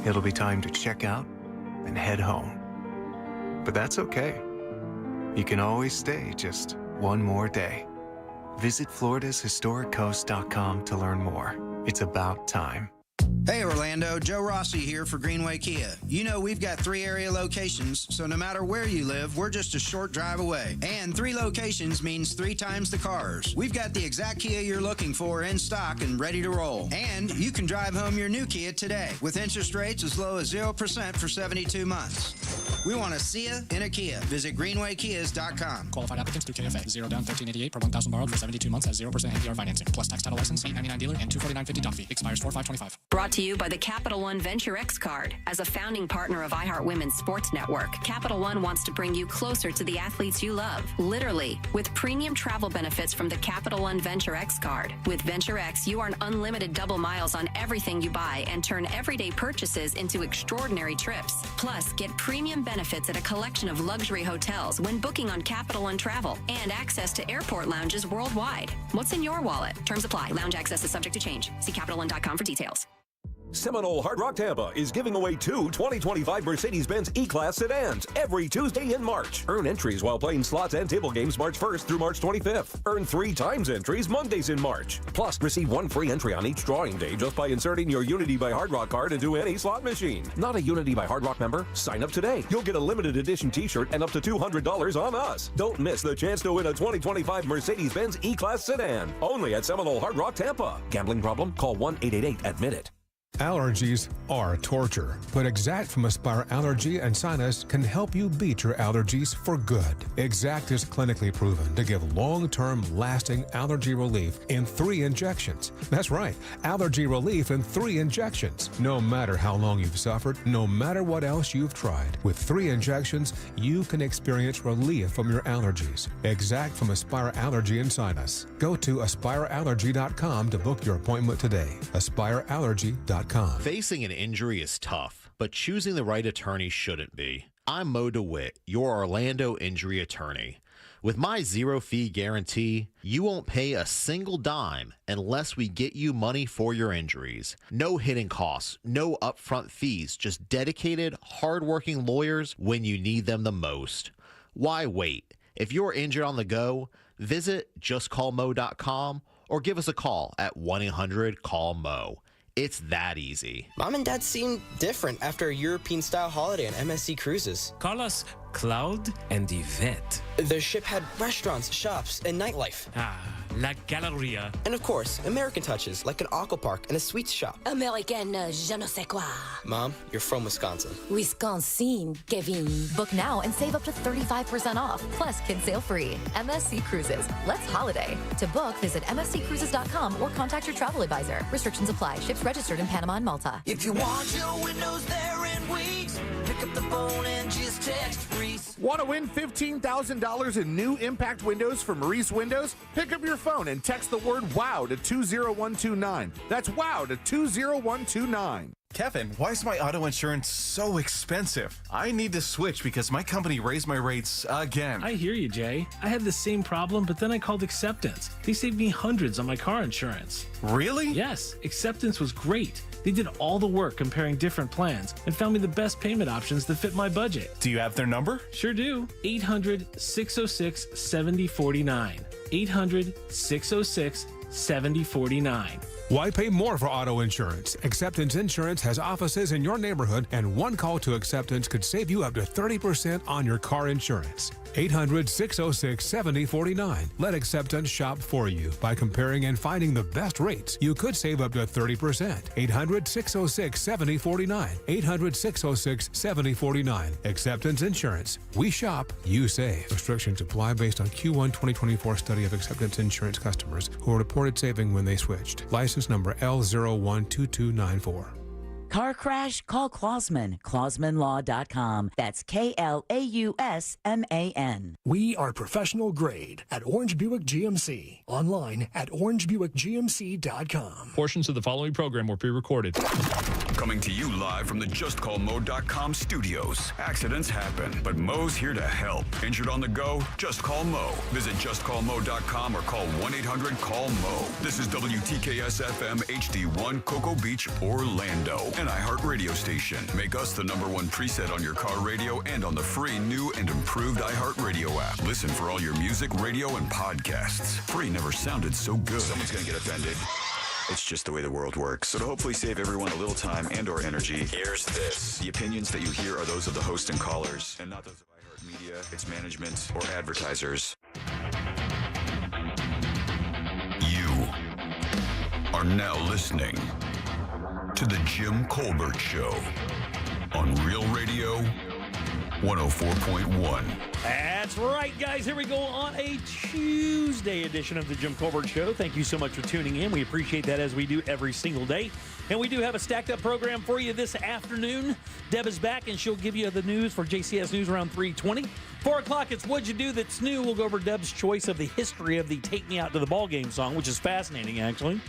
it'll be time to check out and head home. But that's okay. You can always stay just one more day. Visit FloridasHistoricCoast.com to learn more. It's about time. Hey Orlando, Joe Rossi here for Greenway Kia. You know we've got 3 area locations, so no matter where you live, we're just a short drive away. And 3 locations means 3 times the cars. We've got the exact Kia you're looking for in stock and ready to roll. And you can drive home your new Kia today with interest rates as low as 0% for 72 months. We want to see you in a Kia. Visit greenwaykias.com. Qualified applicants through KFA. 0 down, $1,388 per $1,000 borrowed for 72 months at 0% APR financing. Plus tax title license, $899 dealer, and $249.50 doc fee. Expires 4/5/25. Brought to you by the Capital One Venture X card. As a founding partner of iHeart Women's Sports Network, Capital One wants to bring you closer to the athletes you love. Literally, with premium travel benefits from the Capital One Venture X card. With Venture X, you earn unlimited double miles on everything you buy and turn everyday purchases into extraordinary trips. Plus, get premium benefits at a collection of luxury hotels when booking on Capital One Travel and access to airport lounges worldwide. What's in your wallet? Terms apply. Lounge access is subject to change. See CapitalOne.com for details. Seminole Hard Rock Tampa is giving away 2 2025 Mercedes-Benz E-Class sedans every Tuesday in March. Earn entries while playing slots and table games March 1st through March 25th. Earn 3 times entries Mondays in March. Plus, receive 1 free entry on each drawing day just by inserting your Unity by Hard Rock card into any slot machine. Not a Unity by Hard Rock member? Sign up today. You'll get a limited edition t-shirt and up to $200 on us. Don't miss the chance to win a 2025 Mercedes-Benz E-Class sedan. Only at Seminole Hard Rock Tampa. Gambling problem? Call 1-888-ADMIT-IT. Allergies are torture, but Exact from Aspire Allergy and Sinus can help you beat your allergies for good. Exact is clinically proven to give long-term, lasting allergy relief in 3 injections. That's right, allergy relief in 3 injections. No matter how long you've suffered, no matter what else you've tried, with 3 injections, you can experience relief from your allergies. Exact from Aspire Allergy and Sinus. Go to aspireallergy.com to book your appointment today. aspireallergy.com. Facing an injury is tough, but choosing the right attorney shouldn't be. I'm Mo DeWitt, your Orlando injury attorney. With my 0-fee guarantee, you won't pay a single dime unless we get you money for your injuries. No hidden costs, no upfront fees, just dedicated, hardworking lawyers when you need them the most. Why wait? If you're injured on the go, visit justcallmo.com or give us a call at 1-800-CALL-MO. It's that easy. Mom and Dad seem different after a European-style holiday on MSC Cruises. Call us Cloud and Yvette. The ship had restaurants, shops, and nightlife. La Galleria. And of course, American touches, like an aqua park and a sweets shop. American je ne sais quoi. Mom, you're from Wisconsin. Wisconsin, Kevin. Book now and save up to 35% off, plus kids sail free. MSC Cruises. Let's holiday. To book, visit msccruises.com or contact your travel advisor. Restrictions apply. Ships registered in Panama and Malta. If you want your windows there in weeks, pick up the phone and just text Reese. Want to win $15,000 in new impact windows from Maurice Windows? Pick up your phone and text the word WOW to 20129. That's WOW to 20129. Kevin, why is my auto insurance so expensive? I need to switch because my company raised my rates again. I hear you, Jay. I had the same problem, but then I called Acceptance. They saved me hundreds on my car insurance. Really? Yes, Acceptance was great. They did all the work comparing different plans and found me the best payment options that fit my budget. Do you have their number? Sure do. 800-606-7049. 800-606-7049. Why pay more for auto insurance? Acceptance Insurance has offices in your neighborhood, and one call to Acceptance could save you up to 30% on your car insurance. 800-606-7049. Let Acceptance shop for you. By comparing and finding the best rates, you could save up to 30%. 800-606-7049. 800-606-7049. Acceptance Insurance. We shop, you save. Restrictions apply based on Q1 2024 study of Acceptance Insurance customers who reported saving when they switched. License number L012294. Car crash? Call Clausman. ClausmanLaw.com. That's KLAUSMAN. We are professional grade at Orange Buick GMC. Online at orangebuickgmc.com. Portions of the following program were pre-recorded. Coming to you live from the JustCallMo.com studios. Accidents happen, but Mo's here to help. Injured on the go? Just call Mo. Visit JustCallMo.com or call 1-800-CALL-MO. This is WTKS FM HD1 Cocoa Beach, Orlando. an iHeart radio station. Make us the #1 preset on your car radio and on the free new and improved iHeart radio app. Listen for all your music, radio, and podcasts. Free never sounded so good. Someone's going to get offended. It's just the way the world works. So to hopefully save everyone a little time and or energy, here's this. The opinions that you hear are those of the host and callers, and not those of iHeart Media, its management, or advertisers. You are now listening to The Jim Colbert Show on Real Radio 104.1. That's right, guys. Here we go on a Tuesday edition of The Jim Colbert Show. Thank you so much for tuning in. We appreciate that, as we do every single day. And we do have a stacked up program for you this afternoon. Deb is back, and she'll give you the news for JCS News around 3:20. 4 o'clock, it's What'd You Do That's New. We'll go over Deb's choice of the history of the Take Me Out to the Ballgame song, which is fascinating, actually.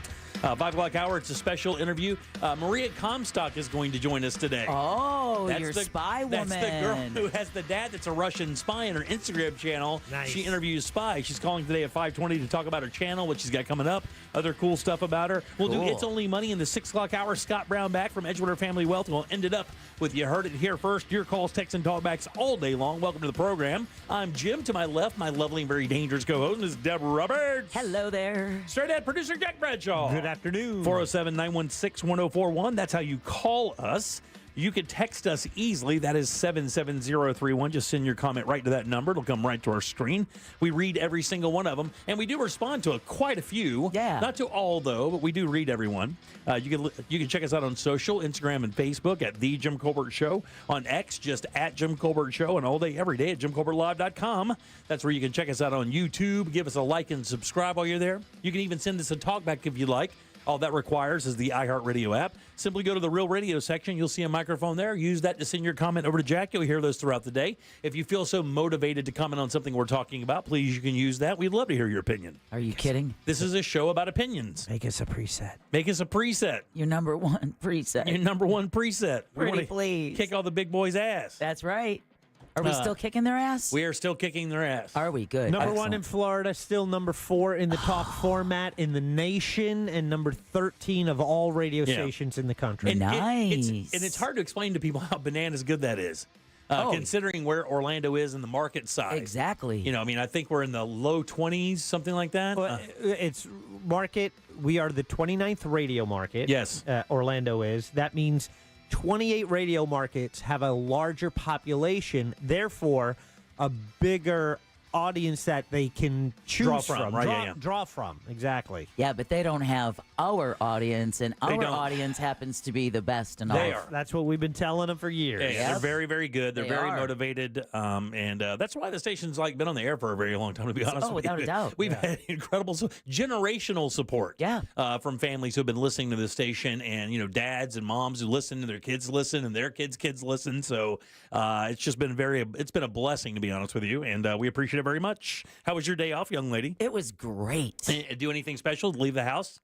5 o'clock hour, it's a special interview. Maria Comstock is going to join us today. Oh, your spy woman. That's the girl who has the dad that's a Russian spy in her Instagram channel. Nice. She interviews spies. She's calling today at 5:20 to talk about her channel, what she's got coming up, other cool stuff about her. We'll do It's Only Money in the 6 o'clock hour. Scott Brown back from Edgewater Family Wealth. We'll end it up with You Heard It Here First. Your calls, texts, and talkbacks all day long. Welcome to the program. I'm Jim. To my left, my lovely and very dangerous co-host is Deb Roberts. Hello there. Straight ahead, producer Jack Bradshaw. Good afternoon. 407-916-1041. That's how you call us. You can text us easily. That is 77031. Just send your comment right to that number. It'll come right to our screen. We read every single one of them, and we do respond to quite a few. Yeah. Not to all, though, but we do read everyone. You can check us out on social, Instagram and Facebook at The Jim Colbert Show. On X, just at Jim Colbert Show, and all day, every day at JimColbertLive.com. That's where you can check us out on YouTube. Give us a like and subscribe while you're there. You can even send us a talkback if you like. All that requires is the iHeartRadio app. Simply go to the Real Radio section. You'll see a microphone there. Use that to send your comment over to Jack. You'll hear those throughout the day. If you feel so motivated to comment on something we're talking about, please, you can use that. We'd love to hear your opinion. Are you kidding? This is a show about opinions. Make us a preset. Make us a preset. Your #1 preset. Your #1 preset. Pretty please. Kick all the big boys' ass. That's right. Are we still kicking their ass? We are still kicking their ass. Are we? Good. Number Excellent. 1 in Florida, still number 4 in the talk format in the nation, and number 13 of all radio stations in the country. And nice. It's hard to explain to people how bananas good that is. Considering where Orlando is in the market size. Exactly. You know, I mean, I think we're in the low 20s, something like that. Well, it's market. We are the 29th radio market. Yes. Orlando is. That means 28 radio markets have a larger population, therefore a bigger audience that they can choose from. Right? Draw from, exactly. Yeah, but they don't have our audience, and our audience happens to be the best in all. They are. That's what we've been telling them for years. Yeah, they're very, very good. They're very motivated, and that's why the station's been on the air for a very long time, to be honest with you. Without a doubt. We've had incredible generational support from families who've been listening to the station, and dads and moms who listen, and their kids listen, and their kids listen. So it's just been it's been a blessing, to be honest with you, and we appreciate it very much. How was your day off, young lady? It was great. Do anything special to leave the house?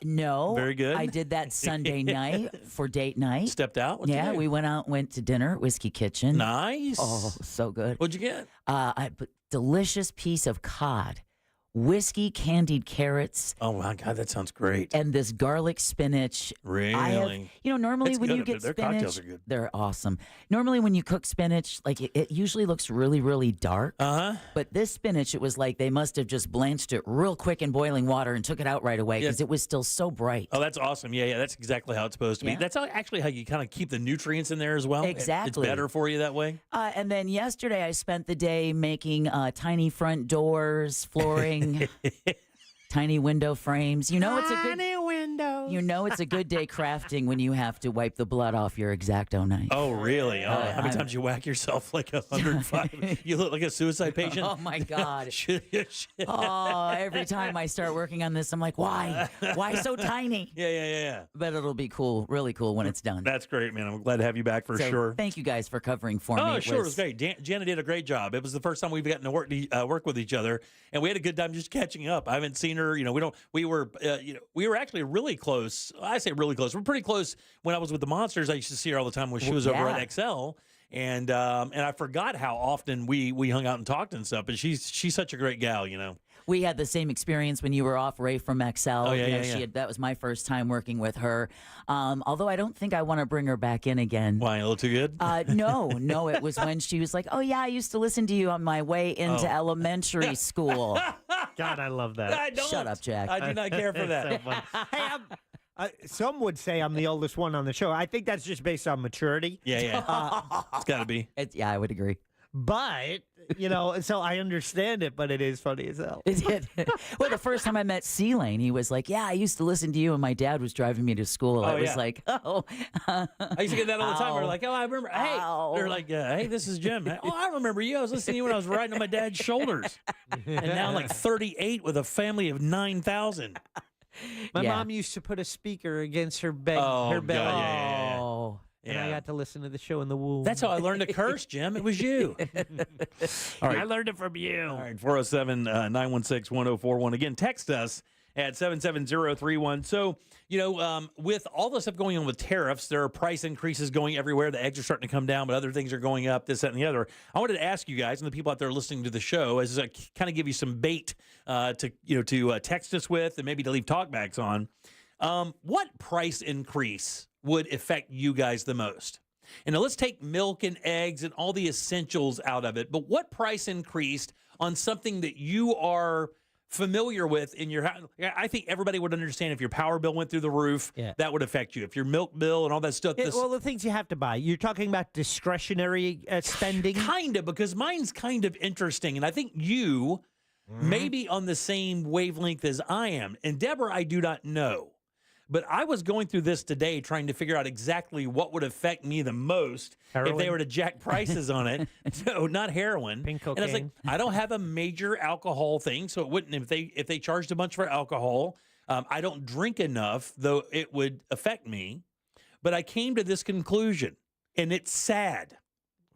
No. Very good. I did that Sunday night for date night. Stepped out? What'd you do? We went to dinner at Whiskey Kitchen. Nice. Oh, so good. What'd you get? A delicious piece of cod. Whiskey candied carrots. Oh my God, that sounds great. And this garlic spinach. Really? Normally when you get their spinach, cocktails are good. They're awesome. Normally when you cook spinach, it usually looks really, really dark. But this spinach, it was like they must have just blanched it real quick in boiling water and took it out right away because it was still so bright. Oh, that's awesome. Yeah, that's exactly how it's supposed to be. That's actually how you kind of keep the nutrients in there as well. Exactly. It's better for you that way. And then yesterday I spent the day making tiny front doors, flooring. Tiny window frames. It's a good window. It's a good day crafting when you have to wipe the blood off your X-Acto knife. Oh, really? How many times you whack yourself like 105? You look like a suicide patient. Oh my God. Every time I start working on this, I'm like, why? Why so tiny? Yeah. But it'll be cool, really cool when it's done. That's great, man. I'm glad to have you back for sure. Thank you guys for covering for me. Oh, sure, it was great. Jenna did a great job. It was the first time we've gotten to work with each other, and we had a good time just catching up. I haven't seen her. We were actually really close. I say really close. We're pretty close. When I was with the Monsters, I used to see her all the time when she was over at XL. And I forgot how often we hung out and talked and stuff. But she's such a great gal, We had the same experience when you were off, Ray from XL. Oh, yeah, You know, yeah, yeah. that was my first time working with her. Although I don't think I want to bring her back in again. Why, a little too good? No, it was when she was like, oh, yeah, I used to listen to you on my way into elementary school. God, I love that. I don't. Shut up, Jack. I do not care for that. So funny. Hey, some would say I'm the oldest one on the show. I think that's just based on maturity. Yeah. It's got to be. Yeah, I would agree. But, so I understand it, but it is funny as hell. Well, the first time I met C-Lane, he was like, yeah, I used to listen to you, and my dad was driving me to school. I was like, oh. I used to get that all the time. We're Ow. like, oh, I remember. Hey, Ow. they're like, hey, this is Jim. Oh, I remember you. I was listening to you when I was riding on my dad's shoulders. And now I'm like 38 with a family of 9,000. My mom used to put a speaker against her bed. Oh, her bed. God, yeah. Oh. And I Yeah. got to listen to the show in the womb. That's how I learned to curse, Jim. It was you. All right. I learned it from you. All right, 407-916-1041. Again, text us at 77031. So, with all the stuff going on with tariffs, there are price increases going everywhere. The eggs are starting to come down, but other things are going up, this, that, and the other. I wanted to ask you guys and the people out there listening to the show, as I kind of give you some bait to text us with and maybe to leave talkbacks on. What price increase would affect you guys the most? And now let's take milk and eggs and all the essentials out of it. But what price increased on something that you are familiar with in your house? I think everybody would understand if your power bill went through the roof, that would affect you. If your milk bill and all that stuff. Well, the things you have to buy. You're talking about discretionary spending? Kind of, because mine's kind of interesting. And I think you may be on the same wavelength as I am. And Deborah, I do not know. But I was going through this today trying to figure out exactly what would affect me the most if they were to jack prices on it. No, not heroin. Pink And I was like, cocaine. I don't have a major alcohol thing, so it wouldn't. If they charged a bunch for alcohol, I don't drink enough, though it would affect me. But I came to this conclusion, and it's sad.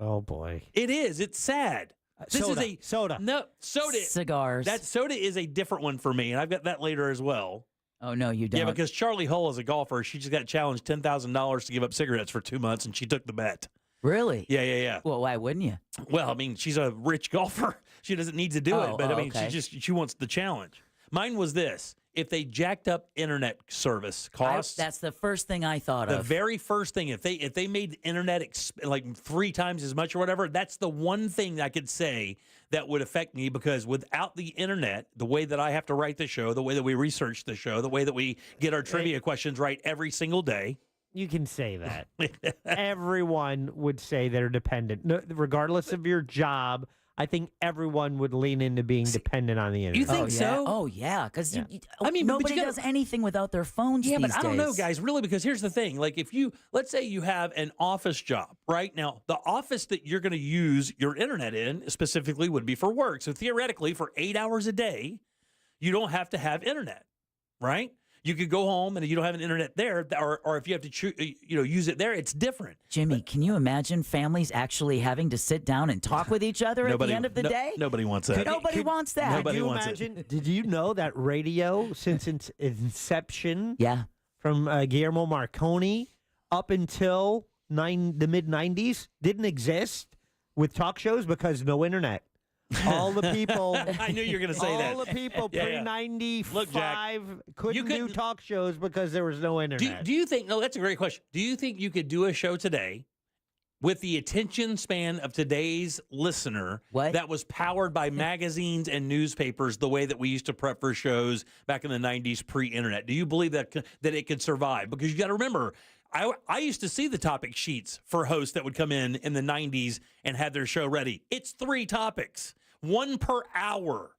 Oh, boy. It is. It's sad. This soda. is a soda. No, soda. Cigars. That soda is a different one for me, and I've got that later as well. Oh, no, you don't. Yeah, because Charlie Hull is a golfer. She just got challenged $10,000 to give up cigarettes for 2 months, and she took the bet. Really? Yeah. Well, why wouldn't you? Well, I mean, she's a rich golfer. She doesn't need to do it, but I mean, okay. she wants the challenge. Mine was this: if they jacked up internet service costs. That's the first thing I thought The of. very first thing, if they made the internet like 3 times as much or whatever, that's the one thing I could say that would affect me, because without the internet, the way that I have to write the show, the way that we research the show, the way that we get our trivia questions right every single day. You can say that. Everyone would say they're dependent. No, regardless of your job, I think everyone would lean into being dependent on the internet. You think so? Oh, yeah. Because I mean, but nobody you does anything without their phones Yeah, these but I don't know, days. guys, really, because here's the thing. Like, let's say you have an office job, right? Now, the office that you're going to use your internet in specifically would be for work. So theoretically, for 8 hours a day, you don't have to have internet, right? You could go home and you don't have an internet there, or if you have to use it there, it's different. Jimmy, can you imagine families actually having to sit down and talk with each other at the end of the day? Nobody wants that. Nobody wants that. Nobody Could you wants imagine? it. Did you know that radio, since its inception, Yeah. from Guillermo Marconi up until the mid 90s, didn't exist with talk shows because no internet. All the people. I knew you were going to say that. All the people Yeah. pre-95 Look, Jack, couldn't do talk shows because there was no internet. Do you think? No, that's a great question. Do you think you could do a show today with the attention span of today's listener that was powered by magazines and newspapers the way that we used to prep for shows back in the 90s pre-internet? Do you believe that it could survive? Because you got to remember, I used to see the topic sheets for hosts that would come in the 90s and have their show ready. It's 3 topics, 1 per hour.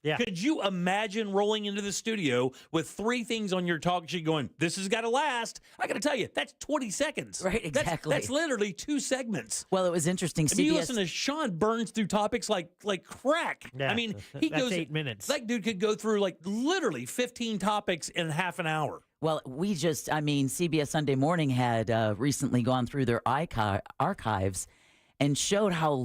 Yeah. Could you imagine rolling into the studio with 3 things on your talk sheet going, this has got to last? I got to tell you, that's 20 seconds. Right, exactly. That's literally 2 segments. Well, it was interesting. And you listen to Sean burns through topics like crack. Yeah, I mean, he that's goes 8 minutes. That dude could go through like literally 15 topics in half an hour. Well, CBS Sunday Morning had recently gone through their archives, and showed how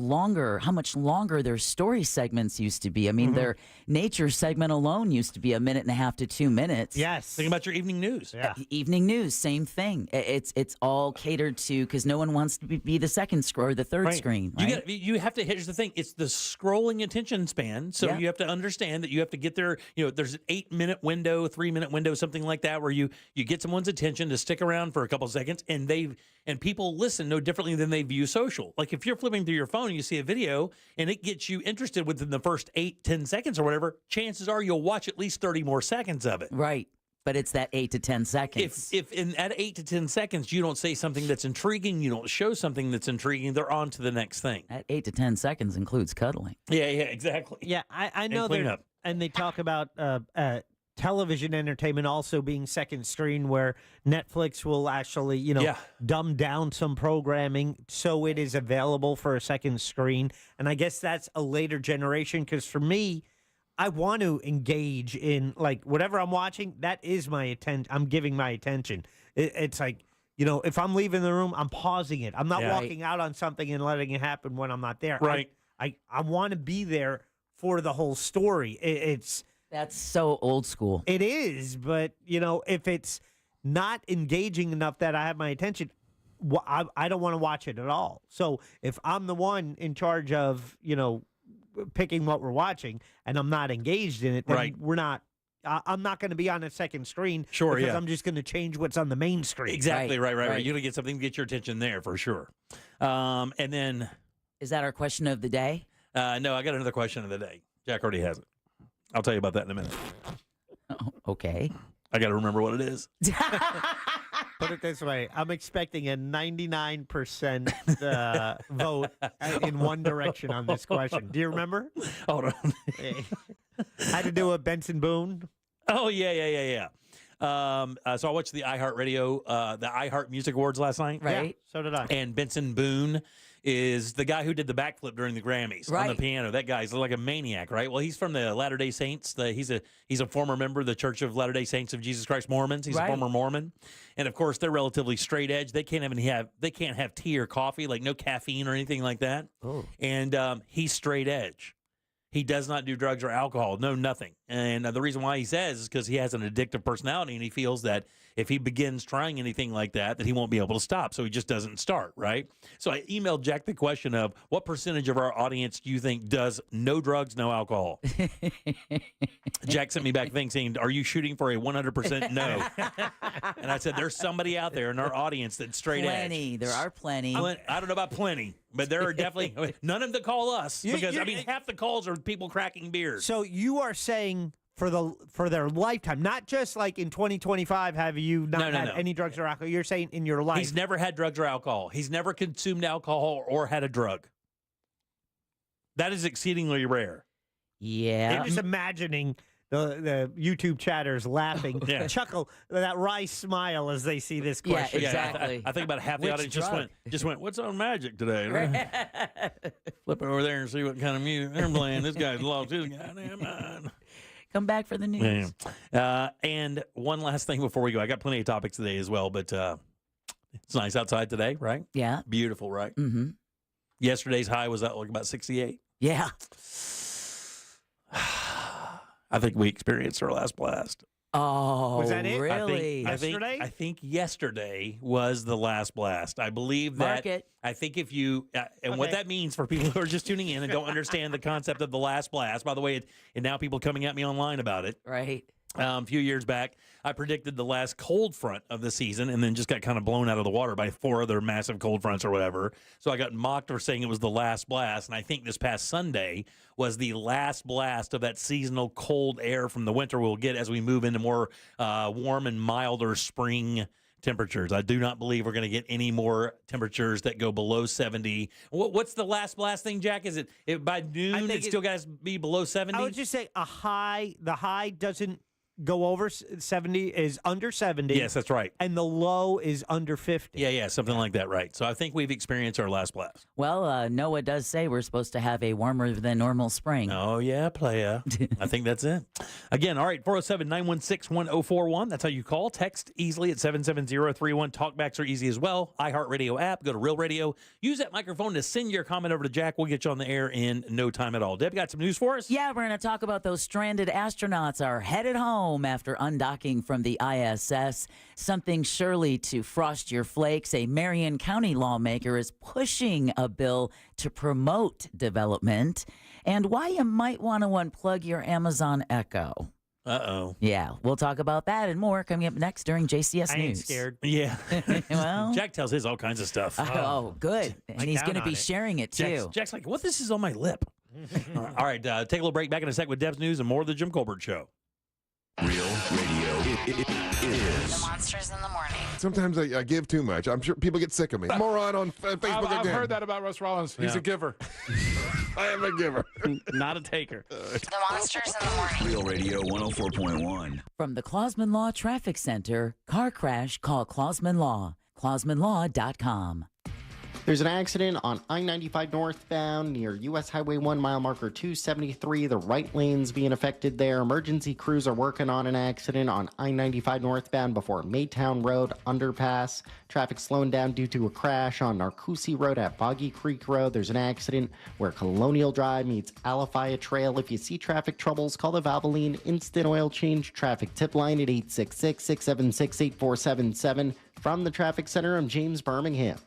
much longer their story segments used to be. I mean, their nature segment alone used to be 1.5 to 2 minutes. Yes. Think about your evening news. Yeah. Evening news, same thing. It's all catered to because no one wants to be the second screen or the third screen. Right? You have to. Here's the thing: it's the scrolling attention span. So you have to understand that you have to get there. There's an 8-minute window, 3-minute window, something like that, where you get someone's attention to stick around for a couple seconds, and people listen no differently than they view social. Like if you're flipping through your phone and you see a video and it gets you interested within the first 8-10 seconds or whatever, chances are you'll watch at least 30 more seconds of it. Right. But it's that 8 to 10 seconds. If at 8 to 10 seconds you don't say something that's intriguing, you don't show something that's intriguing, they're on to the next thing. That 8 to 10 seconds includes cuddling. Yeah, exactly. Yeah, I know that. And they talk about television entertainment also being second screen, where Netflix will actually, dumb down some programming so it is available for a second screen. And I guess that's a later generation, because for me, I want to engage in, like, whatever I'm watching, that is my attention. I'm giving my attention. It's like, if I'm leaving the room, I'm pausing it. I'm not walking out on something and letting it happen when I'm not there. Right. I want to be there for the whole story. That's so old school. It is, but, if it's not engaging enough that I have my attention, I don't want to watch it at all. So if I'm the one in charge of, picking what we're watching and I'm not engaged in it, then I'm not going to be on a second screen. Sure, because I'm just going to change what's on the main screen. Exactly, right. You're going to get something to get your attention there for sure. And then... Is that our question of the day? No, I got another question of the day. Jack already has it. I'll tell you about that in a minute. Oh, okay. I got to remember what it is. Put it this way. I'm expecting a 99% vote in one direction on this question. Do you remember? Hold on. Had to do a Benson Boone. Oh, yeah. So I watched the iHeartRadio, the iHeart Music Awards last night. Right. Yeah, so did I. And Benson Boone is the guy who did the backflip during the Grammys on the piano. That guy's like a maniac, right? Well, he's from the Latter-day Saints. He's a former member of the Church of Latter-day Saints of Jesus Christ Mormons. He's a former Mormon. And of course, they're relatively straight edge. They can't have tea or coffee, like no caffeine or anything like that. Oh. And he's straight edge. He does not do drugs or alcohol. No, nothing. And the reason why he says is because he has an addictive personality, and he feels that if he begins trying anything like that he won't be able to stop. So he just doesn't start, right? So I emailed Jack the question of what percentage of our audience do you think does no drugs, no alcohol? Jack sent me back a thing saying, are you shooting for a 100% no? And I said, there's somebody out there in our audience that's straight edge. There are plenty. I don't know about plenty, but there are definitely none of them that call us because half the calls are people cracking beers. So you are saying for their lifetime, not just like in 2025 have you not had any drugs or alcohol. You're saying in your life. He's never had drugs or alcohol. He's never consumed alcohol or had a drug. That is exceedingly rare. Yeah. I'm just imagining the YouTube chatters laughing, chuckle, that wry smile as they see this question. Yeah, exactly. I think about half the audience just went, what's on Magic today? Flip over there and see what kind of music they're playing. This guy's lost his goddamn mind. Come back for the news. And one last thing before we go. I got plenty of topics today as well, but it's nice outside today, right? Yeah. Beautiful, right? Mm-hmm. Yesterday's high was like about 68. Yeah. I think we experienced our last blast. Oh, was that it? Really? Yesterday? I think yesterday was the last blast. I believe that. Mark it. I think if you and what that means for people who are just tuning in and don't understand the concept of the last blast. By the way, and now people coming at me online about it. Right. A few years back, I predicted the last cold front of the season and then just got kind of blown out of the water by 4 other massive cold fronts or whatever. So I got mocked for saying it was the last blast. And I think this past Sunday was the last blast of that seasonal cold air from the winter we'll get as we move into more warm and milder spring temperatures. I do not believe we're going to get any more temperatures that go below 70. What's the last blast thing, Jack? Is it by noon? It still got to be below 70? I would just say the high doesn't go over 70 is under 70. Yes, that's right. And the low is under 50. Yeah, something like that, right. So I think we've experienced our last blast. Well, NOAA does say we're supposed to have a warmer than normal spring. Oh, yeah, playa. I think that's it. Again, all right, 407-916-1041. That's how you call. Text easily at 770-31. Talkbacks are easy as well. iHeartRadio app. Go to Real Radio. Use that microphone to send your comment over to Jack. We'll get you on the air in no time at all. Deb, got some news for us? Yeah, we're going to talk about those stranded astronauts are headed home after undocking from the ISS. Something surely to frost your flakes. A Marion County lawmaker is pushing a bill to promote development, and why you might want to unplug your Amazon Echo. Uh-oh. Yeah, we'll talk about that and more coming up next during JCS News. I ain't scared. Yeah. Well, Jack tells his all kinds of stuff. Oh, good. And he's going to be sharing it, too. Jack's like, what? This is on my lip. All right, take a little break. Back in a sec with Deb's News and more of the Jim Colbert Show. Real radio. It is. The Monsters in the Morning. Sometimes I give too much. I'm sure people get sick of me. Moron on Facebook I've again. heard that about Russ Rollins. He's a giver. I am a giver. Not a taker. The Monsters in the Morning. Real radio 104.1. From the Clausman Law Traffic Center, car crash, call Clausman Law. ClausmanLaw.com. There's an accident on I-95 northbound near U.S. Highway 1 mile marker 273. The right lane's being affected there. Emergency crews are working on an accident on I-95 northbound before Maytown Road underpass. Traffic slowing down due to a crash on Narcoossee Road at Boggy Creek Road. There's an accident where Colonial Drive meets Alafia Trail. If you see traffic troubles, call the Valvoline Instant Oil Change Traffic Tip Line at 866-676-8477. From the Traffic Center, I'm James Birmingham.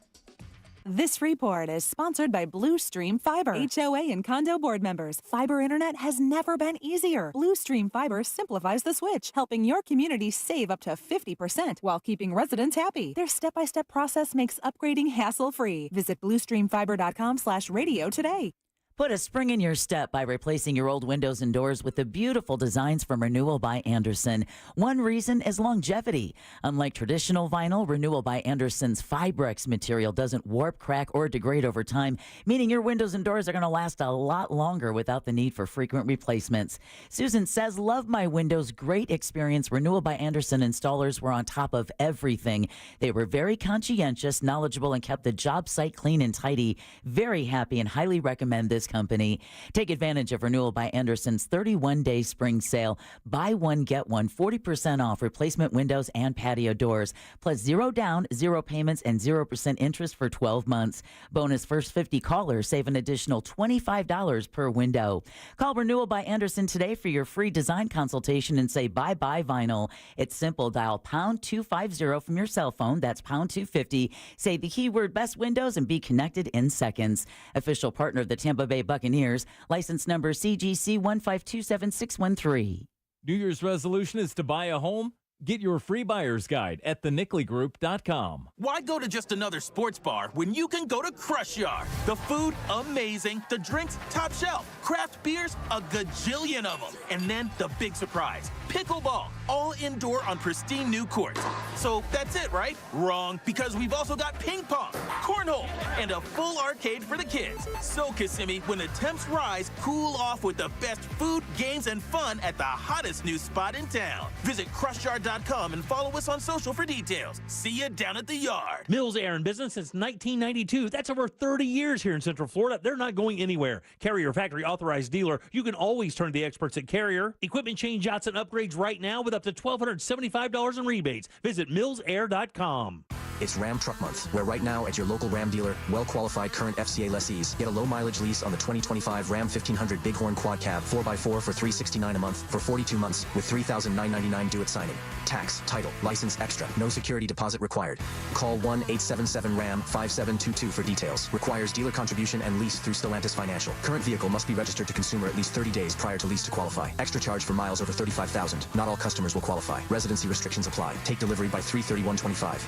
This report is sponsored by Blue Stream Fiber. HOA and condo board members. Fiber internet has never been easier. Blue Stream Fiber simplifies the switch, helping your community save up to 50% while keeping residents happy. Their step-by-step process makes upgrading hassle-free. Visit bluestreamfiber.com/radio today. Put a spring in your step by replacing your old windows and doors with the beautiful designs from Renewal by Andersen. One reason is longevity. Unlike traditional vinyl, Renewal by Andersen's Fibrex material doesn't warp, crack, or degrade over time, meaning your windows and doors are going to last a lot longer without the need for frequent replacements. Susan says, love my windows. Great experience. Renewal by Andersen installers were on top of everything. They were very conscientious, knowledgeable, and kept the job site clean and tidy. Very happy and highly recommend this company. Take advantage of Renewal by Andersen's 31-day spring sale. Buy one, get one, 40% off replacement windows and patio doors. Plus 0 down, 0 payments, and 0% interest for 12 months. Bonus first 50 callers save an additional $25 per window. Call Renewal by Andersen today for your free design consultation and say bye-bye vinyl. It's simple. Dial pound 250 from your cell phone. That's pound 250. Say the keyword best windows and be connected in seconds. Official partner of the Tampa Bay Buccaneers. License number CGC 1527613. New Year's resolution is to buy a home? Get your free buyer's guide at thenicklygroup.com. Why go to just another sports bar when you can go to Crush Yard? The food, amazing. The drinks, top shelf. Craft beers, a gajillion of them. And then the big surprise, pickleball, all indoor on pristine new courts. So that's it, right? Wrong, because we've also got ping pong, cornhole, and a full arcade for the kids. So, Kissimmee, when the temps rise, cool off with the best food, games, and fun at the hottest new spot in town. Visit CrushYard.com and follow us on social for details. See you down at the yard. Mills Air in business since 1992. That's over 30 years here in Central Florida. They're not going anywhere. Carrier factory authorized dealer. You can always turn to the experts at Carrier. Equipment change-outs and upgrades right now with up to $1,275 in rebates. Visit millsair.com. It's Ram Truck Month, where right now at your local Ram dealer, well-qualified current FCA lessees get a low-mileage lease on the 2025 Ram 1500 Bighorn Quad Cab 4x4 for $369 a month for 42 months with $3,999 due at signing. Tax, title, license extra, no security deposit required. Call 1-877-RAM-5722 for details. Requires dealer contribution and lease through Stellantis Financial. Current vehicle must be registered to consumer at least 30 days prior to lease to qualify. Extra charge for miles over 35,000. Not all customers will qualify. Residency restrictions apply. Take delivery by 3/31/25.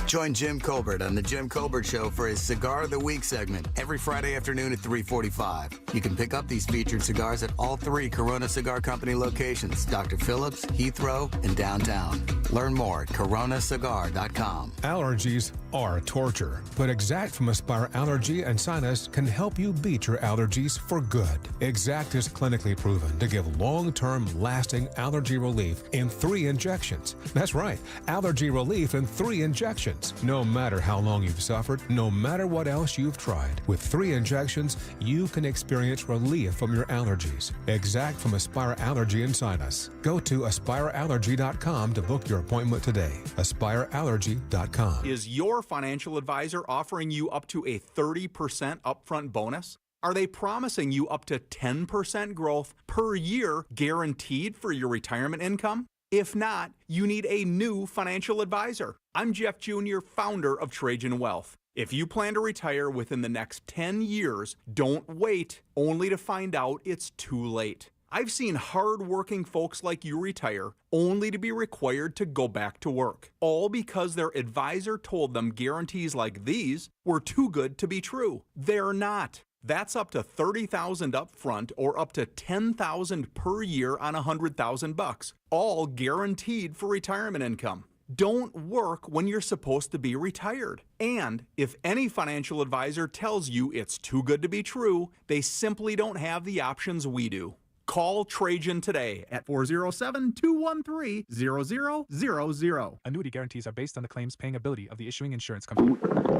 Join Jim Colbert on The Jim Colbert Show for his Cigar of the Week segment every Friday afternoon at 3:45. You can pick up these featured cigars at all 3 Corona Cigar Company locations, Dr. Phillips, Heathrow, and downtown. Learn more at coronacigar.com. Allergies are torture, but Exact from Aspire Allergy and Sinus can help you beat your allergies for good. Exact is clinically proven to give long-term, lasting allergy relief in 3 injections. That's right, allergy relief in 3 injections. No matter how long you've suffered, no matter what else you've tried, with 3 injections, you can experience relief from your allergies. Exact from Aspire Allergy and Sinus. Go to aspireallergy.com to book your appointment today. aspireallergy.com. Is your financial advisor offering you up to a 30% upfront bonus? Are they promising you up to 10% growth per year guaranteed for your retirement income? If not, you need a new financial advisor. I'm Jeff Jr., founder of Trajan Wealth. If you plan to retire within the next 10 years, don't wait only to find out it's too late. I've seen hard-working folks like you retire only to be required to go back to work, all because their advisor told them guarantees like these were too good to be true. They're not. That's up to $30,000 up front or up to $10,000 per year on $100,000, all guaranteed for retirement income. Don't work when you're supposed to be retired. And if any financial advisor tells you it's too good to be true, they simply don't have the options we do. Call Trajan today at 407-213-0000. Annuity guarantees are based on the claims paying ability of the issuing insurance company.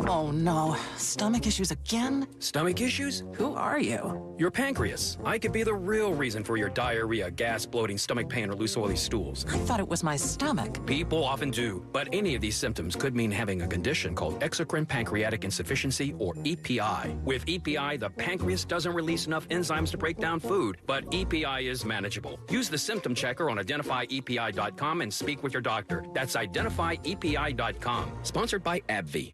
Oh no, stomach issues again? Stomach issues? Who are you? Your pancreas. I could be the real reason for your diarrhea, gas, bloating, stomach pain, or loose oily stools. I thought it was my stomach. People often do, but any of these symptoms could mean having a condition called exocrine pancreatic insufficiency, or EPI. With EPI, the pancreas doesn't release enough enzymes to break down food, but EPI is manageable. Use the symptom checker on identifyepi.com and speak with your doctor. That's identifyepi.com. Sponsored by AbbVie.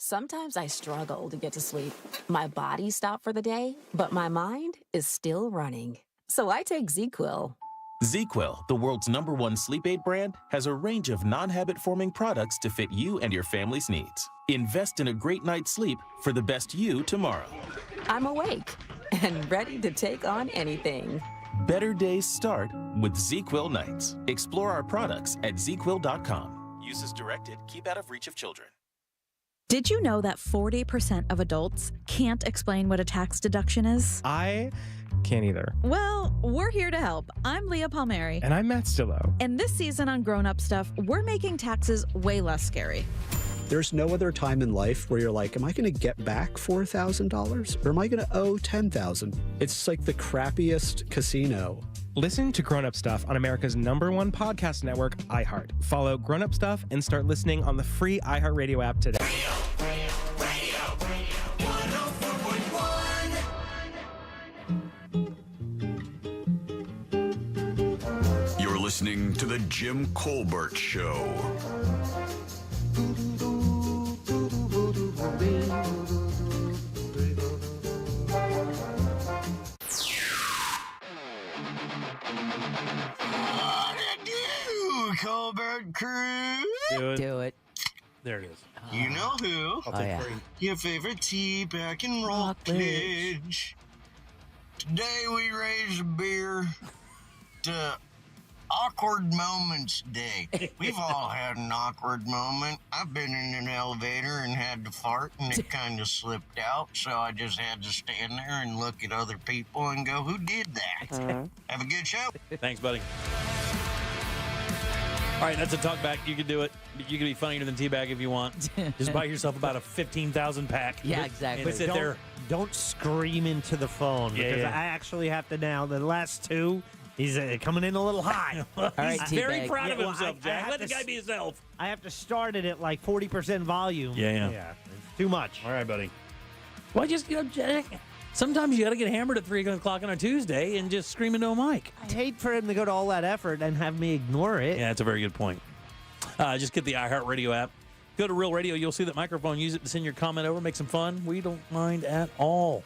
Sometimes I struggle to get to sleep. My body stopped for the day, but my mind is still running. So I take ZQuil. ZQuil, the world's #1 sleep aid brand, has a range of non-habit-forming products to fit you and your family's needs. Invest in a great night's sleep for the best you tomorrow. I'm awake and ready to take on anything. Better days start with ZQuil nights. Explore our products at ZQuil.com. Use as directed. Keep out of reach of children. Did you know that 40% of adults can't explain what a tax deduction is? I can't either. Well, we're here to help. I'm Leah Palmieri. And I'm Matt Stillo. And this season on Grown Up Stuff, we're making taxes way less scary. There's no other time in life where you're like, am I going to get back $4,000 or am I going to owe $10,000? It's like the crappiest casino. Listen to Grown Up Stuff on America's #1 podcast network, iHeart. Follow Grown Up Stuff and start listening on the free iHeartRadio app today. You're listening to The Jim Colbert Show. Colbert Crew. Do it. There it is. You know who? Oh, yeah. Your favorite tea back in Rockledge. Today we raise a beer to Awkward Moments Day. We've all had an awkward moment. I've been in an elevator and had to fart and it kind of slipped out, so I just had to stand there and look at other people and go, who did that? Have a good show. Thanks, buddy. All right, that's a talk back. You can do it. You can be funnier than Teabag if you want. Just buy yourself about a 15,000 pack. Yeah, exactly. And sit there. Don't scream into the phone because I actually have to now. The last two, he's coming in a little high. All right, he's very proud of himself, Jack. Let the guy be himself. I have to start it at like 40% volume. Yeah. It's too much. All right, buddy. Well, just, Jack, sometimes you got to get hammered at 3 o'clock on a Tuesday and just scream into a mic. I hate for him to go to all that effort and have me ignore it. Yeah, that's a very good point. Just get the iHeartRadio app. Go to Real Radio. You'll see that microphone. Use it to send your comment over. Make some fun. We don't mind at all.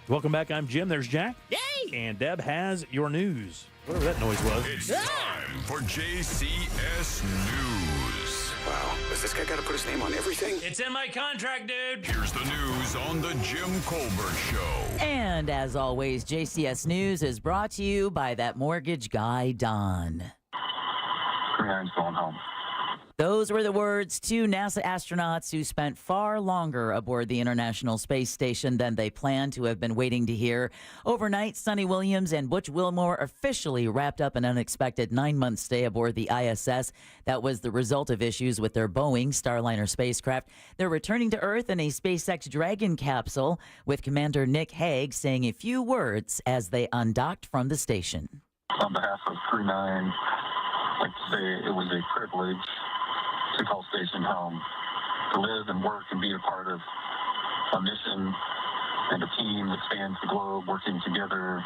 Welcome back. I'm Jim. There's Jack. Yay! And Deb has your news. Whatever that noise was. It's time for JCS News. Wow, does this guy got to put his name on everything? It's in my contract, dude. Here's the news on the Jim Colbert Show. And as always, JCS News is brought to you by that mortgage guy, Don. Aaron's going home. Those were the words to NASA astronauts who spent far longer aboard the International Space Station than they planned to have been waiting to hear. Overnight, Sonny Williams and Butch Wilmore officially wrapped up an unexpected 9-month stay aboard the ISS. That was the result of issues with their Boeing Starliner spacecraft. They're returning to Earth in a SpaceX Dragon capsule, with Commander Nick Hague saying a few words as they undocked from the station. On behalf of Crew 9, I'd like to say it was a privilege to call station home, to live and work and be a part of a mission and a team that spans the globe working together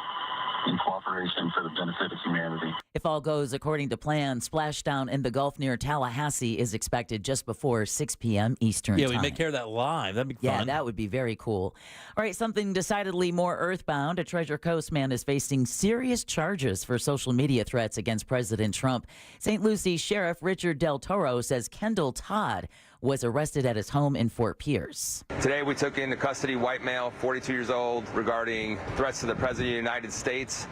in cooperation for the benefit of humanity. If all goes according to plan, splashdown in the Gulf near Tallahassee is expected just before 6 p.m. Eastern time. Yeah, we make care of that live. That'd be fun. Yeah, that would be very cool. All right, something decidedly more earthbound. A Treasure Coast man is facing serious charges for social media threats against President Trump. St. Lucie Sheriff Richard Del Toro says Kendall Todd was arrested at his home in Fort Pierce. Today we took into custody white male, 42 years old, regarding threats to the President of the United States,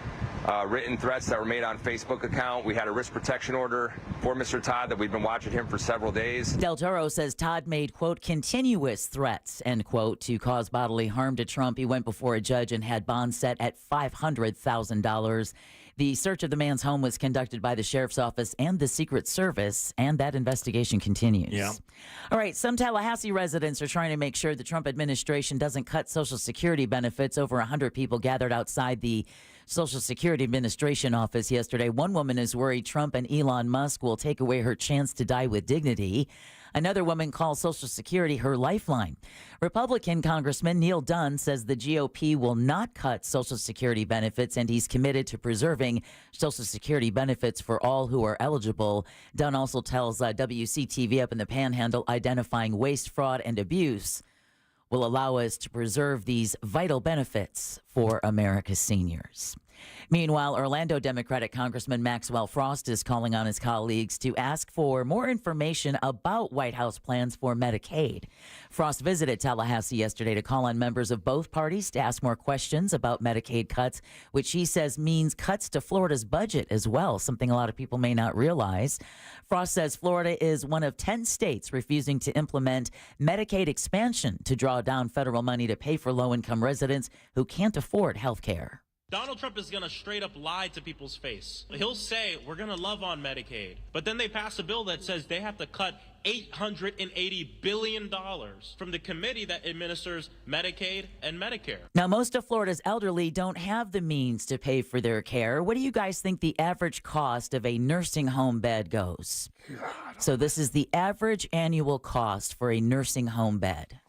written threats that were made on Facebook account. We had a risk protection order for Mr. Todd that we've been watching him for several days. Del Toro says Todd made, quote, continuous threats, end quote, to cause bodily harm to Trump. He went before a judge and had bond set at $500,000. The search of the man's home was conducted by the Sheriff's Office and the Secret Service, and that investigation continues. Yeah. All right, some Tallahassee residents are trying to make sure the Trump administration doesn't cut Social Security benefits. Over 100 people gathered outside the Social Security Administration office yesterday. One woman is worried Trump and Elon Musk will take away her chance to die with dignity. Another woman calls Social Security her lifeline. Republican Congressman Neil Dunn says the GOP will not cut Social Security benefits, and he's committed to preserving Social Security benefits for all who are eligible. Dunn also tells WCTV up in the Panhandle identifying waste, fraud, and abuse will allow us to preserve these vital benefits for America's seniors. Meanwhile, Orlando Democratic Congressman Maxwell Frost is calling on his colleagues to ask for more information about White House plans for Medicaid. Frost visited Tallahassee yesterday to call on members of both parties to ask more questions about Medicaid cuts, which he says means cuts to Florida's budget as well, something a lot of people may not realize. Frost says Florida is one of 10 states refusing to implement Medicaid expansion to draw down federal money to pay for low-income residents who can't afford health care. Donald Trump is going to straight up lie to people's face. He'll say, we're going to love on Medicaid. But then they pass a bill that says they have to cut $880 billion from the committee that administers Medicaid and Medicare. Now, most of Florida's elderly don't have the means to pay for their care. What do you guys think the average cost of a nursing home bed goes? So this is the average annual cost for a nursing home bed.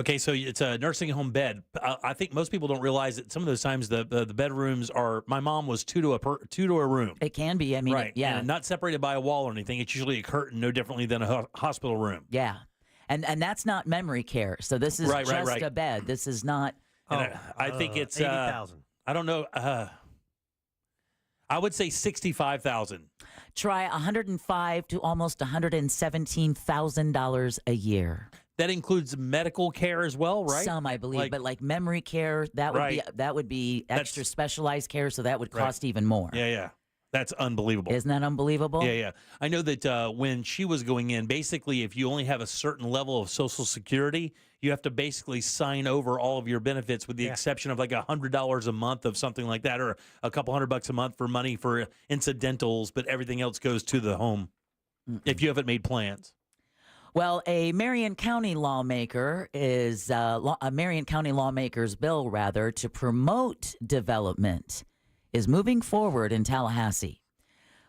Okay, so it's a nursing home bed. I think most people don't realize that some of those times the bedrooms are. My mom was two to a room. It can be. I mean, right? Yeah, and not separated by a wall or anything. It's usually a curtain, no differently than a hospital room. Yeah, and that's not memory care. So this is just a bed. This is not. And I think it's 80,000. I don't know. I would say 65,000. Try $105,000 to almost $117,000 a year. That includes medical care as well, right? Some, I believe, but like memory care, that would be extra specialized care, so that would cost even more. Yeah. That's unbelievable. Isn't that unbelievable? Yeah. I know that when she was going in, basically, if you only have a certain level of Social Security, you have to basically sign over all of your benefits with the exception of like $100 a month of something like that, or a couple $100 a month for money for incidentals, but everything else goes to the home if you haven't made plans. Well, a Marion County lawmaker is a Marion County lawmaker's bill, to promote development is moving forward in Tallahassee.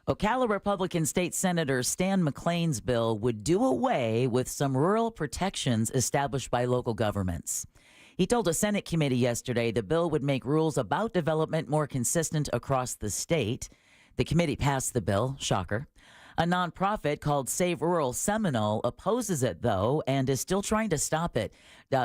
Ocala Republican State Senator Stan McLean's bill would do away with some rural protections established by local governments. He told a Senate committee yesterday the bill would make rules about development more consistent across the state. The committee passed the bill, shocker. A nonprofit called Save Rural Seminole opposes it, though, and is still trying to stop it.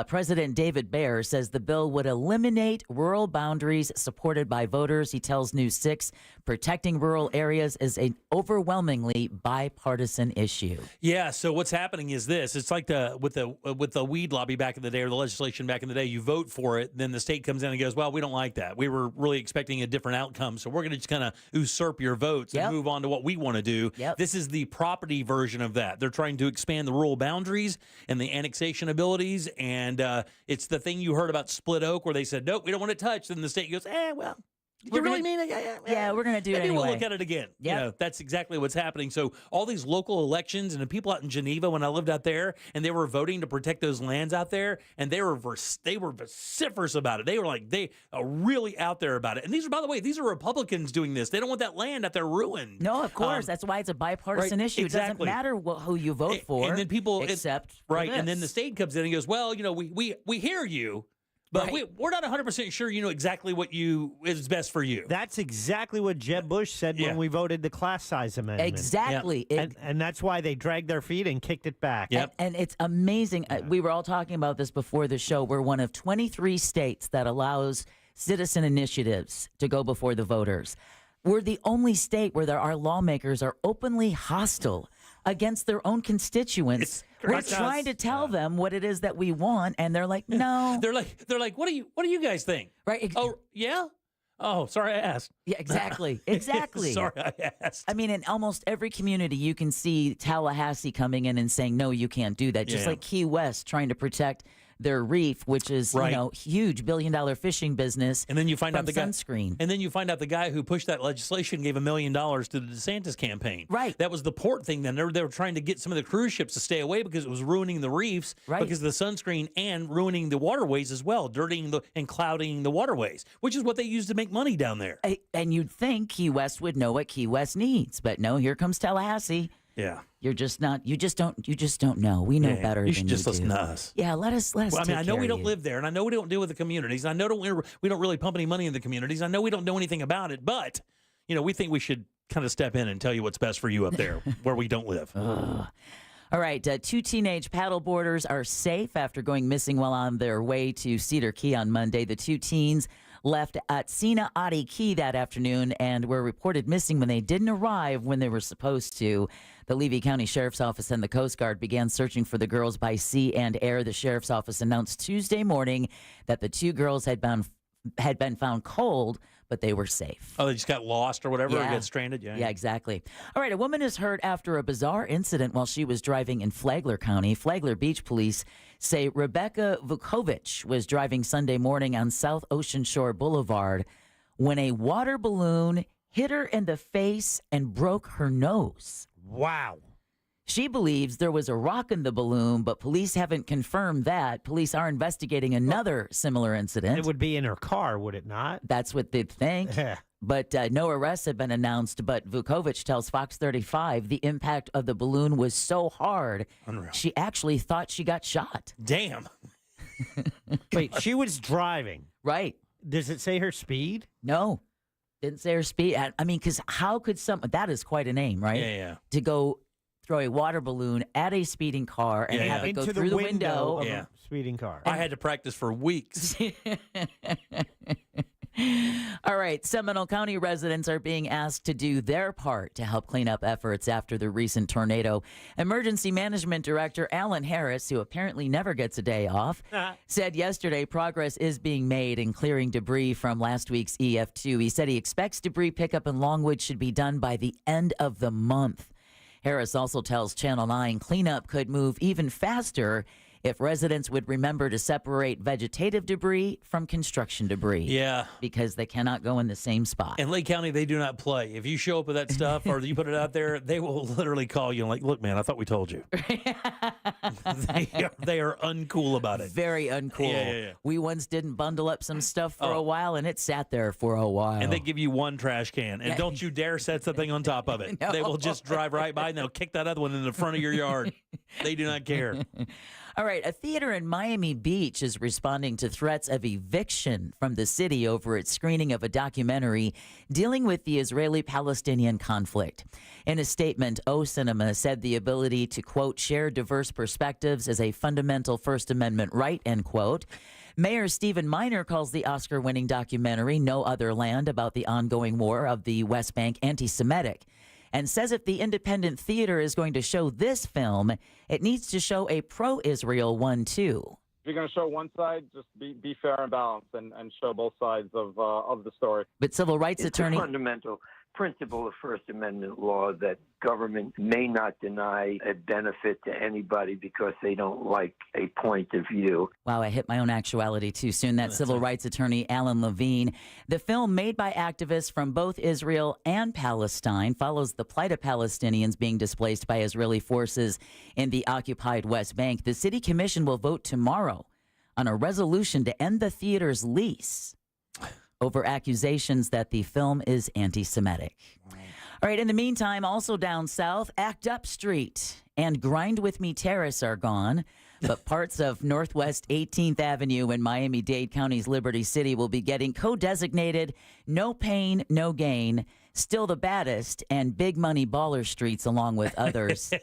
President David Baer says the bill would eliminate rural boundaries supported by voters. He tells News 6 protecting rural areas is an overwhelmingly bipartisan issue. Yeah, so what's happening is this. It's like with the weed lobby back in the day, or the legislation back in the day. You vote for it, then the state comes in and goes, well, we don't like that. We were really expecting a different outcome, so we're going to just kind of usurp your votes and move on to what we want to do. This is the property version of that. They're trying to expand the rural boundaries and the annexation abilities, and it's the thing you heard about Split Oak where they said, nope, we don't want it touched. And the state goes, well, you really mean it? Yeah, we're going to do it Maybe anyway. we'll look at it again. You know, that's exactly what's happening. So all these local elections and the people out in Geneva when I lived out there, and they were voting to protect those lands out there, and they were vociferous about it. They were like, they are really out there about it. And these are, by the way, these are Republicans doing this. They don't want that land out there ruined. No, of course. That's why it's a bipartisan issue. Exactly. It doesn't matter who you vote for. And then people except right. And then the state comes in and goes, well, we hear you. But we're not 100% sure you know exactly what is best for you. That's exactly what Jeb Bush said when we voted the class size amendment. Exactly. And that's why they dragged their feet and kicked it back. And it's amazing. We were all talking about this before the show. We're one of 23 states that allows citizen initiatives to go before the voters. We're the only state where our lawmakers are openly hostile against their own constituents. We're trying to tell them what it is that we want, and they're like, no. They're like, what do you guys think? Right. Oh, yeah? Oh, sorry, I asked. Yeah, exactly. Exactly. Sorry, I asked. I mean, in almost every community, you can see Tallahassee coming in and saying, no, you can't do that. Just like Key West trying to protect their reef, which is huge $billion fishing business. And then you find out the sunscreen. And then you find out the guy who pushed that legislation gave $1 million to the DeSantis campaign. Right. That was the port thing. Then they were trying to get some of the cruise ships to stay away because it was ruining the reefs because of the sunscreen and ruining the waterways as well, dirtying and clouding the waterways, which is what they use to make money down there. And you'd think Key West would know what Key West needs, but no. Here comes Tallahassee. Yeah. You're just not. You just don't know. We know better than you do. You should just listen to us. Yeah, let us. Well, I mean, I know we don't live there, and I know we don't deal with the communities. I know we don't really pump any money in the communities. I know we don't know anything about it, but we think we should kind of step in and tell you what's best for you up there where we don't live. All right, 2 teenage paddleboarders are safe after going missing while on their way to Cedar Key on Monday. The 2 teens left at Sina Adi Key that afternoon and were reported missing when they didn't arrive when they were supposed to. The Levy County Sheriff's Office and the Coast Guard began searching for the girls by sea and air. The Sheriff's Office announced Tuesday morning that the 2 girls had been found cold, but they were safe. Oh, they just got lost or whatever, or got stranded? Yeah, exactly. All right, a woman is hurt after a bizarre incident while she was driving in Flagler County. Flagler Beach Police say Rebecca Vukovic was driving Sunday morning on South Ocean Shore Boulevard when a water balloon hit her in the face and broke her nose. Wow. She believes there was a rock in the balloon, but police haven't confirmed that. Police are investigating another similar incident. It would be in her car, would it not? That's what they think. But no arrests have been announced. But Vukovic tells Fox 35 the impact of the balloon was so hard, she actually thought she got shot. Damn. Wait, she was driving. Right. Does it say her speed? No. Didn't say her speed. I mean, because how could that is quite a name, right? Yeah. To go throw a water balloon at a speeding car and have it go through the window of a speeding car. I had to practice for weeks. All right, Seminole County residents are being asked to do their part to help clean up efforts after the recent tornado. Emergency Management Director Alan Harris, who apparently never gets a day off, said yesterday progress is being made in clearing debris from last week's EF2. He said he expects debris pickup in Longwood should be done by the end of the month. Harris also tells Channel 9 cleanup could move even faster if residents would remember to separate vegetative debris from construction debris. Yeah. Because they cannot go in the same spot. In Lake County, they do not play. If you show up with that stuff or you put it out there, they will literally call you and like, look, man, I thought we told you. They are uncool about it. Very uncool. Yeah. We once didn't bundle up some stuff for a while, and it sat there for a while. And they give you one trash can. And don't you dare set something on top of it. No. They will just drive right by and they'll kick that other one in the front of your yard. They do not care. All right, a theater in Miami Beach is responding to threats of eviction from the city over its screening of a documentary dealing with the Israeli-Palestinian conflict. In a statement, O Cinema said the ability to, quote, share diverse perspectives is a fundamental First Amendment right, end quote. Mayor Stephen Miner calls the Oscar-winning documentary No Other Land about the ongoing war of the West Bank anti-Semitic, and says if the independent theater is going to show this film, it needs to show a pro-Israel one, too. If you're going to show one side, just be fair and balanced and show both sides of the story. But civil rights It's attorney... a fundamental principle of First Amendment law that government may not deny a benefit to anybody because they don't like a point of view. Wow, I hit my own actuality too soon. That's civil rights attorney Alan Levine. The film, made by activists from both Israel and Palestine, follows the plight of Palestinians being displaced by Israeli forces in the occupied West Bank. The city commission will vote tomorrow on a resolution to end the theater's lease over accusations that the film is anti-Semitic. All right, in the meantime, also down south, Act Up Street and Grind With Me Terrace are gone, but parts of Northwest 18th Avenue in Miami-Dade County's Liberty City will be getting co-designated No Pain, No Gain, Still the Baddest, and Big Money Baller Streets, along with others.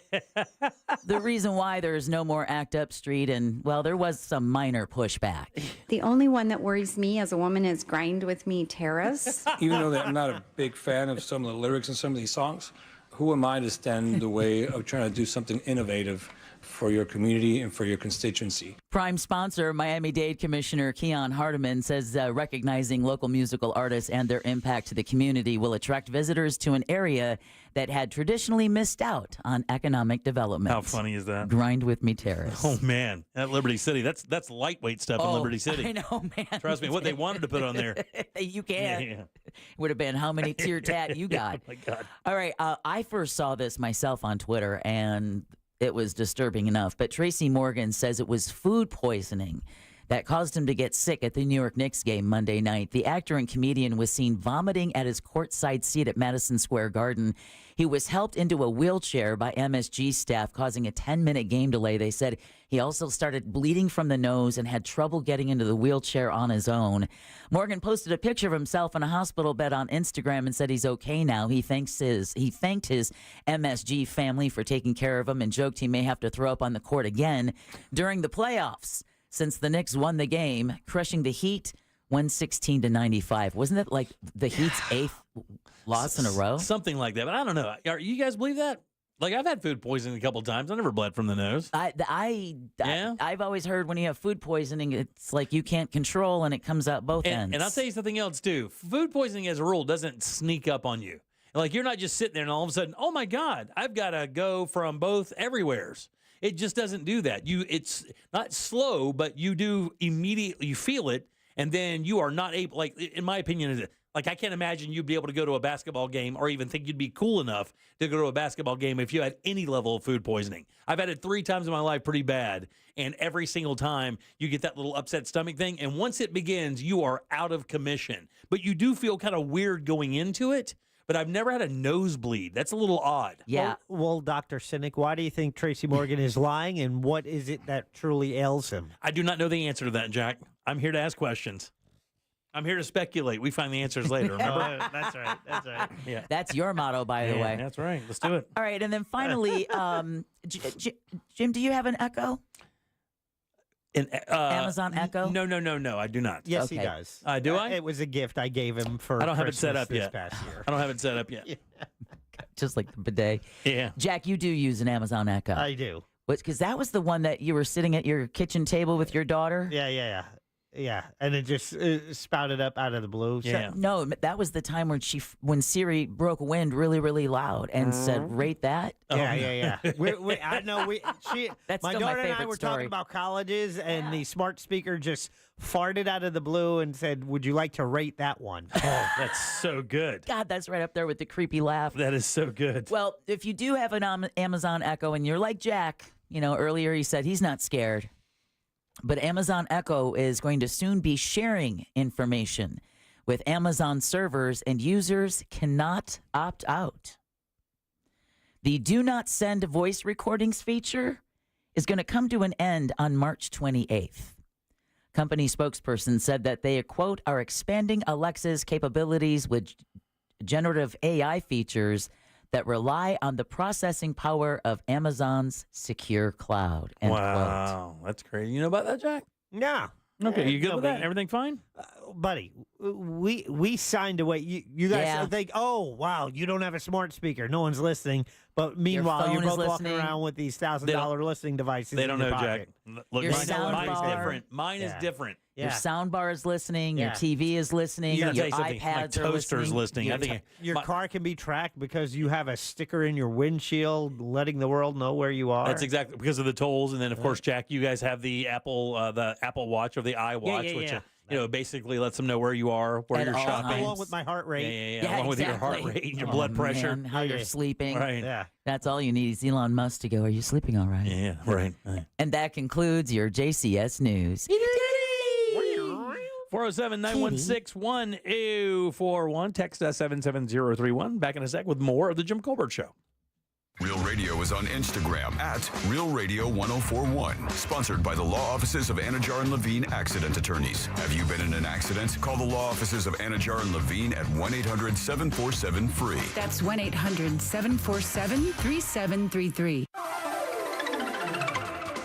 The reason why there's no more Act Up Street, and, well, there was some minor pushback. The only one that worries me as a woman is Grind With Me Terrace. Even though I'm not a big fan of some of the lyrics in some of these songs, who am I to stand in the way of trying to do something innovative for your community and for your constituency? Prime sponsor, Miami-Dade Commissioner Keon Hardeman, says recognizing local musical artists and their impact to the community will attract visitors to an area that had traditionally missed out on economic development. How funny is that? Grind With Me Terrace. Oh, man. At Liberty City, that's lightweight stuff in Liberty City. I know, man. Trust me, what they wanted to put on there. You can. Yeah. Would have been how many tier tat you got. Oh, my God. All right, I first saw this myself on Twitter, and it was disturbing enough. But Tracy Morgan says it was food poisoning that caused him to get sick at the New York Knicks game Monday night. The actor and comedian was seen vomiting at his courtside seat at Madison Square Garden. He was helped into a wheelchair by MSG staff, causing a 10-minute game delay. They said he also started bleeding from the nose and had trouble getting into the wheelchair on his own. Morgan posted a picture of himself in a hospital bed on Instagram and said he's okay now. He thanked his MSG family for taking care of him and joked he may have to throw up on the court again during the playoffs, since the Knicks won the game, crushing the Heat 116-95. Wasn't it like the Heat's 8th loss in a row? Something like that. But I don't know. You guys believe that? Like, I've had food poisoning a couple of times. I never bled from the nose. I've always heard when you have food poisoning, it's like you can't control and it comes out both ends. And I'll tell you something else, too. Food poisoning, as a rule, doesn't sneak up on you. Like, you're not just sitting there and all of a sudden, oh, my God, I've got to go from both everywheres. It just doesn't do that. It's not slow, but you do immediately, you feel it, and then you are not able, like, in my opinion, like, I can't imagine you'd be able to go to a basketball game or even think you'd be cool enough to go to a basketball game if you had any level of food poisoning. I've had it 3 times in my life pretty bad, and every single time you get that little upset stomach thing, and once it begins, you are out of commission. But you do feel kind of weird going into it. But I've never had a nosebleed. That's a little odd. Yeah. Well, Dr. Cynic, why do you think Tracy Morgan is lying, and what is it that truly ails him? I do not know the answer to that, Jack. I'm here to ask questions. I'm here to speculate. We find the answers later, remember? That's right. That's right. Yeah. That's your motto, by the way. That's right. Let's do it. All right, and then finally, Jim, do you have an Echo? Amazon Echo? No, I do not. Yes, he does. Do I? It was a gift I gave him for I don't have it set Christmas up this yet. past year. I don't have it set up yet. Just like the bidet. Yeah. Jack, you do use an Amazon Echo. I do. Because that was the one that you were sitting at your kitchen table with your daughter? Yeah, and it just spouted up out of the blue. Yeah. No, that was the time when Siri broke wind really, really loud and said, "Rate that." Yeah. I know. That's my still daughter my and I were talking about colleges, and the smart speaker just farted out of the blue and said, "Would you like to rate that one?" Oh, that's so good. God, that's right up there with the creepy laugh. That is so good. Well, if you do have an Amazon Echo and you're like Jack, earlier he said he's not scared. But Amazon Echo is going to soon be sharing information with Amazon servers, and users cannot opt out. The do not send voice recordings feature is going to come to an end on March 28th. Company spokesperson said that they, quote, are expanding Alexa's capabilities with generative AI features that rely on the processing power of Amazon's secure cloud. End wow, quote. That's crazy. You know about that, Jack? Yeah. Okay, you good with that? Everything fine? Buddy, we signed away. You guys think, oh, wow, you don't have a smart speaker. No one's listening. But meanwhile, you're both walking around with these $1,000 listening devices. They don't know, Jack. Look, your mine is different. Mine is different. Your sound bar is listening. Your TV is listening. Your iPads are toaster's listening. Your car can be tracked because you have a sticker in your windshield letting the world know where you are. That's exactly because of the tolls. And then, of course, Jack, you guys have the Apple Watch or the iWatch, which basically lets them know where you are, where you're shopping. Along with my heart rate. Yeah, along with your heart rate and your blood pressure. Man, how you're sleeping. Right. Yeah. That's all you need is Elon Musk to go, are you sleeping all right? Yeah, right. And that concludes your JCS News. 407-916-1041. Text us 77031. Back in a sec with more of the Jim Colbert Show. Real Radio is on Instagram at Real Radio 1041. Sponsored by the law offices of Anajar and Levine Accident Attorneys. Have you been in an accident? Call the law offices of Anajar and Levine at 1-800-747-FREE. That's 1-800-747-3733.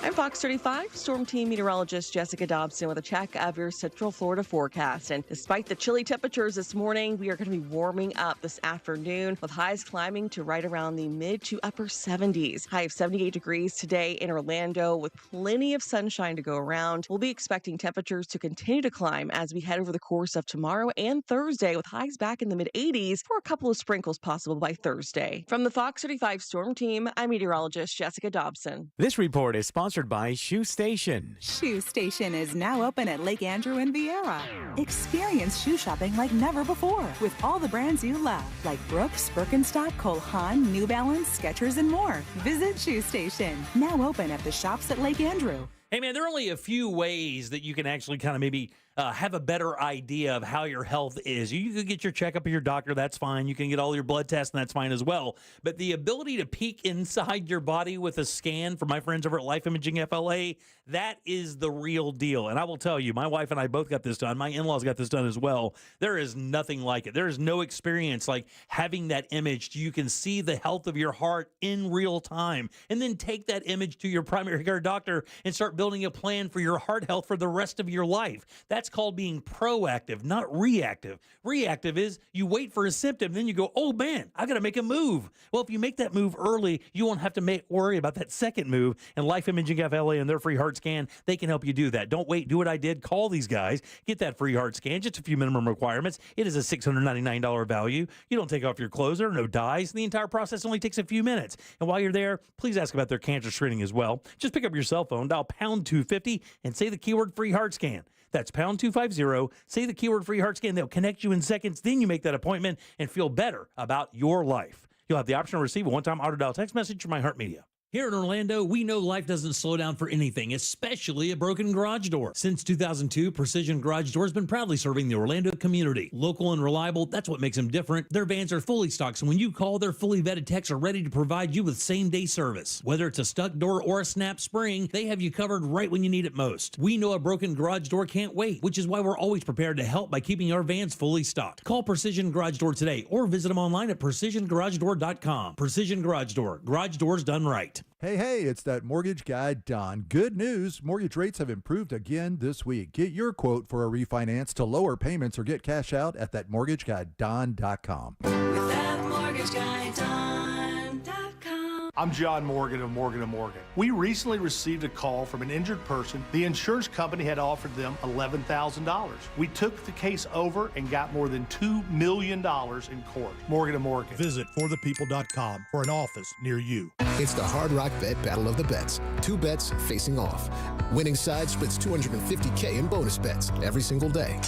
I'm Fox 35 Storm Team meteorologist Jessica Dobson with a check of your Central Florida forecast. And despite the chilly temperatures this morning, we are going to be warming up this afternoon with highs climbing to right around the mid to upper 70s. High of 78 degrees today in Orlando with plenty of sunshine to go around. We'll be expecting temperatures to continue to climb as we head over the course of tomorrow and Thursday with highs back in the mid 80s for a couple of sprinkles possible by Thursday. From the Fox 35 Storm Team, I'm meteorologist Jessica Dobson. This report is sponsored by Shoe Station. Shoe Station is now open at Lake Andrew and Viera. Experience shoe shopping like never before with all the brands you love, like Brooks, Birkenstock, Cole Haan, New Balance, Skechers, and more. Visit Shoe Station, now open at the shops at Lake Andrew. Hey, man, there are only a few ways that you can actually kind of maybe have a better idea of how your health is. You can get your checkup with your doctor. That's fine. You can get all your blood tests, and that's fine as well. But the ability to peek inside your body with a scan from my friends over at Life Imaging FLA, that is the real deal. And I will tell you, my wife and I both got this done. My in-laws got this done as well. There is nothing like it. There is no experience like having that image. You can see the health of your heart in real time, and then take that image to your primary care doctor and start building a plan for your heart health for the rest of your life. That's called being proactive, not reactive. Reactive is you wait for a symptom, then you go, oh man, I got to make a move. Well, if you make that move early, you won't have to worry about that second move. And Life Imaging FLA and their free heart scan, they can help you do that. Don't wait. Do what I did. Call these guys. Get that free heart scan. Just a few minimum requirements. It is a $699 value. You don't take off your clothes. There are no dyes. The entire process only takes a few minutes. And while you're there, please ask about their cancer screening as well. Just pick up your cell phone, dial pound 250, and say the keyword free heart scan. That's pound 250. Say the keyword free heart scan. They'll connect you in seconds. Then you make that appointment and feel better about your life. You'll have the option to receive a one-time auto dial text message from iHeartMedia. Here in Orlando, we know life doesn't slow down for anything, especially a broken garage door. Since 2002, Precision Garage Door has been proudly serving the Orlando community. Local and reliable, that's what makes them different. Their vans are fully stocked, so when you call, their fully vetted techs are ready to provide you with same-day service. Whether it's a stuck door or a snap spring, they have you covered right when you need it most. We know a broken garage door can't wait, which is why we're always prepared to help by keeping our vans fully stocked. Call Precision Garage Door today or visit them online at PrecisionGarageDoor.com. Precision Garage Door. Garage doors done right. Hey, it's that mortgage guy, Don. Good news. Mortgage rates have improved again this week. Get your quote for a refinance to lower payments or get cash out at thatmortgageguyDon.com. With that mortgage guy, Don.com. I'm John Morgan of Morgan & Morgan. We recently received a call from an injured person. The insurance company had offered them $11,000. We took the case over and got more than $2 million in court. Morgan & Morgan. Visit forthepeople.com for an office near you. It's the Hard Rock Bet Battle of the Bets. Two bets facing off. Winning side splits $250K in bonus bets every single day.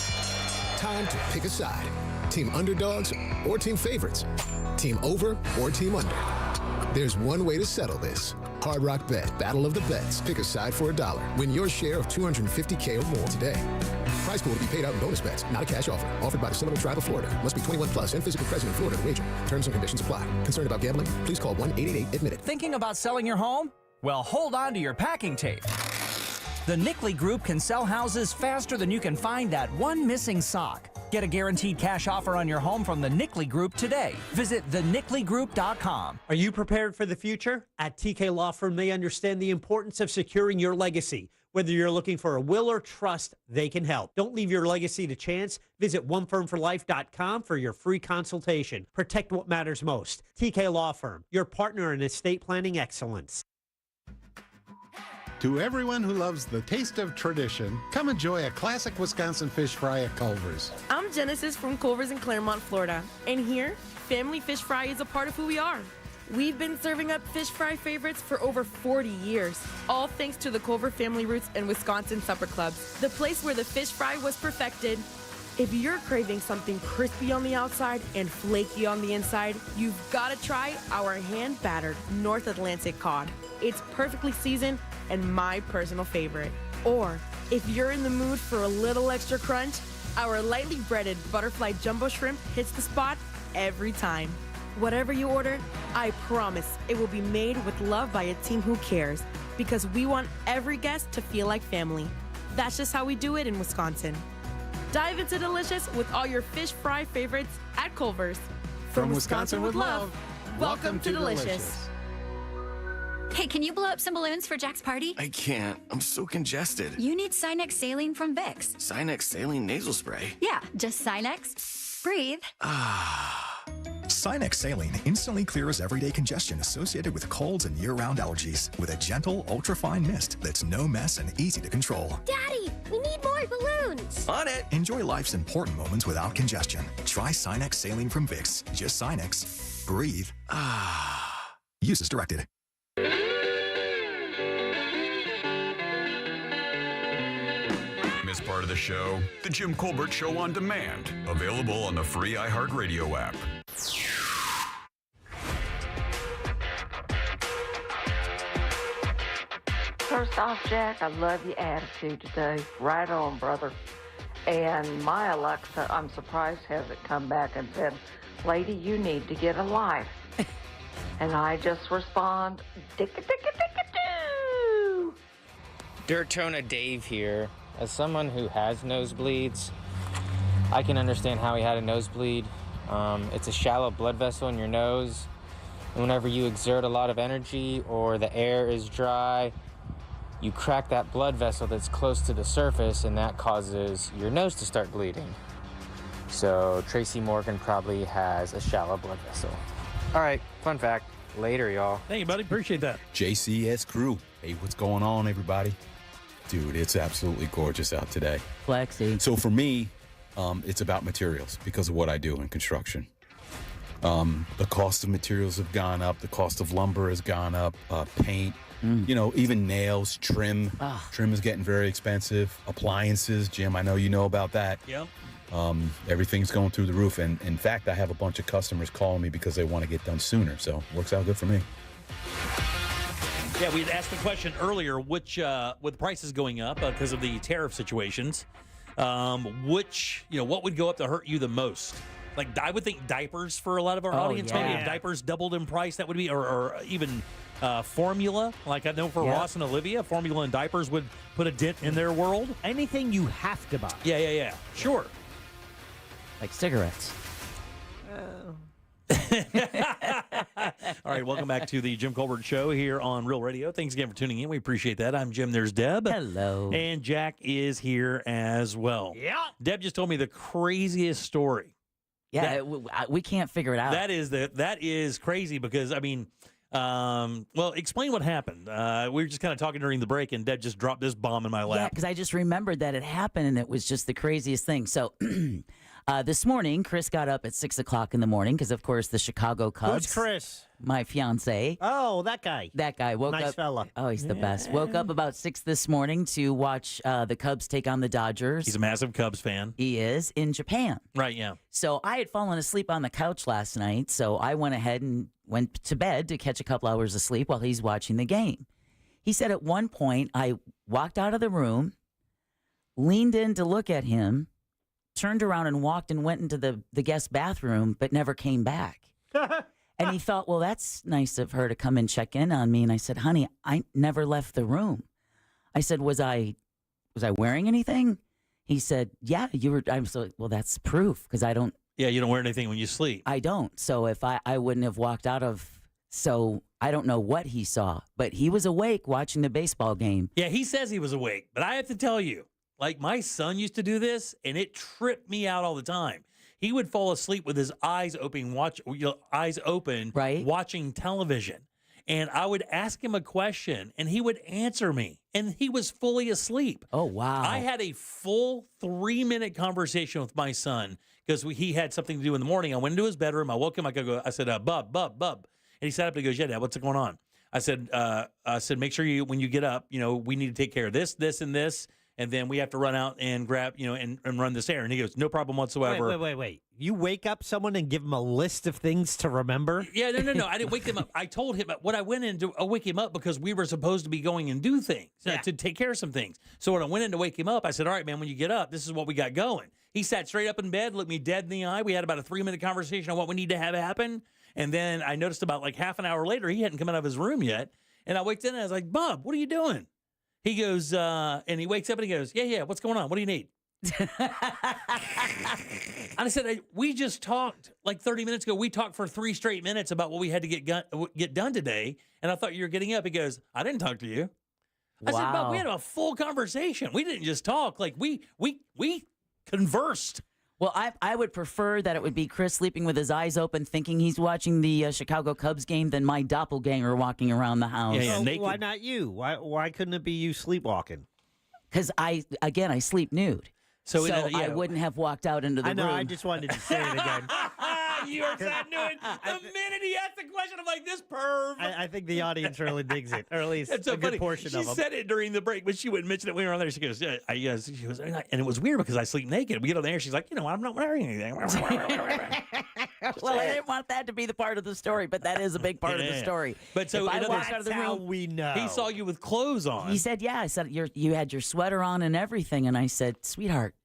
Time to pick a side. Team underdogs or team favorites. Team over or team under. There's one way to settle this. Hard Rock Bet, Battle of the Bets. Pick a side for $1. Win your share of $250K or more today. Prize pool to be paid out in bonus bets, not a cash offer. Offered by the Seminole Tribe of Florida. Must be 21 plus and physically present in Florida to wager. Terms and conditions apply. Concerned about gambling? Please call 1-888-ADMIT-IT. Thinking about selling your home? Well, hold on to your packing tape. The Nickley Group can sell houses faster than you can find that one missing sock. Get a guaranteed cash offer on your home from the Nickley Group today. Visit thenickley.com. Are you prepared for the future? At TK Law Firm, they understand the importance of securing your legacy. Whether you're looking for a will or trust, they can help. Don't leave your legacy to chance. Visit onefirmforlife.com for your free consultation. Protect what matters most. TK Law Firm, your partner in estate planning excellence. To everyone who loves the taste of tradition, come enjoy a classic Wisconsin fish fry at Culver's. I'm Genesis from Culver's in Claremont, Florida. And here, family fish fry is a part of who we are. We've been serving up fish fry favorites for over 40 years, all thanks to the Culver family roots and Wisconsin supper clubs, the place where the fish fry was perfected. If you're craving something crispy on the outside and flaky on the inside, you've got to try our hand-battered North Atlantic cod. It's perfectly seasoned and my personal favorite. Or, if you're in the mood for a little extra crunch, our lightly breaded butterfly jumbo shrimp hits the spot every time. Whatever you order, I promise it will be made with love by a team who cares, because we want every guest to feel like family. That's just how we do it in Wisconsin. Dive into delicious with all your fish fry favorites at Culver's. From Wisconsin with love, welcome to delicious. Hey, can you blow up some balloons for Jack's party? I can't. I'm so congested. You need Sinex Saline from Vicks. Sinex Saline nasal spray? Yeah, just Sinex. Breathe. Sinex Saline instantly clears everyday congestion associated with colds and year-round allergies with a gentle, ultra-fine mist that's no mess and easy to control. Daddy, we need more balloons. On it. Enjoy life's important moments without congestion. Try Sinex Saline from Vicks. Just Sinex. Breathe. Use as directed. Miss part of the show? The Jim Colbert Show on Demand. Available on the free iHeartRadio app. First off, Jack, I love your attitude today. Right on, brother. And my Alexa, I'm surprised, hasn't come back and said, lady, you need to get a life. And I just respond, dicka-dicka-dicka-doo. Dirtona Dave here. As someone who has nosebleeds, I can understand how he had a nosebleed. It's a shallow blood vessel in your nose. And whenever you exert a lot of energy or the air is dry, you crack that blood vessel that's close to the surface, and that causes your nose to start bleeding. So Tracy Morgan probably has a shallow blood vessel. All right, fun fact. Later, y'all. Thank you, buddy. Appreciate that. JCS crew. Hey, what's going on, everybody? Dude, it's absolutely gorgeous out today. Flexi. So for me, it's about materials because of what I do in construction. The cost of materials have gone up. The cost of lumber has gone up. Paint, even nails, trim. Trim is getting very expensive. Appliances, Jim, I know you know about that. Yep. Everything's going through the roof. And in fact, I have a bunch of customers calling me because they want to get done sooner. So it works out good for me. Yeah, we had asked the question earlier, which, with prices going up because of the tariff situations, what would go up to hurt you the most? Like, I would think diapers for a lot of our audience. yeah. Maybe if diapers doubled in price, that would be, or even formula. Like I know for Ross and Olivia, formula and diapers would put a dent in their world. Anything you have to buy. Yeah. Sure. Like cigarettes. All right, welcome back to the Jim Colbert Show here on Real Radio. Thanks again for tuning in. We appreciate that. I'm Jim. There's Deb. Hello. And Jack is here as well. Yeah. Deb just told me the craziest story. Yeah, we can't figure it out. That is crazy because, I mean, explain what happened. We were just kind of talking during the break, and Deb just dropped this bomb in my lap. Yeah, because I just remembered that it happened, and it was just the craziest thing. So This morning, Chris got up at 6 o'clock in the morning because, of course, the Chicago Cubs. Who's Chris? My fiance. Oh, that guy. That guy woke up. Nice fella. Oh, he's the best. Woke up about 6 this morning to watch the Cubs take on the Dodgers. He's a massive Cubs fan. He is in Japan. Right, yeah. So I had fallen asleep on the couch last night, so I went ahead and went to bed to catch a couple hours of sleep while he's watching the game. He said at one point, I walked out of the room, leaned in to look at him, turned around and walked and went into the guest bathroom, but never came back. And he thought, well, that's nice of her to come and check in on me. And I said, honey, I never left the room. I said, was I wearing anything? He said, yeah, you were. I'm so, well, that's proof because I don't. Yeah, you don't wear anything when you sleep. I don't. So if I wouldn't have walked out of, so I don't know what he saw, but he was awake watching the baseball game. Yeah, he says he was awake, but I have to tell you, like my son used to do this, and it tripped me out all the time. He would fall asleep with his eyes open, watching television. And I would ask him a question, and he would answer me, and he was fully asleep. Oh, wow. I had a full 3-minute conversation with my son because he had something to do in the morning. I went into his bedroom. I woke him. I said, Bub. And he sat up and he goes, yeah, Dad, what's going on? I said, make sure when you get up, we need to take care of this, this, and this. And then we have to run out and grab, and run this errand. And he goes, no problem whatsoever. Wait. You wake up someone and give them a list of things to remember? Yeah, no. I didn't wake them up. I told him what I went in to wake him up because we were supposed to be going and do things, to take care of some things. So when I went in to wake him up, I said, all right, man, when you get up, this is what we got going. He sat straight up in bed, looked me dead in the eye. We had about a 3-minute conversation on what we need to have happen. And then I noticed about like half an hour later, he hadn't come out of his room yet. And I waked in and I was like, Bob, what are you doing? He goes, and he wakes up and he goes, yeah, what's going on? What do you need? And I said, we just talked like 30 minutes ago. We talked for 3 straight minutes about what we had to get done today. And I thought you were getting up. He goes, I didn't talk to you. I said, Bob, we had a full conversation. We didn't just talk. Like we conversed. Well, I would prefer that it would be Chris sleeping with his eyes open, thinking he's watching the Chicago Cubs game, than my doppelganger walking around the house. Yeah, naked. Why not you? Why couldn't it be you sleepwalking? Because I sleep nude. So I wouldn't have walked out into the room. I know, I just wanted to say it again. You are so new. The minute he asked the question, I'm like, this perv. I think the audience really digs it, or at least it's so a good funny. portion of them. She said it during the break, but she wouldn't mention it when we were on there. She goes, and it was weird because I sleep naked. We get on there, she's like, I'm not wearing anything. Well, I didn't want that to be the part of the story, but that is a big part of the story. But so if I walked out of the room, we know. He saw you with clothes on. He said, yeah. I said, you had your sweater on and everything. And I said, sweetheart,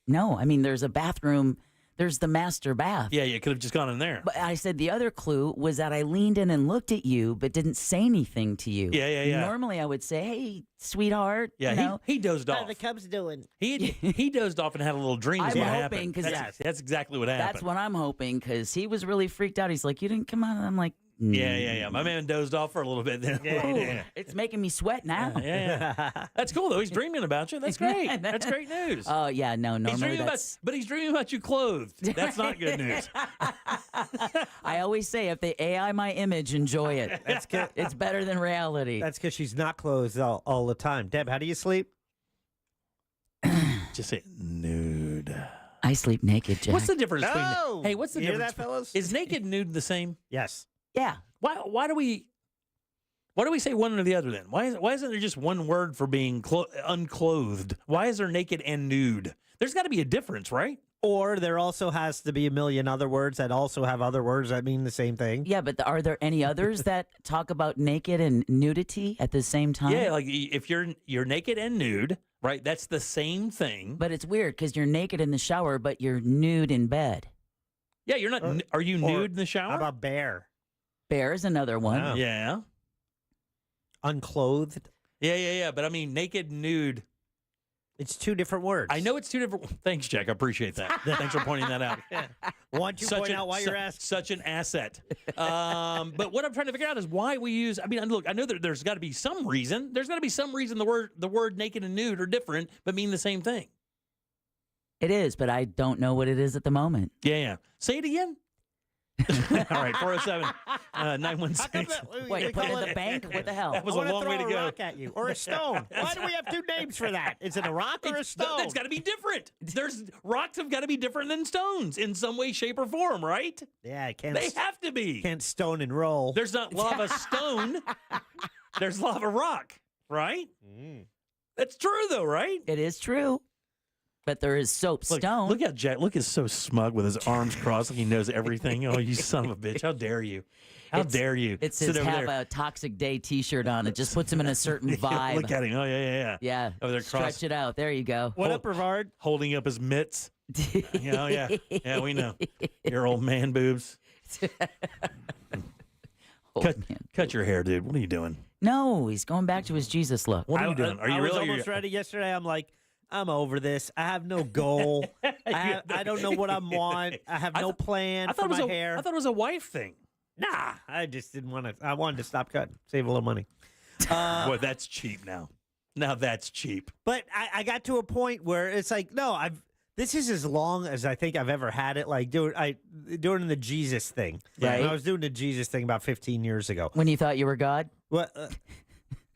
no. I mean, there's a bathroom. There's the master bath. Yeah, you could have just gone in there. But I said the other clue was that I leaned in and looked at you, but didn't say anything to you. Yeah. Normally, I would say, "Hey, sweetheart." Yeah, he dozed off. How are the Cubs doing? He dozed off and had a little dream. I'm hoping because that's exactly what happened. That's what I'm hoping because he was really freaked out. He's like, "You didn't come out," and I'm like. Yeah. My man dozed off for a little bit then. Yeah. It's making me sweat now. Yeah. That's cool though. He's dreaming about you. That's great. That's great news. Oh yeah, no, normally but he's dreaming about you clothed. That's not good news. I always say if they AI my image, enjoy it. That's good. It's better than reality. That's because she's not clothed all the time. Deb, how do you sleep? Just say nude. I sleep naked, Jack. What's the difference between? Hey, what's the you difference? Hear that, fellas? Is naked and nude the same? Yes. Yeah. Why do we say one or the other then? Why isn't there just one word for being unclothed? Why is there naked and nude? There's got to be a difference, right? Or there also has to be a million other words that also have other words that mean the same thing. Yeah, but are there any others that talk about naked and nudity at the same time? Yeah, like if you're naked and nude, right? That's the same thing. But it's weird because you're naked in the shower, but you're nude in bed. Yeah, you're not. Are you nude in the shower? How about bare? Bare is another one. Wow. Yeah. Unclothed? Yeah. But I mean, naked, nude. It's 2 different words. I know it's 2 different. Thanks, Jack. I appreciate that. Thanks for pointing that out. Why don't you point out why you're asking? Such an asset. But what I'm trying to figure out is why we use. I mean, look, I know that there's got to be some reason. There's got to be some reason the word naked and nude are different, but mean the same thing. It is, but I don't know what it is at the moment. Yeah. Say it again. All right, 407-916. Wait, put it in the bank? What the hell? That was a long way to go. A rock at you. Or a stone. Why do we have two names for that? Is it a rock or a stone? It's got to be different. Rocks have got to be different than stones in some way, shape, or form, right? Yeah, it can't. They have to be. Can't stone and roll. There's not lava stone. There's lava rock, right? That's true, though, right? It is true. But there is soap stone. Look at Jack. Look, he's so smug with his arms crossed like he knows everything. Oh, you son of a bitch. How dare you? How dare you? It's his have a Toxic Day T-shirt on. It just puts him in a certain vibe. Look at him. Oh, yeah. Yeah. Over there, stretch it out. There you go. What up, Brevard? Holding up his mitts. Yeah. We know. Your old man boobs. Cut your hair, dude. What are you doing? No, he's going back to his Jesus look. What are you doing? Are you I really? was almost ready yesterday. I'm like, I'm over this. I have no goal. I don't know what I want. I have no plan for my hair. I thought it was a wife thing. Nah, I just didn't want to. I wanted to stop cutting, save a little money. Boy, that's cheap now. Now that's cheap. But I got to a point where it's like, no, this is as long as I think I've ever had it. Like doing the Jesus thing. Right. I was doing the Jesus thing about 15 years ago. When you thought you were God?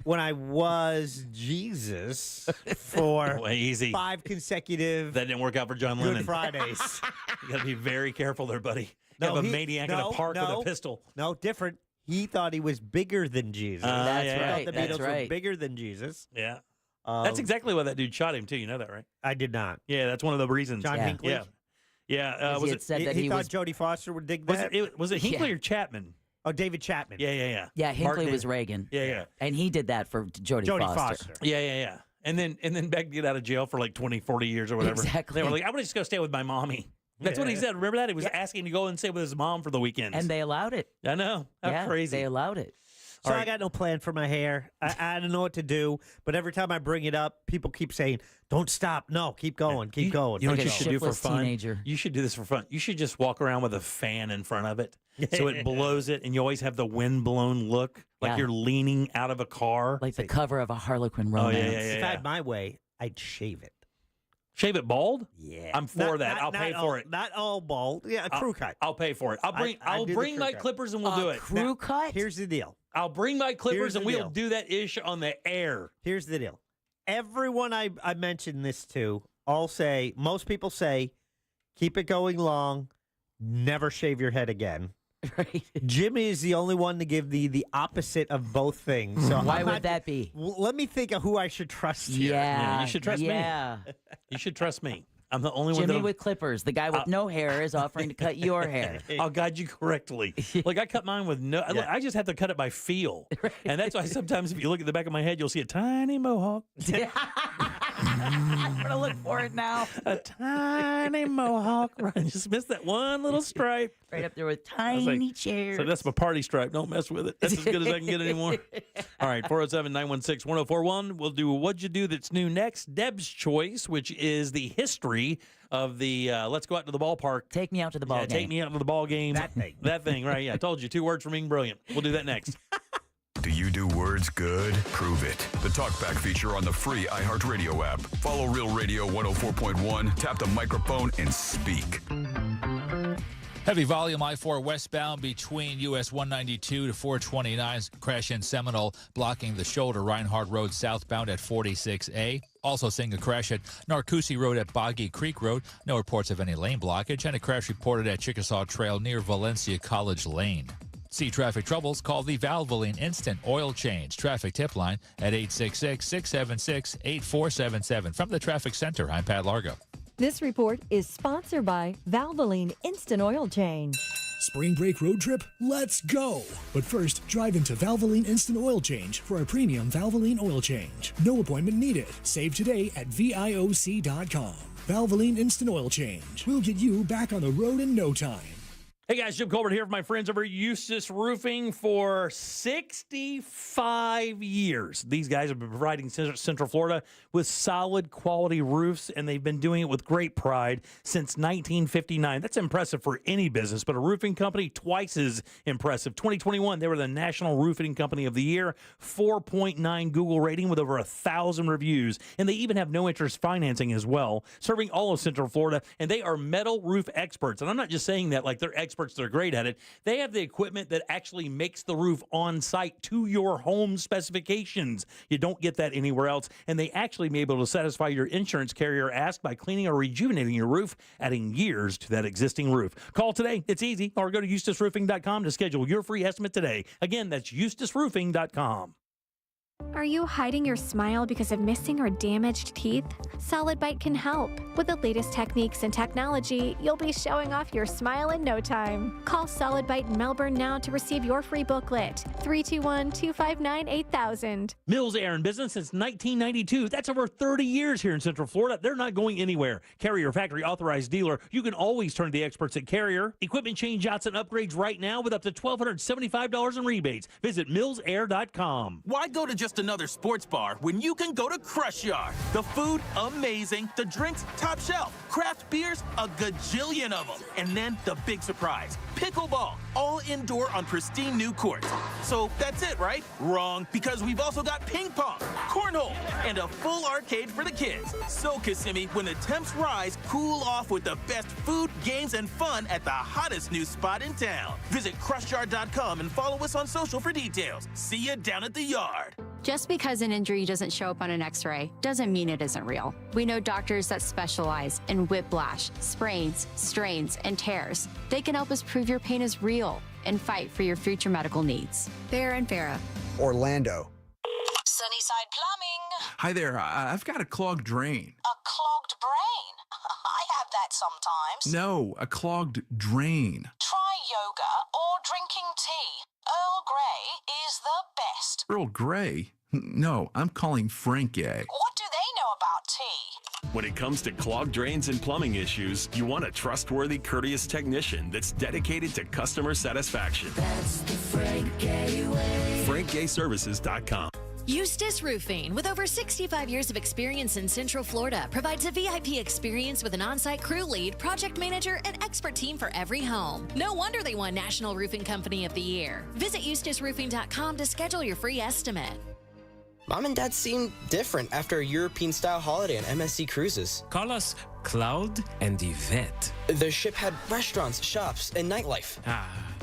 When I was Jesus for easy. 5 consecutive. That didn't work out for John Lennon. Good Fridays. You got to be very careful there, buddy. You have a maniac in a park with a pistol. No, different. He thought he was bigger than Jesus. That's right. The Beatles were bigger than Jesus. Yeah. That's exactly why that dude shot him, too. You know that, right? I did not. Yeah, that's one of the reasons. John Hinckley? Yeah. He had said that he thought was... Jodie Foster would dig that? Was it Hinckley or Chapman? Oh, David Chapman. Yeah. Yeah, Hinckley was Reagan. Yeah. And he did that for Jodie Foster. Yeah. And then begged to get out of jail for like 20, 40 years or whatever. Exactly. They were like, I'm just going to stay with my mommy. That's what he said. Remember that? He was asking to go and stay with his mom for the weekends. And they allowed it. I know. How crazy. They allowed it. So I got no plan for my hair. I don't know what to do. But every time I bring it up, people keep saying, don't stop. No, keep going. Keep going. You know what you should do for fun? Teenager. You should do this for fun. You should just walk around with a fan in front of it. So it blows it, and you always have the wind-blown look, like you're leaning out of a car. Like the cover of a Harlequin romance. If I had my way, I'd shave it. Shave it bald? Yeah. I'm for that. I'll pay for it. Not all bald. Yeah, a crew cut. I'll pay for it. I'll bring my clippers and we'll do it. Crew cut? Here's the deal. I'll bring my clippers and we'll do that ish on the air. Here's the deal. Everyone I mentioned this to most people say, keep it going long, never shave your head again. Right. Jimmy is the only one to give the opposite of both things. So why would that be? Let me think of who I should trust here. Yeah, you should trust me. You should trust me. I'm the only one. Jimmy with clippers. The guy with no hair is offering to cut your hair. I'll guide you correctly. Like I cut mine with no. I just have to cut it by feel, and that's why sometimes if you look at the back of my head, you'll see a tiny mohawk. I'm gonna look for it now. A tiny mohawk. Right, just missed that one little stripe. Right up there with tiny chairs. So that's my party stripe. Don't mess with it. That's as good as I can get anymore. All right, 407-916-1041. We'll do What'd You Do That's New next. Deb's Choice, which is the history of the Let's Go Out to the Ballpark. Take me out to the ball game. Take me out to the ball game. That thing, right. Yeah, I told you. 2 words from being brilliant. We'll do that next. Do you do words good? Prove it. The Talkback feature on the free iHeartRadio app. Follow Real Radio 104.1, tap the microphone, and speak. Heavy volume I-4 westbound between US 192 to 429. Crash in Seminole, blocking the shoulder. Reinhardt Road southbound at 46A. Also seeing a crash at Narcoossee Road at Boggy Creek Road. No reports of any lane blockage. And a crash reported at Chickasaw Trail near Valencia College Lane. See traffic troubles? Call the Valvoline Instant Oil Change traffic tip line at 866-676-8477. From the Traffic Center, I'm Pat Largo. This report is sponsored by Valvoline Instant Oil Change. Spring break road trip? Let's go! But first, drive into Valvoline Instant Oil Change for a premium Valvoline oil change. No appointment needed. Save today at VIOC.com. Valvoline Instant Oil Change. We'll get you back on the road in no time. Hey guys, Jim Colbert here for my friends over at Eustis Roofing for 65 years. These guys have been providing Central Florida with solid quality roofs, and they've been doing it with great pride since 1959. That's impressive for any business, but a roofing company twice as impressive. 2021, they were the National Roofing Company of the Year, 4.9 Google rating with over 1,000 reviews, and they even have no interest financing as well, serving all of Central Florida, and they are metal roof experts. And I'm not just saying that like they're experts experts that are great at it. They have the equipment that actually makes the roof on site to your home specifications. You don't get that anywhere else. And they actually may be able to satisfy your insurance carrier ask by cleaning or rejuvenating your roof, adding years to that existing roof. Call today. It's easy. Or go to EustaceRoofing.com to schedule your free estimate today. Again, that's EustaceRoofing.com. Are you hiding your smile because of missing or damaged teeth? Solid Bite can help. With the latest techniques and technology, you'll be showing off your smile in no time. Call Solid Bite in Melbourne now to receive your free booklet. 321-259-8000. Mills Air in business since 1992. That's over 30 years here in Central Florida. They're not going anywhere. Carrier factory authorized dealer. You can always turn to the experts at Carrier. Equipment changeouts and upgrades right now with up to $1,275 in rebates. Visit millsair.com. Why go to just another sports bar when you can go to Crush Yard? The food, amazing. The drinks, top shelf. Craft beers, a gajillion of them. And then the big surprise, pickleball, all indoor on pristine new courts. So that's it, right? Wrong, because we've also got ping pong, cornhole, and a full arcade for the kids. So, Kissimmee, when the temps rise, cool off with the best food, games, and fun at the hottest new spot in town. Visit crushyard.com and follow us on social for details. See you down at the yard. Just because an injury doesn't show up on an x-ray doesn't mean it isn't real. We know doctors that specialize in whiplash, sprains, strains, and tears. They can help us prove your pain is real and fight for your future medical needs. Farrah and Farrah. Orlando. Sunnyside Plumbing. Hi there. I've got a clogged drain. A clogged brain? I have that sometimes. No, a clogged drain. Try yoga or drinking tea. Earl Grey is the best. Earl Grey? No, I'm calling Frank A. What do they know about tea? When it comes to clogged drains and plumbing issues, you want a trustworthy, courteous technician that's dedicated to customer satisfaction. That's the Frank A way. FrankGayServices.com. Eustace Roofing, with over 65 years of experience in Central Florida, provides a VIP experience with an on-site crew lead, project manager, and expert team for every home. No wonder they won National Roofing Company of the Year. Visit EustaceRoofing.com to schedule your free estimate. Mom and Dad seem different after a European-style holiday on MSC Cruises. Call us Cloud and Yvette. The ship had restaurants, shops, and nightlife.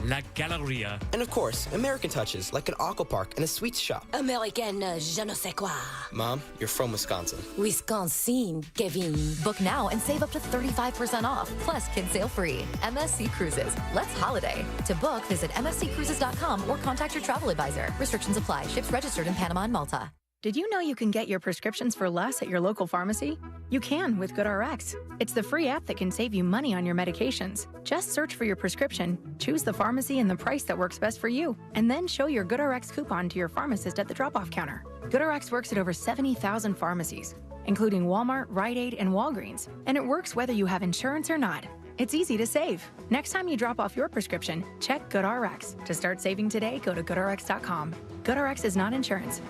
La Galleria. And of course, American touches, like an aqua park and a sweets shop. American je ne sais quoi. Mom, you're from Wisconsin. Wisconsin, Kevin. Book now and save up to 35% off. Plus, kids sail free. MSC Cruises. Let's holiday. To book, visit MSCCruises.com or contact your travel advisor. Restrictions apply. Ships registered in Panama and Malta. Did you know you can get your prescriptions for less at your local pharmacy? You can with GoodRx. It's the free app that can save you money on your medications. Just search for your prescription, choose the pharmacy and the price that works best for you, and then show your GoodRx coupon to your pharmacist at the drop-off counter. GoodRx works at over 70,000 pharmacies, including Walmart, Rite Aid, and Walgreens, and it works whether you have insurance or not. It's easy to save. Next time you drop off your prescription, check GoodRx. To start saving today, go to GoodRx.com. GoodRx is not insurance.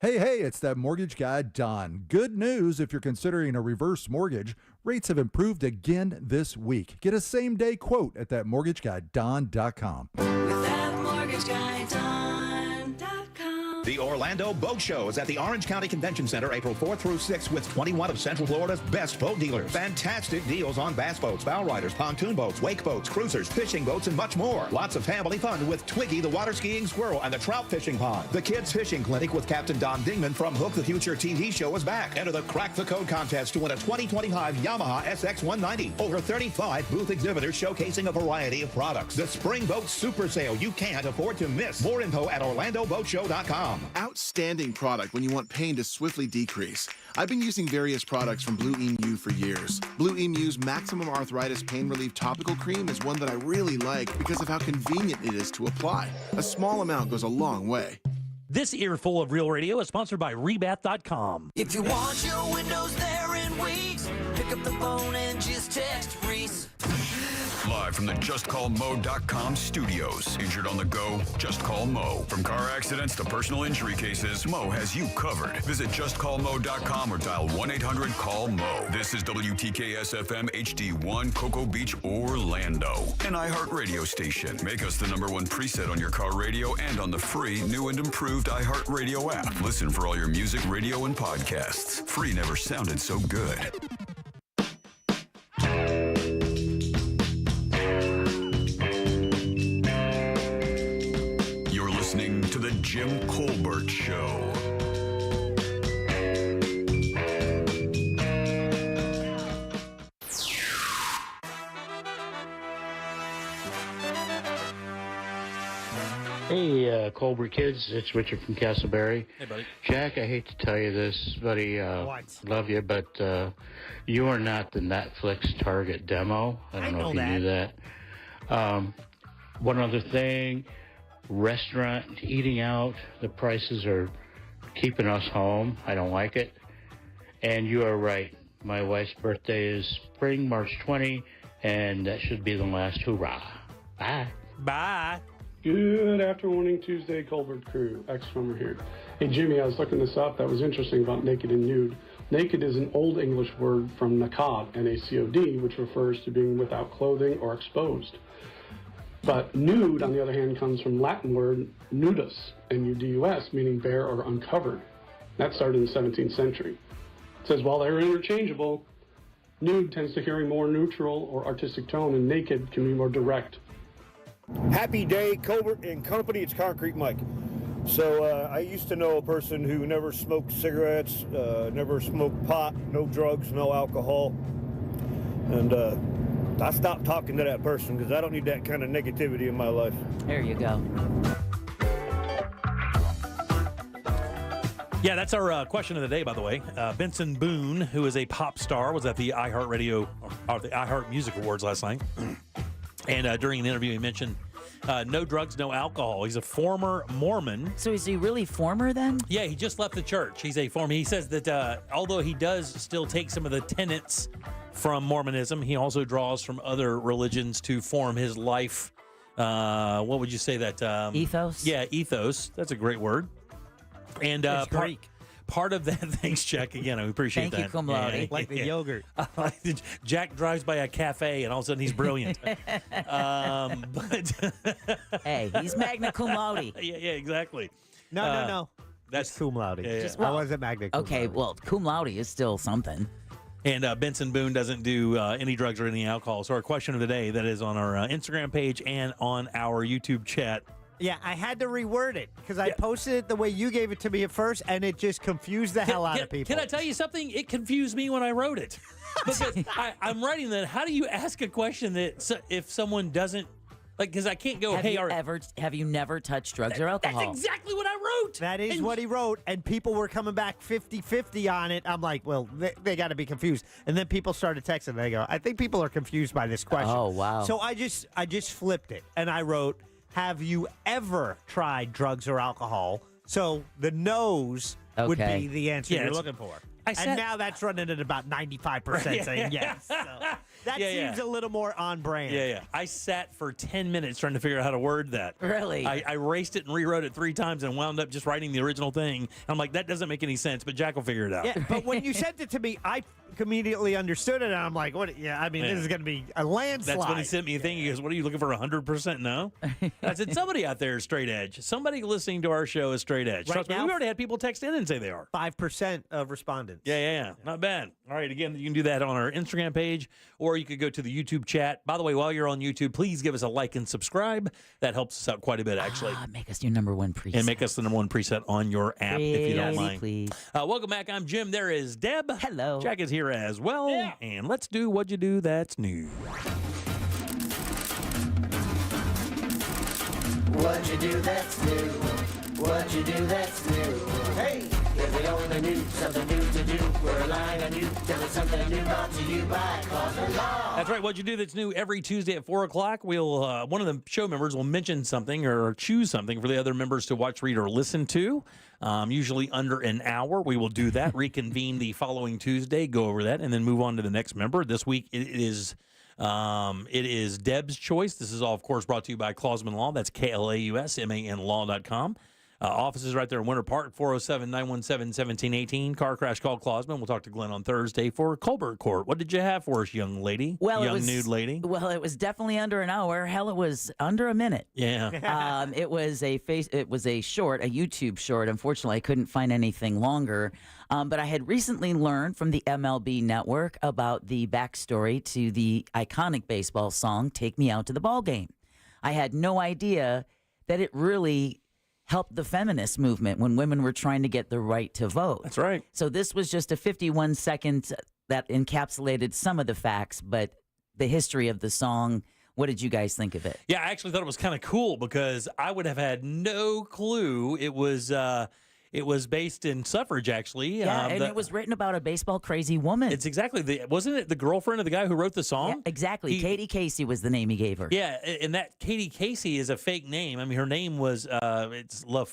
Hey, it's that mortgage guy, Don. Good news if you're considering a reverse mortgage. Rates have improved again this week. Get a same-day quote at thatmortgageguyDon.com. The Orlando Boat Show is at the Orange County Convention Center April 4th through 6th with 21 of Central Florida's best boat dealers. Fantastic deals on bass boats, bow riders, pontoon boats, wake boats, cruisers, fishing boats, and much more. Lots of family fun with Twiggy, the water skiing squirrel, and the trout fishing pond. The Kids Fishing Clinic with Captain Don Dingman from Hook the Future TV show is back. Enter the Crack the Code contest to win a 2025 Yamaha SX190. Over 35 booth exhibitors showcasing a variety of products. The Spring Boat Super Sale you can't afford to miss. More info at OrlandoBoatShow.com. Outstanding product when you want pain to swiftly decrease. I've been using various products from Blue Emu for years. Blue Emu's Maximum Arthritis Pain Relief Topical Cream is one that I really like because of how convenient it is to apply. A small amount goes a long way. This earful of Real Radio is sponsored by Rebath.com. If you want your windows there in weeks, pick up the phone and just text Reese. Live from the JustCallMo.com studios. Injured on the go? Just call Mo. From car accidents to personal injury cases, Mo has you covered. Visit JustCallMo.com or dial 1-800-CALL-MO. This is WTKS-FM HD1, Cocoa Beach, Orlando. An iHeartRadio station. Make us the #1 preset on your car radio and on the free, new and improved iHeartRadio app. Listen for all your music, radio, and podcasts. Free never sounded so good. Jim Colbert Show. Hey, Colbert kids, it's Richard from Castleberry. Hey, buddy. Jack, I hate to tell you this, buddy. Love you, but you are not the Netflix target demo. I don't know if you knew that. One other thing, restaurant eating out, the prices are keeping us home. I don't like it. And you are right. My wife's birthday is spring, March 20, and that should be the last hurrah. Bye. Bye. Good afternoon, Tuesday, Colbert crew. X-Farmer here. Hey, Jimmy, I was looking this up. That was interesting about naked and nude. Naked is an Old English word from nakad, N-A-C-O-D, which refers to being without clothing or exposed. But nude, on the other hand, comes from Latin word nudus, N-U-D-U-S, meaning bare or uncovered. That started in the 17th century. It says, while they're interchangeable, nude tends to carry more neutral or artistic tone, and naked can be more direct. Happy day, Colbert and Company. It's Concrete Mike. So I used to know a person who never smoked cigarettes, never smoked pot, no drugs, no alcohol. And I stopped talking to that person because I don't need that kind of negativity in my life. There you go. Yeah, that's our question of the day, by the way. Benson Boone, who is a pop star, was at the iHeartRadio or the iHeart Music Awards last night. And during an interview, he mentioned no drugs, no alcohol. He's a former Mormon. So is he really former then? Yeah, he just left the church. He's a former. He says that although he does still take some of the tenets from Mormonism, he also draws from other religions to form his life. What would you say that? Ethos? Yeah, ethos. That's a great word. And Greek. Part of that, thanks, Jack. Again, I appreciate that. Thank you, cum laude. Yeah, Like the yogurt. Jack drives by a cafe, and all of a sudden he's brilliant. But Hey, he's magna cum laude. yeah, exactly. No. That's cum laude. Yeah. I wasn't magna cum Okay, laude. well, cum laude is still something. And Benson Boone doesn't do any drugs or any alcohol. So our question of the day, that is on our Instagram page and on our YouTube chat. Yeah, I had to reword it because I posted it the way you gave it to me at first, and it just confused the hell out of people. Can I tell you something? It confused me when I wrote it. Because I'm writing that. How do you ask a question that if someone doesn't, like, because I can't go, Have you never touched drugs or alcohol? That's exactly what I wrote. That is what he wrote, and people were coming back 50-50 on it. I'm like, well, they got to be confused. And then people started texting, and they go, I think people are confused by this question. Oh, wow. So I just flipped it, and I wrote, have you ever tried drugs or alcohol? So the no's would be the answer you're looking for. And now that's running at about 95% saying yes. So that seems a little more on brand. Yeah. I sat for 10 minutes trying to figure out how to word that. Really? I erased it and rewrote it 3 times and wound up just writing the original thing. I'm like, that doesn't make any sense, but Jack will figure it out. Yeah, but when you sent it to me, I immediately understood it, and I'm like, what? Yeah, I mean, this is going to be a landslide. That's when he sent me a thing. He goes, what are you looking for, 100% no? I said, somebody out there is straight edge. Somebody listening to our show is straight edge. Trust me, we've already had people text in and say they are. 5% of respondents. Yeah. Not bad. All right, again, you can do that on our Instagram page, or you could go to the YouTube chat. By the way, while you're on YouTube, please give us a like and subscribe. That helps us out quite a bit, actually. Make us your number one preset. And make us the number one preset on your app, if you don't mind. Please. Welcome back. I'm Jim. There is Deb. Hello. Jack is here as well. Yeah. And let's do What'd You Do That's New. What'd you do that's new? What'd you do that's new? Hey! If we only knew something new to do, we're relying on you. Tell us something new brought to you by Clausman Law. That's right. What'd you do that's new every Tuesday at 4 o'clock? We'll one of the show members will mention something or choose something for the other members to watch, read, or listen to. Usually under an hour. We will do that. Reconvene the following Tuesday. Go over that and then move on to the next member. This week it is Deb's choice. This is all, of course, brought to you by Clausman Law. That's KLAUSMAN law.com. Offices right there in Winter Park, 407-917-1718. Car crash, call Clausman. We'll talk to Glenn on Thursday for Colbert Court. What did you have for us, young lady? Nude lady? Well, it was definitely under an hour. Hell, it was under a minute. Yeah. It was a short, a YouTube short. Unfortunately, I couldn't find anything longer. But I had recently learned from the MLB Network about the backstory to the iconic baseball song, Take Me Out to the Ball Game. I had no idea that it really helped the feminist movement when women were trying to get the right to vote. That's right. So this was just a 51 second that encapsulated some of the facts, but the history of the song. What did you guys think of it? Yeah, I actually thought it was kind of cool because I would have had no clue it was based in suffrage, actually. Yeah, and it was written about a baseball crazy woman. It's exactly wasn't it the girlfriend of the guy who wrote the song? Yeah, exactly. Katie Casey was the name he gave her. Yeah, and that Katie Casey is a fake name. I mean, her name was it's La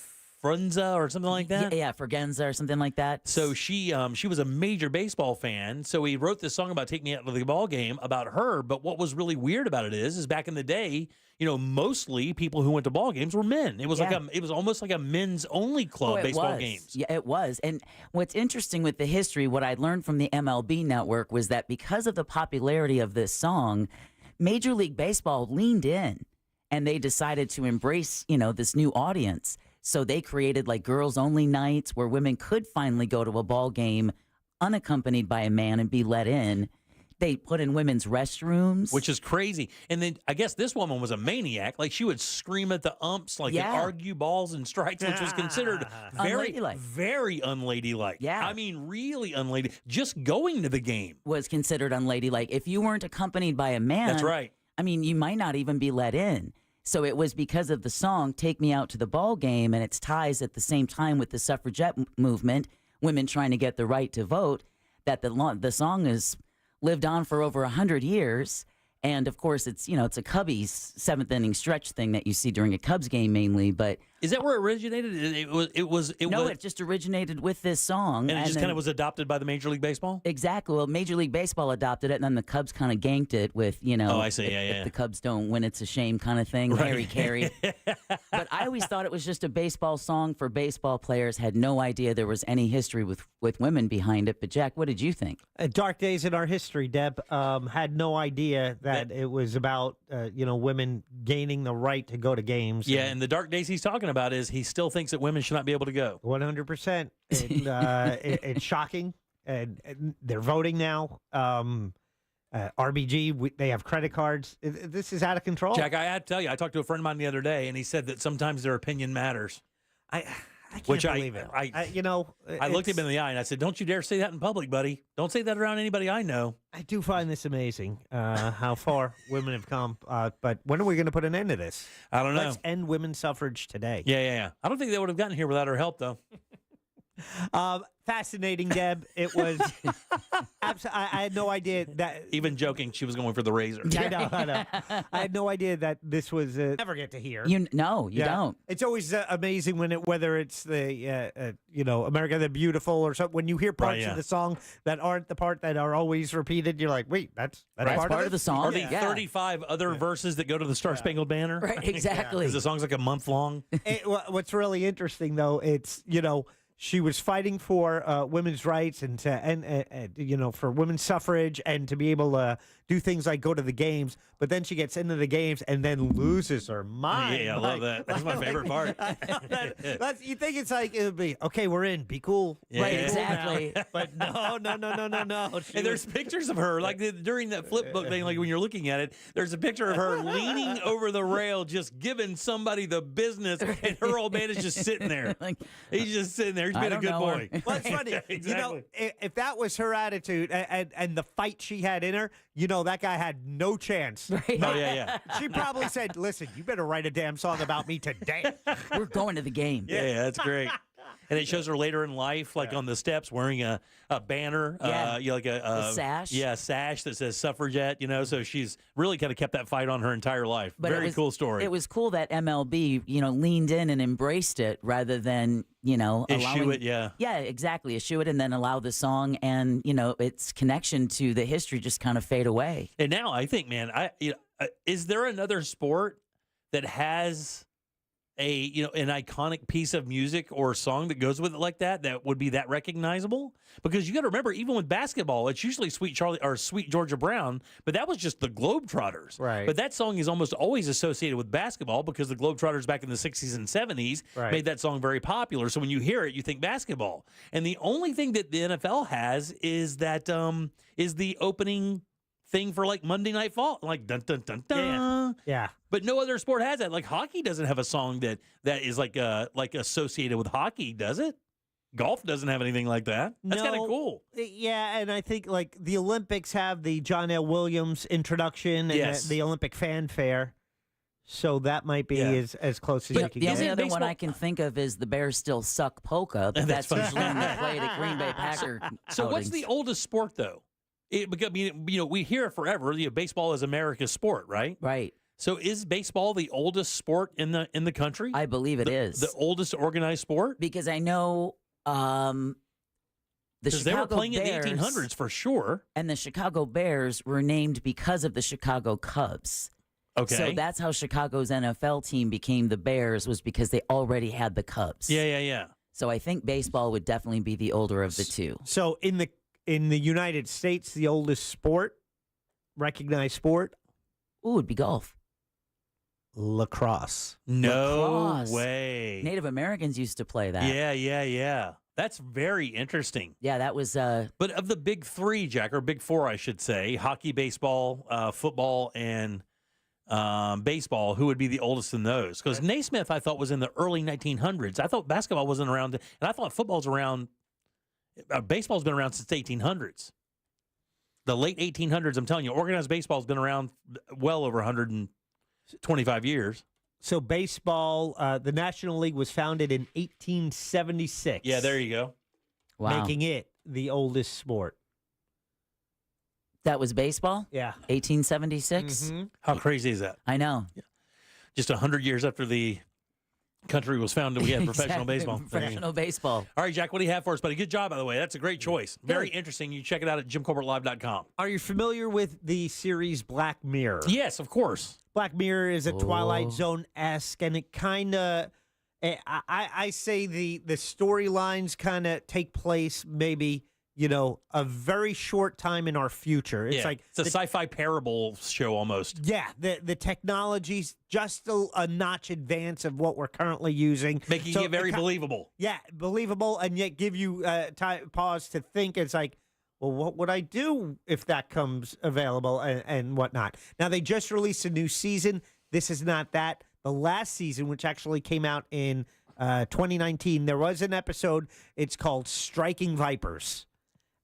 Frunza or something like that. Yeah, Forgenza or something like that. So she was a major baseball fan. So he wrote this song about Take Me Out to the Ball Game about her. But what was really weird about it is back in the day, mostly people who went to ball games were men. It was it was almost like a men's only club, baseball games. Yeah, it was. And what's interesting with the history, what I learned from the MLB Network was that because of the popularity of this song, Major League Baseball leaned in and they decided to embrace, this new audience. So they created like girls only nights where women could finally go to a ball game unaccompanied by a man and be let in. They put in women's restrooms. Which is crazy. And then I guess this woman was a maniac. Like she would scream at the umps, and argue balls and strikes, which was considered very unladylike. Yeah. I mean, really unladylike. Just going to the game was considered unladylike. If you weren't accompanied by a man. That's right. I mean, you might not even be let in. So it was because of the song Take Me Out to the Ball Game and its ties at the same time with the suffragette movement, women trying to get the right to vote, that the song has lived on for over 100 years. And of course, it's a Cubbies seventh inning stretch thing that you see during a Cubs game mainly. But is that where it originated? It just originated with this song, and it just kind of was adopted by the Major League Baseball. Exactly. Well, Major League Baseball adopted it, and then the Cubs kind of ganked it with Oh, I see. If the Cubs don't win, it's a shame kind of thing. Right. Harry Carey. But I always thought it was just a baseball song for baseball players. Had no idea there was any history with women behind it. But Jack, what did you think? Dark days in our history, Deb. Had no idea that it was about women gaining the right to go to games. Yeah, and the dark days he's talking about is he still thinks that women should not be able to go. 100%. It's shocking, and they're voting now. RBG, they have credit cards. This is out of control. Jack, I had to tell you, I talked to a friend of mine the other day, and he said that sometimes their opinion matters. I can't believe it. I looked him in the eye and I said, "Don't you dare say that in public, buddy. Don't say that around anybody I know." I do find this amazing, how far women have come. But when are we going to put an end to this? I don't know. Let's end women's suffrage today. Yeah. I don't think they would have gotten here without her help, though. Fascinating, Deb. It was. I had no idea that. Even joking, she was going for the razor. I know. I had no idea that this was. Never get to hear. You don't. It's always amazing whether it's the America the Beautiful or something. When you hear parts of the song that aren't the part that are always repeated, you're like, wait, that's part of the song. Or the 35 other verses that go to the Star Spangled Banner. Right, exactly. Because the song's like a month long. What's really interesting though, it's she was fighting for women's rights and for women's suffrage and to be able to do things like go to the games. But then she gets into the games and then loses her mind. Yeah, I love that. That's my favorite part. You think it's like it would be okay. We're in. Be cool. Yeah, right. Exactly. But no. And there's pictures of her like during that flip book thing. Like when you're looking at it, there's a picture of her leaning over the rail, just giving somebody the business, and her old man is just sitting there. He's just sitting there. He's been a good boy. Well, it's funny. Exactly. If that was her attitude and the fight she had in her, that guy had no chance. Right. Oh, yeah. She probably said, "Listen, you better write a damn song about me today." We're going to the game. Yeah, that's great. And it shows her later in life, like on the steps, wearing a banner, like a sash. Yeah, sash that says suffragette. So she's really kind of kept that fight on her entire life. But Very cool story. It was cool that MLB, leaned in and embraced it rather than, issue it. Yeah, exactly. Issue it and then allow the song and its connection to the history just kind of fade away. And now I think, man, is there another sport that has an iconic piece of music or song that goes with it like that would be that recognizable? Because you got to remember, even with basketball, it's usually Sweet Georgia Brown, but that was just the Globetrotters. Right. But that song is almost always associated with basketball because the Globetrotters back in the 60s and 70s made that song very popular. So when you hear it, you think basketball. And the only thing that the NFL has is that is the opening thing for like Monday Night Football, like dun dun dun dun. song. Yeah. But no other sport has that. Like hockey doesn't have a song that is like associated with hockey, does it? Golf doesn't have anything like that. That's kind of cool. Yeah, and I think like the Olympics have the John L. Williams introduction and the Olympic fanfare. So that might be as close as you can the get. only other one I can think of is the Bears Still Suck polka, but that's usually when they played at Green Bay Packer. So what's the oldest sport, though? We hear it forever. Baseball is America's sport, right? Right. So is baseball the oldest sport in the country? I believe it is. The oldest organized sport? Because I know the Chicago they were playing Bears, in the 1800s for sure. And the Chicago Bears were named because of the Chicago Cubs. Okay. So that's how Chicago's NFL team became the Bears, was because they already had the Cubs. Yeah. So I think baseball would definitely be the older of the two. So in the United States, the oldest recognized sport? Ooh, it'd be golf. Lacrosse. No way. Native Americans used to play that. Yeah. That's very interesting. Yeah, that was... But of the big three, Jack, or big four, I should say, hockey, baseball, football, and baseball, who would be the oldest in those? Because Naismith, I thought, was in the early 1900s. I thought basketball wasn't around, and I thought football's around... baseball's been around since the 1800s. The late 1800s, I'm telling you, organized baseball's been around well over 125 years. So baseball, the National League was founded in 1876. Yeah, there you go. Wow. Making it the oldest sport. That was baseball? Yeah. 1876? Mm-hmm. How crazy is that? I know. Yeah. Just 100 years after the country was founded, we had professional baseball. Professional baseball. All right, Jack, what do you have for us, buddy? Good job, by the way. That's a great choice. Very interesting. You check it out at JimColbertLive.com. Are you familiar with the series Black Mirror? Yes, of course. Black Mirror is a Twilight Zone-esque, and it kind of, I say the storylines kind of take place maybe, a very short time in our future. It's like it's a sci-fi parable show almost. Yeah, the technology's just a notch advance of what we're currently using. Making it very believable. Yeah, believable, and yet give you pause to think. It's like, well, what would I do if that comes available and whatnot? Now, they just released a new season. This is not that. The last season, which actually came out in 2019, there was an episode. It's called Striking Vipers.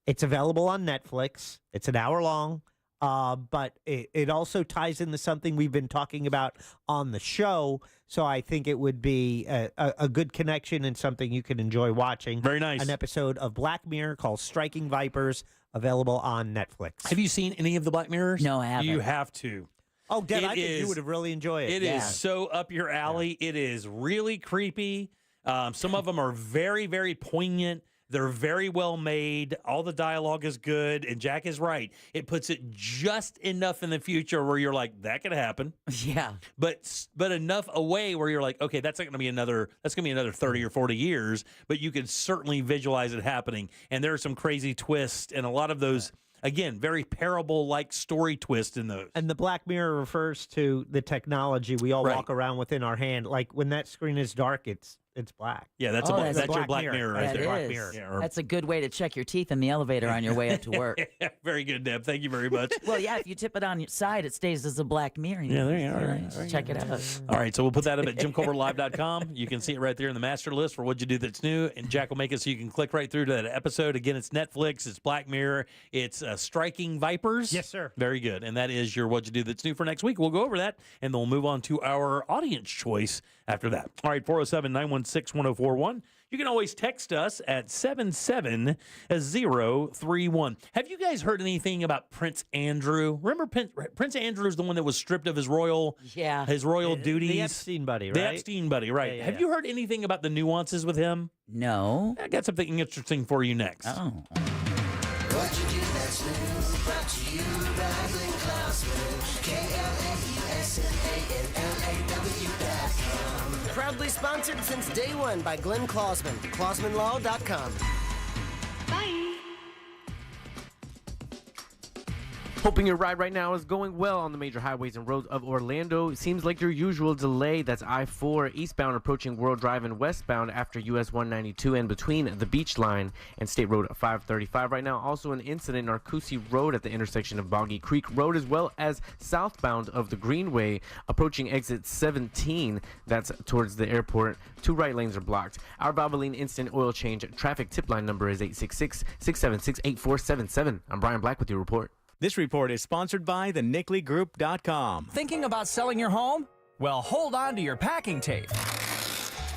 It's available on Netflix. It's an hour long, but it also ties into something we've been talking about on the show. So I think it would be a good connection and something you can enjoy watching. Very nice. An episode of Black Mirror called Striking Vipers, available on Netflix. Have you seen any of the Black Mirrors? No, I haven't. You have to. Oh, Deb, I think you would have really enjoyed it. It is so up your alley. Yeah. It is really creepy. Some of them are very, very poignant. They're very well made. All the dialogue is good. And Jack is right. It puts it just enough in the future where you're like, that could happen. Yeah. But enough away where you're like, okay, that's not going to be another 30 or 40 years. But you can certainly visualize it happening. And there are some crazy twists and a lot of those, again, very parable-like story twists in those. And the Black Mirror refers to the technology we all walk around with in our hand. Like when that screen is dark, it's black. Yeah, that's your Black Mirror right there. Black Mirror. Yeah, that's a good way to check your teeth in the elevator on your way up to work. Very good, Deb. Thank you very much. Well, yeah, if you tip it on your side, it stays as a Black Mirror. Yeah, there you are. Check it out. All right, so we'll put that up at JimColbertLive.com. You can see it right there in the master list for What'd You Do That's New, and Jack will make it so you can click right through to that episode. Again, it's Netflix, it's Black Mirror, it's Striking Vipers. Yes, sir. Very good, and that is your What'd You Do That's New for next week. We'll go over that, and then we'll move on to our audience choice after that. All right, 407-916-1041. You can always text us at 77031. Have you guys heard anything about Prince Andrew? Remember Prince Andrew is the one that was stripped of his royal duties? The Epstein buddy, right? The Epstein buddy, right. Yeah, Have you heard anything about the nuances with him? No. I got something interesting for you next. Oh. What you do that's new, brought to you by Glenn Clausman, KLAUSMANLAW.com. Proudly sponsored since day one by Glenn Clausman, ClausmanLaw.com. Bye. Hoping your ride right now is going well on the major highways and roads of Orlando. It seems like your usual delay. That's I-4 eastbound approaching World Drive and westbound after US 192 and between the Beach Line and State Road 535. Right now, also an incident in Arcoosie Road at the intersection of Boggy Creek Road, as well as southbound of the Greenway approaching exit 17. That's towards the airport. 2 right lanes are blocked. Our Valvoline instant oil change traffic tip line number is 866-676-8477. I'm Brian Black with your report. This report is sponsored by thenicklygroup.com. Thinking about selling your home? Well, hold on to your packing tape.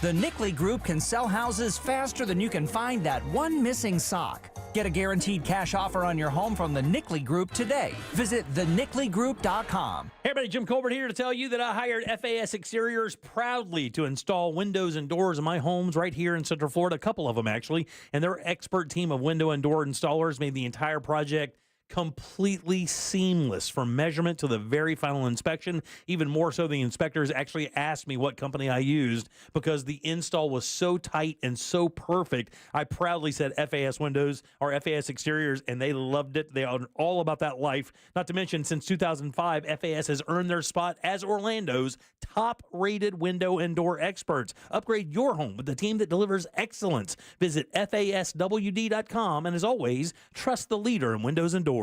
The Nickley Group can sell houses faster than you can find that one missing sock. Get a guaranteed cash offer on your home from the Nickley Group today. Visit thenicklygroup.com. Hey everybody, Jim Colbert here to tell you that I hired FAS Exteriors proudly to install windows and doors in my homes right here in Central Florida, a couple of them actually, and their expert team of window and door installers made the entire project completely seamless from measurement to the very final inspection. Even more so, the inspectors actually asked me what company I used because the install was so tight and so perfect. I proudly said FAS Windows or FAS Exteriors, and they loved it. They are all about that life. Not to mention, since 2005, FAS has earned their spot as Orlando's top-rated window and door experts. Upgrade your home with the team that delivers excellence. Visit FASWD.com, and as always, trust the leader in windows and doors.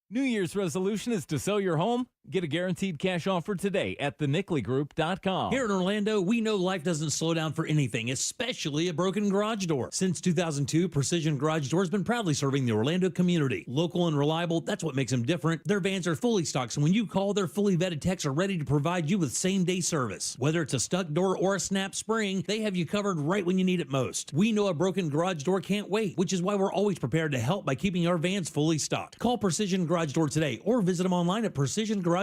New Year's resolution is to sell your home? Get a guaranteed cash offer today at thenicklygroup.com. Here in Orlando, we know life doesn't slow down for anything, especially a broken garage door. Since 2002, Precision Garage Door has been proudly serving the Orlando community. Local and reliable, that's what makes them different. Their vans are fully stocked, so when you call, their fully vetted techs are ready to provide you with same-day service. Whether it's a stuck door or a snap spring, they have you covered right when you need it most. We know a broken garage door can't wait, which is why we're always prepared to help by keeping our vans fully stocked. Call Precision Garage Door today or visit them online at precisionGarageDoor.com.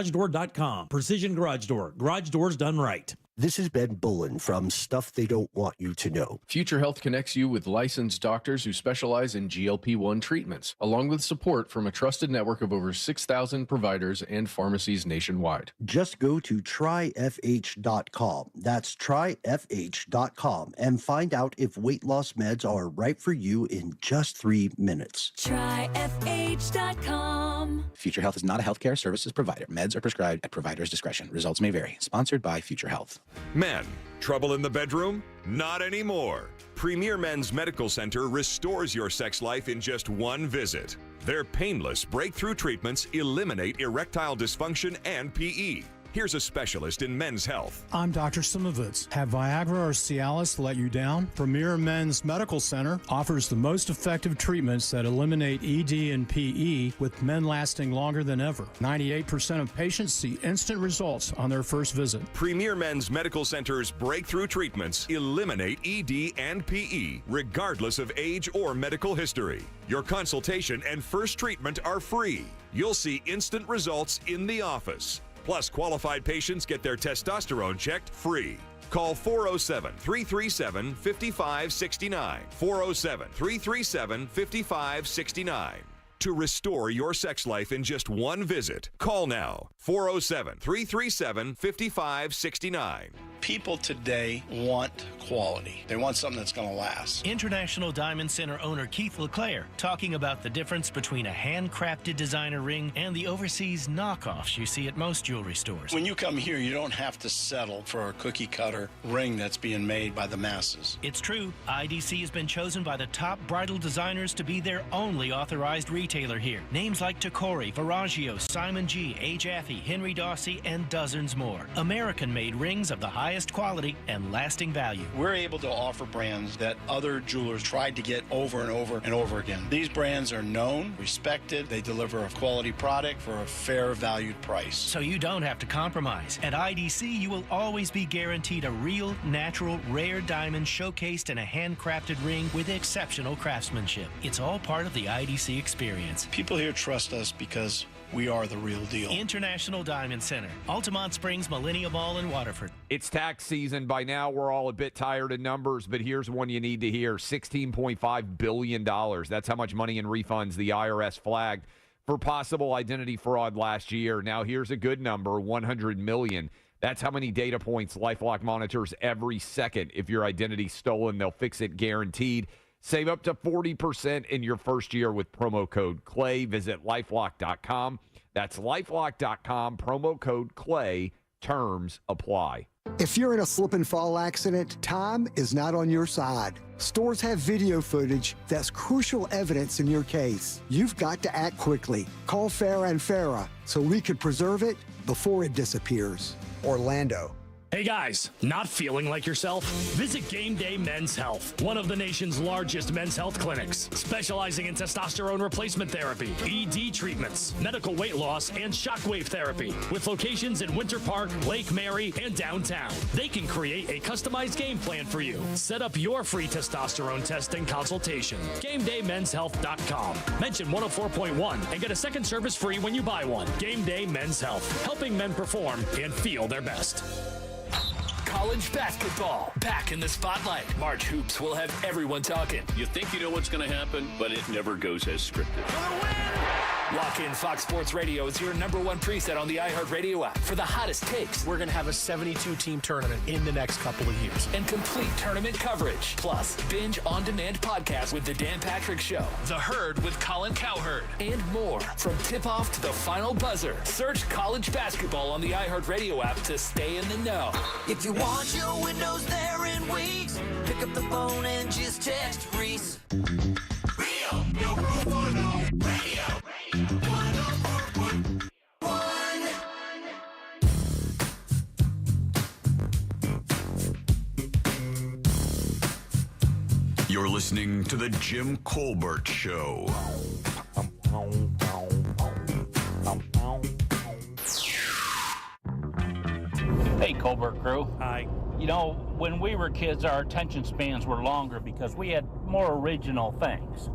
Precision Garage Door. Garage doors done right. This is Ben Bullen from Stuff They Don't Want You to Know. Future Health connects you with licensed doctors who specialize in GLP-1 treatments, along with support from a trusted network of over 6,000 providers and pharmacies nationwide. Just go to tryfh.com. That's tryfh.com and find out if weight loss meds are right for you in just 3 minutes. Tryfh.com. Future Health is not a healthcare services provider. Meds are prescribed at provider's discretion. Results may vary. Sponsored by Future Health. Men, trouble in the bedroom? Not anymore. Premier Men's Medical Center restores your sex life in just one visit. Their painless breakthrough treatments eliminate erectile dysfunction and PE. Here's a specialist in men's health. I'm Dr. Simovitz. Have Viagra or Cialis let you down? Premier Men's Medical Center offers the most effective treatments that eliminate ED and PE, with men lasting longer than ever. 98% of patients see instant results on their first visit. Premier Men's Medical Center's breakthrough treatments eliminate ED and PE, regardless of age or medical history. Your consultation and first treatment are free. You'll see instant results in the office. Plus, qualified patients get their testosterone checked free. Call 407-337-5569. 407-337-5569. To restore your sex life in just one visit, call now. 407-337-5569. People today want quality. They want something that's going to last. International Diamond Center owner Keith LeClaire talking about the difference between a handcrafted designer ring and the overseas knockoffs you see at most jewelry stores. When you come here, you don't have to settle for a cookie cutter ring that's being made by the masses. It's true. IDC has been chosen by the top bridal designers to be their only authorized retailer here. Names like Tacori, Verragio, Simon G, A. Jaffe, Henry Dawsey, and dozens more. American-made rings of the highest quality and lasting value. We're able to offer brands that other jewelers tried to get over and over and over again. These brands are known, respected, they deliver a quality product for a fair valued price. So you don't have to compromise. At IDC, you will always be guaranteed a real, natural, rare diamond showcased in a handcrafted ring with exceptional craftsmanship. It's all part of the IDC experience. People here trust us because we are the real deal. International Diamond Center, Altamont Springs, Millennium Mall, and Waterford. It's tax season. By now, we're all a bit tired of numbers, but here's one you need to hear. $16.5 billion. That's how much money in refunds the IRS flagged for possible identity fraud last year. Now, here's a good number, $100 million. That's how many data points LifeLock monitors every second. If your identity's stolen, they'll fix it guaranteed. Save up to 40% in your first year with promo code CLAY. Visit LifeLock.com. That's LifeLock.com, promo code CLAY. Terms apply. If you're in a slip and fall accident, time is not on your side. Stores have video footage that's crucial evidence in your case. You've got to act quickly. Call Farah and Farah so we can preserve it before it disappears. Orlando. Hey guys, not feeling like yourself? Visit Game Day Men's Health, one of the nation's largest men's health clinics, specializing in testosterone replacement therapy, ED treatments, medical weight loss, and shockwave therapy, with locations in Winter Park, Lake Mary, and downtown. They can create a customized game plan for you. Set up your free testosterone testing consultation. GameDayMen'sHealth.com. Mention 104.1 and get a second service free when you buy one. Game Day Men's Health, helping men perform and feel their best. College basketball back in the spotlight. March Hoops will have everyone talking. You think you know what's going to happen, but it never goes as scripted. Lock in Fox Sports Radio as your #1 preset on the iHeartRadio app for the hottest takes. We're going to have a 72-team tournament in the next couple of years. And complete tournament coverage. Plus, binge on-demand podcast with The Dan Patrick Show, The Herd with Colin Cowherd, and more. From tip-off to the final buzzer, search college basketball on the iHeartRadio app to stay in the know. If you want your windows there in weeks, pick up the phone and just text Reese. Rio, your roof on radio. You're listening to The Jim Colbert Show. Hey, Colbert crew. Hi. You know, when we were kids, our attention spans were longer because we had more original things.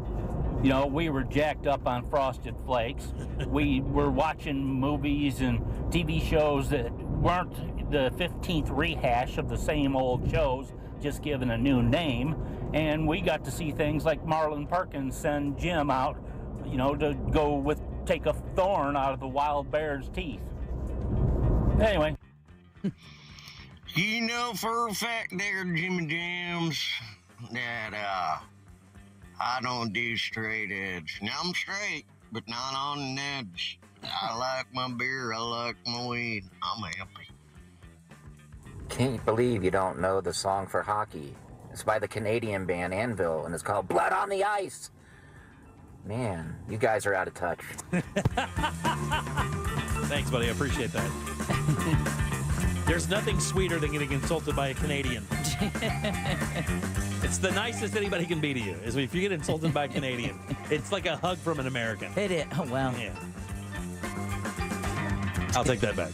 You know, we were jacked up on Frosted Flakes. We were watching movies and TV shows that weren't the 15th rehash of the same old shows, just given a new name. And we got to see things like Marlon Perkins send Jim out, you know, to go take a thorn out of the wild bear's teeth. Anyway. You know for a fact there, Jimmy Jams, that I don't do straight edge. Now I'm straight, but not on an edge. I like my beer, I like my weed. I'm happy. Can't believe you don't know the song for hockey. It's by the Canadian band Anvil, and it's called Blood on the Ice. Man, you guys are out of touch. Thanks, buddy. I appreciate that. There's nothing sweeter than getting insulted by a Canadian. It's the nicest anybody can be to you, is if you get insulted by a Canadian. It's like a hug from an American. It is. Oh, wow. Yeah. I'll take that back.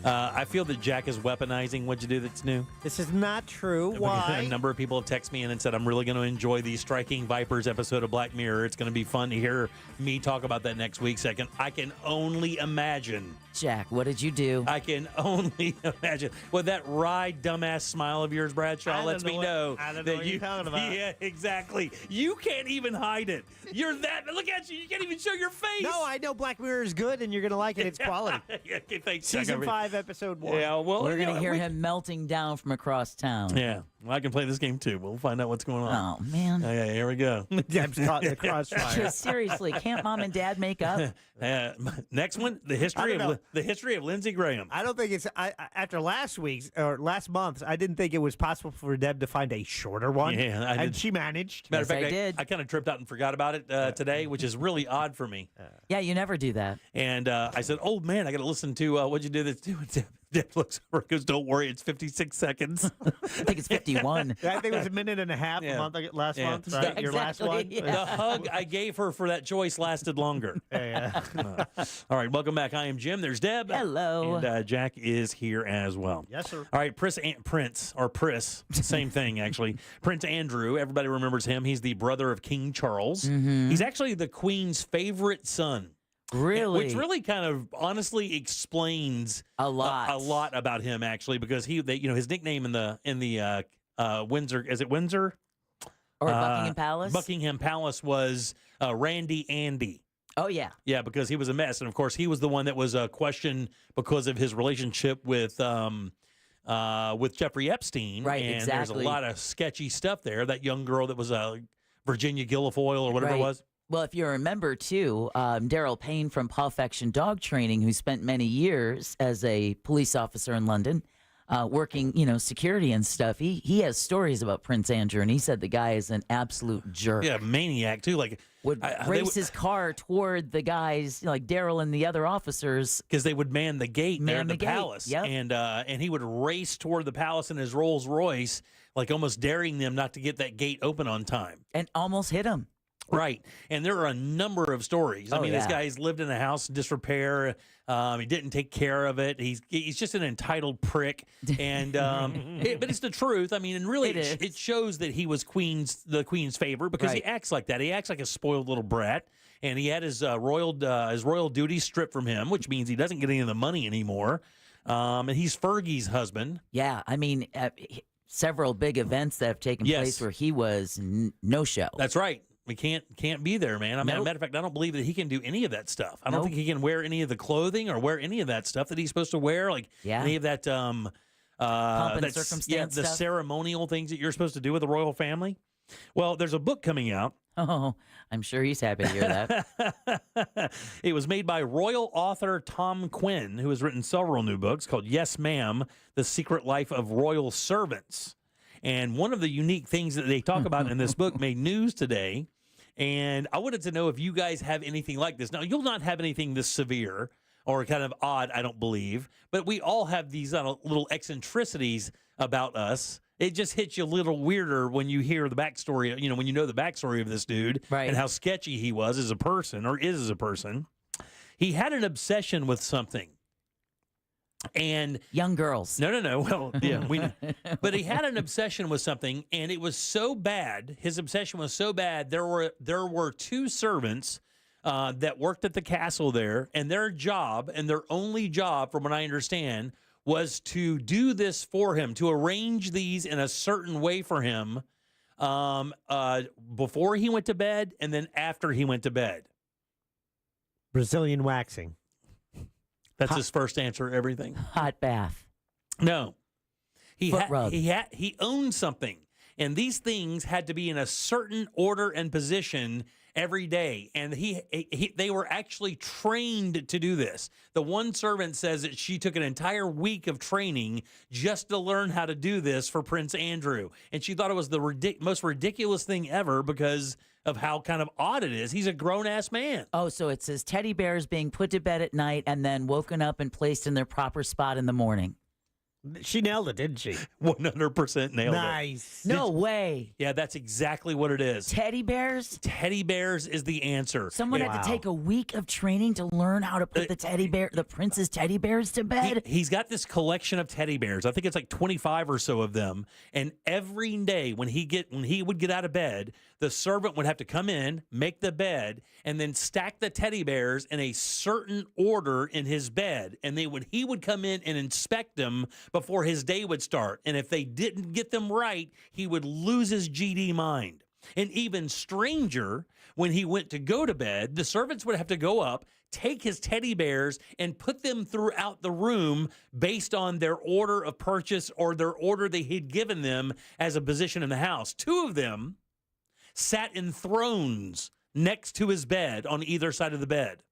I feel that Jack is weaponizing What'd You Do That's New. This is not true. Why? A number of people have texted me in and said, I'm really going to enjoy the Striking Vipers episode of Black Mirror. It's going to be fun to hear me talk about that next week. I can only imagine. Jack, what did you do? I can only imagine. Well, that wry, dumbass smile of yours, Bradshaw, lets me know that you're talking about. Yeah, exactly. You can't even hide it. You're that. Look at you. You can't even show your face. No, I know Black Mirror is good, and you're going to like it. It's quality. Yeah, okay, thanks, Season 5, Episode 1. Yeah, well, we're going to hear him melting down from across town. Yeah, well, I can play this game too. We'll find out what's going on. Oh, man. Okay, here we go. Deb's caught in the crossfire. Seriously, can't mom and dad make up? Next one, the history of Lindsey Graham. I don't think it's after last month's. I didn't think it was possible for Deb to find a shorter one. Yeah, and she managed. Matter of fact, I kind of tripped out and forgot about it today, which is really odd for me. Yeah, you never do that. And I said, "Oh man, I got to listen to What'd You Do That's New?" Deb looks over and goes, "Don't worry, it's 56 seconds." I think it's 51. I think it was a minute and a half last month, right? Exactly. Your last one. Yeah. The hug I gave her for that choice lasted longer. Yeah. All right, welcome back. I am Jim. There's Deb. Hello. And Jack is here as well. Yes, sir. All right, Prince, same thing, actually. Prince Andrew, everybody remembers him. He's the brother of King Charles. Mm-hmm. He's actually the Queen's favorite son. Really? Which really kind of honestly explains a lot about him, actually, because his nickname in the Windsor, is it Windsor? Or Buckingham Palace? Buckingham Palace was Randy Andy. Oh, yeah. Yeah, because he was a mess. And, of course, he was the one that was questioned because of his relationship with Jeffrey Epstein. Right, and exactly. there's a lot of sketchy stuff there. That young girl that was Virginia Guilfoyle or whatever it was. Well, if you remember, too, Daryl Payne from Perfection Dog Training, who spent many years as a police officer in London, working, security and stuff, he has stories about Prince Andrew, and he said the guy is an absolute jerk. Yeah, maniac, too. Like would race his car toward the guys, like Daryl and the other officers. Because they would man the gate there at the gate. palace. Yep. And he would race toward the palace in his Rolls Royce, like almost daring them not to get that gate open on time. And almost hit him. Right. And there are a number of stories. I mean, this guy's lived in a house in disrepair. He didn't take care of it. He's just an entitled prick. And but it's the truth. I mean, and really it shows that he was the queen's favorite because he acts like that. He acts like a spoiled little brat. And he had his royal duties stripped from him, which means he doesn't get any of the money anymore. And he's Fergie's husband. Yeah, I mean, several big events that have taken place where he was no show. That's right. We can't be there, man. I mean, as a matter of fact, I don't believe that he can do any of that stuff. I don't think he can wear any of the clothing or wear any of that stuff that he's supposed to wear, like any of that pomp and circumstance the stuff. Ceremonial things that you're supposed to do with the royal family. Well, there's a book coming out. Oh, I'm sure he's happy to hear that. It was made by royal author Tom Quinn, who has written several new books called Yes, Ma'am, The Secret Life of Royal Servants. And one of the unique things that they talk about in this book made news today. And I wanted to know if you guys have anything like this. Now, you'll not have anything this severe or kind of odd, I don't believe. But we all have these little eccentricities about us. It just hits you a little weirder when you hear the backstory, when you know the backstory of this dude and how sketchy he was as a person or is as a person. He had an obsession with something. And young girls. No. Well, yeah, we know. But he had an obsession with something, and it was so bad. His obsession was so bad. There were two servants that worked at the castle there, and their job, and their only job, from what I understand, was to do this for him, to arrange these in a certain way for him before he went to bed, and then after he went to bed. Brazilian waxing. That's his first answer to everything. Hot bath. No. Rub. He owned something, and these things had to be in a certain order and position every day, and they were actually trained to do this. The one servant says that she took an entire week of training just to learn how to do this for Prince Andrew, and she thought it was the most ridiculous thing ever because of how kind of odd it is. He's a grown-ass man. Oh, so it says teddy bears being put to bed at night and then woken up and placed in their proper spot in the morning. She nailed it, didn't she? 100% nailed it. Nice. No way. Yeah, that's exactly what it is. Teddy bears? Teddy bears is the answer. Someone had to take a week of training to learn how to put the prince's teddy bears to bed? He's got this collection of teddy bears. I think it's like 25 or so of them. And every day when he would get out of bed, the servant would have to come in, make the bed, and then stack the teddy bears in a certain order in his bed. And he would come in and inspect them before his day would start. And if they didn't get them right, he would lose his GD mind. And even stranger, when he went to go to bed, the servants would have to go up, take his teddy bears, and put them throughout the room based on their order of purchase or their order they had given them as a position in the house. Two of them sat in thrones next to his bed on either side of the bed.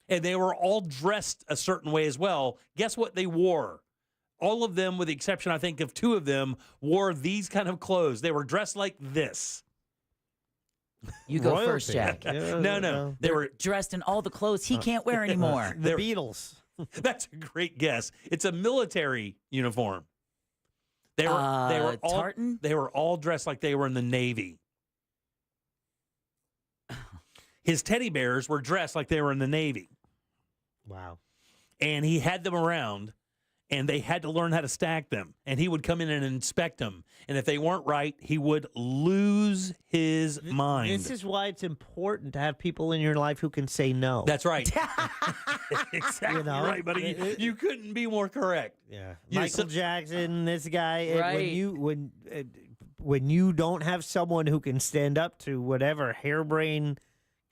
And they were all dressed a certain way as well. Guess what they wore? All of them, with the exception, I think, of two of them, wore these kind of clothes. They were dressed like this. You go first, Jack. No. They were dressed in all the clothes he can't wear anymore. The Beatles. That's a great guess. It's a military uniform. They were all tartan? They were all dressed like they were in the Navy. His teddy bears were dressed like they were in the Navy. Wow. And he had them around, and they had to learn how to stack them. And he would come in and inspect them. And if they weren't right, he would lose his mind. This is why it's important to have people in your life who can say no. That's right. Exactly right, buddy. You couldn't be more correct. Yeah. Michael Jackson, this guy. Right. When you don't have someone who can stand up to whatever harebrained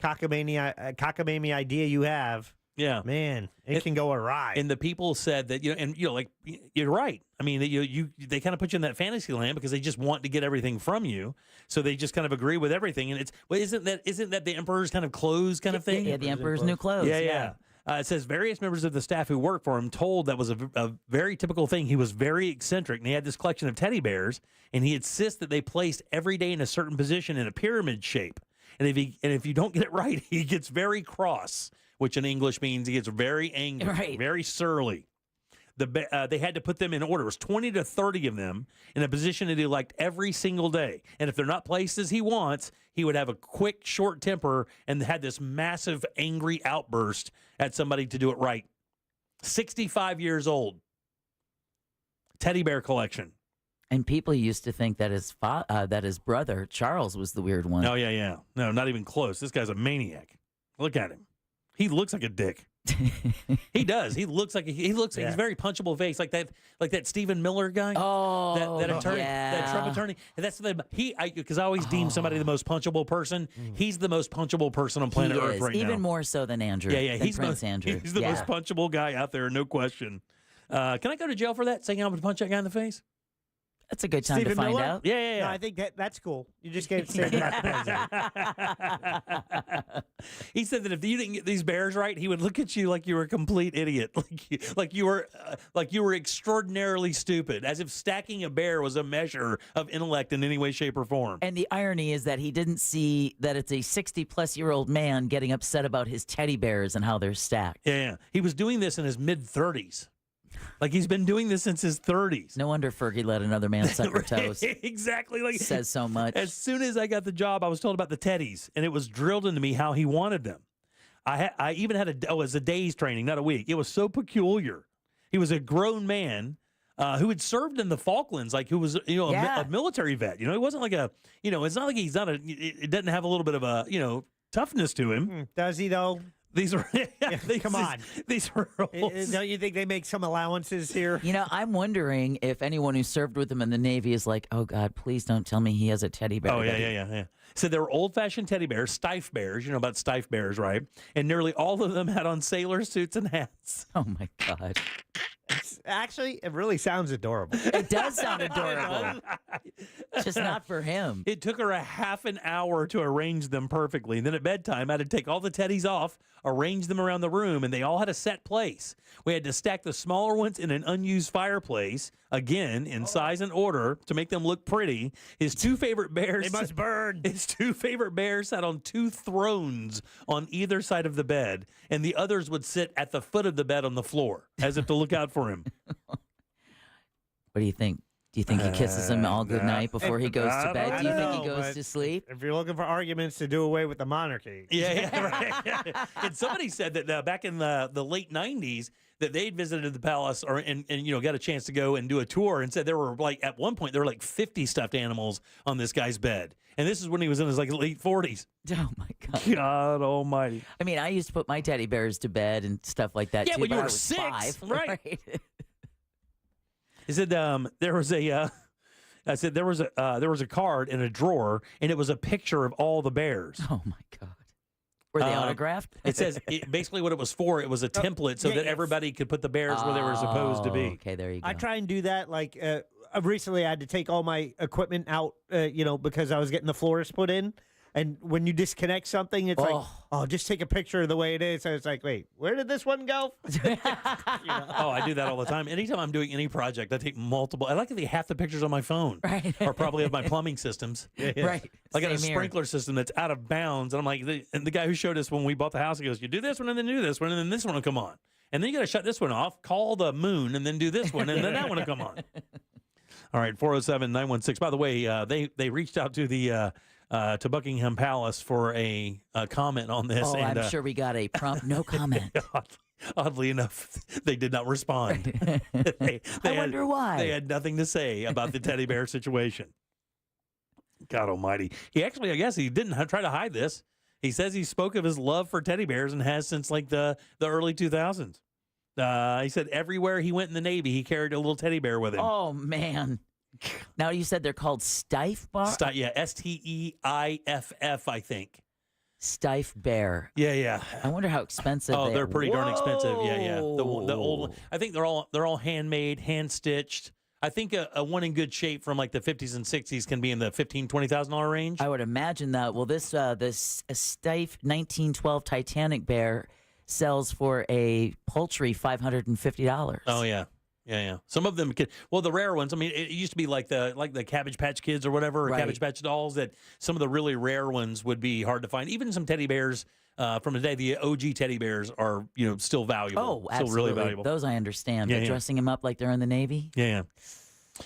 cockamamie idea you have, Yeah, man, it can go awry. And the people said that like you're right. I mean, they kind of put you in that fantasy land because they just want to get everything from you, so they just kind of agree with everything. And isn't that the emperor's kind of clothes kind of thing? Yeah, the emperor's new clothes. Yeah. It says various members of the staff who worked for him told that was a very typical thing. He was very eccentric, and he had this collection of teddy bears, and he insists that they placed every day in a certain position in a pyramid shape. And if you don't get it right, he gets very cross, which in English means he gets very angry, very surly. They had to put them in order. It was 20 to 30 of them in a position that he liked every single day. And if they're not placed as he wants, he would have a quick, short temper and had this massive, angry outburst at somebody to do it right. 65 years old. Teddy bear collection. And people used to think that his brother, Charles, was the weird one. Oh, yeah. No, not even close. This guy's a maniac. Look at him. He looks like a dick. He does. He looks like he's very punchable face, like that Stephen Miller guy. Oh, that attorney, that Trump attorney. And that's because I always deem somebody the most punchable person. He's the most punchable person on planet Earth right now. Even more so than Andrew. Yeah. He's Prince Andrew. He's the most punchable guy out there, no question. Can I go to jail for that? Saying I would punch that guy in the face? That's a good time to find out. Yeah. No, I think that's cool. You just gave it about the president. He said that if you didn't get these bears right, he would look at you like you were a complete idiot, like you were extraordinarily stupid, as if stacking a bear was a measure of intellect in any way, shape, or form. And the irony is that he didn't see that it's a 60-plus-year-old man getting upset about his teddy bears and how they're stacked. Yeah. He was doing this in his mid-30s. Like he's been doing this since his 30s. No wonder Fergie let another man suck her toes. Exactly. Like says so much. As soon as I got the job, I was told about the teddies, and it was drilled into me how he wanted them. I even had it was a day's training, not a week. It was so peculiar. He was a grown man who had served in the Falklands, like who was a military vet. He wasn't like it's not like it doesn't have a little bit of a toughness to him. Does he though? These are come on. These are rules. Don't you think they make some allowances here? I'm wondering if anyone who served with him in the Navy is like, oh God, please don't tell me he has a teddy bear. Oh yeah. So there were old-fashioned teddy bears, stiff bears. You know about stiff bears, right? And nearly all of them had on sailor suits and hats. Oh my God. Actually, it really sounds adorable. It does sound adorable. Just not for him. It took her a half an hour to arrange them perfectly. And then at bedtime, I had to take all the teddies off, arrange them around the room, and they all had a set place. We had to stack the smaller ones in an unused fireplace, again, in size and order, to make them look pretty. His two favorite bears... They must burn. His two favorite bears sat on two thrones on either side of the bed, and the others would sit at the foot of the bed on the floor, as if to look out for him. What do you think? Do you think he kisses him all good night before he goes to bed? Do you think he goes to sleep? If you're looking for arguments to do away with the monarchy. Yeah, right. And somebody said that back in the late 90s that they'd visited the palace and got a chance to go and do a tour, and said there were at one point there were 50 stuffed animals on this guy's bed. And this is when he was in his late 40s. Oh my God. God almighty. I mean, I used to put my teddy bears to bed and stuff like that too. But when you were I was 6, 5, right? He said there was a there was a card in a drawer, and it was a picture of all the bears. Oh my God. Were they autographed? It says basically what it was for. It was a template so that everybody could put the bears where they were supposed to be. Okay, there you go. I try and do that. Recently, I had to take all my equipment out, because I was getting the floors put in. And when you disconnect something, it's just take a picture of the way it is. So it's like, wait, where did this one go? Oh, I do that all the time. Anytime I'm doing any project, I take multiple. I like to take half the pictures on my phone, right? Or probably of my plumbing systems, right? I got a sprinkler system that's out of bounds, and I'm like, and the guy who showed us when we bought the house, he goes, "You do this one, and then do this one, and then this one will come on, and then you got to shut this one off, call the moon, and then do this one, and then that one will come on." All right, 407-916. By the way, they reached out to the. To Buckingham Palace for a comment on this. Oh, and, I'm sure we got a prompt no comment. Oddly enough, they did not respond. I wonder why. They had nothing to say about the teddy bear situation. God almighty. He actually, I guess he didn't try to hide this. He says he spoke of his love for teddy bears and has since the early 2000s. He said everywhere he went in the Navy, he carried a little teddy bear with him. Oh, man. Now, you said they're called stiff bears? Yeah, Steiff, I think. Stiff bear. Yeah. I wonder how expensive. Oh, they they're pretty darn expensive. Yeah. The Whoa. old. I think they're all handmade, hand stitched. I think a one in good shape from like the 50s and 60s can be in the $15,000-$20,000 range. I would imagine that. Well, this stiff 1912 Titanic bear sells for a paltry $550. Oh yeah. Some of them can. Well, the rare ones. I mean, it used to be like the Cabbage Patch Kids or whatever, or Right. Cabbage Patch Dolls. That some of the really rare ones would be hard to find. Even some teddy bears from the day, the OG teddy bears are still valuable. Oh, still absolutely. really valuable. Those I understand. Yeah, But yeah. dressing them up like they're in the Navy. Yeah.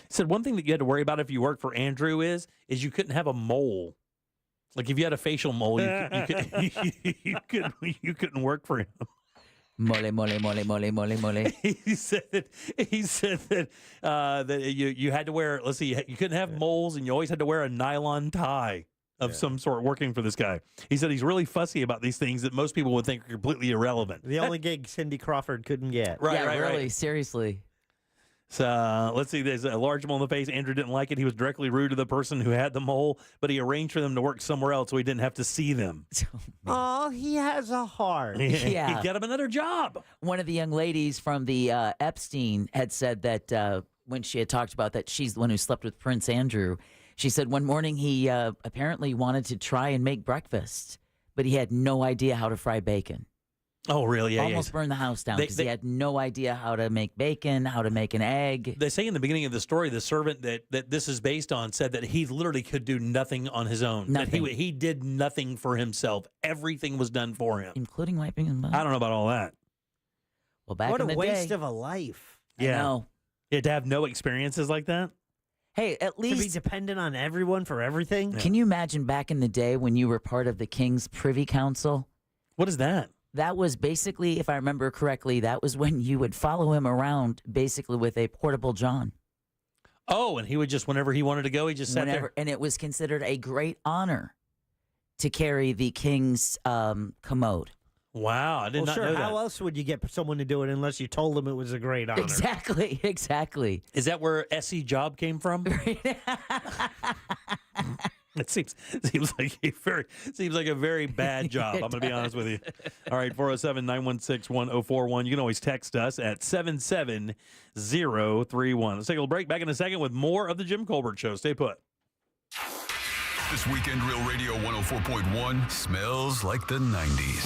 Said one thing that you had to worry about if you worked for Andrew is you couldn't have a mole. Like if you had a facial mole, you couldn't work for him. Mole, mole, mole, mole, mole, mole. He said that that you had to wear. Let's see, you couldn't have moles, and you always had to wear a nylon tie of some sort working for this guy. He said he's really fussy about these things that most people would think are completely irrelevant. The only gig Cindy Crawford couldn't get. Right, yeah, right, really, right. seriously. So let's see. There's a large mole in the face. Andrew didn't like it. He was directly rude to the person who had the mole, but he arranged for them to work somewhere else so he didn't have to see them. Oh, he has a heart. Yeah. He got him another job. One of the young ladies from the Epstein had said that when she had talked about that she's the one who slept with Prince Andrew, she said one morning he apparently wanted to try and make breakfast, but he had no idea how to fry bacon. Oh, really? Yeah, Almost burned the house down because he had no idea how to make bacon, how to make an egg. They say in the beginning of the story, the servant that this is based on said that he literally could do nothing on his own. Nothing. That he did nothing for himself. Everything was done for him. Including wiping his butt. I don't know about all that. Well, back What in a the waste day, of a life. Yeah. I know. Yeah, to have no experiences like that. Hey, at To be least dependent on everyone for everything. can you imagine back in the day when you were part of the King's Privy Council? What is that? That was basically, if I remember correctly, that was when you would follow him around basically with a portable John. Oh, and he would just, whenever he wanted to go, he just sat there. And it was considered a great honor to carry the king's commode. Wow, I did not know that. How else would you get someone to do it unless you told them it was a great honor? Exactly. Is that where SE Job came from? It seems like a very bad job. I'm going to be honest with you. All right, 407-916-1041. You can always text us at 77031. Let's take a little break. Back in a second with more of the Jim Colbert Show. Stay put. This weekend, Real Radio 104.1 smells like the 90s.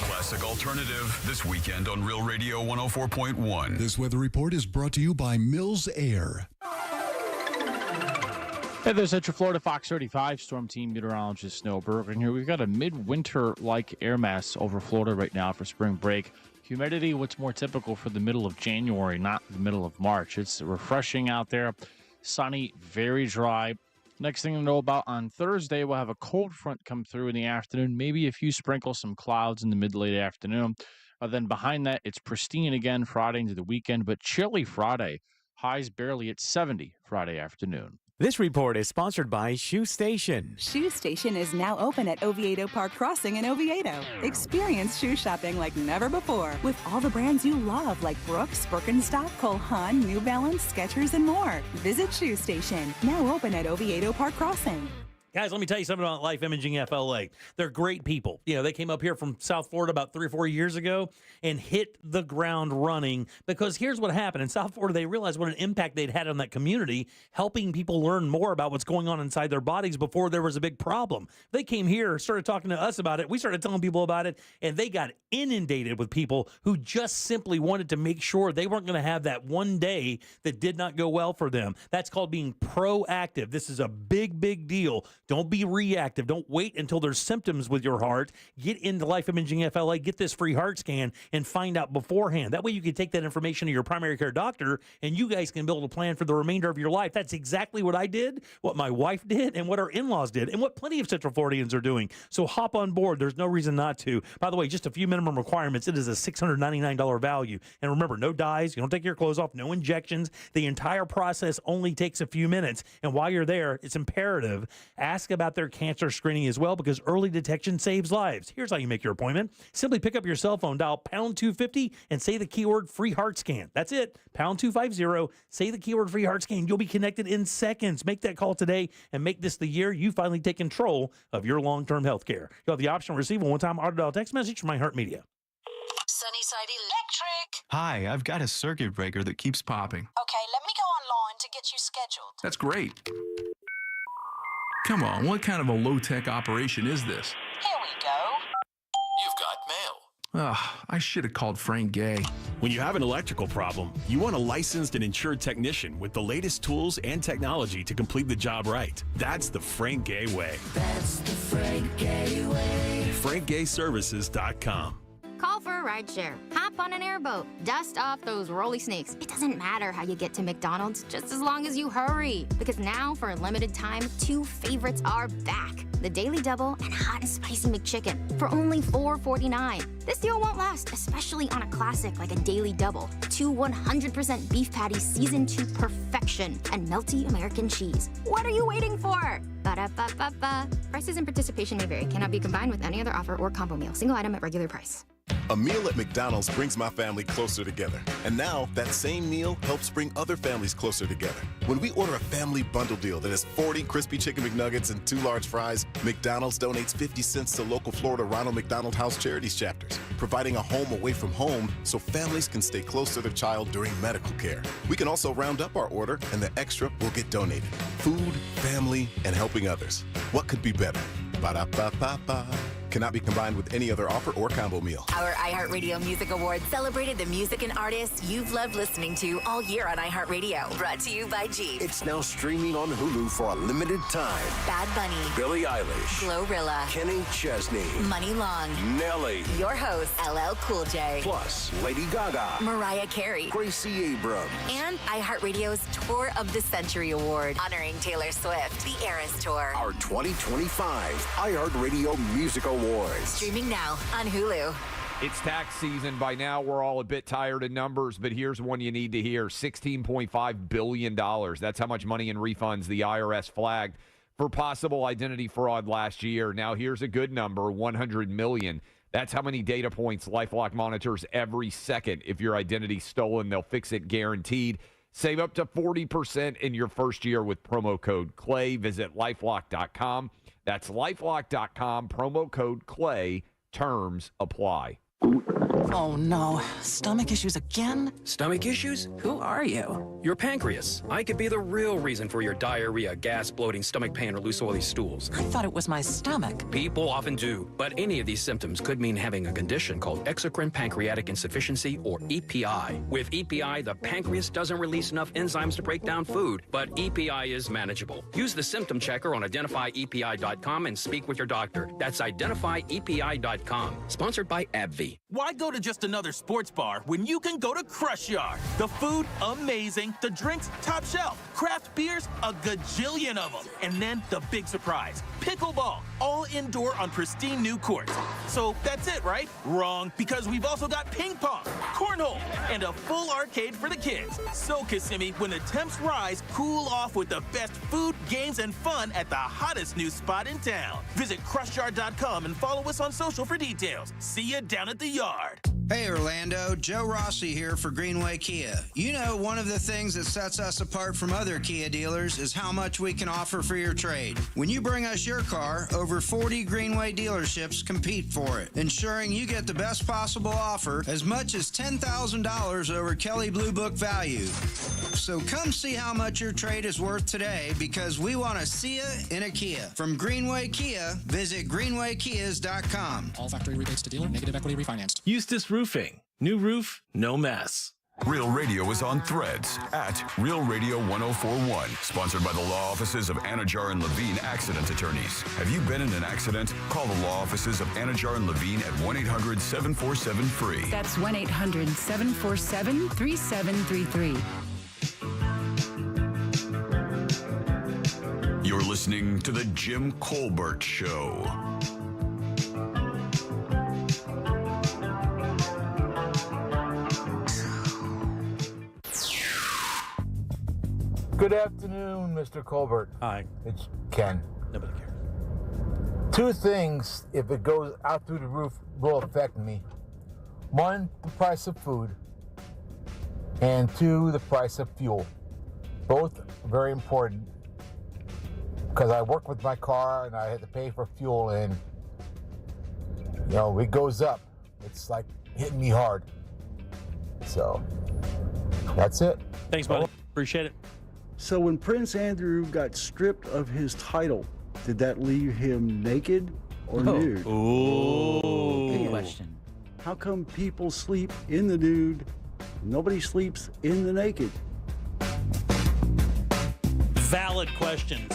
Classic alternative this weekend on Real Radio 104.1. This weather report is brought to you by Mills Air. Hey there, Central Florida Fox 35 Storm Team Meteorologist Snow Bergen here. We've got a midwinter-like air mass over Florida right now for spring break. Humidity, what's more typical for the middle of January, not the middle of March. It's refreshing out there, sunny, very dry. Next thing to know about on Thursday, we'll have a cold front come through in the afternoon, maybe a few sprinkles, some clouds in the mid-late afternoon. Then behind that, it's pristine again Friday into the weekend, but chilly Friday. Highs barely at 70 Friday afternoon. This report is sponsored by Shoe Station. Shoe Station is now open at Oviedo Park Crossing in Oviedo. Experience shoe shopping like never before with all the brands you love like Brooks, Birkenstock, Cole Haan, New Balance, Skechers, and more. Visit Shoe Station, now open at Oviedo Park Crossing. Guys, let me tell you something about Life Imaging FLA. They're great people. You know, they came up here from South Florida about 3 or 4 years ago and hit the ground running because here's what happened. In South Florida, they realized what an impact they'd had on that community, helping people learn more about what's going on inside their bodies before there was a big problem. They came here, started talking to us about it. We started telling people about it, and they got inundated with people who just simply wanted to make sure they weren't going to have that one day that did not go well for them. That's called being proactive. This is a big, big deal. Don't be reactive. Don't wait until there's symptoms with your heart. Get into Life Imaging FLA, get this free heart scan, and find out beforehand. That way you can take that information to your primary care doctor, and you guys can build a plan for the remainder of your life. That's exactly what I did, what my wife did, and what our in-laws did, and what plenty of Central Floridians are doing. So hop on board. There's no reason not to. By the way, just a few minimum requirements. It is a $699 value. And remember, no dyes. You don't take your clothes off. No injections. The entire process only takes a few minutes. And while you're there, it's imperative. Ask Ask about their cancer screening as well, because early detection saves lives. Here's how you make your appointment. Simply pick up your cell phone, dial pound 250, and say the keyword free heart scan. That's it. Pound 250, say the keyword free heart scan. You'll be connected in seconds. Make that call today and make this the year you finally take control of your long-term health care. You'll have the option to receive a one-time auto-dial text message from iHeartMedia. Sunnyside Electric. Hi, I've got a circuit breaker that keeps popping. Okay, let me go online to get you scheduled. That's great. Come on, what kind of a low-tech operation is this? Here we go. You've got mail. Ugh, I should have called Frank Gay. When you have an electrical problem, you want a licensed and insured technician with the latest tools and technology to complete the job right. That's the Frank Gay way. That's the Frank Gay way. FrankGayServices.com. Call for a rideshare. Hop on an airboat. Dust off those rolly snakes. It doesn't matter how you get to McDonald's, just as long as you hurry. Because now, for a limited time, 2 favorites are back. The Daily Double and Hot and Spicy McChicken for only $4.49. This deal won't last, especially on a classic like a Daily Double. 2 100% beef patties seasoned to perfection and melty American cheese. What are you waiting for? Ba-da-ba-ba-ba. Prices and participation may vary. Cannot be combined with any other offer or combo meal. Single item at regular price. A meal at McDonald's brings my family closer together. And now, that same meal helps bring other families closer together. When we order a family bundle deal that has 40 crispy chicken McNuggets and 2 large fries, McDonald's donates 50 cents to local Florida Ronald McDonald House Charities chapters, providing a home away from home so families can stay close to their child during medical care. We can also round up our order, and the extra will get donated. Food, family, and helping others. What could be better? Ba-da-ba-ba-ba. Cannot be combined with any other offer or combo meal. Our iHeartRadio Music Awards celebrated the music and artists you've loved listening to all year on iHeartRadio. Brought to you by Jeep. It's now streaming on Hulu for a limited time. Bad Bunny, Billie Eilish, Glorilla, Kenny Chesney, Money Long, Nelly, your host, LL Cool J, plus Lady Gaga, Mariah Carey, Gracie Abrams, and iHeartRadio's Tour of the Century Award, honoring Taylor Swift, the Eras Tour. Our 2025 iHeartRadio Music Awards. Streaming now on Hulu. It's tax season. By now, we're all a bit tired of numbers, but here's one you need to hear. $16.5 billion. That's how much money in refunds the IRS flagged for possible identity fraud last year. Now, here's a good number, $100 million. That's how many data points LifeLock monitors every second. If your identity's stolen, they'll fix it guaranteed. Save up to 40% in your first year with promo code CLAY. Visit LifeLock.com. That's LifeLock.com, promo code CLAY. Terms apply. Oh no, stomach issues again? Stomach issues? Who are you? Your pancreas. I could be the real reason for your diarrhea, gas, bloating, stomach pain, or loose oily stools. I thought it was my stomach. People often do, but any of these symptoms could mean having a condition called exocrine pancreatic insufficiency, or EPI. With EPI, the pancreas doesn't release enough enzymes to break down food, but EPI is manageable. Use the symptom checker on identifyepi.com and speak with your doctor. That's identifyepi.com. Sponsored by AbbVie. Why go to just another sports bar when you can go to Crush Yard? The food, amazing. The drinks, top shelf. Craft beers, a gajillion of them. And then the big surprise, pickleball, all indoor on pristine new courts. So that's it, right? Wrong, because we've also got ping pong, cornhole, and a full arcade for the kids. So, Kissimmee, when the temps rise, cool off with the best food, games, and fun at the hottest new spot in town. Visit crushyard.com and follow us on social for details. See you down at the yard. Hey Orlando, Joe Rossi here for Greenway Kia. You know, one of the things that sets us apart from other Kia dealers is how much we can offer for your trade. When you bring us your car, over 40 Greenway dealerships compete for it, ensuring you get the best possible offer, as much as $10,000 over Kelley Blue Book value. So come see how much your trade is worth today, because we want to see you in a Kia. From Greenway Kia, visit greenwaykias.com. All factory rebates to dealer, negative equity refinanced. Eustace Roofing. New roof, no mess. Real Radio is on Threads at Real Radio 1041. Sponsored by the law offices of Anajar and Levine Accident Attorneys. Have you been in an accident? Call the law offices of Anajar and Levine at 1-800-747-FREE. That's 1-800-747-3733. You're listening to The Jim Colbert Show. Good afternoon, Mr. Colbert. Hi. It's Ken. Nobody cares. Two things, if it goes out through the roof, will affect me. One, the price of food, and two, the price of fuel. Both very important because I work with my car and I have to pay for fuel, and it goes up. It's like hitting me hard. So that's it. Thanks, buddy. Appreciate it. So when Prince Andrew got stripped of his title, did that leave him naked or nude? Good question. How come people sleep in the nude? Nobody sleeps in the naked. Valid questions.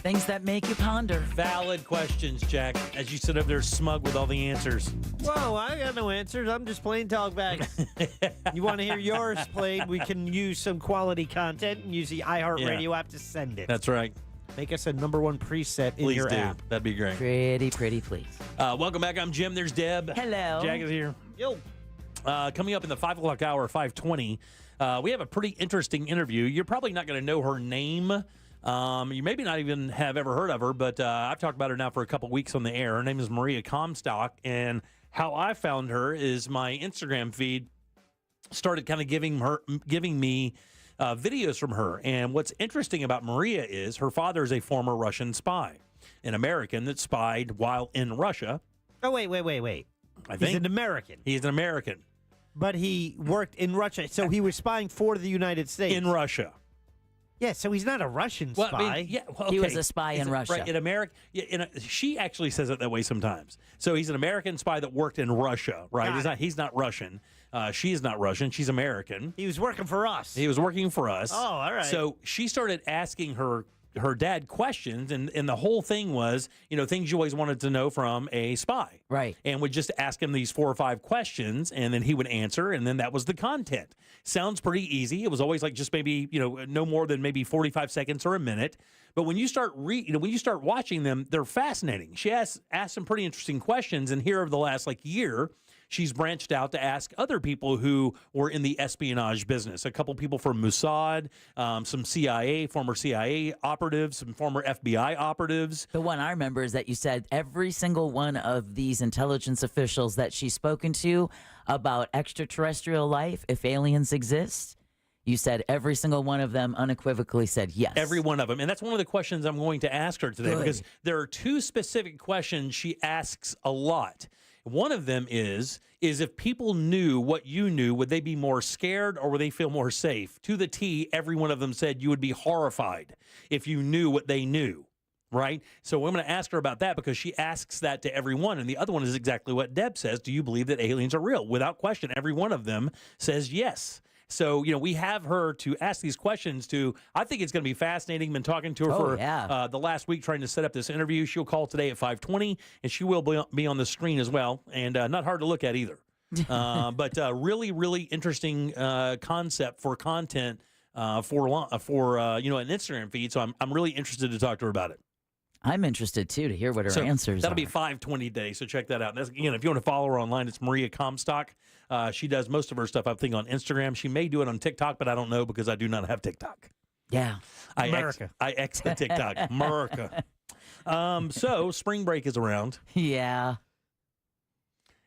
Things that make you ponder. Valid questions, Jack, as you sit up there smug with all the answers. Whoa, I got no answers. I'm just playing talkbacks. You want to hear yours played? We can use some quality content and use the iHeartRadio app to send it. That's right. Make us a #1 preset in your app. That'd be great. Pretty please. Welcome back. I'm Jim. There's Deb. Hello. Jack is here. Yo. Coming up in the 5 o'clock hour, 5:20, we have a pretty interesting interview. You're probably not going to know her name. You maybe not even have ever heard of her, but I've talked about her now for a couple weeks on the air. Her name is Maria Comstock, and how I found her is my Instagram feed started kind of giving me videos from her. And what's interesting about Maria is her father is a former Russian spy, an American that spied while in Russia. Oh, wait. He's an American. He's an American. But he worked in Russia, so he was spying for the United States. In Russia. Yeah, so he's not a Russian spy. Well, I mean, He was a spy in Russia. Right, in America. She actually says it that way sometimes. So he's an American spy that worked in Russia, right? He's not Russian. She's not Russian. She's American. He was working for us. He was working for us. Oh, all right. So she started asking her dad questions, and the whole thing was, things you always wanted to know from a spy. Right. And would just ask him these 4 or 5 questions, and then he would answer, and then that was the content. Sounds pretty easy. It was always like just maybe, no more than maybe 45 seconds or a minute. But when you start when you start watching them, they're fascinating. She asked some pretty interesting questions, and here over the last year, she's branched out to ask other people who were in the espionage business. A couple people from Mossad, some former CIA operatives, some former FBI operatives. The one I remember is that you said every single one of these intelligence officials that she's spoken to about extraterrestrial life, if aliens exist, you said every single one of them unequivocally said yes. Every one of them. And that's one of the questions I'm going to ask her today. Good. Because there are 2 specific questions she asks a lot. One of them is if people knew what you knew, would they be more scared or would they feel more safe? To the T, every one of them said you would be horrified if you knew what they knew, right? So I'm going to ask her about that because she asks that to everyone. And the other one is exactly what Deb says. Do you believe that aliens are real? Without question, every one of them says yes. So, we have her to ask these questions to. I think it's going to be fascinating. Been talking to her for the last week trying to set up this interview. She'll call today at 5:20, and she will be on the screen as well, and not hard to look at either. But really, really interesting concept for content for an Instagram feed. So I'm really interested to talk to her about it. I'm interested, too, to hear what her answers that'll are. be 5:20 today, so check that out. And again, if you want to follow her online, it's Maria Comstock. She does most of her stuff, I think, on Instagram. She may do it on TikTok, but I don't know because I do not have TikTok. Yeah. I X the TikTok. America. So spring break is around. Yeah.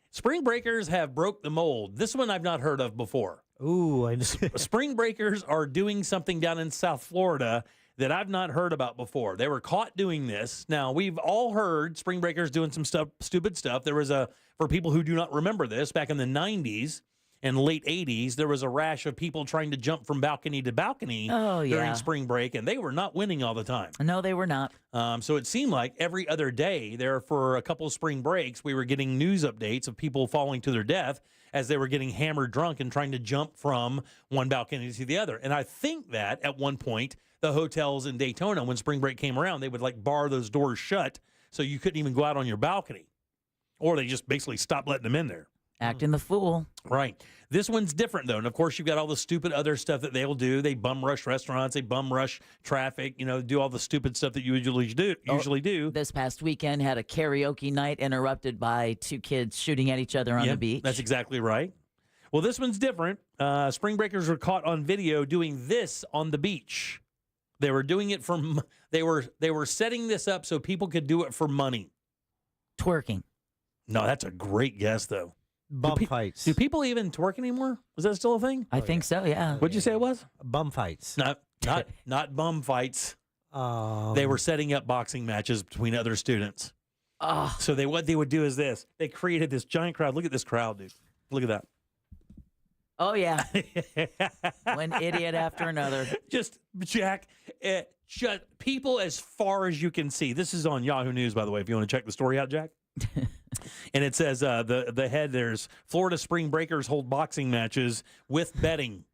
Spring breakers have broke the mold. This one I've not heard of before. Ooh. Spring breakers are doing something down in South Florida that I've not heard about before. They were caught doing this. Now, we've all heard spring breakers doing some stupid stuff. There was for people who do not remember this, back in the 90s and late 80s, there was a rash of people trying to jump from balcony to balcony during spring break, and they were not winning all the time. No, they were not. So it seemed like every other day there for a couple of spring breaks, we were getting news updates of people falling to their death as they were getting hammered drunk and trying to jump from one balcony to the other. And I think that at one point, the hotels in Daytona, when spring break came around, they would bar those doors shut so you couldn't even go out on your balcony. Or they just basically stopped letting them in there. Acting the fool. Right. This one's different, though. And, of course, you've got all the stupid other stuff that they'll do. They bum rush restaurants. They bum rush traffic, do all the stupid stuff that you usually do. This past weekend had a karaoke night interrupted by 2 kids shooting at each other on the beach. That's exactly right. Well, this one's different. Spring breakers were caught on video doing this on the beach. They were doing it they were setting this up so people could do it for money. Twerking. No, that's a great guess, though. Bum fights. Do people even twerk anymore? Is that still a thing? I think so, yeah. What'd you say it was? Bum fights. Not bum fights. They were setting up boxing matches between other students. So what they would do is this. They created this giant crowd. Look at this crowd, dude. Look at that. Oh, yeah. One idiot after another. Just, Jack, just people as far as you can see. This is on Yahoo News, by the way, if you want to check the story out, Jack. And it says the head, there's Florida spring breakers hold boxing matches with betting.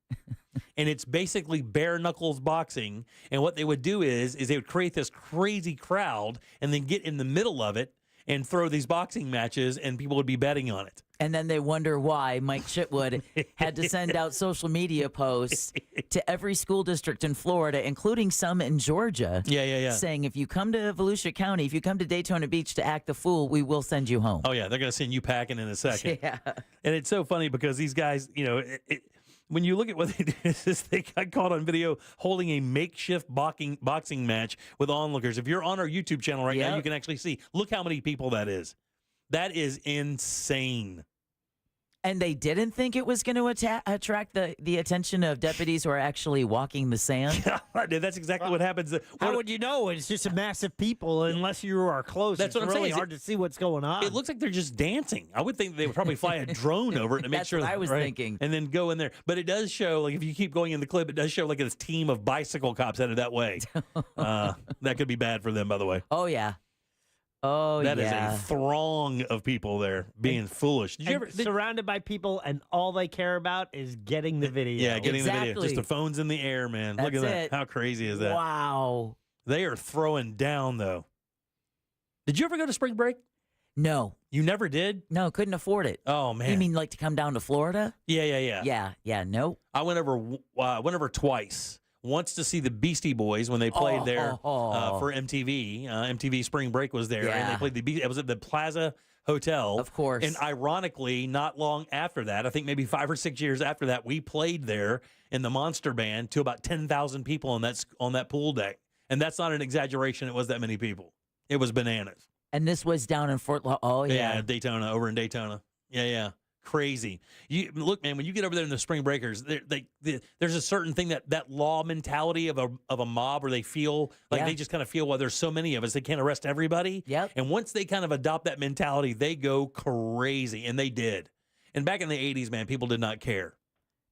And it's basically bare knuckles boxing. And what they would do is they would create this crazy crowd and then get in the middle of it and throw these boxing matches, and people would be betting on it. And then they wonder why Mike Chitwood had to send out social media posts to every school district in Florida, including some in Georgia. Yeah. Saying, if you come to Volusia County, if you come to Daytona Beach to act the fool, we will send you home. Oh, yeah. They're going to send you packing in a second. Yeah. And it's so funny because these guys, when you look at what they do, is they got caught on video holding a makeshift boxing match with onlookers. If you're on our YouTube channel right now, you can actually see. Look how many people that is. That is insane. And they didn't think it was going to attract the attention of deputies who are actually walking the sand? Yeah, that's exactly what happens. How would you know? It's just a massive people unless you are close. That's what I'm really saying. hard to see what's going on. It looks like they're just dancing. I would think they would probably fly a drone over it to make That's sure. what I was thinking. And then go in there. But it does show, like if you keep going in the clip, it does show like this team of bicycle cops headed that way. That could be bad for them, by the way. Oh, yeah. Oh, that yeah. is a throng of people there being foolish. Did you ever surrounded by people, and all they care about is getting the video. Yeah, getting the video. Just the phones in the air, man. Look at that. it. How crazy is that? Wow. They are throwing down, though. Did you ever go to spring break? No. You never did? No, couldn't afford it. Oh, man. You mean like to come down to Florida? Yeah. Yeah, no. I went over twice. Once to see the Beastie Boys when they played there for MTV. MTV Spring Break was there, and they played it was at the Plaza Hotel. Of course. And ironically, not long after that, I think maybe 5 or 6 years after that, we played there in the Monster Band to about 10,000 people on that pool deck. And that's not an exaggeration. It was that many people. It was bananas. And this was down in Fort Lauderdale. Oh, yeah. Yeah, Daytona, over in Daytona. Yeah. Crazy. Look, man, when you get over there in the spring breakers, there's a certain thing that law mentality of a mob where they feel like they just kind of feel, well, there's so many of us, they can't arrest everybody. Yep. And once they kind of adopt that mentality, they go crazy, and they did. And back in the 80s, man, people did not care.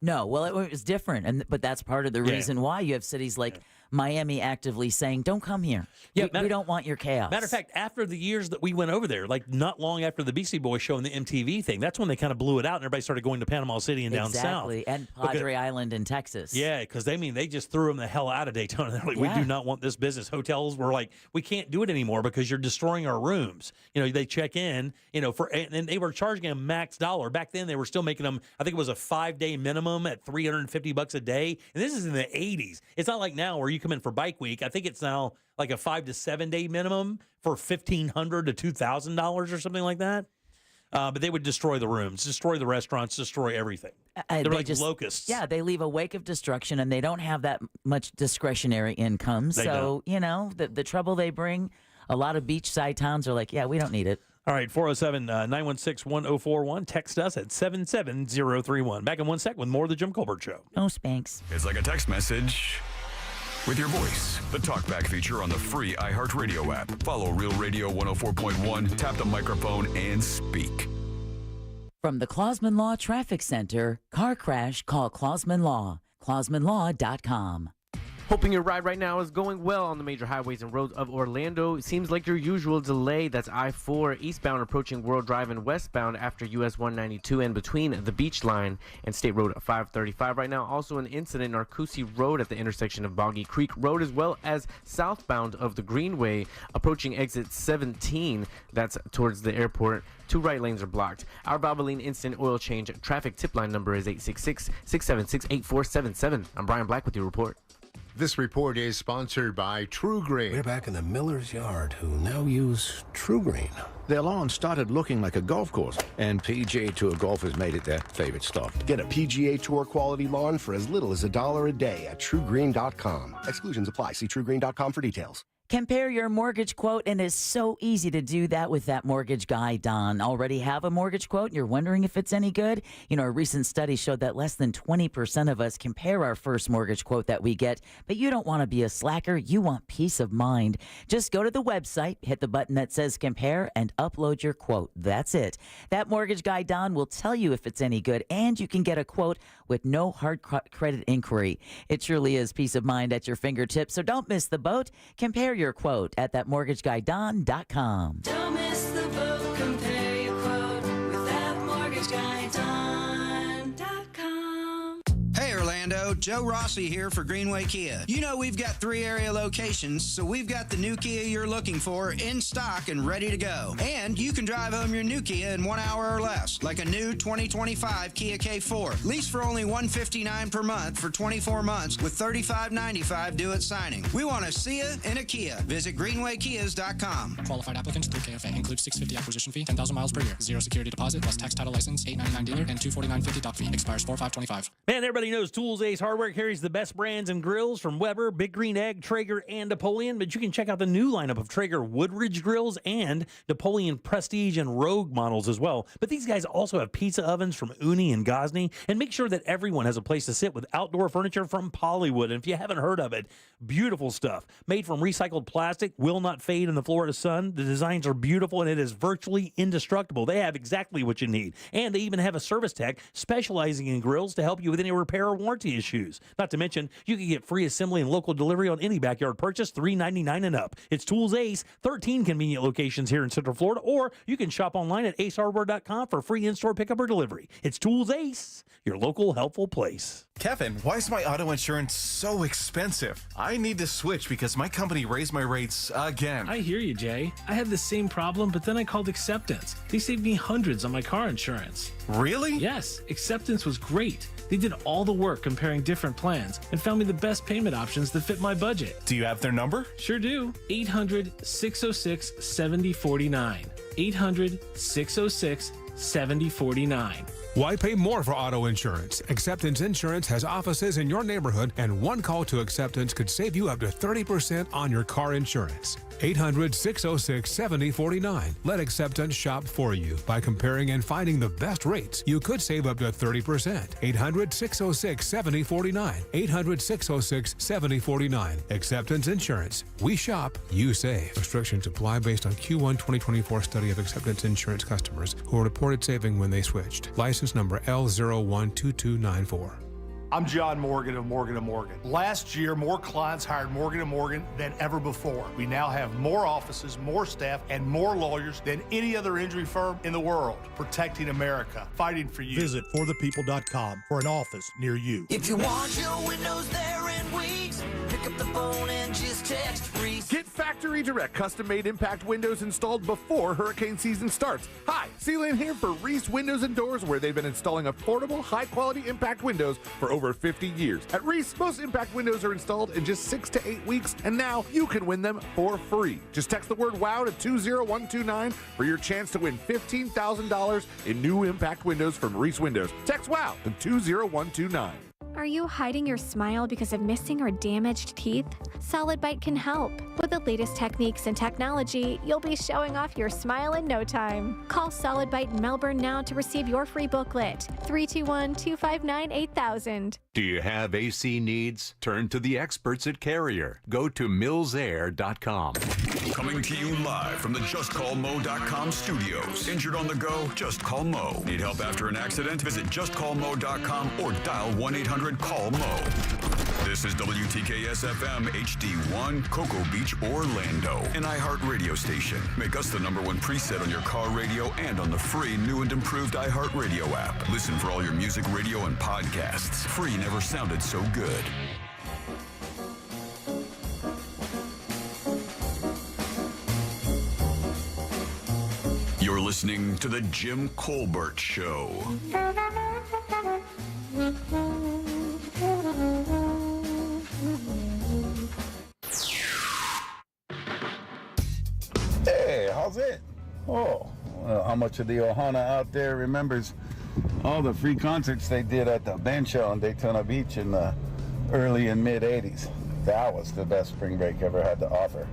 No, well, it was different, but that's part of the reason why you have cities like Miami actively saying, don't come here. Yeah, we don't want your chaos. Matter of fact, after the years that we went over there, like not long after the Beastie Boys show and the MTV thing, that's when they kind of blew it out and everybody started going to Panama City and down south. Exactly, and Padre Island in Texas. Yeah, because they just threw them the hell out of Daytona. They're like, we do not want this business. Hotels were like, we can't do it anymore because you're destroying our rooms. They check in, and they were charging them max dollar. Back then, they were still making them, I think it was a 5-day minimum at $350 a day. And this is in the 80s. It's not like now where you come in for bike week. I think it's now like a 5 to 7 day minimum for $1,500 to $2,000 or something like that. But they would destroy the rooms, destroy the restaurants, destroy everything. They're like locusts. Yeah, they leave a wake of destruction, and they don't have that much discretionary income. So, the trouble they bring, a lot of beachside towns are like, yeah, we don't need it. All right, 407-916-1041. Text us at 77031. Back in 1 sec with more of the Jim Colbert Show. No spanks. It's like a text message with your voice. The talkback feature on the free iHeartRadio app. Follow Real Radio 104.1, tap the microphone, and speak. From the Clausman Law Traffic Center, car crash, call Clausman Law. ClausmanLaw.com. Hoping your ride right now is going well on the major highways and roads of Orlando. It seems like your usual delay. That's I-4 eastbound approaching World Drive and westbound after US 192 and between the Beach Line and State Road 535. Right now, also an incident in Arcoosie Road at the intersection of Boggy Creek Road, as well as southbound of the Greenway approaching exit 17. That's towards the airport. 2 right lanes are blocked. Our Valvoline Instant Oil Change traffic tip line number is 866-676-8477. I'm Brian Black with your report. This report is sponsored by True Green. We're back in the miller's yard, who now use True Green. Their lawn started looking like a golf course, and PGA Tour golfers made it their favorite stop. Get a PGA Tour quality lawn for as little as $1 a day at TrueGreen.com. Exclusions apply. See TrueGreen.com for details. Compare your mortgage quote, and it's so easy to do that with that mortgage guy, Don. Already have a mortgage quote and you're wondering if it's any good? You know, a recent study showed that less than 20% of us compare our first mortgage quote that we get, but you don't want to be a slacker. You want peace of mind. Just go to the website, hit the button that says compare, and upload your quote. That's it. That mortgage guy, Don, will tell you if it's any good, and you can get a quote with no hard credit inquiry. It truly is peace of mind at your fingertips, so don't miss the boat. Compare your quote at thatmortgagguydon.com. Don't miss the boat. Compare your quote with thatmortgagguydon.com. Hey Orlando, Joe Rossi here for Greenway Kia. You know we've got 3 area locations, so we've got the new Kia you're looking for in stock and ready to go. And you can drive home your new Kia in 1 hour or less, like a new 2025 Kia K4. Lease for only $159 per month for 24 months with $35.95 due at signing. We want to see you in a Kia. Visit greenwaykias.com. Qualified applicants through KFA includes $650 acquisition fee, 10,000 miles per year, 0 security deposit plus tax title license, $899 dealer, and $249.50 doc fee. Expires 4/5/25. Man, everybody knows Tools Ace Hardware carries the best brands and grills from Weber, Big Green Egg, Traeger, and Napoleon, but you can check out the new lineup of Traeger Woodridge grills and Napoleon Prestige and Rogue models as well. But these guys also have pizza ovens from Uni and Gosney, and make sure that everyone has a place to sit with outdoor furniture from Pollywood. And if you haven't heard of it, beautiful stuff. Made from recycled plastic, will not fade in the Florida sun. The designs are beautiful, and it is virtually indestructible. They have exactly what you need. And they even have a service tech specializing in grills to help you with any repair or warranty issues. Not to mention, you can get free assembly and local delivery on any backyard purchase, $3.99 and up. It's Tools Ace, 13 convenient locations here in Central Florida, or you can shop online at acehardware.com for free in-store pickup or delivery. It's Tools Ace, your local helpful place. Kevin, why is my auto insurance so expensive? I need to switch because my company raised my rates again. I hear you, Jay. I had the same problem, but then I called Acceptance. They saved me hundreds on my car insurance. Really? Yes, Acceptance was great. They did all the work comparing different plans and found me the best payment options that fit my budget. Do you have their number? Sure do. 800-606-7049. 800-606-7049. Why pay more for auto insurance? Acceptance Insurance has offices in your neighborhood, and one call to Acceptance could save you up to 30% on your car insurance. 800-606-7049. Let Acceptance shop for you. By comparing and finding the best rates, you could save up to 30%. 800-606-7049. 800-606-7049. Acceptance Insurance. We shop, you save. Restrictions apply based on Q1 2024 study of Acceptance Insurance customers who reported saving when they switched. License number L012294. I'm John Morgan of Morgan & Morgan. Last year, more clients hired Morgan & Morgan than ever before. We now have more offices, more staff, and more lawyers than any other injury firm in the world, protecting America, fighting for you. Visit forthepeople.com for an office near you. If you want your windows there in weeks, pick up the phone and just text Reese. Get Factory Direct custom-made impact windows installed before hurricane season starts. Hi, Sealand here for Reese Windows and Doors, where they've been installing affordable, high-quality impact windows for over 50 years. At Reese, most impact windows are installed in just 6 to 8 weeks, and now you can win them for free. Just text the word WOW to 20129 for your chance to win $15,000 in new impact windows from Reese Windows. Text WOW to 20129. Are you hiding your smile because of missing or damaged teeth? Solid Bite can help. With the latest techniques and technology, you'll be showing off your smile in no time. Call Solid Bite in Melbourne now to receive your free booklet. 321-259-8000. Do you have AC needs? Turn to the experts at Carrier. Go to millsair.com. Coming to you live from the JustCallMo.com studios. Injured on the go? Just call Mo. Need help after an accident? Visit JustCallMo.com or dial 1-800-CALL-MO. This is WTKS-FM HD1, Cocoa Beach, Orlando. An iHeart radio station. Make us the #1 preset on your car radio and on the free new and improved iHeart Radio app. Listen for all your music, radio, and podcasts. Free never sounded so good. You're listening to The Jim Colbert Show. Hey, how's it? Oh, well, how much of the Ohana out there remembers all the free concerts they did at the band show in Daytona Beach in the early and mid 80s? That was the best spring break ever had to offer.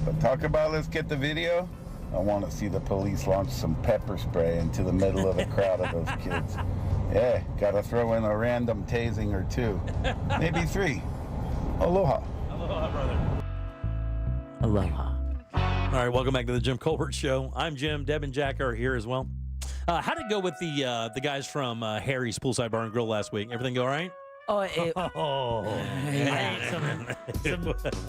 But talk about let's get the video. I want to see the police launch some pepper spray into the middle of the crowd of those kids. Yeah, gotta throw in a random tasing or two. Maybe 3. Aloha. Aloha, brother. Aloha. All right, welcome back to the Jim Colbert Show. I'm Jim. Deb and Jack are here as well. How'd it go with the guys from Harry's Poolside Bar and Grill last week? Everything go all right? Oh, I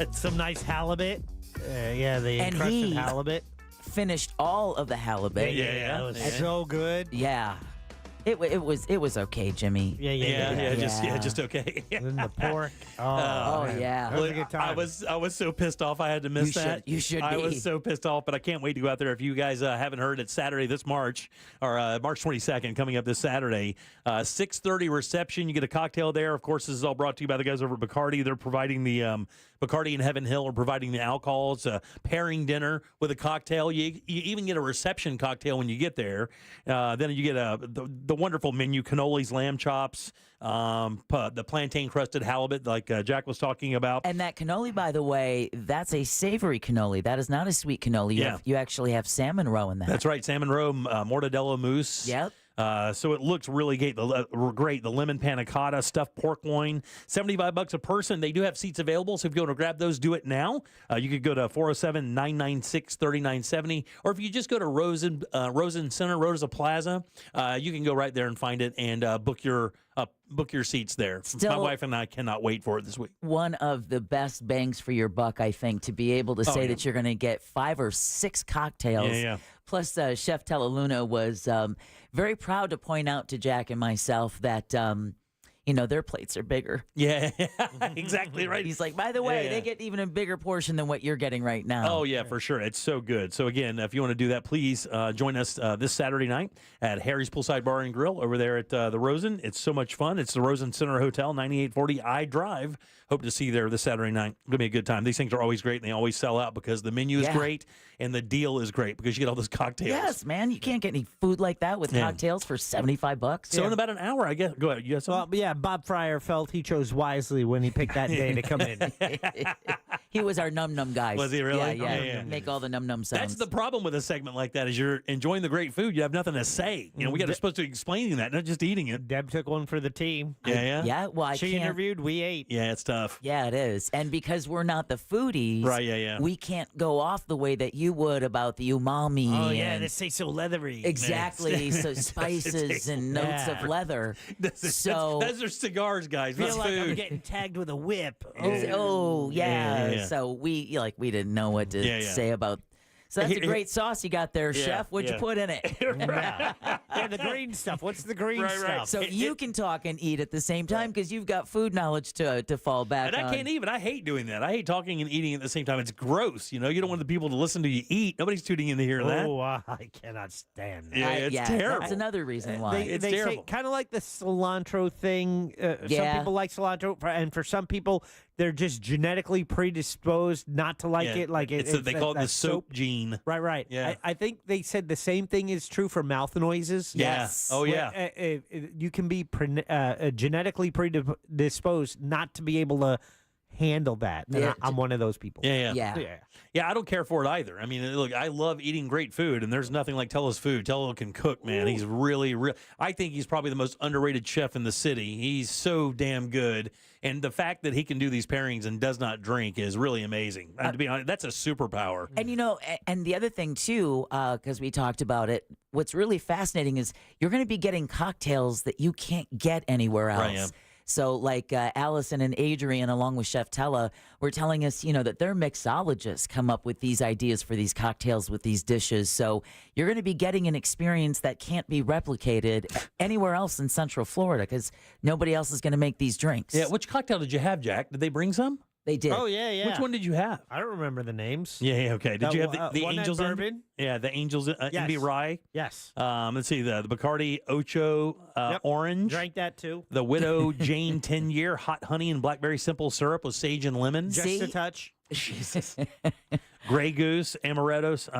ate some nice halibut. The And encrusted he halibut. finished all of the halibut. That was so good. Yeah. It was okay, Jimmy. Just okay. And the pork. Oh, yeah. That was a good time. I was so pissed off I had to miss that. You should I be. was so pissed off, but I can't wait to go out there. If you guys haven't heard, it's Saturday this March, or March 22nd, coming up this Saturday. 6:30 reception. You get a cocktail there. Of course, this is all brought to you by the guys over at Bacardi. They're providing the Bacardi and Heaven Hill are providing the alcohols, pairing dinner with a cocktail. You even get a reception cocktail when you get there. Then you get the wonderful menu: cannolis, lamb chops, the plantain crusted halibut, like Jack was talking about. And that cannoli, by the way, that's a savory cannoli. That is not a sweet cannoli. You actually have salmon roe in that. That's right, salmon roe, mortadella mousse. Yep. So it looks really great. The lemon panna cotta, stuffed pork loin, $75 a person. They do have seats available, so if you want to grab those, do it now. You could go to 407-996-3970, or if you just go to Rosen Center, Rosa Plaza, you can go right there and find it and book your seats there. My wife and I cannot wait for it this week. One of the best bangs for your buck, I think, to be able to say that you're going to get 5 or 6 cocktails. Yeah. Plus, Chef Tellaluna was very proud to point out to Jack and myself that, their plates are bigger. Yeah, exactly right. He's like, by the way, they get even a bigger portion than what you're getting right now. Oh, yeah, for sure. It's so good. So, again, if you want to do that, please join us this Saturday night at Harry's Poolside Bar and Grill over there at the Rosen. It's so much fun. It's the Rosen Center Hotel, 9840 I Drive. Hope to see you there this Saturday night. Going to be a good time. These things are always great, and they always sell out because the menu is great and the deal is great because you get all those cocktails. Yes, man. You can't get any food like that with cocktails for $75. So in about an hour, I guess. Go ahead. You have something? Well, Bob Fryer felt he chose wisely when he picked that day to come in. He was our num-num guy. Was he really? Yeah. Make all the num-num sounds. That's the problem with a segment like that is you're enjoying the great food. You have nothing to say. We got to supposed to be explaining that, not just eating it. Deb took one for the team. Yeah, well, she interviewed, we ate. Yeah, it's tough. Yeah, it is. And because we're not the foodies, right, we can't go off the way that you would about the umami. Oh, yeah, they say so leathery. Exactly. So spices and notes of leather. Those are cigars, guys. I feel That's like food. I'm getting tagged with a whip. Oh, yeah. So we didn't know what to say about. So that's a great sauce you got there, Chef. What'd you put in it? The green stuff. What's the green stuff? So you can talk and eat at the same time because you've got food knowledge to fall back and on. I can't even. I hate doing that. I hate talking and eating at the same time. It's gross. You don't want the people to listen to you eat. Nobody's tuning in to hear that. Oh, I cannot stand that. Yeah, it's terrible. That's another reason why. It's they terrible. say kind of like the cilantro thing. Some people like cilantro, and for some people, they're just genetically predisposed not to like it. Like they call it the soap gene. Right. Yeah. I think they said the same thing is true for mouth noises. Yes. Oh, yeah. You can be genetically predisposed not to be able to handle that. And I'm one of those people. Yeah, I don't care for it either. I mean, look, I love eating great food, and there's nothing like Tello's food. Tello can cook, man. He's really, I think he's probably the most underrated chef in the city. He's so damn good, and the fact that he can do these pairings and does not drink is really amazing. To be honest, that's a superpower. And and the other thing too, because we talked about it, what's really fascinating is you're going to be getting cocktails that you can't get anywhere else. Right, yeah. So like Allison and Adrian, along with Chef Tella, were telling us, that their mixologists come up with these ideas for these cocktails with these dishes. So you're going to be getting an experience that can't be replicated anywhere else in Central Florida because nobody else is going to make these drinks. Yeah, which cocktail did you have, Jack? Did they bring some? They did. Oh, yeah. Which one did you have? I don't remember the names. Yeah, okay. Did you have the one Angels bourbon? Yeah, the Angels MB Rye. Yes. Let's see, the Bacardi Ocho Orange. Drank that too. The Widow Jane 10-year hot honey and blackberry simple syrup with sage and lemon. Just a touch. Jesus. Grey Goose, Amarettos,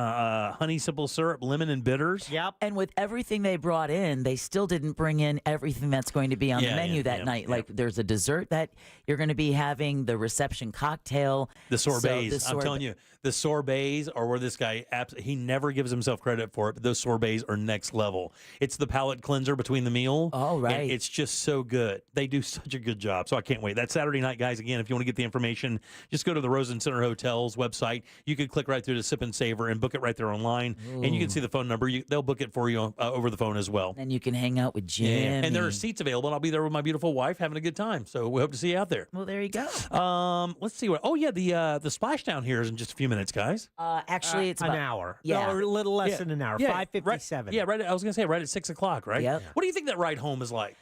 honey simple syrup, lemon and bitters. Yep. And with everything they brought in, they still didn't bring in everything that's going to be on the menu that night. Like there's a dessert that you're going to be having, the reception cocktail. The sorbets. I'm telling you, The sorbets are where this guy, he never gives himself credit for it, but those sorbets are next level. It's the palate cleanser between the meal. Oh, right. And it's just so good. They do such a good job, so I can't wait. That Saturday night, guys, again, if you want to get the information, just go to the Rosen Center Hotel's website. You can click right through to Sip and Savor and book it right there online, and you can see the phone number. They'll book it for you over the phone as well. And you can hang out with Jim. And there are seats available, and I'll be there with my beautiful wife having a good time, so we hope to see you out there. Well, there you go. Let's see what. Oh yeah, the splashdown here is in just a few minutes, guys. Actually, it's an about, hour. Yeah, or a little less than an hour. 5:57. Yeah, right. I was gonna say right at 6 o'clock, right? Yep. What do you think that ride home is like?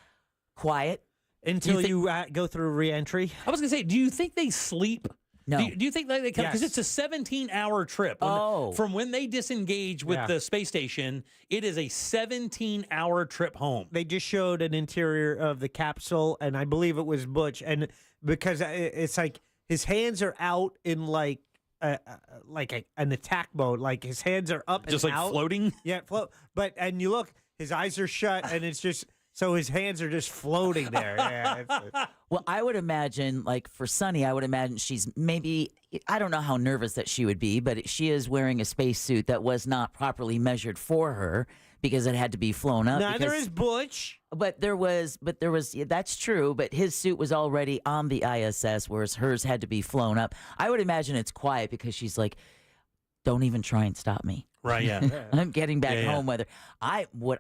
Quiet until you go through reentry. I was gonna say, do you think they sleep? No. Do you think they come? Because Yes. it's a 17-hour trip. From when they disengage with the space station, it is a 17-hour trip home. They just showed an interior of the capsule, and I believe it was Butch. And because it's like his hands are out in like an attack mode, like his hands are up, Just and like out. floating? Yeah, float. And you look, his eyes are shut, and it's just so his hands are just floating there. Yeah. Well, I would imagine, like for Sunny, I would imagine she's maybe, I don't know how nervous that she would be, but she is wearing a spacesuit that was not properly measured for her because it had to be flown up. Neither is Butch. But there was, yeah, that's true, but his suit was already on the ISS, whereas hers had to be flown up. I would imagine it's quiet because she's like, don't even try and stop me. Right, yeah. I'm getting back home. What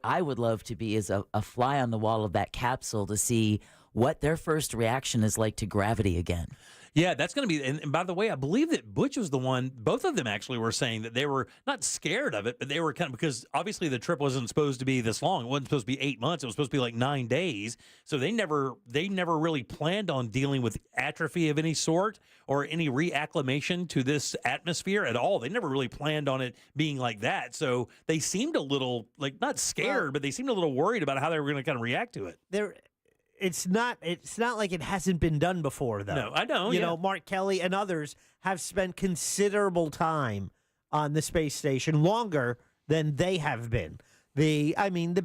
I would love to be is a fly on the wall of that capsule to see what their first reaction is like to gravity again. Yeah, that's going to be, and by the way, I believe that Butch was the one, both of them actually were saying that they were not scared of it, but they were kind of, because obviously the trip wasn't supposed to be this long. It wasn't supposed to be 8 months. It was supposed to be like 9 days. So they never really planned on dealing with atrophy of any sort or any reacclimation to this atmosphere at all. They never really planned on it being like that. So they seemed a little, like, not scared, but they seemed a little worried about how they were going to kind of react to it. It's not like it hasn't been done before, though. No, I know. You know, Mark Kelly and others have spent considerable time on the space station, longer than they have been. The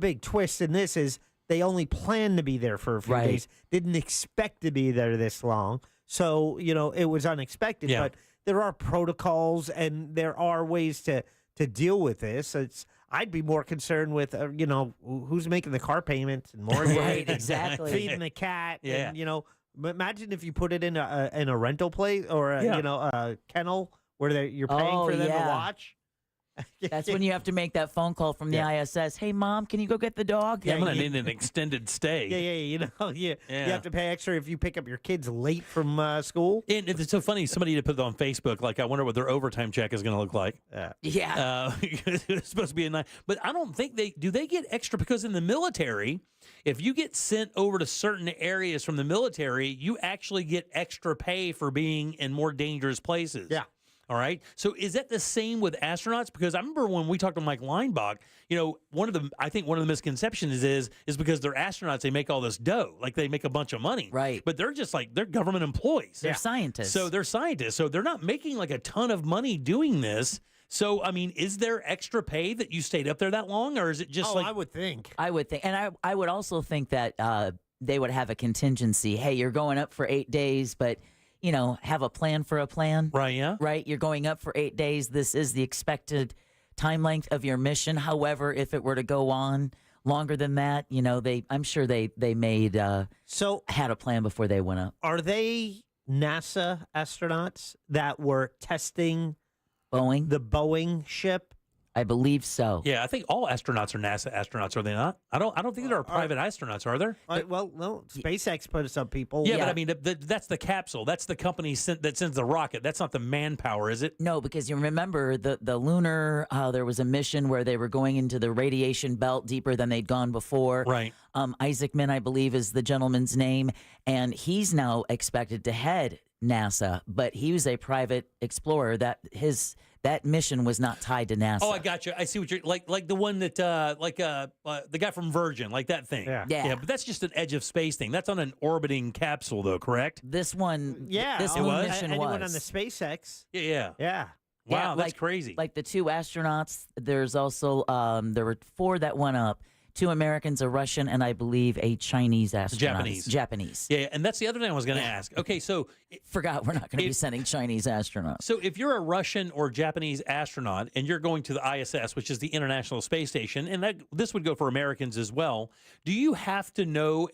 big twist in this is they only planned to be there for a few days, didn't expect to be there this long. So, it was unexpected. Yeah. But there are protocols and there are ways to deal with this. I'd be more concerned with, who's making the car payments and mortgage, Right, exactly. feeding the cat, Yeah. and imagine if you put it in a rental place or a kennel where you're paying for them to watch. That's when you have to make that phone call from the ISS. Hey, Mom, can you go get the dog? Yeah, I'm going to need an extended stay. You have to pay extra if you pick up your kids late from school. And it's so funny, somebody to put it on Facebook, like, I wonder what their overtime check is going to look like. Yeah. It's supposed to be a night. But I don't think they get extra, because in the military, if you get sent over to certain areas from the military, you actually get extra pay for being in more dangerous places. Yeah. All right. So is that the same with astronauts? Because I remember when we talked to Mike Leinbach, one of the misconceptions is because they're astronauts, they make all this dough, like they make a bunch of money. Right. But they're just like, they're government employees. They're scientists. So they're scientists. So they're not making like a ton of money doing this. So, I mean, is there extra pay that you stayed up there that long, or is it just I would think. And I would also think that they would have a contingency. Hey, you're going up for 8 days, but have a plan for a plan. Right, yeah. Right? You're going up for 8 days. This is the expected time length of your mission. However, if it were to go on longer than that, I'm sure they had a plan before they went up. Are they NASA astronauts that were testing the Boeing ship? I believe so. Yeah, I think all astronauts are NASA astronauts, are they not? I don't think there are private astronauts, are there? Well, no. SpaceX put some people. Yeah, but I mean, that's the capsule. That's the company that sends the rocket. That's not the manpower, is it? No, because you remember the lunar, there was a mission where they were going into the radiation belt deeper than they'd gone before. Right. Isaacman, I believe, is the gentleman's name, and he's now expected to head NASA, but he was a private explorer. That mission was not tied to NASA. Oh, I got you. I see what you're like the one that the guy from Virgin, like that thing. Yeah. But that's just an edge of space thing. That's on an orbiting capsule, though, correct? This one, this mission anyone was on the SpaceX. Yeah. Wow, that's crazy. Like the two astronauts. There's also there were 4 that went up. 2 Americans, a Russian, and I believe a Chinese astronaut. Japanese. Yeah, and that's the other thing I was going to ask. Okay, so forgot we're not going to be sending Chinese astronauts. So if you're a Russian or Japanese astronaut and you're going to the ISS, which is the International Space Station, and this would go for Americans as well, do you have to know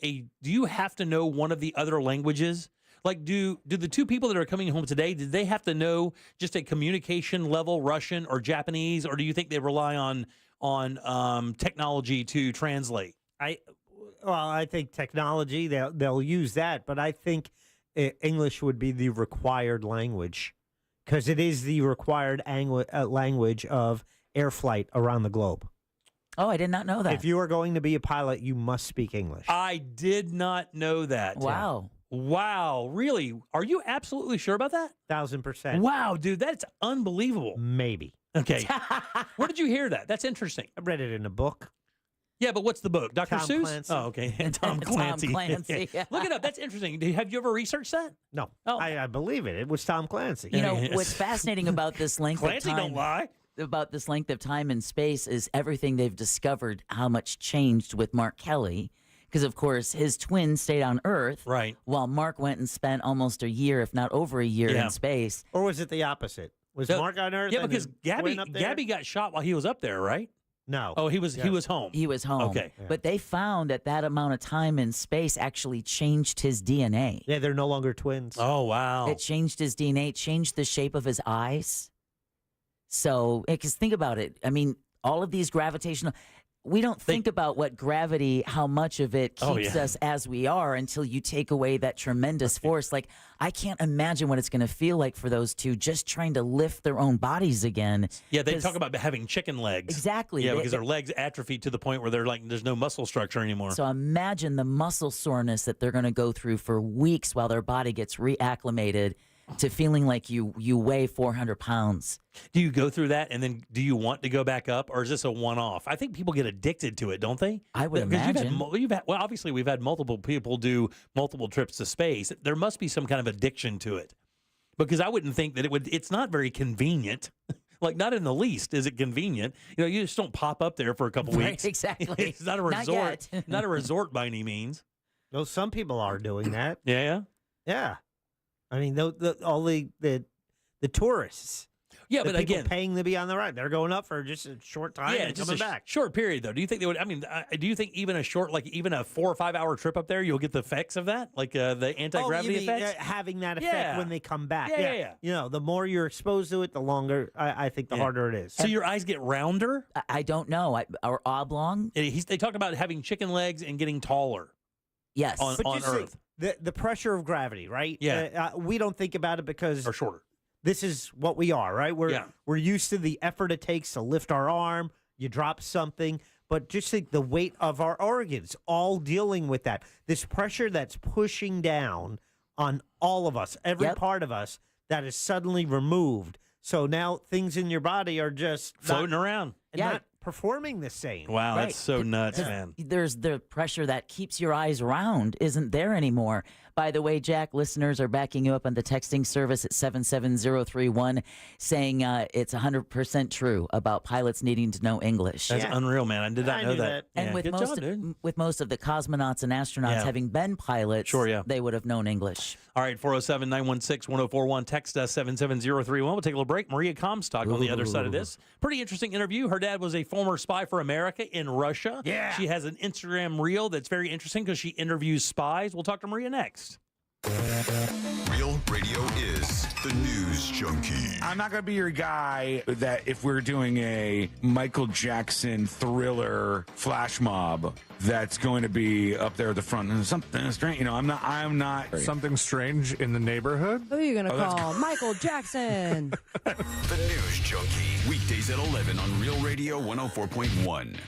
one of the other languages? Like, do the 2 people that are coming home today, did they have to know just a communication level Russian or Japanese, or do you think they rely on technology to translate? I think technology, they'll use that, but I think English would be the required language because it is the required language of air flight around the globe. Oh, I did not know that. If you are going to be a pilot, you must speak English. I did not know that. Wow. Wow, really? Are you absolutely sure about that? 1,000%. Wow, dude, that's unbelievable. Maybe. Okay. Where did you hear that? That's interesting. I read it in a book. Yeah, but what's the book? Dr. Tom Seuss? Clancy. Oh, okay. Tom Clancy. Tom Clancy. Yeah. Look it up. That's interesting. Have you ever researched that? No. Oh. I believe it. It was Tom Clancy. You know, what's fascinating about this length Clancy of time... don't lie. About this length of time in space is everything they've discovered, how much changed with Mark Kelly. Because, of course, his twin stayed on Earth. Right. While Mark went and spent almost a year, if not over a year, in space. Or was it the opposite? Was Mark on Earth? Yeah, and because his twin up there? Gabby got shot while he was up there, right? No. Oh, he was home. He was home. Okay. Yeah. But they found that amount of time in space actually changed his DNA. Yeah, they're no longer twins. Oh, wow. It changed his DNA, it changed the shape of his eyes. So, because think about it. I mean, all of these gravitational... We don't think about what gravity, how much of it keeps us as we are until you take away that tremendous force. Like, I can't imagine what it's going to feel like for those 2 just trying to lift their own bodies again. Yeah, they talk about having chicken legs. Exactly. Yeah, because their legs atrophy to the point where they're like, there's no muscle structure anymore. So imagine the muscle soreness that they're going to go through for weeks while their body gets reacclimated to feeling like you weigh 400 pounds. Do you go through that, and then do you want to go back up, or is this a one-off? I think people get addicted to it, don't they? I would imagine. Well, obviously, we've had multiple people do multiple trips to space. There must be some kind of addiction to it, because I wouldn't think that it's not very convenient. Like, not in the least is it convenient. You know, you just don't pop up there for a couple weeks. Exactly. It's not a resort. Not a resort by any means. Well, some people are doing that. Yeah. Yeah. I mean, all the tourists. Yeah, the but people again, paying to be on the ride, they're going up for just a short time and just coming back. Short period though. Do you think they would? I mean, do you think even a 4 or 5 hour trip up there, you'll get the effects of that, like the anti-gravity effects? Having that effect when they come back. Yeah. You know, the more you're exposed to it, the longer I think the harder it is. So your eyes get rounder? I don't know. Or oblong? They talked about having chicken legs and getting taller. Yes. On Earth. The pressure of gravity, right? Yeah. We don't think about it because... Or shorter. This is what we are, right? We're used to the effort it takes to lift our arm. You drop something. But just think the weight of our organs, all dealing with that. This pressure that's pushing down on all of us, every part of us, that is suddenly removed. So now things in your body are just... floating around. And not performing the same. Wow, that's so nuts, man. There's the pressure that keeps your eyes round isn't there anymore. By the way, Jack, listeners are backing you up on the texting service at 77031 saying it's 100% true about pilots needing to know English. That's unreal, man. I did not know that. And with most of the cosmonauts and astronauts having been pilots, they would have known English. All right, 407-916-1041. Text us 77031. We'll take a little break. Maria Comstock on the other side of this. Pretty interesting interview. Her dad was a former spy for America in Russia. Yeah. She has an Instagram reel that's very interesting because she interviews spies. We'll talk to Maria next. Real Radio is the news junkie. I'm not going to be your guy that if we're doing a Michael Jackson thriller flash mob, that's going to be up there at the front. And something strange, you know, I'm not. Something strange in the neighborhood? Who are you going to call? Michael Jackson. The news junkie. Weekdays at 11 on Real Radio 104.1.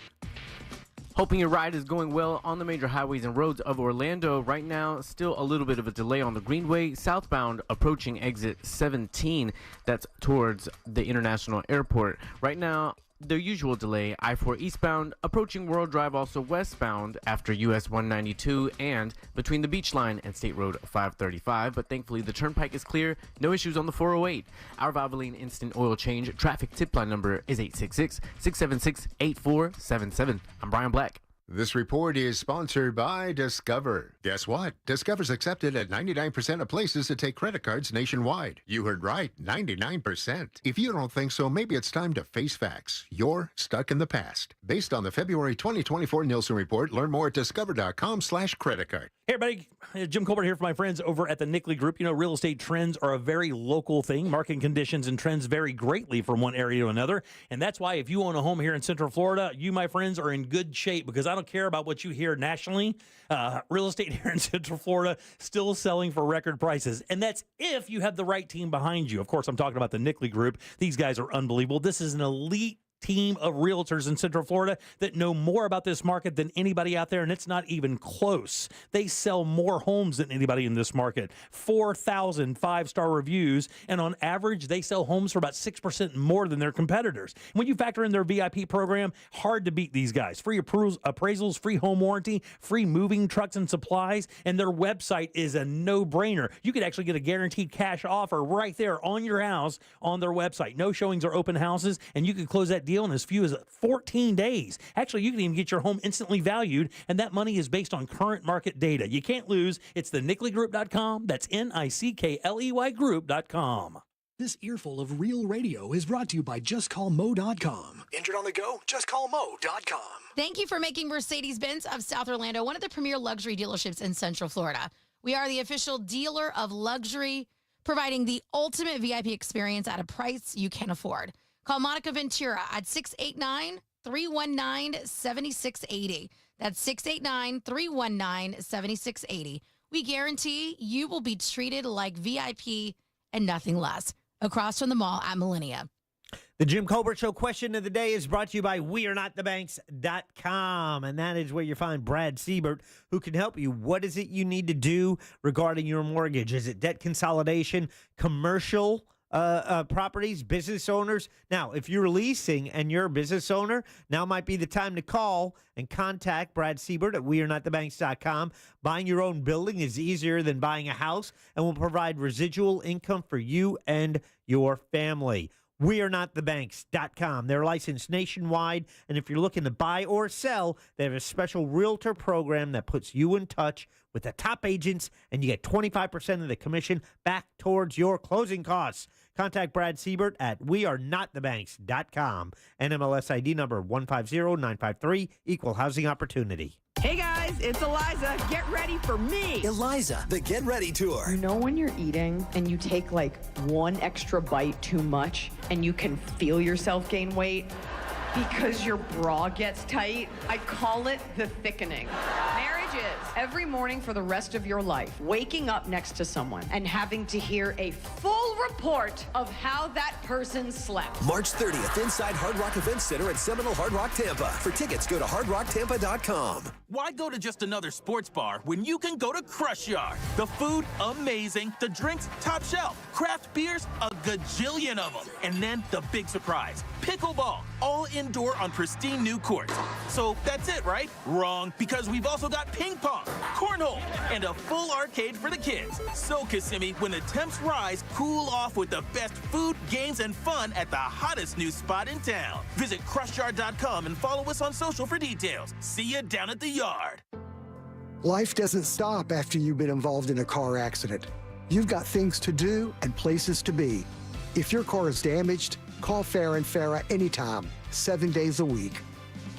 Hoping your ride is going well on the major highways and roads of Orlando. Right now, still a little bit of a delay on the Greenway southbound approaching exit 17. That's towards the International Airport. Right now, the usual delay, I-4 eastbound approaching World Drive, also westbound after US 192 and between the Beach Line and State Road 535. But thankfully, the turnpike is clear. No issues on the 408. Our Valvoline Instant Oil Change traffic tip line number is 866-676-8477. I'm Brian Black. This report is sponsored by Discover. Guess what? Discover's accepted at 99% of places that take credit cards nationwide. You heard right, 99%. If you don't think so, maybe it's time to face facts. You're stuck in the past. Based on the February 2024 Nielsen report, learn more at discover.com/credit card. Hey, everybody. Jim Colbert here for my friends over at the Nickley Group. You know, real estate trends are a very local thing. Market conditions and trends vary greatly from one area to another. And that's why if you own a home here in Central Florida, you, my friends, are in good shape, because I don't care about what you hear nationally. Real estate here in Central Florida still selling for record prices. And that's if you have the right team behind you. Of course, I'm talking about the Nickley Group. These guys are unbelievable. This is an elite team of realtors in Central Florida that know more about this market than anybody out there, and it's not even close. They sell more homes than anybody in this market. 4,000 five-star reviews, and on average, they sell homes for about 6% more than their competitors. When you factor in their VIP program, hard to beat these guys. Free appraisals, free home warranty, free moving trucks and supplies, and their website is a no-brainer. You could actually get a guaranteed cash offer right there on your house on their website. No showings or open houses, and you could close that deal in as few as 14 days. Actually, you can even get your home instantly valued, and that money is based on current market data. You can't lose. It's the NickleyGroup.com. That's NICKLEY Group.com. This earful of real radio is brought to you by JustCallMo.com. Injured on the go? JustCallMo.com. Thank you for making Mercedes-Benz of South Orlando one of the premier luxury dealerships in Central Florida. We are the official dealer of luxury, providing the ultimate VIP experience at a price you can afford. Call Monica Ventura at 689-319-7680. That's 689-319-7680. We guarantee you will be treated like VIP and nothing less. Across from the mall at Millennia. The Jim Colbert Show question of the day is brought to you by WeAreNotTheBanks.com, and that is where you find Brad Siebert, who can help you. What is it you need to do regarding your mortgage? Is it debt consolidation, commercial properties, business owners? Now, if you're leasing and you're a business owner, now might be the time to call and contact Brad Siebert at WeAreNotTheBanks.com. Buying your own building is easier than buying a house and will provide residual income for you and your family. WeAreNotTheBanks.com. They're licensed nationwide, and if you're looking to buy or sell, they have a special realtor program that puts you in touch with the top agents, and you get 25% of the commission back towards your closing costs. Contact Brad Siebert at WeAreNotTheBanks.com. NMLS ID number 150953, Equal Housing Opportunity. Hey guys, it's Eliza. Get ready for me. Eliza, the Get Ready Tour. You know when you're eating and you take like one extra bite too much and you can feel yourself gain weight because your bra gets tight? I call it the thickening. Marriage is every morning for the rest of your life, waking up next to someone and having to hear a full report of how that person slept. March 30th, inside Hard Rock Event Center at Seminole Hard Rock Tampa. For tickets, go to hardrocktampa.com. Why go to just another sports bar when you can go to Crush Yard? The food, amazing. The drinks, top shelf. Craft beers, a gajillion of them. And then the big surprise, pickleball, all indoor on pristine new courts. So that's it, right? Wrong, because we've also got ping pong, cornhole, and a full arcade for the kids. So, Kissimmee, when the temps rise, cool off with the best food, games, and fun at the hottest new spot in town. Visit crushyard.com and follow us on social for details. See you down at the yard. Life doesn't stop after you've been involved in a car accident. You've got things to do and places to be. If your car is damaged, call Farah and Farah anytime, 7 days a week.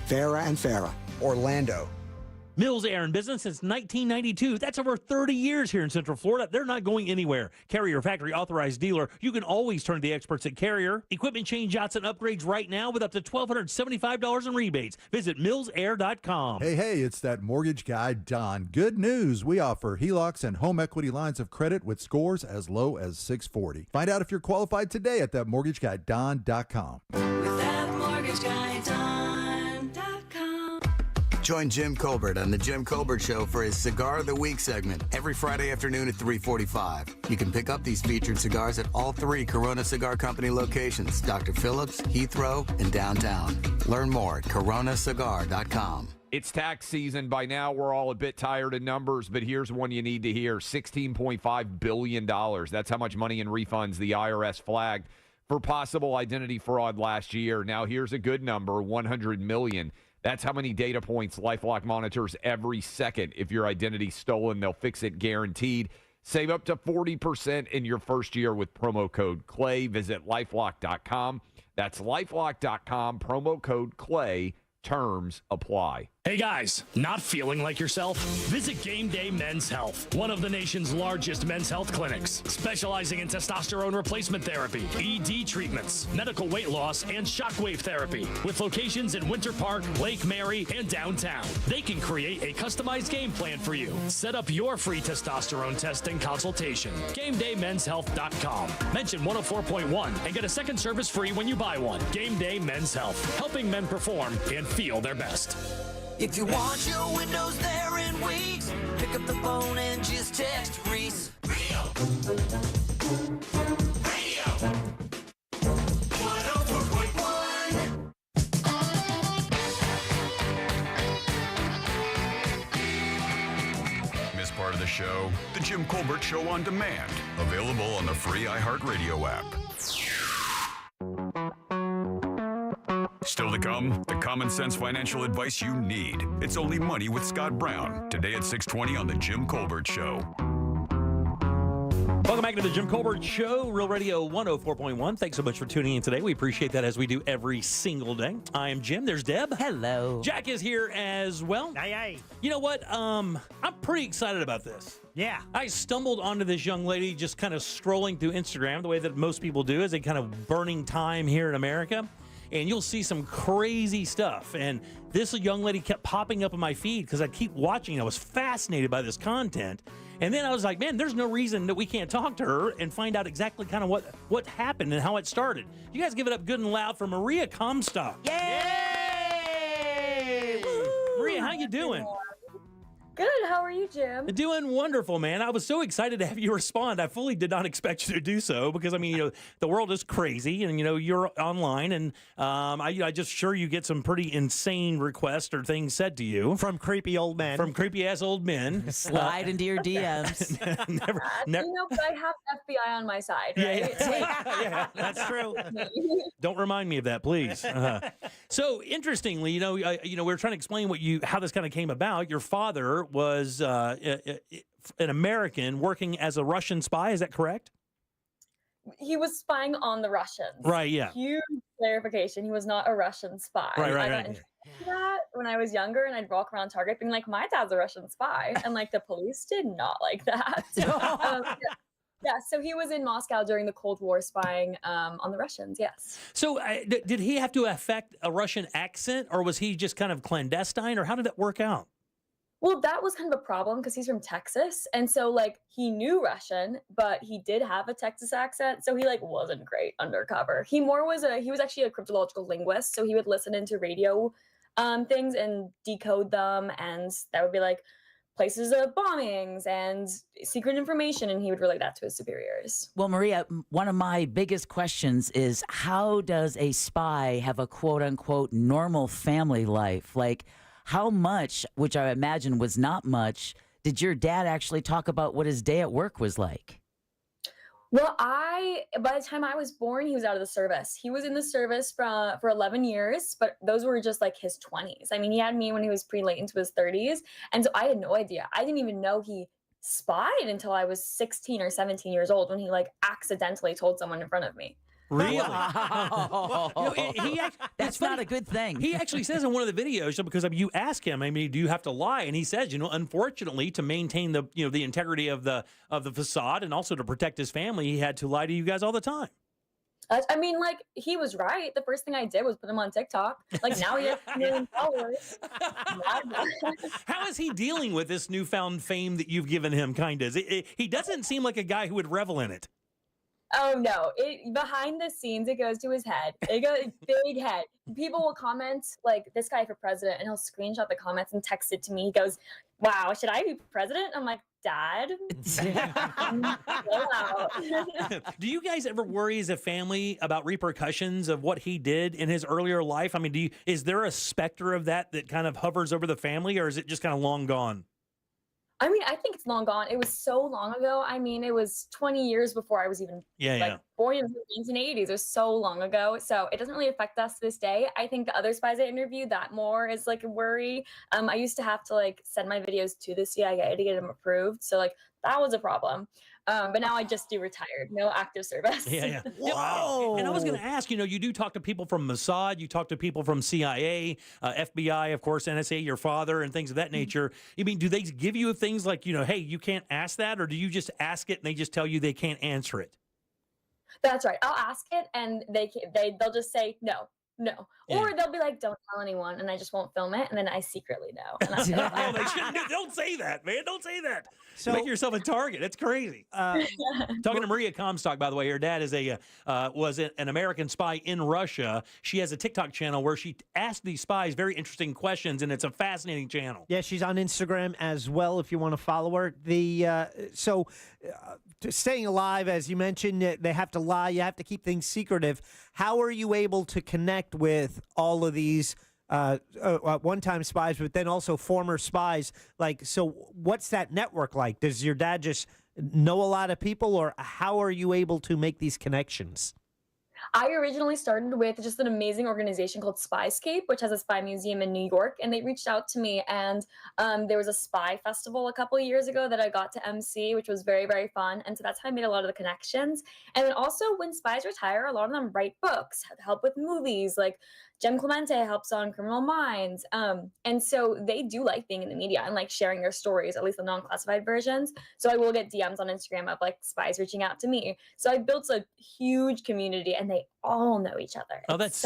Farah and Farah, Orlando. Mills Air in business since 1992. That's over 30 years here in Central Florida. They're not going anywhere. Carrier factory authorized dealer. You can always turn to the experts at Carrier. Equipment change outs and upgrades right now with up to $1,275 in rebates. Visit millsair.com. Hey, it's that mortgage guy, Don. Good news. We offer HELOCs and home equity lines of credit with scores as low as 640. Find out if you're qualified today at thatmortgageguyDon.com. With that mortgage guy, Don.com. Join Jim Colbert on The Jim Colbert Show for his Cigar of the Week segment every Friday afternoon at 3:45. You can pick up these featured cigars at all 3 Corona Cigar Company locations, Dr. Phillips, Heathrow, and downtown. Learn more at coronacigar.com. It's tax season. By now, we're all a bit tired of numbers, but here's one you need to hear. $16.5 billion. That's how much money in refunds the IRS flagged for possible identity fraud last year. Now, here's a good number, $100 million. That's how many data points LifeLock monitors every second. If your identity's stolen, they'll fix it guaranteed. Save up to 40% in your first year with promo code CLAY. Visit lifelock.com. That's lifelock.com, promo code CLAY. Terms apply. Hey guys, not feeling like yourself? Visit Game Day Men's Health, one of the nation's largest men's health clinics, specializing in testosterone replacement therapy, ED treatments, medical weight loss, and shockwave therapy, with locations in Winter Park, Lake Mary, and downtown. They can create a customized game plan for you. Set up your free testosterone test and consultation. GameDayMen'sHealth.com. Mention 104.1 and get a second service free when you buy one. Game Day Men's Health, helping men perform and feel their best. If you want your windows there in weeks, pick up the phone and just text Reese. Radio. 104.1. Miss part of the show? The Jim Colbert Show on demand. Available on the free iHeartRadio app. Still to come, the common sense financial advice you need. It's Only Money with Scott Brown. Today at 6:20 on the Jim Colbert Show. Welcome back to the Jim Colbert Show, Real Radio 104.1. Thanks so much for tuning in today. We appreciate that as we do every single day. I am Jim. There's Deb. Hello. Jack is here as well. Aye. You know what? I'm pretty excited about this. Yeah. I stumbled onto this young lady just kind of scrolling through Instagram the way that most people do as a kind of burning time here in America. And you'll see some crazy stuff. And this young lady kept popping up in my feed because I'd keep watching. I was fascinated by this content. And then I was like, man, there's no reason that we can't talk to her and find out exactly kind of what happened and how it started. You guys give it up good and loud for Maria Comstock. Yay! Maria, how you doing? Good. How are you, Jim? Doing wonderful, man. I was so excited to have you respond. I fully did not expect you to do so because, I mean, the world is crazy and, you're online and I just sure you get some pretty insane requests or things said to you. From creepy old men. From creepy-ass old men. Slide into your DMs. Never. But I have FBI on my side, right? Yeah, that's true. Don't remind me of that, please. So, interestingly, we were trying to explain how this kind of came about. Your father was an American working as a Russian spy. Is that correct? He was spying on the Russians. Right, yeah. Huge clarification. He was not a Russian spy. Right. I got into that when I was younger, and I'd walk around Target being like, my dad's a Russian spy. And, the police did not like that. So he was in Moscow during the Cold War spying on the Russians, yes. So did he have to affect a Russian accent, or was he just kind of clandestine, or how did that work out? Well, that was kind of a problem because he's from Texas. And so, he knew Russian, but he did have a Texas accent. So he, wasn't great undercover. He was actually a cryptological linguist. So he would listen into radio things and decode them. And that would be, places of bombings and secret information. And he would relay that to his superiors. Well, Maria, one of my biggest questions is how does a spy have a quote-unquote normal family life? How much, which I imagine was not much, did your dad actually talk about what his day at work was like? Well, by the time I was born, he was out of the service. He was in the service for 11 years, but those were just his 20s. I mean, he had me when he was pretty late into his 30s. And so I had no idea. I didn't even know he spied until I was 16 or 17 years old when he accidentally told someone in front of me. Really? That's not a good thing. He actually says in one of the videos, because you ask him, do you have to lie? And he says, unfortunately, to maintain the integrity of the facade and also to protect his family, he had to lie to you guys all the time. He was right. The first thing I did was put him on TikTok. Now he has 1 million followers. How is he dealing with this newfound fame that you've given him, kind of? He doesn't seem like a guy who would revel in it. Oh no! Behind the scenes, it goes to his head. It goes big head. People will comment this guy for president, and he'll screenshot the comments and text it to me. He goes, "Wow, should I be president?" I'm like, Dad. Do you guys ever worry as a family about repercussions of what he did in his earlier life? Is there a specter of that kind of hovers over the family, or is it just kind of long gone? I mean, I think it's long gone. It was so long ago. I mean, it was 20 years before I was even born in the 1980s. It was so long ago. So it doesn't really affect us to this day. I think the other spies I interviewed, that more is like a worry. I used to have to like send my videos to the CIA to get them approved. So like that was a problem. But now I just do retired, no active service. Yeah. Wow. And I was going to ask, you do talk to people from Mossad, you talk to people from CIA, FBI, of course, NSA, your father, and things of that nature. I mean, do they give you things like, hey, you can't ask that, or do you just ask it and they just tell you they can't answer it? That's right. I'll ask it, and they'll just say no. Or they'll be like, don't tell anyone, and I just won't film it, and then I secretly know. And No, they shouldn't. Don't say that, man. Don't say that. So, make yourself a target. That's crazy. Talking to Maria Comstock, by the way, her dad is was an American spy in Russia. She has a TikTok channel where she asked these spies very interesting questions, and it's a fascinating channel. Yeah, she's on Instagram as well if you want to follow her. Staying alive, as you mentioned, they have to lie. You have to keep things secretive. How are you able to connect with all of these one-time spies, but then also former spies? So what's that network like? Does your dad just know a lot of people, or how are you able to make these connections? I originally started with just an amazing organization called Spyscape, which has a spy museum in New York, and they reached out to me, and there was a spy festival a couple of years ago that I got to MC, which was very, very fun, and so that's how I made a lot of the connections. And then also when spies retire, a lot of them write books, help with movies, like Jem Clemente helps on Criminal Minds, and so they do like being in the media and like sharing their stories, at least the non-classified versions. So I will get DMs on Instagram of like spies reaching out to me. So I built a huge community, and they all know each other. Oh, that's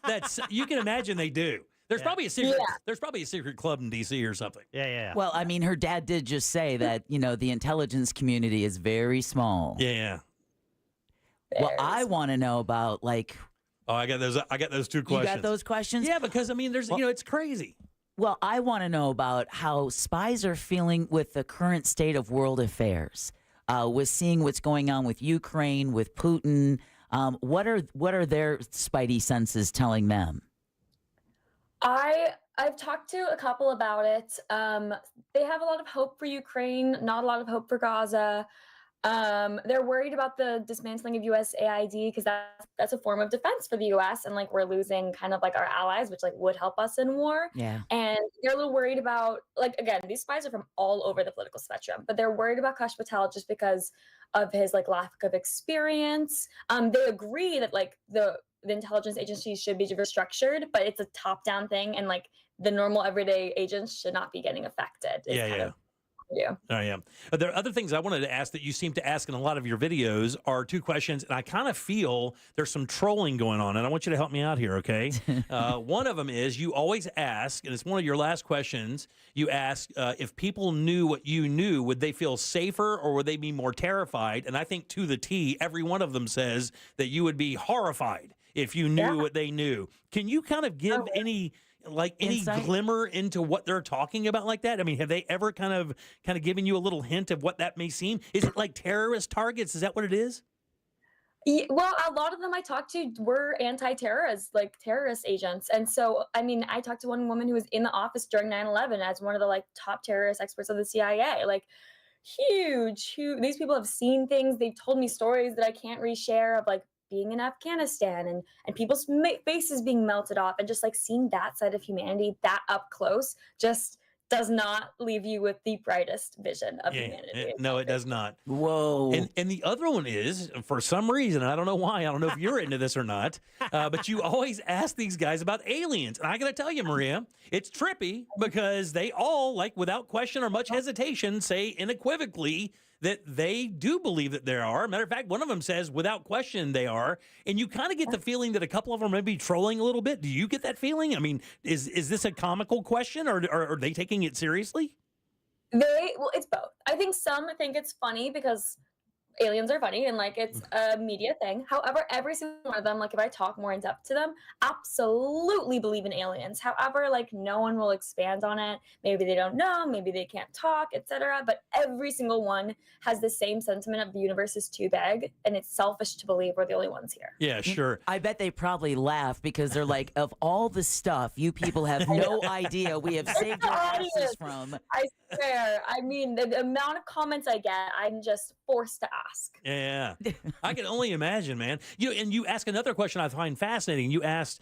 that's you can imagine they do. There's probably a secret. Yeah. There's probably a secret club in DC or something. Yeah. Well, I mean, her dad did just say that the intelligence community is very small. Yeah. Well, I want to know about Oh, I got those two questions. You got those questions? Yeah, because I mean, there's it's crazy. Well, I want to know about how spies are feeling with the current state of world affairs, with seeing what's going on with Ukraine, with Putin. What are their spidey senses telling them? I've talked to a couple about it. They have a lot of hope for Ukraine, not a lot of hope for Gaza. They're worried about the dismantling of USAID because that's a form of defense for the US, and like we're losing kind of like our allies, which like would help us in war. Yeah. And they're a little worried about, like, again, these spies are from all over the political spectrum, but they're worried about Kash Patel just because of his like lack of experience. They agree that like the intelligence agencies should be restructured, but it's a top-down thing, and like the normal everyday agents should not be getting affected. Yeah. Oh, yeah. There are other things I wanted to ask that you seem to ask in a lot of your videos are two questions, and I kind of feel there's some trolling going on, and I want you to help me out here, okay? One of them is you always ask, and it's one of your last questions, you ask if people knew what you knew, would they feel safer or would they be more terrified? And I think to the T, every one of them says that you would be horrified if you knew what they knew. Can you kind of give any insight? Glimmer into what they're talking about like that? I mean, have they ever kind of given you a little hint of what that may seem? Is it like terrorist targets? Is that what it is? Yeah, well, a lot of them I talked to were anti-terrorists, like terrorist agents. And so, I mean, I talked to one woman who was in the office during 9/11 as one of the like top terrorist experts of the CIA. Like huge. These people have seen things. They've told me stories that I can't reshare of like being in Afghanistan and people's faces being melted off, and just like seeing that side of humanity that up close just does not leave you with the brightest vision of humanity. No, it does not. Whoa. And the other one is, for some reason, I don't know why, I don't know if you're into this or not, but you always ask these guys about aliens. And I got to tell you, Maria, it's trippy because they all, like without question or much hesitation, say unequivocally that they do believe that there are. Matter of fact, one of them says without question they are. And you kind of get the feeling that a couple of them may be trolling a little bit. Do you get that feeling? I mean, is this a comical question, or are they taking it seriously? Well, it's both. I think some think it's funny because aliens are funny and like it's a media thing. However, every single one of them, like if I talk more in depth to them, absolutely believe in aliens. However, like no one will expand on it. Maybe they don't know, maybe they can't talk, etc. But every single one has the same sentiment of the universe is too big and it's selfish to believe we're the only ones here. Yeah, sure. I bet they probably laugh because they're like, of all the stuff you people have no idea we have saved your asses from. I swear. I mean, the amount of comments I get, I'm just forced to ask. Yeah, I can only imagine, man. And you ask another question I find fascinating. You asked,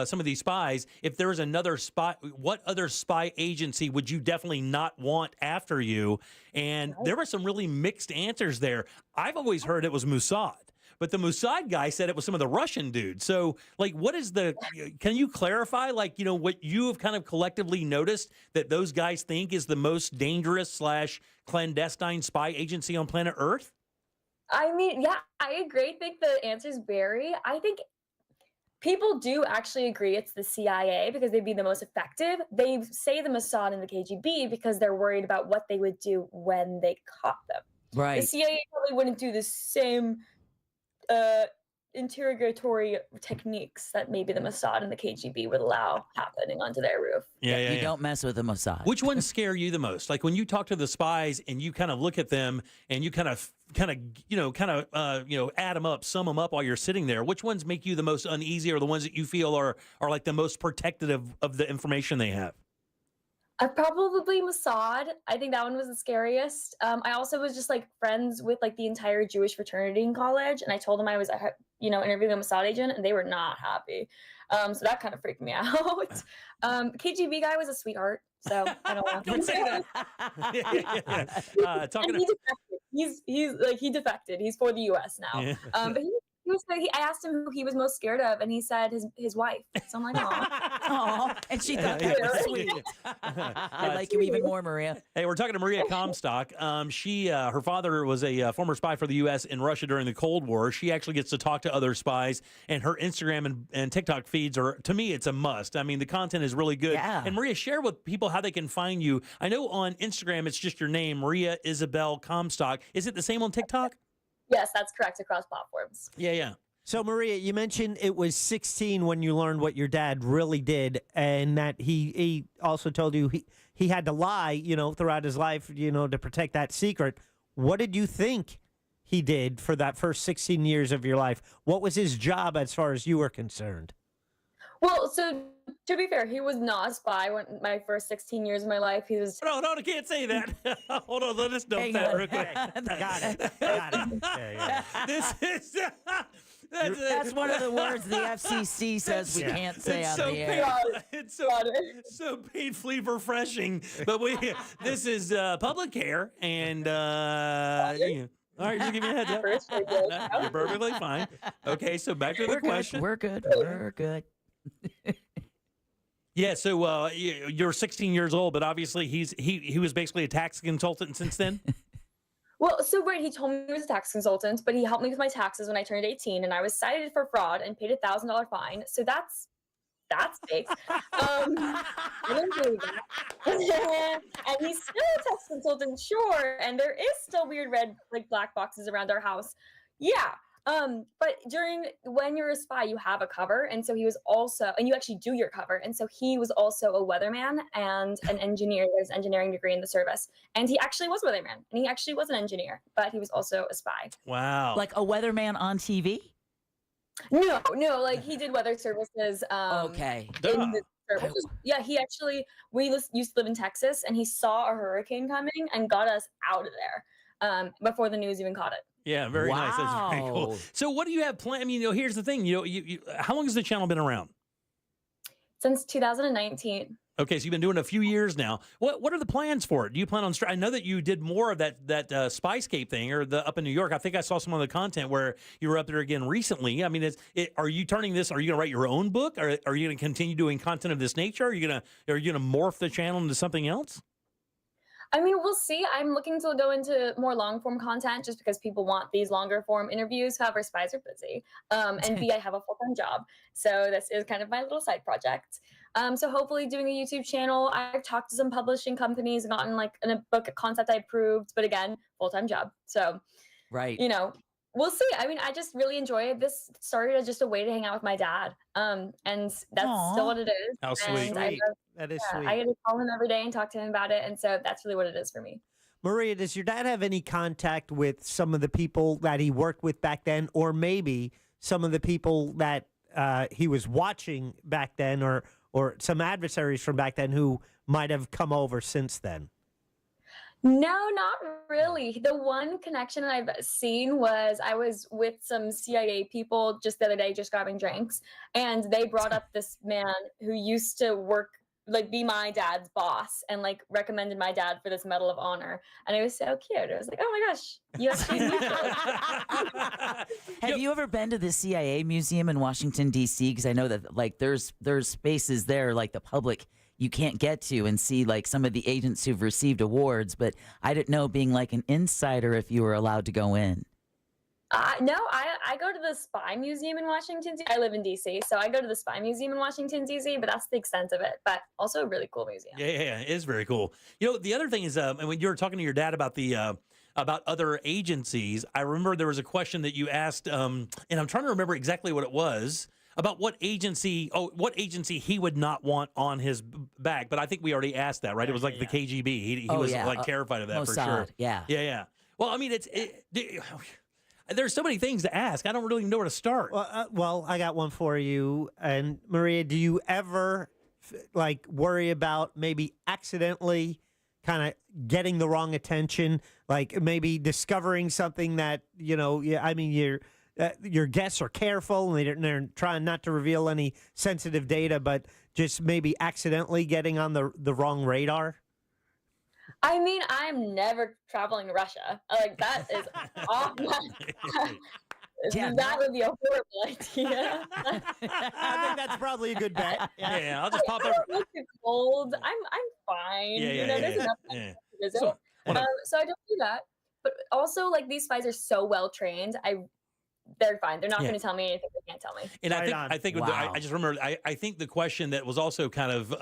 some of these spies, if there was another spy, what other spy agency would you definitely not want after you? And there were some really mixed answers there. I've always heard it was Mossad. But the Mossad guy said it was some of the Russian dudes. So, like, can you clarify, what you have kind of collectively noticed that those guys think is the most dangerous / clandestine spy agency on planet Earth? I mean, yeah, I agree. I think the answers vary. I think people do actually agree it's the CIA because they'd be the most effective. They say the Mossad and the KGB because they're worried about what they would do when they caught them. Right. The CIA probably wouldn't do the same interrogatory techniques that maybe the Mossad and the KGB would allow happening onto their roof. Yeah, you don't mess with the Mossad. Which ones scare you the most? Like when you talk to the spies and you kind of look at them and you kind of add them up, sum them up while you're sitting there. Which ones make you the most uneasy, or the ones that you feel are like the most protective of the information they have? Probably Mossad. I think that one was the scariest. I also was just like friends with like the entire Jewish fraternity in college, and I told them I was, interviewing a Mossad agent, and they were not happy. So that kind of freaked me out. KGB guy was a sweetheart, so I don't want to say that. He defected. He's for the U.S. now. Yeah. But I asked him who he was most scared of, and he said his wife. So I'm like, oh, and she thought that was sweet. I like you even more, Maria. Hey, we're talking to Maria Comstock. Her father was a former spy for the U.S. in Russia during the Cold War. She actually gets to talk to other spies, and her Instagram and TikTok feeds are, to me, it's a must. I mean, the content is really good. Yeah. And Maria, share with people how they can find you. I know on Instagram it's just your name, Maria Isabel Comstock. Is it the same on TikTok? Yes, that's correct, across platforms. Yeah. So, Maria, you mentioned it was 16 when you learned what your dad really did, and that he also told you he had to lie, throughout his life, to protect that secret. What did you think he did for that first 16 years of your life? What was his job as far as you were concerned? Well, so to be fair, he was not a spy when my first 16 years of my life. He was. No, I can't say that. Hold on, let us dump that real quick. Got it. Yeah. This is. That's one of the words the FCC says we can't say on the air. It's so painfully refreshing. But this is public care, and all right, just give me a heads up. You're perfectly fine. Okay, so back to the question. We're good. Yeah, so you're 16 years old, but obviously he was basically a tax consultant since then. Well, so right, he told me he was a tax consultant, but he helped me with my taxes when I turned 18, and I was cited for fraud and paid $1,000 fine. So that's fake. I didn't do that. And he's still a tax consultant, sure. And there is still weird red black boxes around our house. Yeah. But when you're a spy, you have a cover. And so he was also, and you actually do your cover. And so he was also a weatherman and an engineer. There's an engineering degree in the service. And he actually was a weatherman, and he actually was an engineer, but he was also a spy. Wow. Like a weatherman on TV? No, like he did weather services. Okay. In the services. Yeah, we used to live in Texas, and he saw a hurricane coming and got us out of there before the news even caught it. Yeah, very nice. That's very cool. So what do you have planned? I mean, here's the thing. How long has the channel been around? Since 2019. Okay, so you've been doing it a few years now. What are the plans for it? Do you plan on? I know that you did more of that Spyscape thing, or up in New York. I think I saw some of the content where you were up there again recently. I mean, are you turning this? Are you going to write your own book? Or are you going to continue doing content of this nature? Are you going to morph the channel into something else? I mean, we'll see. I'm looking to go into more long-form content just because people want these longer-form interviews. However, spies are busy. And B, I have a full-time job. So this is kind of my little side project. So hopefully doing a YouTube channel. I've talked to some publishing companies and gotten a book concept I approved. But again, full-time job. So Right. You know, we'll see. I mean, I just really enjoy it. This started as just a way to hang out with my dad. And that's still what it is. How sweet. And That is I sweet. get to call him every day and talk to him about it. And so that's really what it is for me. Maria, does your dad have any contact with some of the people that he worked with back then, or maybe some of the people that he was watching back then, or some adversaries from back then who might have come over since then? No, not really. The one connection I've seen was I was with some CIA people just the other day, just grabbing drinks, and they brought up this man who used to work, like, be my dad's boss, and like recommended my dad for this Medal of Honor, and it was so cute. I was like, oh my gosh, you actually knew that. Have you ever been to the CIA museum in Washington, D.C.? Because I know that like there's spaces there like the public you can't get to and see like some of the agents who've received awards, but I didn't know, being like an insider, if you were allowed to go in. No, I go to the Spy Museum in Washington, D.C. I live in D.C., so I go to the Spy Museum in Washington, D.C., but that's the extent of it. But also a really cool museum. Yeah, it is very cool. You know, the other thing is, when you were talking to your dad about the about other agencies, I remember there was a question that you asked, and I'm trying to remember exactly what it was, about what agency he would not want on his back. But I think we already asked that, right? It was like the KGB. He was like terrified of that for sure. Yeah. Well, I mean, there's so many things to ask. I don't really know where to start. Well, I got one for you. And Maria, do you ever like worry about maybe accidentally kind of getting the wrong attention, like maybe discovering something that, I mean, your guests are careful and they're trying not to reveal any sensitive data, but just maybe accidentally getting on the wrong radar? I mean, I'm never traveling to Russia. Like, that is off my... That would be a horrible idea. I think that's probably a good bet. Yeah, I'll just pop I over. don't look too cold. I'm fine. There's enough time to visit. So I don't do that. But also, like, these spies are so well trained. They're fine. They're not going to tell me anything they can't tell me. And I think I just remembered. I think the question that was also kind of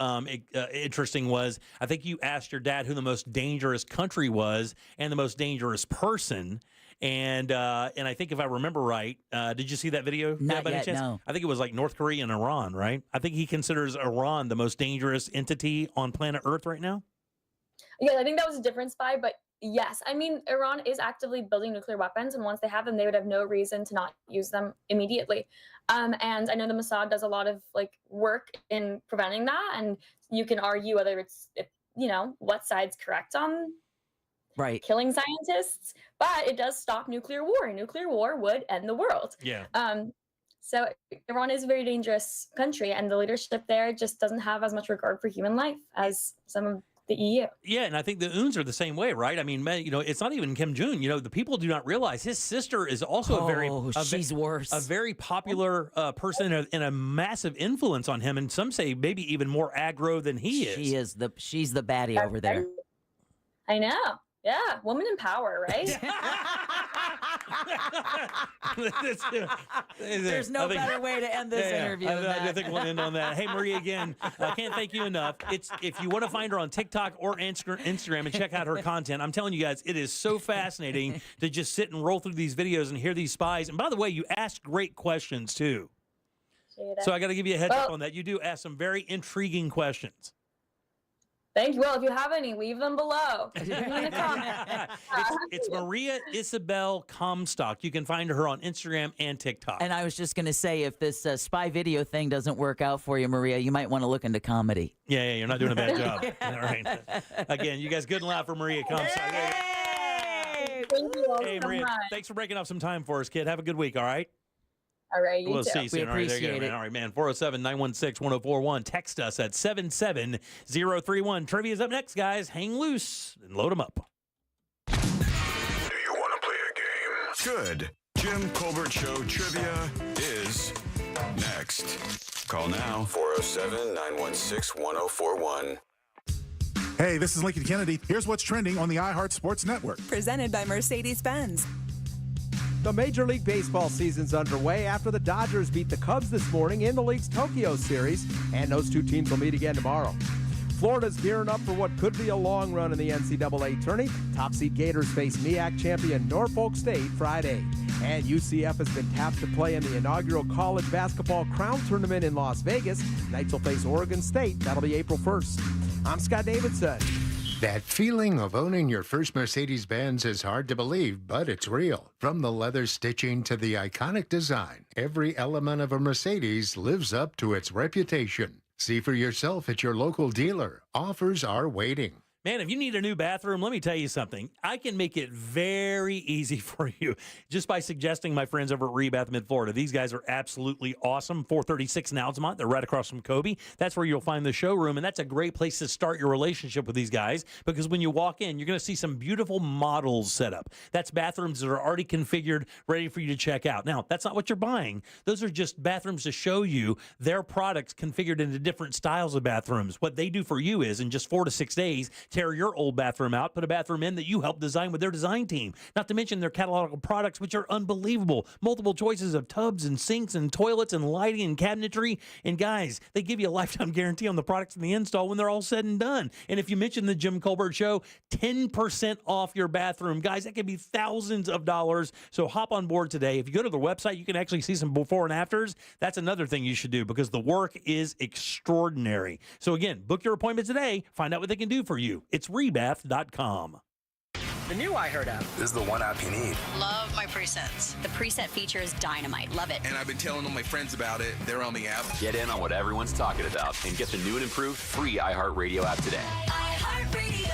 interesting was, I think you asked your dad who the most dangerous country was and the most dangerous person. And I think if I remember right, did you see that video? Not by any yet, chance? no. I think it was like North Korea and Iran, right? I think he considers Iran the most dangerous entity on planet Earth right now. Yeah, I think that was a different spy, but yes. I mean, Iran is actively building nuclear weapons, and once they have them, they would have no reason to not use them immediately. And I know the Mossad does a lot of like work in preventing that, and you can argue whether it's what side's correct on killing scientists, but it does stop nuclear war, and nuclear war would end the world. Yeah. So Iran is a very dangerous country, and the leadership there just doesn't have as much regard for human life as some of the EU. Yeah, and I think the Uns are the same way, right? I mean, it's not even Kim Jong. The people do not realize his sister is also she's worse. A very popular person and a massive influence on him, and some say maybe even more aggro than he is. She's the baddie over there. I know. Yeah, woman in power, right? There's no better way to end this interview than that. I think we'll end on that. Hey, Maria, again, I can't thank you enough. If you want to find her on TikTok or Instagram and check out her content, I'm telling you guys, it is so fascinating to just sit and roll through these videos and hear these spies. And by the way, you ask great questions, too. So I got to give you a heads up on that. You do ask some very intriguing questions. Thank you. Well, if you have any, leave them below. It's Maria Isabel Comstock. You can find her on Instagram and TikTok. And I was just going to say, if this spy video thing doesn't work out for you, Maria, you might want to look into comedy. Yeah, you're not doing a bad job. All right. Again, you guys good and loud for Maria Comstock. Hey! Thank you all Hey, so Maria, much. thanks for breaking off some time for us, kid. Have a good week, all right? All right, you we'll too. see you soon. We All right, there you appreciate go, it. man. All right, man. 407-916-1041. Text us at 77031. Trivia's up next, guys. Hang loose and load them up. Do you want to play a game? Good. Jim Colbert Show Trivia is next. Call now. 407-916-1041. Hey, this is Lincoln Kennedy. Here's what's trending on the iHeart Sports Network. Presented by Mercedes-Benz. The Major League Baseball season's underway after the Dodgers beat the Cubs this morning in the league's Tokyo Series, and those two teams will meet again tomorrow. Florida's gearing up for what could be a long run in the NCAA tourney. Top seed Gators face MEAC champion Norfolk State Friday. And UCF has been tapped to play in the inaugural college basketball crown tournament in Las Vegas. Knights will face Oregon State. That'll be April 1st. I'm Scott Davidson. That feeling of owning your first Mercedes-Benz is hard to believe, but it's real. From the leather stitching to the iconic design, every element of a Mercedes lives up to its reputation. See for yourself at your local dealer. Offers are waiting. Man, if you need a new bathroom, let me tell you something. I can make it very easy for you just by suggesting my friends over at Rebath Mid-Florida. These guys are absolutely awesome. 436 in Altamont. They're right across from Kobe. That's where you'll find the showroom, and that's a great place to start your relationship with these guys because when you walk in, you're going to see some beautiful models set up. That's bathrooms that are already configured, ready for you to check out. Now, that's not what you're buying. Those are just bathrooms to show you their products configured into different styles of bathrooms. What they do for you is, in just 4 to 6 days, tear your old bathroom out, put a bathroom in that you helped design with their design team. Not to mention their catalog of products, which are unbelievable. Multiple choices of tubs and sinks and toilets and lighting and cabinetry. And guys, they give you a lifetime guarantee on the products in the install when they're all said and done. And if you mention the Jim Colbert Show, 10% off your bathroom. Guys, that could be thousands of dollars. So hop on board today. If you go to the website, you can actually see some before and afters. That's another thing you should do because the work is extraordinary. So again, book your appointment today. Find out what they can do for you. It's rebath.com. The new iHeart app is the one app you need. Love my presets. The preset feature is dynamite. Love it. And I've been telling all my friends about it. They're on the app. Get in on what everyone's talking about and get the new and improved free iHeartRadio app today. iHeartRadio.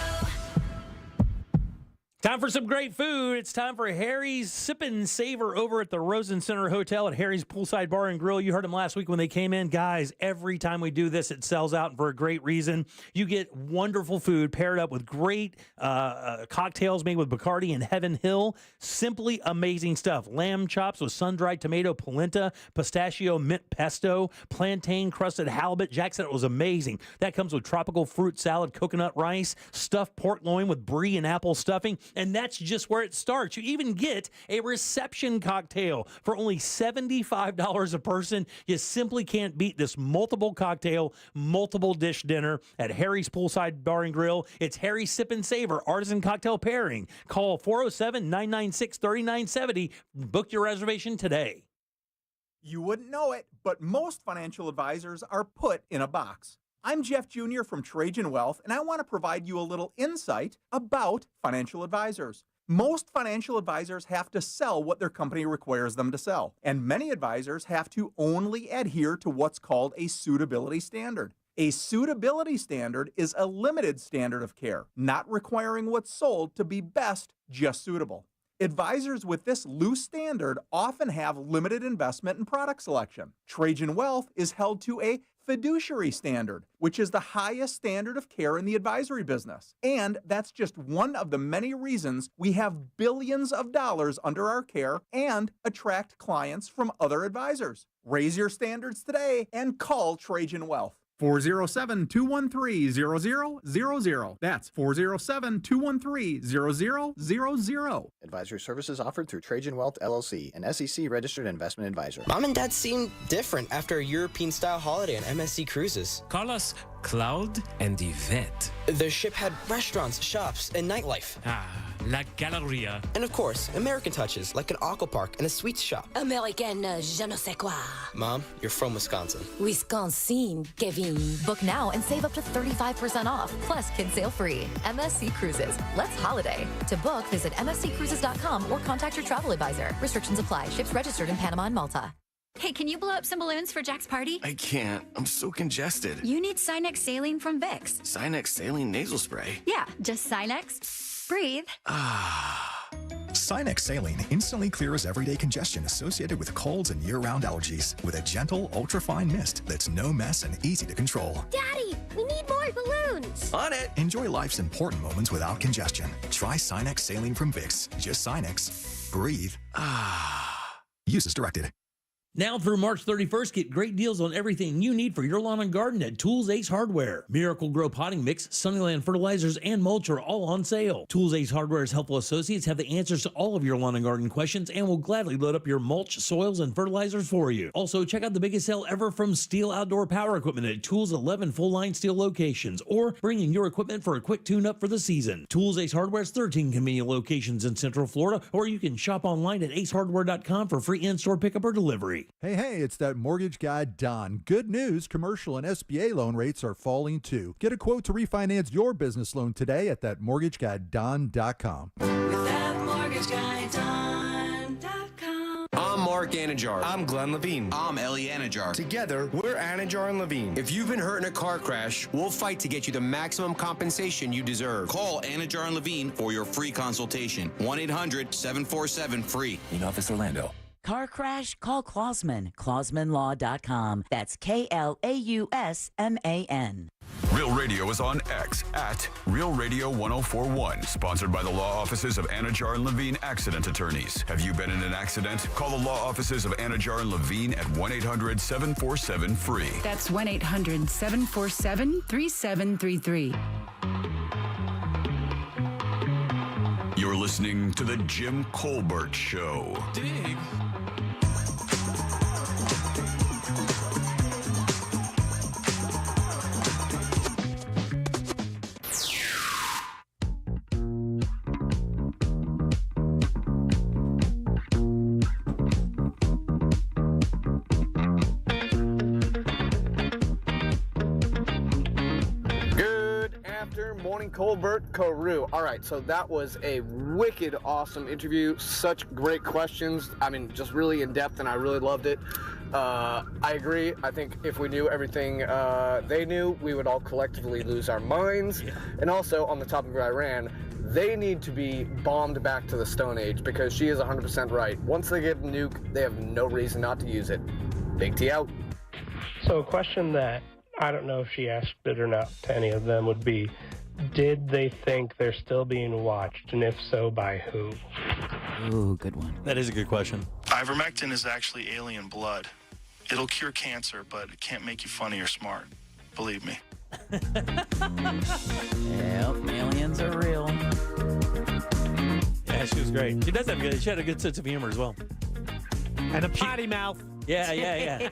Time for some great food. It's time for Harry's Sip and Savor over at the Rosen Center Hotel at Harry's Poolside Bar and Grill. You heard them last week when they came in. Guys, every time we do this, it sells out for a great reason. You get wonderful food paired up with great cocktails made with Bacardi and Heaven Hill. Simply amazing stuff. Lamb chops with sun-dried tomato polenta, pistachio mint pesto, plantain-crusted halibut. Jack said it was amazing. That comes with tropical fruit salad, coconut rice, stuffed pork loin with brie and apple stuffing. And that's just where it starts. You even get a reception cocktail for only $75 a person. You simply can't beat this multiple cocktail, multiple dish dinner at Harry's Poolside Bar and Grill. It's Harry's Sip and Savor Artisan Cocktail Pairing. Call 407-996-3970. Book your reservation today. You wouldn't know it, but most financial advisors are put in a box. I'm Jeff Jr. from Trajan Wealth, and I want to provide you a little insight about financial advisors. Most financial advisors have to sell what their company requires them to sell, and many advisors have to only adhere to what's called a suitability standard. A suitability standard is a limited standard of care, not requiring what's sold to be best, just suitable. Advisors with this loose standard often have limited investment and product selection. Trajan Wealth is held to a fiduciary standard, which is the highest standard of care in the advisory business. And that's just one of the many reasons we have billions of dollars under our care and attract clients from other advisors. Raise your standards today and call Trajan Wealth. 407-213-0000. That's 407-213-0000. Advisory services offered through Trajan Wealth, LLC, an SEC-registered investment advisor. Mom and Dad seemed different after a European-style holiday on MSC Cruises. Call us Cloud and Yvette. The ship had restaurants, shops, and nightlife. La Galleria. And of course, American touches, like an aqua park and a sweets shop. American je ne sais quoi. Mom, you're from Wisconsin. Wisconsin, Kevin. Book now and save up to 35% off. Plus, kids sail free. MSC Cruises. Let's holiday. To book, visit msccruises.com or contact your travel advisor. Restrictions apply. Ships registered in Panama and Malta. Hey, can you blow up some balloons for Jack's party? I can't. I'm so congested. You need Sinex Saline from Vicks. Sinex Saline nasal spray. Yeah, just Sinex. Breathe. Sinex Saline instantly clears everyday congestion associated with colds and year-round allergies with a gentle, ultra-fine mist that's no mess and easy to control. Daddy, we need more balloons. On it. Enjoy life's important moments without congestion. Try Sinex Saline from Vicks. Just Sinex. Breathe. Use as directed. Now through March 31st, get great deals on everything you need for your lawn and garden at Tools Ace Hardware. Miracle Grow Potting Mix, Sunnyland Fertilizers, and mulch are all on sale. Tools Ace Hardware's helpful associates have the answers to all of your lawn and garden questions and will gladly load up your mulch, soils, and fertilizers for you. Also, check out the biggest sale ever from Steel Outdoor Power Equipment at Tools' 11 full-line steel locations, or bringing your equipment for a quick tune-up for the season. Tools Ace Hardware's 13 convenient locations in Central Florida, or you can shop online at acehardware.com for free in-store pickup or delivery. Hey, it's that mortgage guy, Don. Good news, commercial and SBA loan rates are falling too. Get a quote to refinance your business loan today at thatmortgagguydon.com. With thatmortgagguydon.com. I'm Mark Anajar. I'm Glenn Levine. I'm Ellie Anajar. Together, we're Anajar and Levine. If you've been hurt in a car crash, we'll fight to get you the maximum compensation you deserve. Call Anajar and Levine for your free consultation. 1-800-747-FREE. In Office Orlando. Car crash? Call Clausman. ClausmanLaw.com. That's Klausman. Real Radio is on X at Real Radio 1041. Sponsored by the law offices of Anajar and Levine Accident Attorneys. Have you been in an accident? Call the law offices of Anajar and Levine at 1-800-747-FREE. That's 1-800-747-3733. You're listening to The Jim Colbert Show. Dig. Colbert Carew. All right, so that was a wicked awesome interview. Such great questions. I mean, just really in depth, and I really loved it. I agree. I think if we knew everything they knew, we would all collectively lose our minds. Yeah. And also, on the topic of Iran, they need to be bombed back to the Stone Age, because she is 100% right. Once they get a nuke, they have no reason not to use it. Big T out. So a question that I don't know if she asked it or not to any of them would be, did they think they're still being watched, and if so, by who? Ooh, good one. That is a good question. Ivermectin is actually alien blood. It'll cure cancer, but it can't make you funny or smart. Believe me. Yep, aliens are real. Yeah, she was great. She does have good. She had a good sense of humor as well. And a potty mouth. Yeah.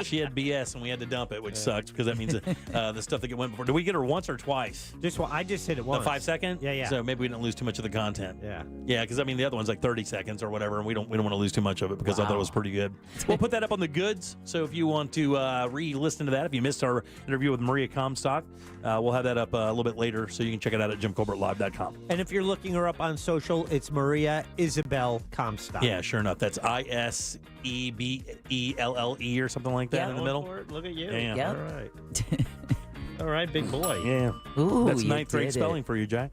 She had BS, and we had to dump it, which sucks, because that means the stuff that went before. Did we get her once or twice? I just hit it once. The 5 second? Yeah. So maybe we didn't lose too much of the content. Yeah, because I mean the other one's like 30 seconds or whatever, and we don't want to lose too much of it, because I thought it was pretty good. We'll put that up on the goods. So if you want to re-listen to that, if you missed our interview with Maria Comstock, we'll have that up a little bit later, so you can check it out at JimColbertLive.com. And if you're looking her up on social, it's Maria Isabel Comstock. Yeah, sure enough. That's ISEBELLE or something like that in the middle. Look at you. Yeah. Yep. All right. All right, big boy. Yeah. Ooh, that's ninth grade spelling for you, Jack.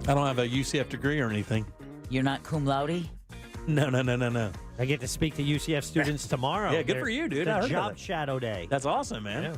I don't have a UCF degree or anything. You're not cum laude? No. I get to speak to UCF students tomorrow. Yeah, good for you, dude. I heard Job that. shadow day. That's awesome, man.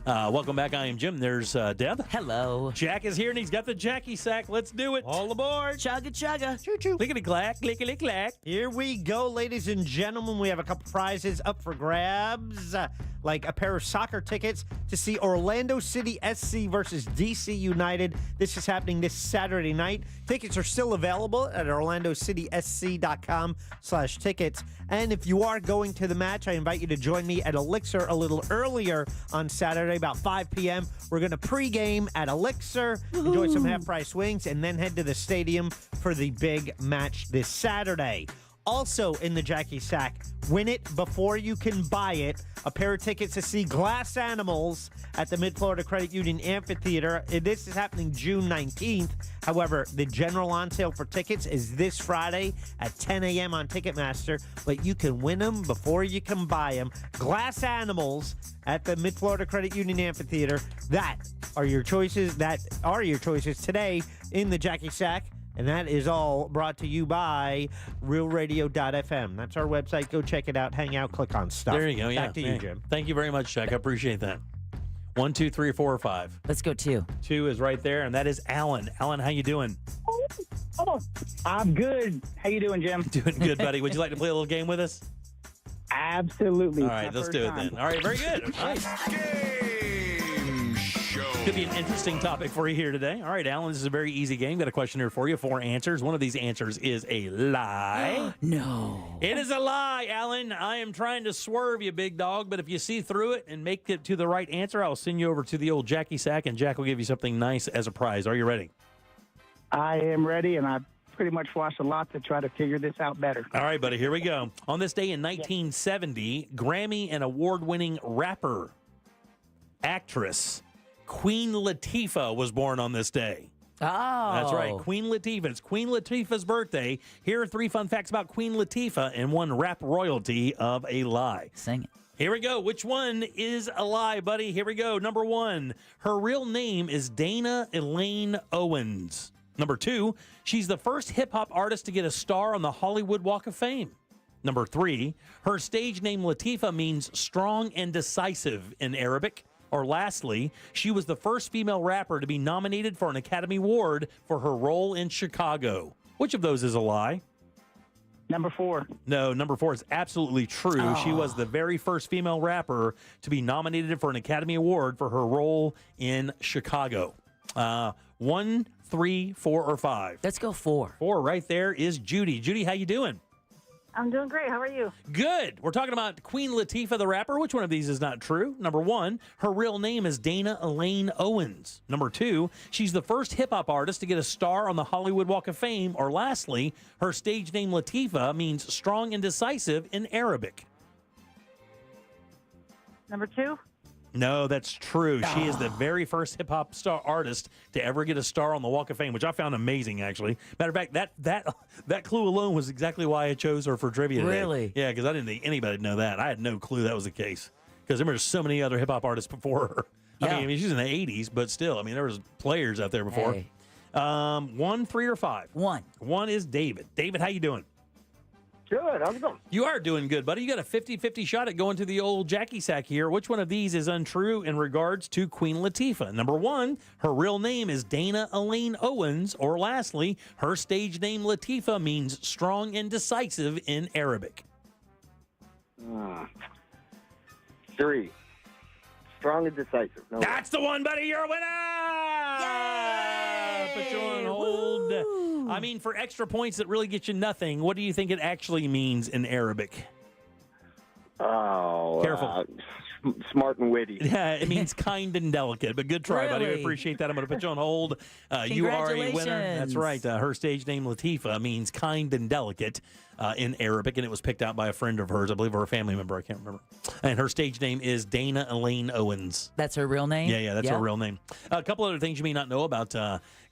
Yeah. Welcome back. I am Jim. There's Deb. Hello. Jack is here, and he's got the Jackie sack. Let's do it. All aboard. Chugga, chugga. Choo-choo. Lickety-clack, lickety-clack. Here we go, ladies and gentlemen. We have a couple prizes up for grabs, like a pair of soccer tickets to see Orlando City SC versus DC United. This is happening this Saturday night. Tickets are still available at orlandocitysc.com/tickets. And if you are going to the match, I invite you to join me at Elixir a little earlier on Saturday, about 5 p.m. We're going to pregame at Elixir, enjoy some half-price wings, and then head to the stadium for the big match this Saturday. Also in the Jackie Sack, win it before you can buy it. A pair of tickets to see Glass Animals at the Mid-Florida Credit Union Amphitheater. This is happening June 19th. However, the general on sale for tickets is this Friday at 10 a.m. on Ticketmaster, but you can win them before you can buy them. Glass Animals at the Mid-Florida Credit Union Amphitheater. That are your choices today in the Jackie Sack. And that is all brought to you by realradio.fm. That's our website. Go check it out. Hang out. Click on stuff. There you go. Back to you, Jim. Thank you very much, Jack. I appreciate that. 1, 2, 3, 4, or 5. Let's go 2. 2 is right there, and that is Alan. Alan, how you doing? Oh, I'm good. How you doing, Jim? Doing good, buddy. Would you like to play a little game with us? Absolutely. All right, let's do it then. All right, very good. Nice. Game show. Could be an interesting topic for you here today. All right, Alan, this is a very easy game. Got a question here for you. 4 answers. One of these answers is a lie. No. It is a lie, Alan. I am trying to swerve you, big dog, but if you see through it and make it to the right answer, I'll send you over to the old Jackie Sack, and Jack will give you something nice as a prize. Are you ready? I am ready, and I've pretty much watched a lot to try to figure this out better. All right, buddy, here we go. On this day in 1970, Grammy and award-winning rapper, actress, Queen Latifah was born on this day. Oh. That's right, Queen Latifah. It's Queen Latifah's birthday. Here are 3 fun facts about Queen Latifah and 1 rap royalty of a lie. Sing it. Here we go. Which one is a lie, buddy? Here we go. Number 1, her real name is Dana Elaine Owens. Number 2, she's the first hip-hop artist to get a star on the Hollywood Walk of Fame. Number 3, her stage name Latifah means strong and decisive in Arabic. Or lastly, she was the first female rapper to be nominated for an Academy Award for her role in Chicago. Which of those is a lie? Number 4. No, number 4 is absolutely true. Oh. She was the very first female rapper to be nominated for an Academy Award for her role in Chicago. 1, 3, 4, or 5? Let's go 4. 4 right there is Judy. Judy, how you doing? I'm doing great. How are you? Good. We're talking about Queen Latifah, the rapper. Which one of these is not true? Number 1, her real name is Dana Elaine Owens. Number 2, she's the first hip-hop artist to get a star on the Hollywood Walk of Fame. Or lastly, her stage name Latifah means strong and decisive in Arabic. Number 2? No, that's true. She is the very first hip-hop star artist to ever get a star on the Walk of Fame, which I found amazing, actually. Matter of fact, that clue alone was exactly why I chose her for trivia today. Really? Yeah, because I didn't think anybody would know that. I had no clue that was the case because there were so many other hip-hop artists before her. Yeah. I mean, she's in the 80s, but still, I mean, there was players out there before. Hey. 1, 3, or 5? 1. 1 is David. David, how you doing? Good. How's it going? You are doing good, buddy. You got a 50-50 shot at going to the old Jackie Sack here. Which one of these is untrue in regards to Queen Latifah? Number 1, her real name is Dana Elaine Owens. Or lastly, her stage name Latifah means strong and decisive in Arabic. 3. Strong and decisive. No. That's the one, buddy. You're a winner! Yay! Put you on hold. I mean, for extra points that really get you nothing, what do you think it actually means in Arabic? Oh, Careful. Smart and witty. Yeah, it means kind and delicate, but good try, buddy. I Really? appreciate that. I'm going to put you on hold. You are a winner. That's right. Her stage name, Latifah, means kind and delicate in Arabic, and it was picked out by a friend of hers, I believe, or a family member. I can't remember. And her stage name is Dana Elaine Owens. That's her real name? Yeah, that's her real name. A couple other things you may not know about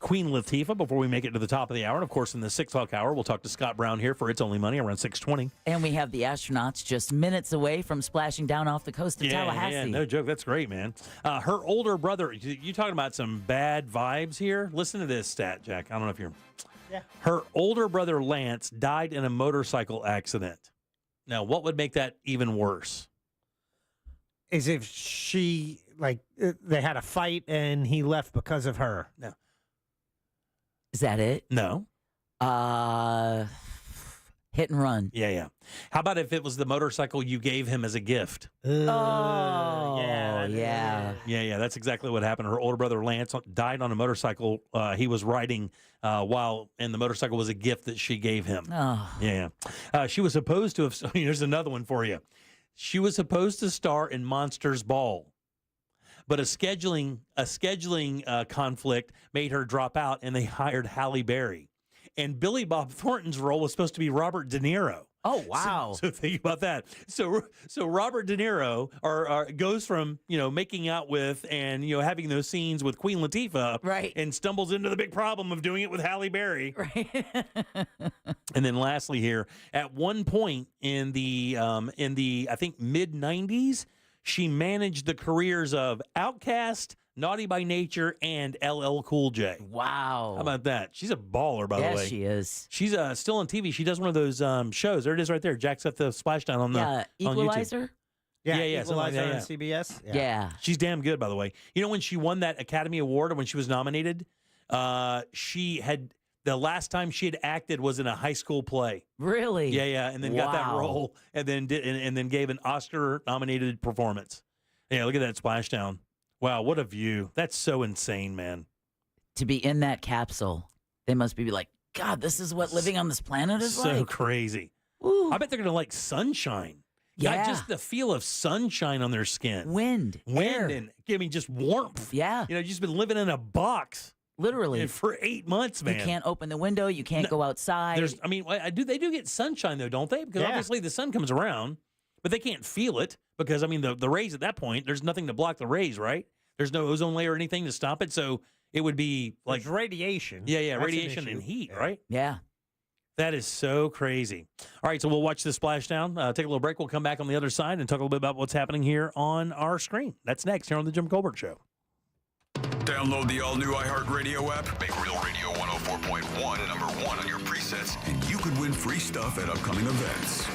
Queen Latifah before we make it to the top of the hour. And, of course, in the 6 o'clock hour, we'll talk to Scott Brown here for It's Only Money around 6:20. And we have the astronauts just minutes away from splashing down off the coast of Tallahassee. Yeah, no joke. That's great, man. Her older brother, you talking about some bad vibes here? Listen to this stat, Jack. I don't know if you're... Yeah. Her older brother, Lance, died in a motorcycle accident. Now, what would make that even worse? Is if she, they had a fight and he left because of her. No. Is that it? No. Hit and run. Yeah. How about if it was the motorcycle you gave him as a gift? Yeah. Yeah. That's exactly what happened. Her older brother Lance died on a motorcycle he was riding and the motorcycle was a gift that she gave him. Oh. Yeah. She was supposed to have. Here's another one for you. She was supposed to star in Monsters Ball, but a scheduling conflict made her drop out, and they hired Halle Berry. And Billy Bob Thornton's role was supposed to be Robert De Niro. Oh, wow. So think about that. So Robert De Niro goes from, making out with and, having those scenes with Queen Latifah. Right. And stumbles into the big problem of doing it with Halle Berry. Right. And then lastly here, at one point in the I think, mid-90s, she managed the careers of Outkast, Naughty by Nature, and LL Cool J. Wow. How about that? She's a baller, by the way. Yes, she is. She's still on TV. She does one of those shows. There it is right there. Jack's at the splashdown on on Equalizer? Yeah, Equalizer on CBS. Yeah. She's damn good, by the way. You know, when she won that Academy Award or when she was nominated, they The last time she had acted was in a high school play. Really? Yeah, and then got that role, and then gave an Oscar-nominated performance. Yeah, look at that splashdown. Wow, what a view. That's so insane, man. To be in that capsule, they must be like, God, this is what living on this planet is like. So crazy. Ooh. I bet they're going to like sunshine. Yeah. Not just the feel of sunshine on their skin. Wind, air. And just warmth. Yeah. You've just been living in a box. Literally. For 8 months, man. You can't open the window. You can't go outside. They do get sunshine, though, don't they? Because obviously the sun comes around, but they can't feel it because, the rays at that point, there's nothing to block the rays, right? There's no ozone layer or anything to stop it, so it would be like... There's radiation. Yeah, That's radiation and heat, right? Yeah. That is so crazy. All right, so we'll watch this splashdown. Take a little break. We'll come back on the other side and talk a little bit about what's happening here on our screen. That's next here on The Jim Colbert Show. Download the all-new iHeartRadio app. Make Real Radio 104.1 number one on your presets, and you could win free stuff at upcoming events.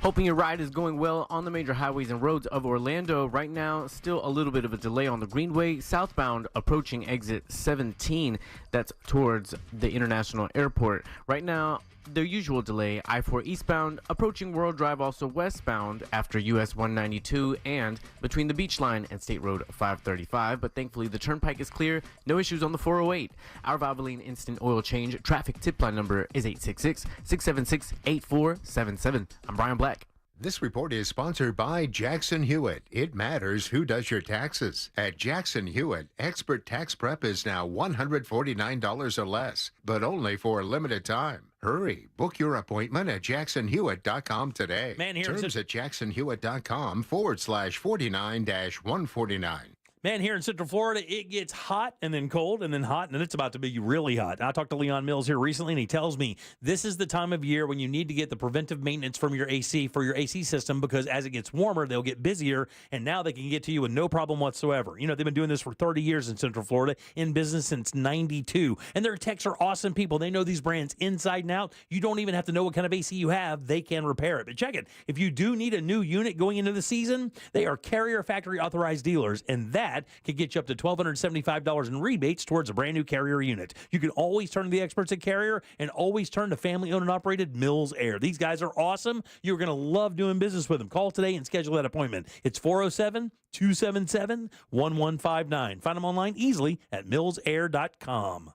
Hoping your ride is going well on the major highways and roads of Orlando. Right now, still a little bit of a delay on the Greenway southbound approaching exit 17. That's towards the International Airport. Right now, the usual delay, I-4 eastbound approaching World Drive, also westbound after US 192 and between the Beach Line and State Road 535. But thankfully, the turnpike is clear. No issues on the 408. Our Valvoline Instant Oil Change traffic tip line number is 866-676-8477. I'm Brian Black. This report is sponsored by Jackson Hewitt. It matters who does your taxes. At Jackson Hewitt, expert tax prep is now $149 or less, but only for a limited time. Hurry, book your appointment at jacksonhewitt.com today. Terms at jacksonhewitt.com/49-149. Man, here in Central Florida, it gets hot and then cold and then hot, and then it's about to be really hot. I talked to Leon Mills here recently, and he tells me this is the time of year when you need to get the preventive maintenance from your AC for your AC system, because as it gets warmer, they'll get busier, and now they can get to you with no problem whatsoever. They've been doing this for 30 years in Central Florida, in business since 92, and their techs are awesome people. They know these brands inside and out. You don't even have to know what kind of AC you have. They can repair it. But check it. If you do need a new unit going into the season, they are Carrier Factory authorized dealers, and that could get you up to $1,275 in rebates towards a brand new Carrier unit. You can always turn to the experts at Carrier and always turn to family-owned and operated Mills Air. These guys are awesome. You're going to love doing business with them. Call today and schedule that appointment. It's 407-277-1159. Find them online easily at millsair.com.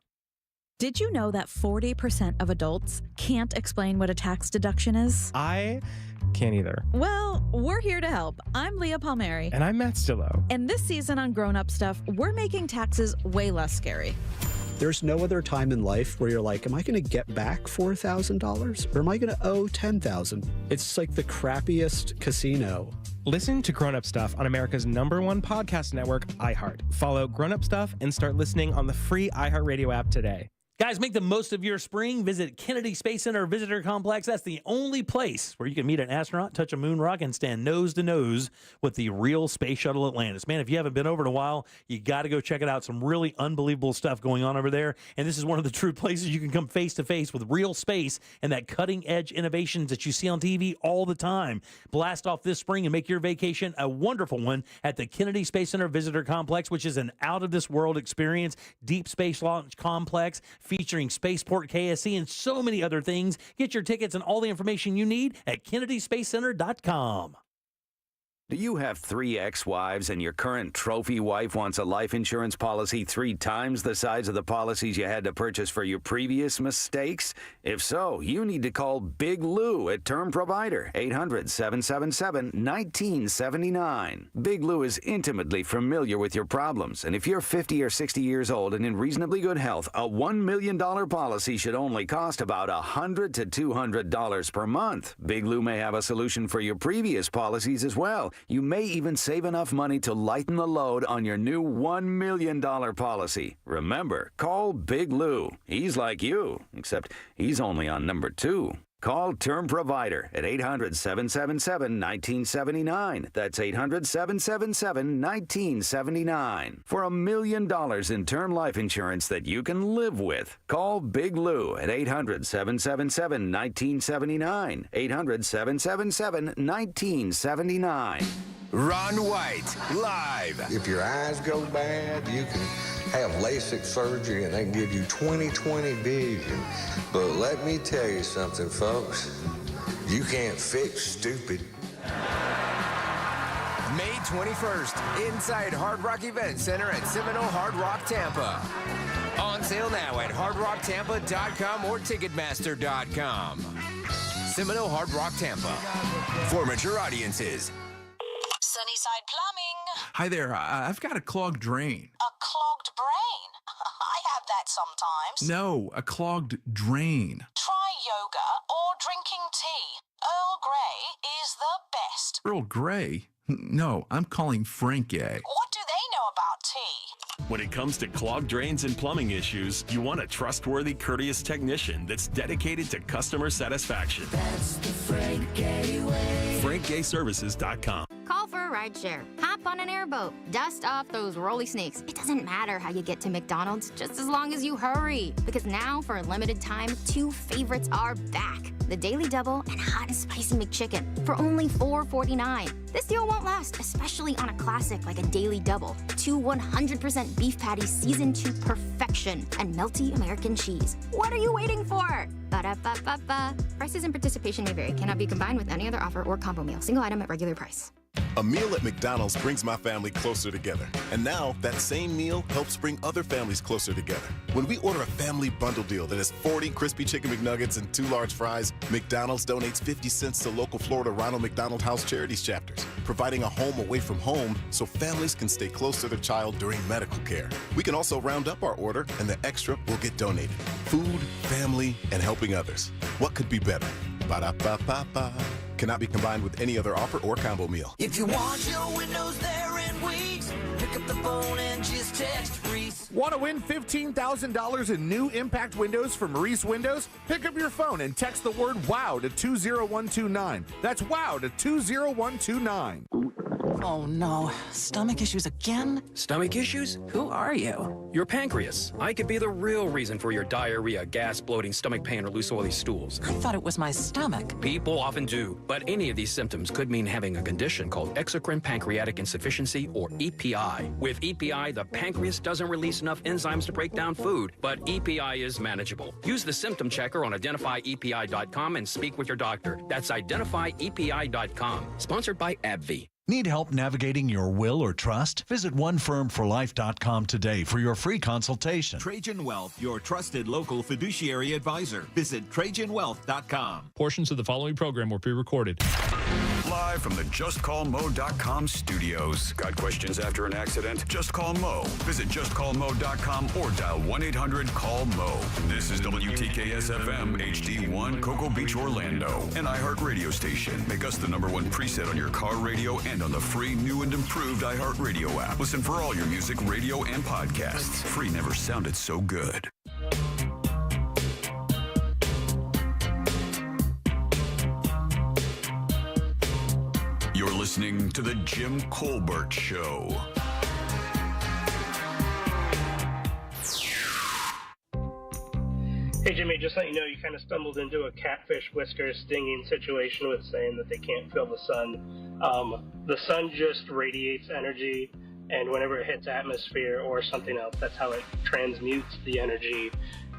Did you know that 40% of adults can't explain what a tax deduction is? I can't either. Well, we're here to help. I'm Leah Palmieri. And I'm Matt Stillo. And this season on Grown Up Stuff, we're making taxes way less scary. There's no other time in life where you're like, am I going to get back $4,000 or am I going to owe $10,000? It's like the crappiest casino. Listen to Grown Up Stuff on America's #1 podcast network, iHeart. Follow Grown Up Stuff and start listening on the free iHeartRadio app today. Guys, make the most of your spring. Visit Kennedy Space Center Visitor Complex. That's the only place where you can meet an astronaut, touch a moon rock, and stand nose to nose with the real Space Shuttle Atlantis. Man, if you haven't been over in a while, you got to go check it out. Some really unbelievable stuff going on over there. And this is one of the true places you can come face to face with real space and that cutting edge innovations that you see on TV all the time. Blast off this spring and make your vacation a wonderful one at the Kennedy Space Center Visitor Complex, which is an out of this world experience, deep space launch complex, featuring Spaceport KSC and so many other things. Get your tickets and all the information you need at KennedySpaceCenter.com. Do you have 3 ex-wives and your current trophy wife wants a life insurance policy 3 times the size of the policies you had to purchase for your previous mistakes? If so, you need to call Big Lou at Term Provider, 800-777-1979. Big Lou is intimately familiar with your problems, and if you're 50 or 60 years old and in reasonably good health, a $1 million policy should only cost about $100 to $200 per month. Big Lou may have a solution for your previous policies as well. You may even save enough money to lighten the load on your new $1 million policy. Remember, call Big Lou. He's like you, except he's only on number 2. Call Term Provider at 800-777-1979. That's 800-777-1979. For $1 million in term life insurance that you can live with. Call Big Lou at 800-777-1979. 800-777-1979. Ron White, live. If your eyes go bad, you can have LASIK surgery and they can give you 20/20 vision. But let me tell you something, folks. You can't fix stupid. May 21st, inside Hard Rock Event Center at Seminole Hard Rock Tampa. On sale now at hardrocktampa.com or ticketmaster.com. Seminole Hard Rock Tampa. For mature audiences. Sunnyside Plumbing. Hi there. I've got a clogged drain. A clogged brain? I have that sometimes. No, a clogged drain. Try yoga or drinking tea. Earl Grey is the best. Earl Grey? No, I'm calling Frank A. What do they know about tea? When it comes to clogged drains and plumbing issues, you want a trustworthy, courteous technician that's dedicated to customer satisfaction. That's the Frank A way. FrankGayServices.com. Call for a rideshare. Hop on an airboat. Dust off those rolly snakes. It doesn't matter how you get to McDonald's, just as long as you hurry. Because now, for a limited time, 2 favorites are back. The Daily Double and Hot and Spicy McChicken for only $4.49. This deal won't last, especially on a classic like a Daily Double. 2 100% beef patties seasoned to perfection and melty American cheese. What are you waiting for? Ba-da-ba-ba-ba. Prices and participation may vary. Cannot be combined with any other offer or combo meal. Single item at regular price. A meal at McDonald's brings my family closer together. And now, that same meal helps bring other families closer together. When we order a family bundle deal that has 40 crispy chicken McNuggets and 2 large fries, McDonald's donates 50 cents to local Florida Ronald McDonald House Charities chapters, providing a home away from home so families can stay close to their child during medical care. We can also round up our order, and the extra will get donated. Food, family, and helping others. What could be better? Ba-da-ba-ba-ba. Cannot be combined with any other offer or combo meal. If you want your windows there in weeks, pick up the phone and just text Reese. Want to win $15,000 in new impact windows from Reese Windows? Pick up your phone and text the word WOW to 20129. That's WOW to 20129. Oh no, stomach issues again? Stomach issues? Who are you? Your pancreas. I could be the real reason for your diarrhea, gas, bloating, stomach pain, or loose oily stools. I thought it was my stomach. People often do, but any of these symptoms could mean having a condition called exocrine pancreatic insufficiency, or EPI. With EPI, the pancreas doesn't release enough enzymes to break down food, but EPI is manageable. Use the symptom checker on identifyepi.com and speak with your doctor. That's identifyepi.com. Sponsored by AbbVie. Need help navigating your will or trust? Visit onefirmforlife.com today for your free consultation. Trajan Wealth, your trusted local fiduciary advisor. Visit TrajanWealth.com. Portions of the following program were pre-recorded. Live from the JustCallMo.com studios. Got questions after an accident? Just call Mo. Visit JustCallMo.com or dial 1-800-CALL-MO. This is WTKS-FM HD1 Cocoa Beach, Orlando. An iHeart radio station. Make us the #1 preset on your car radio and on the free new and improved iHeart Radio app. Listen for all your music, radio, and podcasts. Free never sounded so good. You're listening to The Jim Colbert Show. Hey, Jimmy, just let you know, you kind of stumbled into a catfish whisker stinging situation with saying that they can't feel the sun. The sun just radiates energy, and whenever it hits atmosphere or something else, that's how it transmutes the energy.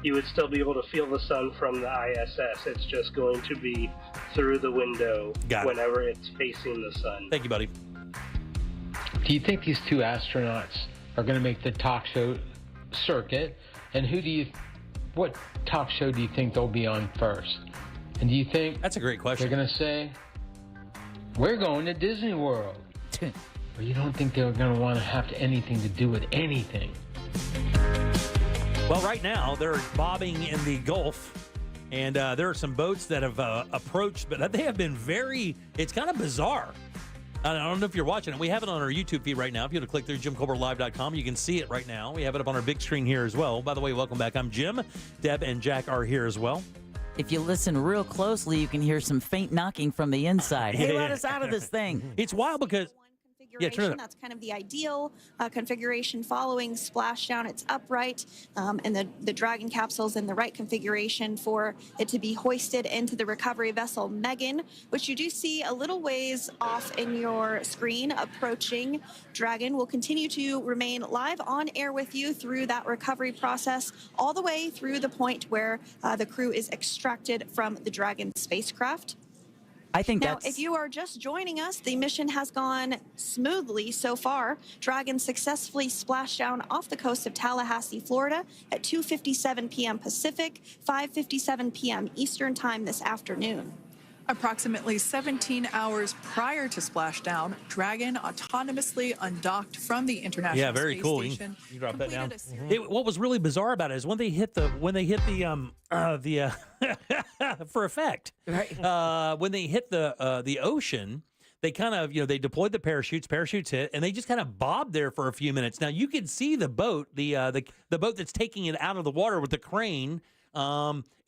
You would still be able to feel the sun from the ISS. It's just going to be through the window whenever it's facing the sun. Thank you, buddy. Do you think these 2 astronauts are going to make the talk show circuit? And what talk show do you think they'll be on first? And do you think that's a great question? They're going to say, "We're going to Disney World," or you don't think they're going to want to have anything to do with anything? Well, right now they're bobbing in the Gulf, and there are some boats that have approached, but they have been it's kind of bizarre. I don't know if you're watching it. We have it on our YouTube feed right now. If you want to click through JimColbertLive.com, you can see it right now. We have it up on our big screen here as well. By the way, welcome back. I'm Jim. Deb and Jack are here as well. If you listen real closely, you can hear some faint knocking from the inside. Hey, let us out of this thing. It's wild because configuration. That's kind of the ideal configuration following splashdown. It's upright, and the Dragon capsule's in the right configuration for it to be hoisted into the recovery vessel Megan, which you do see a little ways off in your screen approaching. Dragon will continue to remain live on air with you through that recovery process, all the way through the point where the crew is extracted from the Dragon spacecraft. I think now, if you are just joining us, the mission has gone smoothly so far. Dragon successfully splashed down off the coast of Tallahassee, Florida at 2:57 p.m. Pacific, 5:57 p.m. Eastern Time this afternoon. Approximately 17 hours prior to splashdown, Dragon autonomously undocked from the International very Space cool. Station. You drop that down. What was really bizarre about it is when they hit the for effect, when they hit the ocean, they kind of they deployed the parachutes hit, and they just kind of bobbed there for a few minutes. Now you could see the boat, the boat that's taking it out of the water with the crane.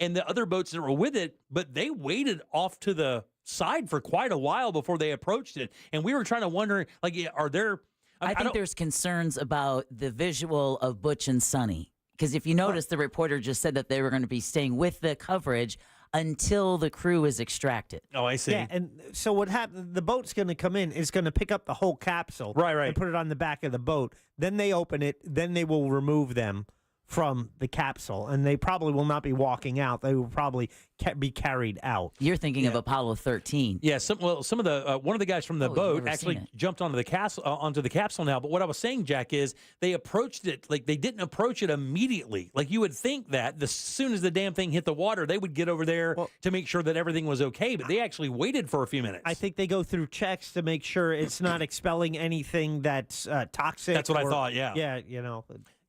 And the other boats that were with it, but they waited off to the side for quite a while before they approached it. And we were trying to wonder, like, are there... I think there's concerns about the visual of Butch and Sonny. Because if you notice, the reporter just said that they were going to be staying with the coverage until the crew is extracted. Oh, I see. Yeah, and so what happened, the boat's going to come in, is going to pick up the whole capsule. Right. And put it on the back of the boat. Then they open it, then they will remove them from the capsule, and they probably will not be walking out. They will probably be carried out. You're thinking of Apollo 13. Yeah, some of the one of the guys from the boat actually jumped onto the capsule now. But what I was saying, Jack, is they approached it like they didn't approach it immediately. Like you would think that as soon as the damn thing hit the water, they would get over there to make sure that everything was okay. But they actually waited for a few minutes. I think they go through checks to make sure it's not expelling anything that's toxic. That's what I thought. Yeah. Yeah,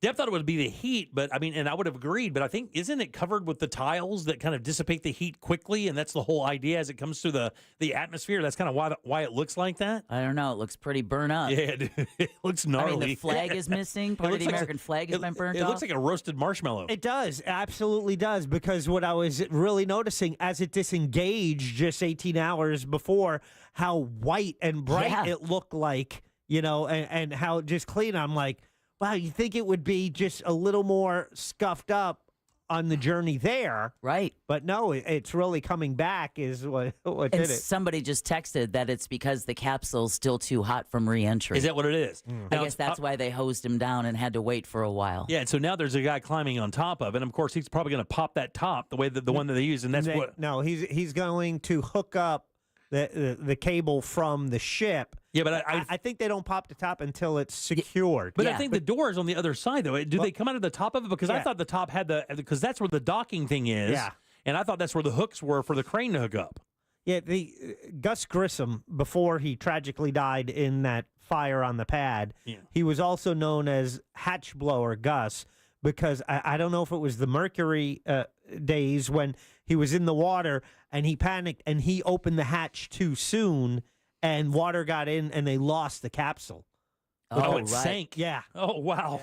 Deb thought it would be the heat, but I mean, and I would have agreed, but I think, isn't it covered with the tiles that kind of dissipate the heat quickly? And that's the whole idea as it comes through the atmosphere. That's kind of why it looks like that. I don't know. It looks pretty burnt up. Yeah, dude, it looks gnarly. I mean, the flag is missing. Part of the American flag has been burnt off. It looks like a roasted marshmallow. It does. Absolutely does. Because what I was really noticing as it disengaged just 18 hours before, how white and bright it looked like, and how just clean. I'm like, wow, you think it would be just a little more scuffed up on the journey there. Right. But no, it's really coming back is what did it. Somebody just texted that it's because the capsule's still too hot from re-entry. Is that what it is? I guess that's why they hosed him down and had to wait for a while. Yeah, and so now there's a guy climbing on top of it, and of course he's probably going to pop that top the way that the one that they use, and that's what... No, he's going to hook up the cable from the ship. Yeah, but I think they don't pop the top until it's secured. But I think the door is on the other side, though. Do they come out of the top of it? Because I thought the top had because that's where the docking thing is. Yeah. And I thought that's where the hooks were for the crane to hook up. Yeah, the Gus Grissom, before he tragically died in that fire on the pad, he was also known as Hatch Blower Gus, because I don't know if it was the Mercury days when he was in the water and he panicked and he opened the hatch too soon and water got in and they lost the capsule. Oh, it sank. Yeah. Oh, wow.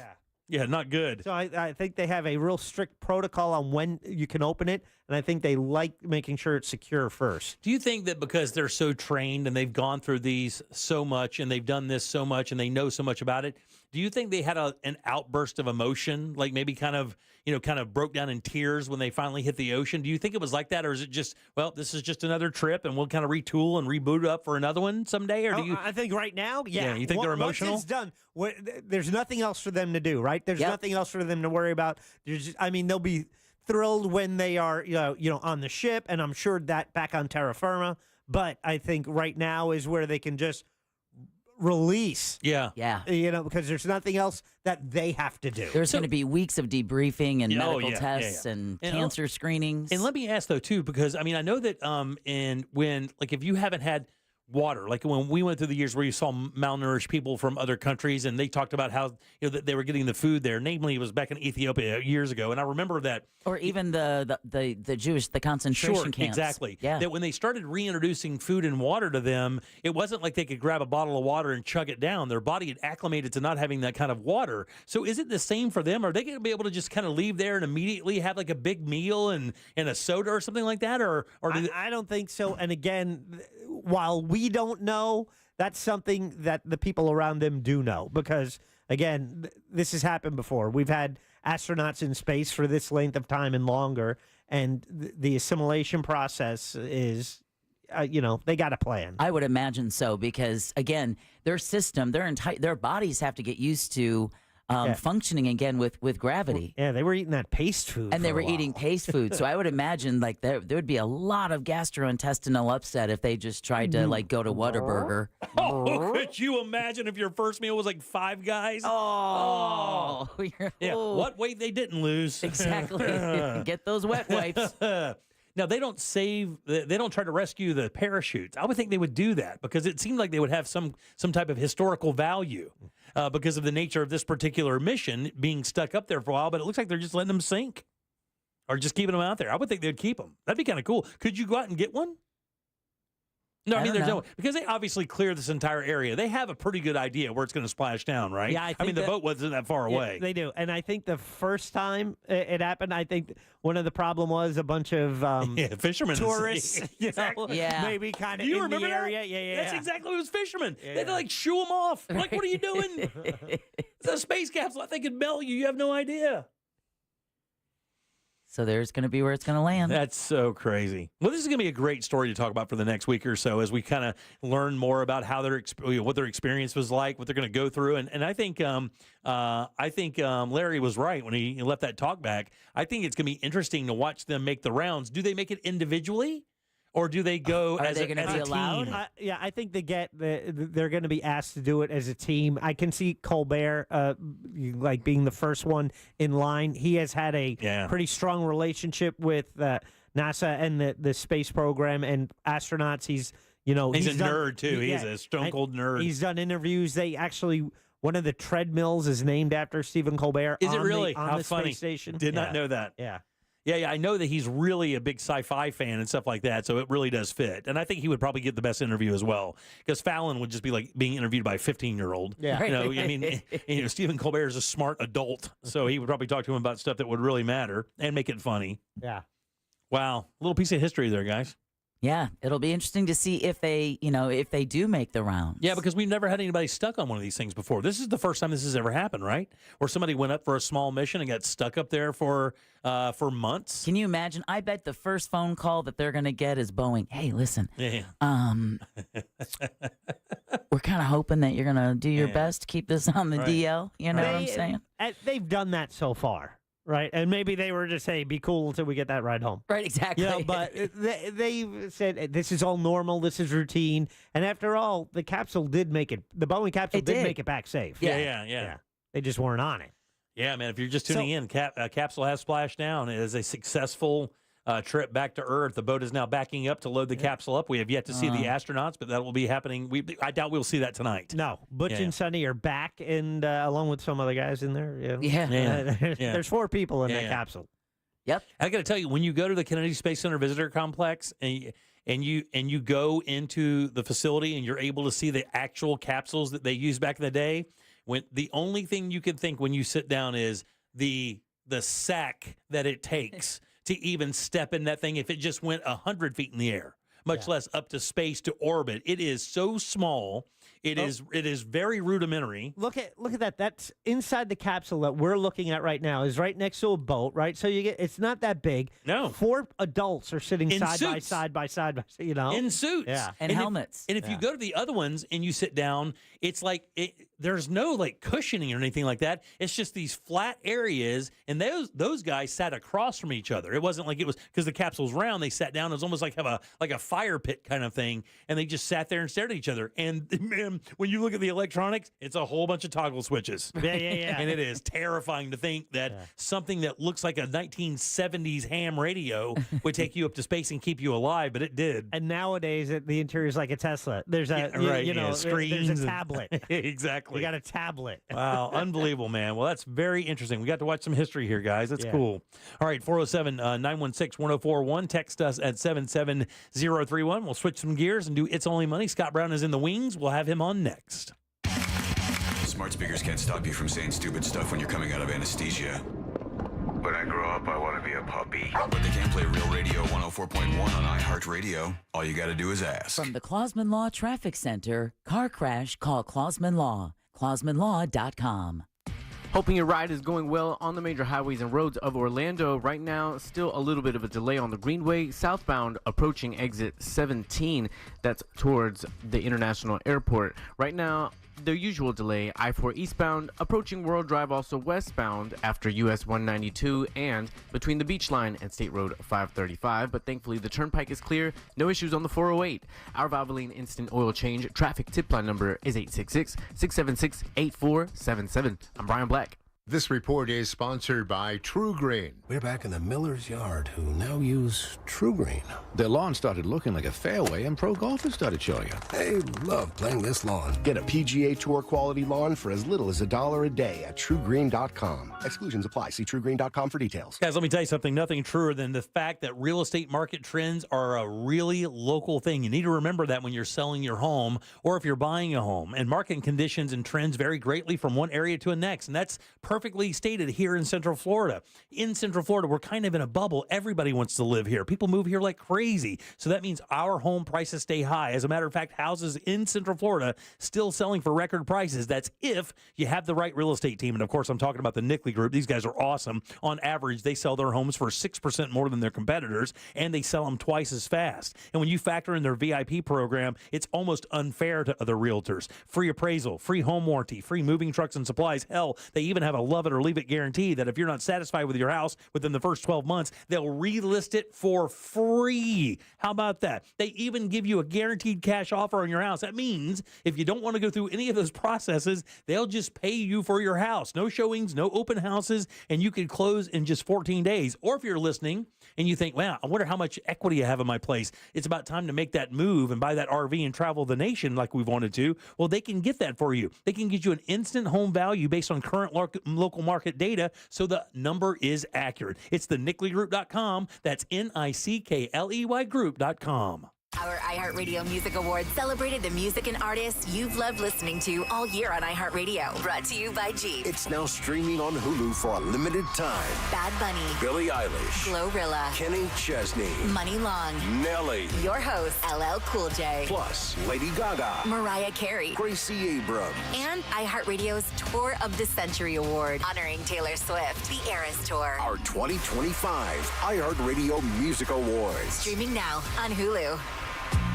Yeah, not good. So I think they have a real strict protocol on when you can open it, and I think they like making sure it's secure first. Do you think that because they're so trained and they've gone through these so much and they've done this so much and they know so much about it, do you think they had an outburst of emotion, like maybe kind of broke down in tears when they finally hit the ocean? Do you think it was like that, or is it just, well, this is just another trip and we'll kind of retool and reboot up for another one someday? Or do you? I think right now, yeah. You think they're emotional? Once it's done, there's nothing else for them to do, right? There's nothing else for them to worry about. They'll be thrilled when they are, on the ship, and I'm sure that back on terra firma. But I think right now is where they can just release. Yeah. Because there's nothing else that they have to do. There's going to be weeks of debriefing and medical tests and cancer screenings. And let me ask though too, because I know that if you haven't had water, like when we went through the years where you saw malnourished people from other countries and they talked about how that they were getting the food there, namely it was back in Ethiopia years ago, and I remember that, or even the Jewish concentration camps. Exactly. Yeah. That when they started reintroducing food and water to them, it wasn't like they could grab a bottle of water and chug it down. Their body had acclimated to not having that kind of water. So is it the same for them? Are they going to be able to just kind of leave there and immediately have like a big meal and a soda or something like that? Or I don't think so. And again, while we don't know, that's something that the people around them do know because, again, this has happened before. We've had astronauts in space for this length of time and longer, and the assimilation process is, they got a plan. I would imagine so because, again, their system, their bodies have to get used to functioning again with gravity. Yeah, they were eating that paste food. And they were eating paste food. So I would imagine like there would be a lot of gastrointestinal upset if they just tried to like go to Whataburger. Oh, could you imagine if your first meal was like Five Guys? Oh. Yeah, what weight they didn't lose. Exactly. Get those wet wipes. Now, they don't try to rescue the parachutes. I would think they would do that because it seemed like they would have some type of historical value because of the nature of this particular mission being stuck up there for a while, but it looks like they're just letting them sink or just keeping them out there. I would think they'd keep them. That'd be kind of cool. Could you go out and get one? No, I mean, there's no, because they obviously clear this entire area. They have a pretty good idea where it's going to splash down, right? Yeah, I mean, the boat wasn't that far away. They do. And I think the first time it happened, I think one of the problem was a bunch of fishermen. Tourists, exactly. Maybe kind of you in remember the area. That? Yeah. That's exactly what it was, fishermen. They had to like shoo them off. Like, what are you doing? It's a space capsule. I think it'd melt you. You have no idea. So there's going to be where it's going to land. That's so crazy. Well, this is going to be a great story to talk about for the next week or so as we kind of learn more about how what their experience was like, what they're going to go through. And I think Larry was right when he left that talk back. I think it's going to be interesting to watch them make the rounds. Do they make it indivially? Or do they go as a team? Are they going to be allowed? Yeah, I think they're going to be asked to do it as a team. I can see Colbert like being the first one in line. He has had a pretty strong relationship with NASA and the space program and astronauts. He's a nerd too. He's a stone cold nerd. He's done interviews. They actually. One of the treadmills is named after Stephen Colbert. Is it really? On How the funny. space station. Did not know that. Yeah. Yeah, I know that he's really a big sci-fi fan and stuff like that, so it really does fit. And I think he would probably get the best interview as well, because Fallon would just be like being interviewed by a 15-year-old. Yeah. I mean, Stephen Colbert is a smart adult, so he would probably talk to him about stuff that would really matter and make it funny. Yeah. Wow, a little piece of history there, guys. Yeah, it'll be interesting to see if they do make the rounds. Yeah, because we've never had anybody stuck on one of these things before. This is the first time this has ever happened, right? Where somebody went up for a small mission and got stuck up there for months. Can you imagine? I bet the first phone call that they're going to get is Boeing. Hey, listen, we're kind of hoping that you're going to do your best to keep this on the DL. You know what I'm saying? They've done that so far. Right, and maybe they were just, hey, be cool until we get that ride home. Right, exactly. But they said this is all normal, this is routine, and after all, the capsule did make it. The Boeing capsule did make it back safe. Yeah. They just weren't on it. Yeah, man. If you're just tuning in, capsule has splashed down. It is a successful trip back to Earth. The boat is now backing up to load the capsule up. We have yet to see the astronauts, but that will be happening. I doubt we'll see that tonight. No, Butch and Sonny are back, and along with some other guys in there. There's 4 people in that capsule. Yep. I got to tell you, when you go to the Kennedy Space Center Visitor Complex and you go into the facility and you're able to see the actual capsules that they used back in the day, when the only thing you can think when you sit down is the sack that it takes to even step in that thing if it just went 100 feet in the air, much less up to space to orbit. It is so small. It is very rudimentary. Look at that. That's inside the capsule that we're looking at right now is right next to a boat, right? So it's not that big. No. 4 adults are sitting in side by side, in suits. Yeah. And helmets. If you go to the other ones and you sit down, it's like there's no like cushioning or anything like that. It's just these flat areas, and those guys sat across from each other. It wasn't like it was because the capsule's round. They sat down. It was almost like a fire pit kind of thing, and they just sat there and stared at each other. And man, when you look at the electronics, it's a whole bunch of toggle switches. Yeah. And it is terrifying to think that something that looks like a 1970s ham radio would take you up to space and keep you alive, but it did. And nowadays, the interior is like a Tesla. There's screens, there's a tablet. Exactly. You got a tablet. Wow, unbelievable, man. Well, that's very interesting. We got to watch some history here, guys. That's cool. All right, 407-916-1041. Text us at 77031. We'll switch some gears and do It's Only Money. Scott Brown is in the wings. We'll have him on next. Smart speakers can't stop you from saying stupid stuff when you're coming out of anesthesia. When I grow up, I want to be a puppy. But they can play Real Radio 104.1 on iHeartRadio. All you got to do is ask. From the Clausman Law Traffic Center, car crash, call Clausman Law. ClausmanLaw.com. Hoping your ride is going well on the major highways and roads of Orlando. Right now, still a little bit of a delay on the Greenway southbound approaching exit 17. That's towards the International Airport. Right now, the usual delay, I-4 eastbound, approaching World Drive, also westbound after US 192 and between the Beach Line and State Road 535. But thankfully, the turnpike is clear. No issues on the 408. Our Valvoline Instant Oil Change traffic tip line number is 866-676-8477. I'm Brian Black. This report is sponsored by True Green. We're back in the miller's yard, who now use True Green. Their lawn started looking like a fairway, and pro golfers started showing up. They love playing this lawn. Get a PGA Tour quality lawn for as little as $1 a day at TrueGreen.com. Exclusions apply. See TrueGreen.com for details. Guys, let me tell you something. Nothing truer than the fact that real estate market trends are a really local thing. You need to remember that when you're selling your home or if you're buying a home. And market conditions and trends vary greatly from one area to the next. And that's perfectly stated here in Central Florida. In Central Florida, we're kind of in a bubble. Everybody wants to live here. People move here like crazy. So that means our home prices stay high. As a matter of fact, houses in Central Florida still selling for record prices. That's if you have the right real estate team. And of course, I'm talking about the Nickley Group. These guys are awesome. On average, they sell their homes for 6% more than their competitors, and they sell them twice as fast. And when you factor in their VIP program, it's almost unfair to other realtors. Free appraisal, free home warranty, free moving trucks and supplies. Hell, they even have a love it or leave it guarantee that if you're not satisfied with your house within the first 12 months, they'll relist it for free. How about that? They even give you a guaranteed cash offer on your house. That means if you don't want to go through any of those processes, they'll just pay you for your house. No showings, no open houses, and you can close in just 14 days. Or if you're listening and you think, wow, I wonder how much equity I have in my place. It's about time to make that move and buy that RV and travel the nation like we've wanted to. Well, they can get that for you. They can get you an instant home value based on current local market data, so the number is accurate. It's the NickleyGroup.com. That's NICKLEY Group.com. Our iHeartRadio Music Awards celebrated the music and artists you've loved listening to all year on iHeartRadio. Brought to you by Jeep. It's now streaming on Hulu for a limited time. Bad Bunny, Billie Eilish, Glorilla, Kenny Chesney, Money Long, Nelly, your host, LL Cool J, plus Lady Gaga, Mariah Carey, Gracie Abrams, and iHeartRadio's Tour of the Century Award, honoring Taylor Swift, the Eras Tour. Our 2025 iHeartRadio Music Awards. Streaming now on Hulu.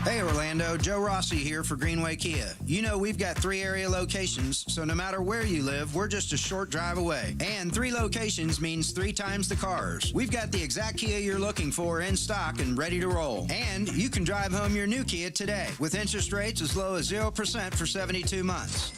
Hey Orlando, Joe Rossi here for Greenway Kia. You know we've got 3 area locations, so no matter where you live, we're just a short drive away. And 3 locations means 3 times the cars. We've got the exact Kia you're looking for in stock and ready to roll. And you can drive home your new Kia today with interest rates as low as 0% for 72 months.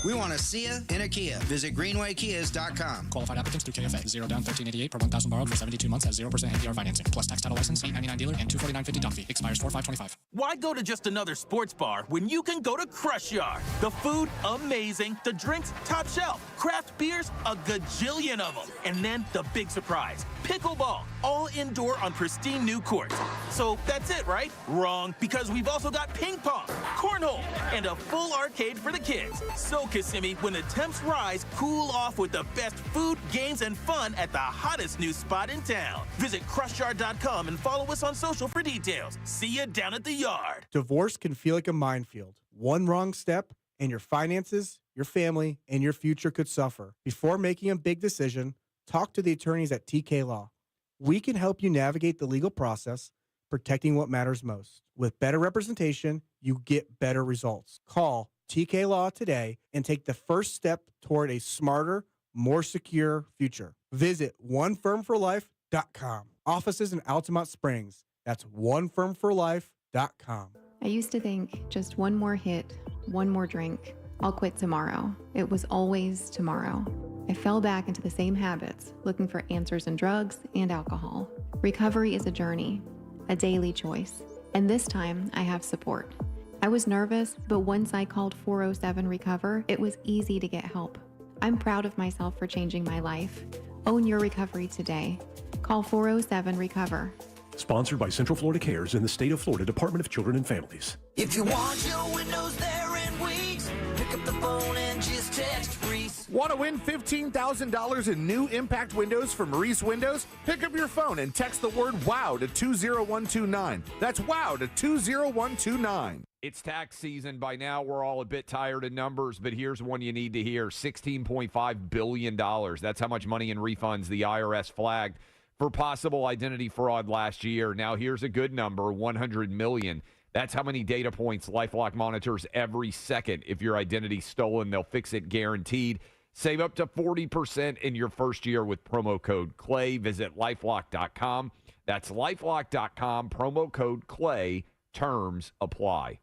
We want to see you in a Kia. Visit greenwaykias.com. Qualified applicants through KFA. 0 down, 1388 per 1,000 borrowed for 72 months at 0% APR financing. Plus tax, title license, 899 dealer, and $249.50 doc fee. Expires 4/5/25. Why go to just another sports bar when you can go to Crush Yard? The food, amazing. The drinks, top shelf. Craft beers, a gajillion of them. And then the big surprise, pickleball, all indoor on pristine new courts. So that's it, right? Wrong, because we've also got ping pong, cornhole, and a full arcade for the kids. So Kissimmee, when the temps rise, cool off with the best food, games, and fun at the hottest new spot in town. Visit crushyard.com and follow us on social for details. See you down at the yard. Divorce can feel like a minefield. One wrong step, and your finances, your family, and your future could suffer. Before making a big decision, talk to the attorneys at TK Law. We can help you navigate the legal process, protecting what matters most. With better representation, you get better results. Call TK Law today and take the first step toward a smarter, more secure future. Visit onefirmforlife.com. Offices in Altamont Springs. That's onefirmforlife.com. I used to think just one more hit, one more drink, I'll quit tomorrow. It was always tomorrow. I fell back into the same habits, looking for answers in drugs and alcohol. Recovery is a journey, a daily choice. And this time, I have support. I was nervous, but once I called 407-RECOVER, it was easy to get help. I'm proud of myself for changing my life. Own your recovery today. Call 407-RECOVER. Sponsored by Central Florida Cares and the State of Florida Department of Children and Families. If you want your windows there in weeks, pick up the phone and just text Reese. Want to win $15,000 in new impact windows from Maurice Windows? Pick up your phone and text the word WOW to 20129. That's WOW to 20129. It's tax season. By now, we're all a bit tired of numbers, but here's one you need to hear. $16.5 billion. That's how much money in refunds the IRS flagged for possible identity fraud last year. Now, here's a good number, $100 million. That's how many data points LifeLock monitors every second. If your identity's stolen, they'll fix it guaranteed. Save up to 40% in your first year with promo code CLAY. Visit LifeLock.com. That's LifeLock.com, promo code CLAY. Terms apply.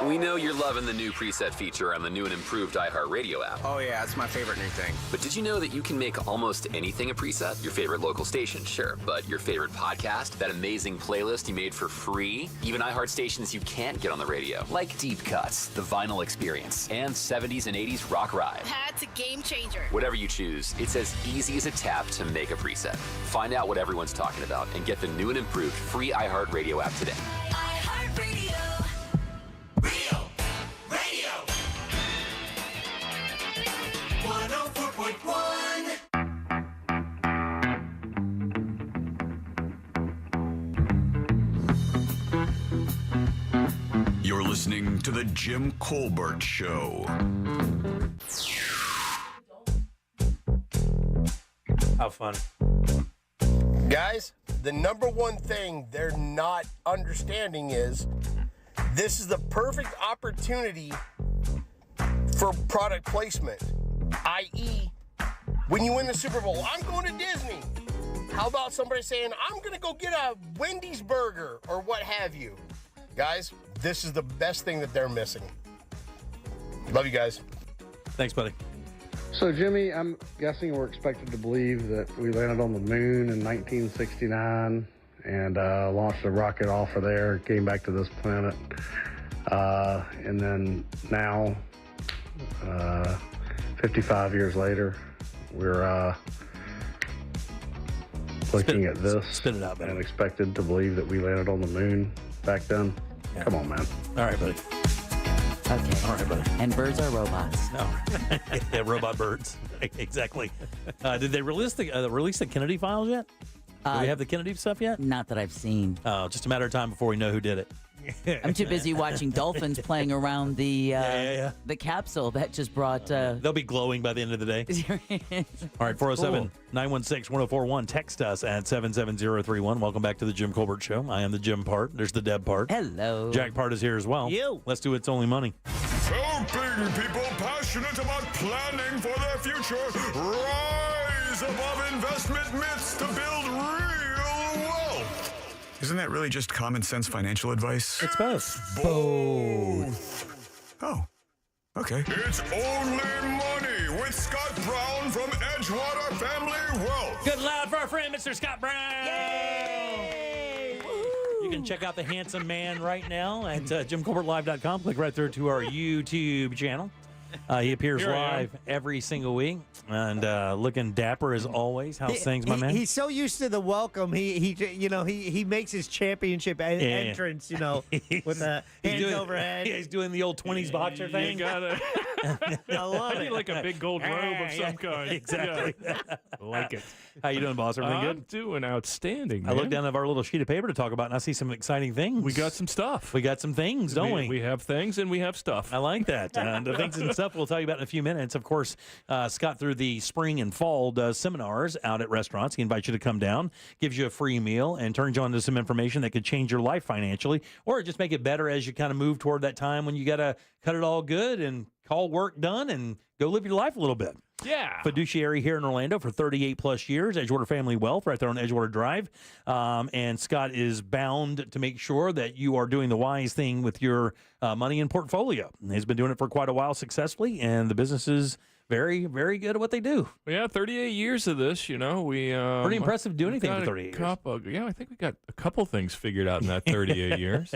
We know you're loving the new preset feature on the new and improved iHeartRadio app. Oh, yeah, it's my favorite new thing. But did you know that you can make almost anything a preset? Your favorite local station, sure. But your favorite podcast, that amazing playlist you made for free, even iHeart stations you can't get on the radio, like Deep Cuts, The Vinyl Experience, and 70s and 80s Rock Ride. That's a game changer. Whatever you choose, it's as easy as a tap to make a preset. Find out what everyone's talking about and get the new and improved free iHeartRadio app today. You're listening to The Jim Colbert Show. How fun. Guys, the number one thing they're not understanding is this is the perfect opportunity for product placement, i.e., when you win the Super Bowl, I'm going to Disney. How about somebody saying, I'm going to go get a Wendy's burger or what have you? Guys, this is the best thing that they're missing. Love you guys. Thanks, buddy. So, Jimmy, I'm guessing we're expected to believe that we landed on the moon in 1969 and launched a rocket off of there, came back to this planet. And then now, 55 years later, we're looking at this spit it out, buddy. and expected to believe that we landed on the moon back then. Yeah. Come on, man. All right, buddy. Okay. All right, buddy. And birds are robots. No. Yeah, robot birds. Exactly. Did they release the Kennedy files yet? Do we have the Kennedy stuff yet? Not that I've seen. Oh, just a matter of time before we know who did it. I'm too busy watching dolphins playing around the the capsule that just brought. They'll be glowing by the end of the day. All right, 407-916-1041. Text us at 77031. Welcome back to the Jim Colbert Show. I am the Jim part. There's the Deb part. Hello. Jack part is here as well. Let's do It's Only Money. Helping people passionate about planning for their future rise above investment myths to build real wealth. Isn't that really just common sense financial advice? It's both. Both. Oh, okay. It's Only Money with Scott Brown from Edgewater Family Wealth. Good loud for our friend, Mr. Scott Brown. Yay! You can check out the handsome man right now at JimColbertLive.com. Click right through to our YouTube channel. He appears live every single week and looking dapper as always. How's things, my man? He's so used to the welcome. He makes his championship entrance. With the hands overhead. He's doing the old 20s boxer thing. You gotta. I love it. Like a big gold robe of some kind. Exactly. Yeah. I like it. How you doing, boss? Everything good? I'm doing outstanding, I man. look down at our little sheet of paper to talk about, and I see some exciting things. We got some stuff. We got some things, don't we? We have things and we have stuff. I like that. The things and stuff we'll tell you about in a few minutes. Of course, Scott, through the spring and fall, does seminars out at restaurants. He invites you to come down, gives you a free meal, and turns you on to some information that could change your life financially, or just make it better as you kind of move toward that time when you got to cut it all good and call work done and go live your life a little bit. Yeah. Fiduciary here in Orlando for 38 plus years, Edgewater Family Wealth right there on Edgewater Drive. And Scott is bound to make sure that you are doing the wise thing with your money and portfolio. He's been doing it for quite a while successfully, and the business is very, very good at what they do. Yeah, 38 years of this, we pretty impressive doing anything for 38 years. I think we got a couple things figured out in that 38 years.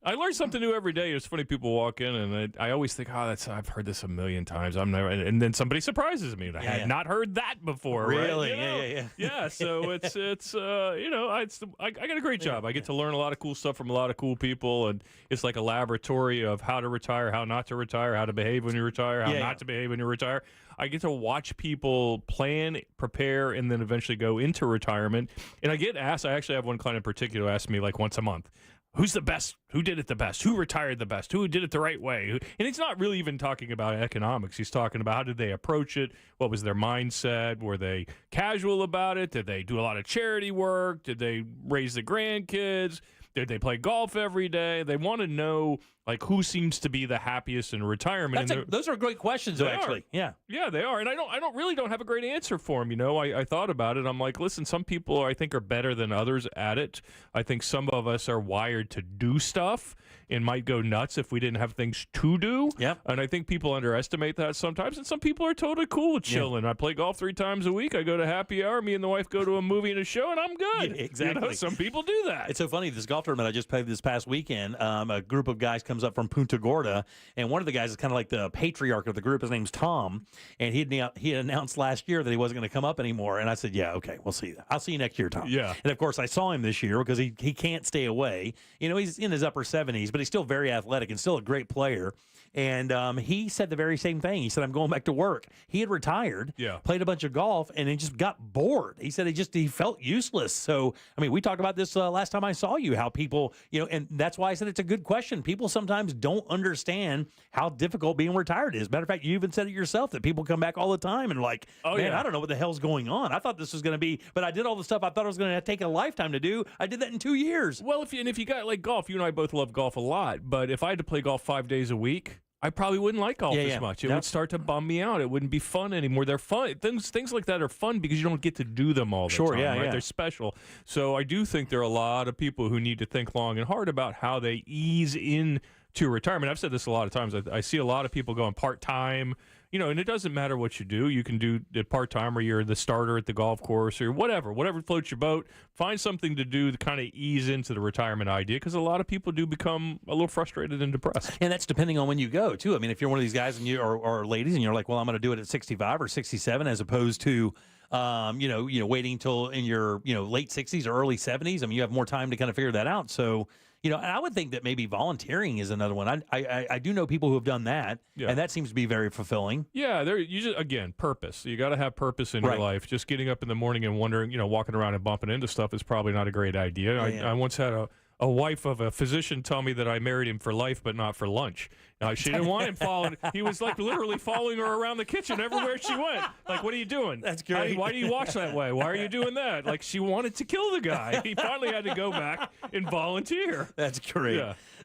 I learn something new every day. It's funny, people walk in and I always think, I've heard this a million times. I'm never, and then somebody surprises me. I had not heard that before. Really? Right? Yeah. So it's I got a great job. I get to learn a lot of cool stuff from a lot of cool people, and it's like a laboratory of how to retire, how not to retire, how to behave when you retire, how not to behave when you retire. I get to watch people plan, prepare, and then eventually go into retirement. And I get asked, I actually have one client in particular who asks me like once a month, who's the best? Who did it the best? Who retired the best? Who did it the right way? And he's not really even talking about economics. He's talking about how did they approach it? What was their mindset? Were they casual about it? Did they do a lot of charity work? Did they raise the grandkids? Did they play golf every day? They want to know like who seems to be the happiest in retirement. Those are great questions, though, actually. Yeah, they are. And I don't have a great answer for them. You know, I thought about it. I'm like, listen, some people I think are better than others at it. I think some of us are wired to do stuff and might go nuts if we didn't have things to do. Yeah. And I think people underestimate that sometimes. And some people are totally cool with chilling. I play golf 3 times a week. I go to happy hour. Me and the wife go to a movie and a show, and I'm good. Yeah, exactly. You know, some people do that. It's so funny. This golf tournament I just played this past weekend, a group of guys comes up from Punta Gorda, and one of the guys is kind of like the patriarch of the group. His name's Tom, and he had announced last year that he wasn't going to come up anymore. And I said, yeah, okay, we'll see. I'll see you next year, Tom. Yeah. And, of course, I saw him this year because he can't stay away. You know, he's in his upper 70s, but he's still very athletic and still a great player. And he said the very same thing. He said, I'm going back to work. He had retired, played a bunch of golf, and he just got bored. He said he felt useless. So, I mean, we talked about this last time I saw you, how people, you know, and that's why I said it's a good question. People sometimes don't understand how difficult being retired is. Matter of fact, you even said it yourself that people come back all the time and like, man, I don't know what the hell's going on. I thought this was going to be, but I did all the stuff I thought it was going to take a lifetime to do. I did that in 2 years. Well, if you got like golf, you and I both love golf a lot, but if I had to play golf 5 days a week, I probably wouldn't like golf as much. It would start to bum me out. It wouldn't be fun anymore. They're fun. Things like that are fun because you don't get to do them all the time. Right? They're special. So I do think there are a lot of people who need to think long and hard about how they ease in to retirement. I've said this a lot of times. I see a lot of people going part-time, you know, and it doesn't matter what you do. You can do it part-time or you're the starter at the golf course or whatever floats your boat. Find something to do to kind of ease into the retirement idea because a lot of people do become a little frustrated and depressed. And that's depending on when you go, too. I mean, if you're one of these guys and you or ladies and you're like, well, I'm going to do it at 65 or 67 as opposed to waiting until in your, late 60s or early 70s. I mean, you have more time to kind of figure that out. So, and I would think that maybe volunteering is another one. I do know people who have done that, and that seems to be very fulfilling. Yeah, again, purpose. You got to have purpose in your life. Just getting up in the morning and wondering, walking around and bumping into stuff is probably not a great idea. I once had a wife of a physician tell me that I married him for life, but not for lunch. She didn't want him following. He was like literally following her around the kitchen everywhere she went. Like, what are you doing? That's great. Why do you watch that way? Why are you doing that? Like, she wanted to kill the guy. He finally had to go back and volunteer. That's great.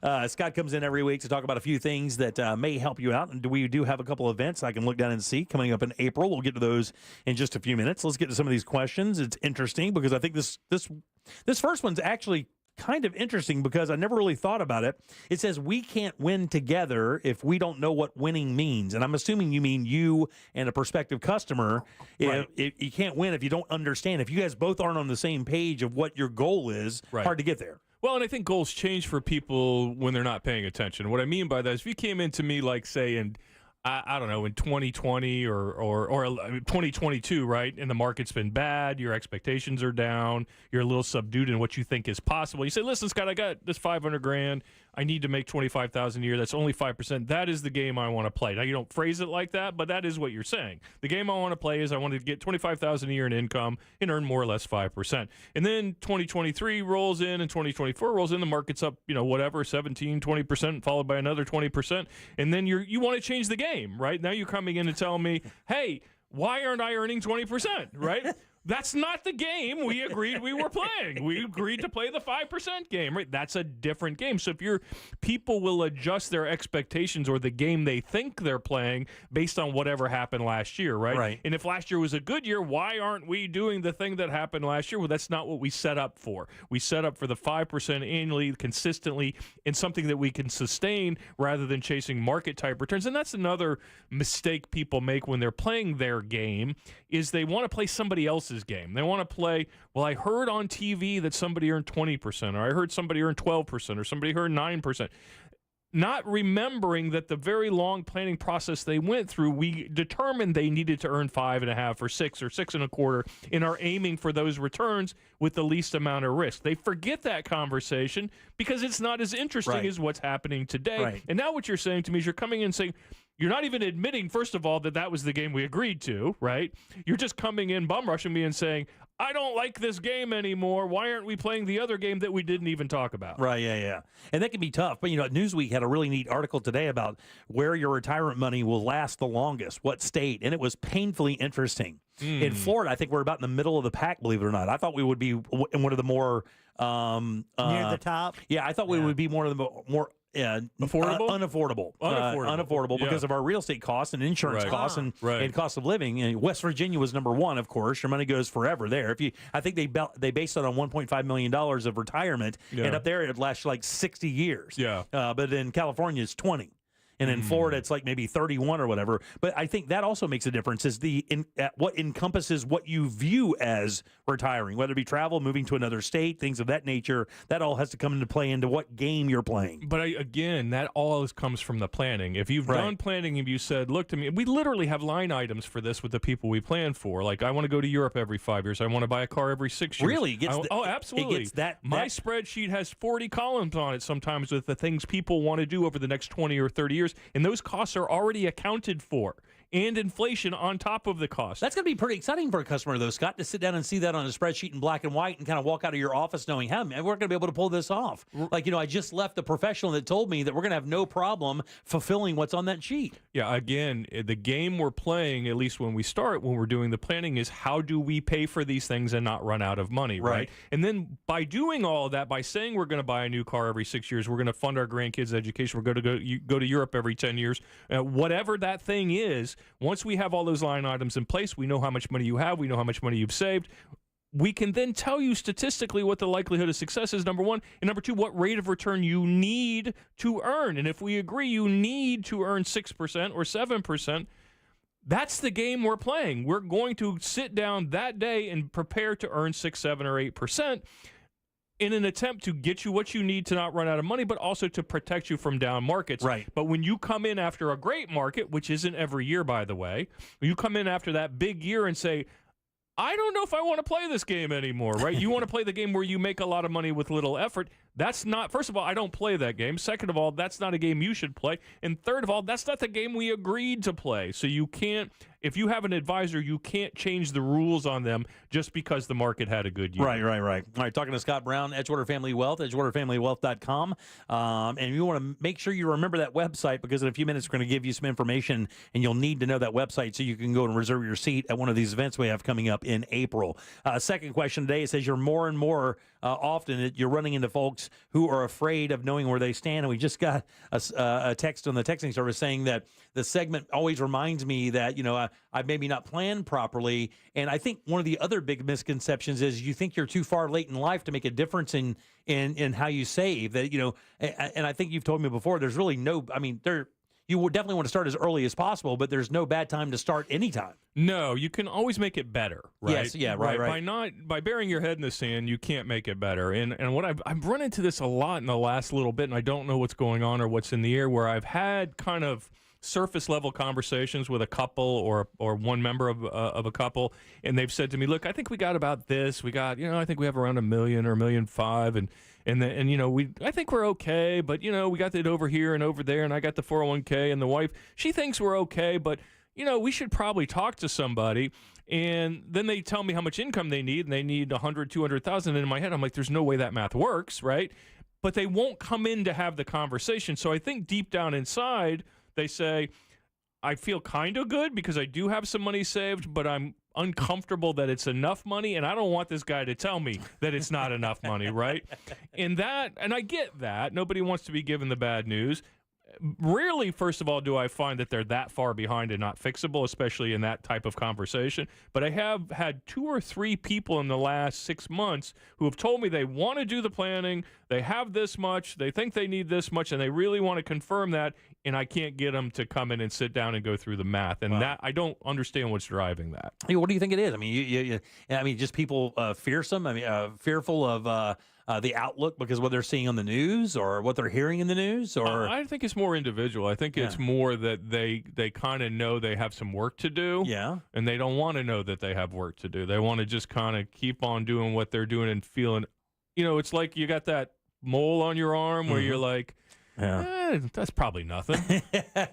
Yeah. Scott comes in every week to talk about a few things that may help you out. And we do have a couple of events I can look down and see coming up in April. We'll get to those in just a few minutes. Let's get to some of these questions. It's interesting because I think this first one's actually kind of interesting because I never really thought about it. It says we can't win together if we don't know what winning means. And I'm assuming you mean you and a prospective customer. Right. You can't win if you don't understand. If you guys both aren't on the same page of what your goal is, hard to get there. Well, and I think goals change for people when they're not paying attention. What I mean by that is if you came into me like, say, I don't know, in 2020 or 2022, right? And the market's been bad. Your expectations are down. You're a little subdued in what you think is possible. You say, listen, Scott, I got this $500,000. I need to make $25,000 a year. That's only 5%. That is the game I want to play. Now, you don't phrase it like that, but that is what you're saying. The game I want to play is I want to get $25,000 a year in income and earn more or less 5%. And then 2023 rolls in and 2024 rolls in. The market's up, 17, 20%, followed by another 20%. And then you want to change the game, right? Now you're coming in and telling me, hey, why aren't I earning 20%, right? That's not the game we agreed we were playing. We agreed to play the 5% game, right? That's a different game. So if people will adjust their expectations or the game they think they're playing based on whatever happened last year, right? Right. And if last year was a good year, why aren't we doing the thing that happened last year? Well, that's not what we set up for. We set up for the 5% annually, consistently, in something that we can sustain rather than chasing market-type returns. And that's another mistake people make when they're playing their game is they want to play somebody else's game. They want to play, well, I heard on TV that somebody earned 20%, or I heard somebody earned 12%, or somebody earned 9%. Not remembering that the very long planning process they went through, we determined they needed to earn 5.5 or 6 or 6.25 and are aiming for those returns with the least amount of risk. They forget that conversation because it's not as interesting as what's happening today. Right. And now what you're saying to me is you're coming in and saying, You're not even admitting, first of all, that that was the game we agreed to, right? You're just coming in, bum rushing me and saying, I don't like this game anymore. Why aren't we playing the other game that we didn't even talk about? Right, yeah. And that can be tough. But, Newsweek had a really neat article today about where your retirement money will last the longest, what state. And it was painfully interesting. In Florida, I think we're about in the middle of the pack, believe it or not. I thought we would be in one of the more... near the top? Yeah, I thought we would be one of the more... Unaffordable because of our real estate costs and insurance costs and cost of living. And West Virginia was number one, of course. Your money goes forever there. I think they based it on $1.5 million of retirement, and up there it lasts like 60 years. Yeah, but in California it's 20. And in Florida, it's like maybe 31 or whatever. But I think that also makes a difference, is what encompasses what you view as retiring, whether it be travel, moving to another state, things of that nature. That all has to come into play into what game you're playing. But again, that all comes from the planning. If you've done planning and you said, look to me, we literally have line items for this with the people we plan for. Like, I want to go to Europe every 5 years. I want to buy a car every 6 years. Really? Absolutely. It gets that. My spreadsheet has 40 columns on it sometimes with the things people want to do over the next 20 or 30 years. And those costs are already accounted for, and inflation on top of the cost. That's going to be pretty exciting for a customer, though, Scott, to sit down and see that on a spreadsheet in black and white and kind of walk out of your office knowing, hey, man, we're going to be able to pull this off. Like, I just left a professional that told me that we're going to have no problem fulfilling what's on that sheet. Yeah, again, the game we're playing, at least when we're doing the planning, is how do we pay for these things and not run out of money, right? And then by doing all of that, by saying we're going to buy a new car every 6 years, we're going to fund our grandkids' education, we're going to go to Europe every 10 years, whatever that thing is, once we have all those line items in place, we know how much money you have, we know how much money you've saved. We can then tell you statistically what the likelihood of success is, number one, and number two, what rate of return you need to earn. And if we agree you need to earn 6% or 7%, that's the game we're playing. We're going to sit down that day and prepare to earn 6, 7, or 8%. In an attempt to get you what you need to not run out of money, but also to protect you from down markets. Right. But when you come in after a great market, which isn't every year, by the way, when you come in after that big year and say, I don't know if I want to play this game anymore, right? You want to play the game where you make a lot of money with little effort. That's not, first of all, I don't play that game. Second of all, that's not a game you should play. And third of all, that's not the game we agreed to play. So you can't, if you have an advisor, you can't change the rules on them just because the market had a good year. Right. All right, talking to Scott Brown, Edgewater Family Wealth, edgewaterfamilywealth.com. And you want to make sure you remember that website, because in a few minutes we're going to give you some information, and you'll need to know that website so you can go and reserve your seat at one of these events we have coming up in April. Second question today, it says you're more and more often you're running into folks who are afraid of knowing where they stand. And we just got a text on the texting service saying that the segment always reminds me that, I've maybe not planned properly. And I think one of the other big misconceptions is you think you're too far late in life to make a difference in how you save. That, and I think you've told me before, there's really you would definitely want to start as early as possible, but there's no bad time to start anytime. No, you can always make it better, right? Yes, yeah, right. By burying your head in the sand, you can't make it better. And what I've run into this a lot in the last little bit, and I don't know what's going on or what's in the air, where I've had kind of surface level conversations with a couple or one member of a couple, and they've said to me, look, I think we got about this. We got, I think we have around $1 million or $1.5 million, and I think we're okay, but we got it over here and over there, and I got the 401k, and the wife, she thinks we're okay, but we should probably talk to somebody. And then they tell me how much income they need, and they need 100, 200,000. And in my head, I'm like, there's no way that math works, right? But they won't come in to have the conversation. So I think deep down inside, they say, I feel kind of good because I do have some money saved, but I'm uncomfortable that it's enough money, and I don't want this guy to tell me that it's not enough money, right? And I get that. Nobody wants to be given the bad news. Rarely, first of all, do I find that they're that far behind and not fixable, especially in that type of conversation. But I have had 2 or 3 people in the last 6 months who have told me they want to do the planning, they have this much, they think they need this much, and they really want to confirm that, and I can't get them to come in and sit down and go through the math. And that, I don't understand what's driving that. Hey, what do you think it is? I mean, just people fearsome. Fearful of the outlook because of what they're seeing on the news or what they're hearing in the news, or I think it's more individual. I think it's more that they kind of know they have some work to do. Yeah, and they don't want to know that they have work to do. They want to just kind of keep on doing what they're doing and feeling. It's like you got that mole on your arm where you're like, That's probably nothing.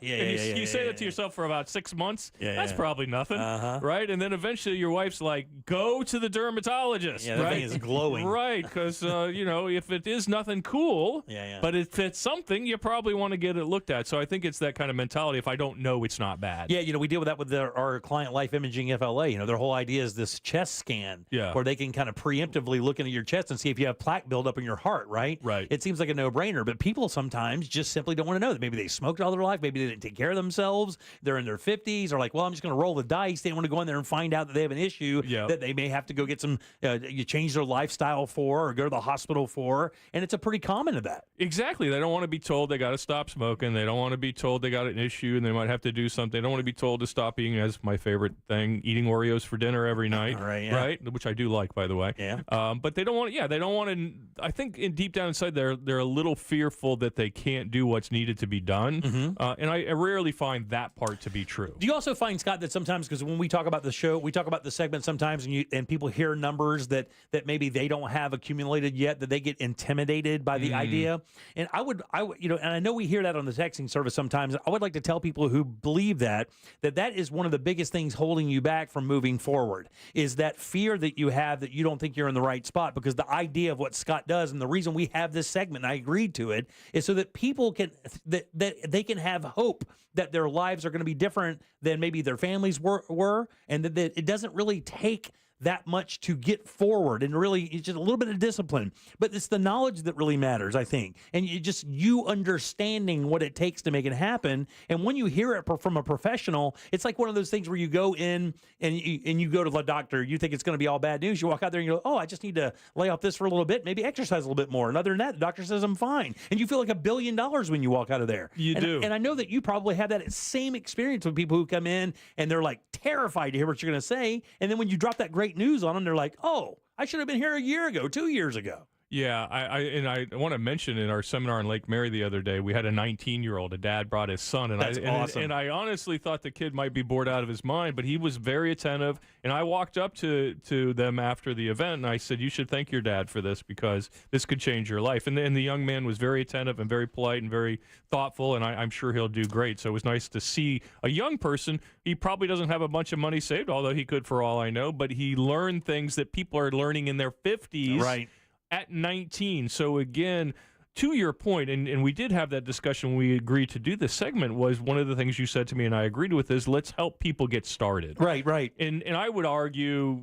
You say that to yourself for about 6 months. That's probably nothing, right? And then eventually your wife's like, "Go to the dermatologist." Yeah, that right? thing is glowing. Right, because if it is nothing cool, but if it's something, you probably want to get it looked at. So I think it's that kind of mentality. If I don't know, it's not bad. Yeah, we deal with that with our client Life Imaging FLA. Their whole idea is this chest scan, where they can kind of preemptively look into your chest and see if you have plaque buildup in your heart. Right. It seems like a no-brainer, but people sometimes just simply don't want to know that. Maybe they smoked all their life, maybe they didn't take care of themselves. They're in their 50s, or like, well, I'm just going to roll the dice. They don't want to go in there and find out that they have an issue that they may have to go get some, you change their lifestyle for, or go to the hospital for, and it's a pretty common of that. Exactly. They don't want to be told they got to stop smoking. They don't want to be told they got an issue and they might have to do something. They don't want to be told to stop eating, as my favorite thing, eating Oreos for dinner every night, right? Which I do like, by the way. But they don't want. They don't want to. I think deep down inside, they're a little fearful that they can't do what's needed to be done, and I rarely find that part to be true. Do you also find, Scott, that sometimes, because when we talk about the show, we talk about the segment sometimes, and people hear numbers that maybe they don't have accumulated yet, that they get intimidated by the idea. And I would, and I know we hear that on the texting service sometimes. I would like to tell people who believe that is one of the biggest things holding you back from moving forward, is that fear that you have that you don't think you're in the right spot. Because the idea of what Scott does, and the reason we have this segment, and I agreed to it, is so that people can, that they can have hope that their lives are going to be different than maybe their families were, and that it doesn't really take that much to get forward, and really it's just a little bit of discipline, but it's the knowledge that really matters, I think, and you understanding what it takes to make it happen. And when you hear it from a professional, it's like one of those things where you go in and you go to the doctor, you think it's going to be all bad news, you walk out there and you go, oh, I just need to lay off this for a little bit, maybe exercise a little bit more, and other than that, the doctor says I'm fine, and you feel like $1 billion when you walk out of there. You do. And I know that you probably have that same experience with people who come in and they're like terrified to hear what you're going to say, and then when you drop that great news on them, they're like, oh, I should have been here a year ago, 2 years ago. Yeah, I want to mention in our seminar in Lake Mary the other day, we had a 19-year-old. A dad brought his son, and That's awesome. And I honestly thought the kid might be bored out of his mind, but he was very attentive. And I walked up to them after the event, and I said, "You should thank your dad for this, because this could change your life." And the young man was very attentive and very polite and very thoughtful, and I'm sure he'll do great. So it was nice to see a young person. He probably doesn't have a bunch of money saved, although he could for all I know, but he learned things that people are learning in their 50s. Right. At 19. So again, to your point, and we did have that discussion when we agreed to do this segment, was one of the things you said to me and I agreed with is, let's help people get started. Right. And I would argue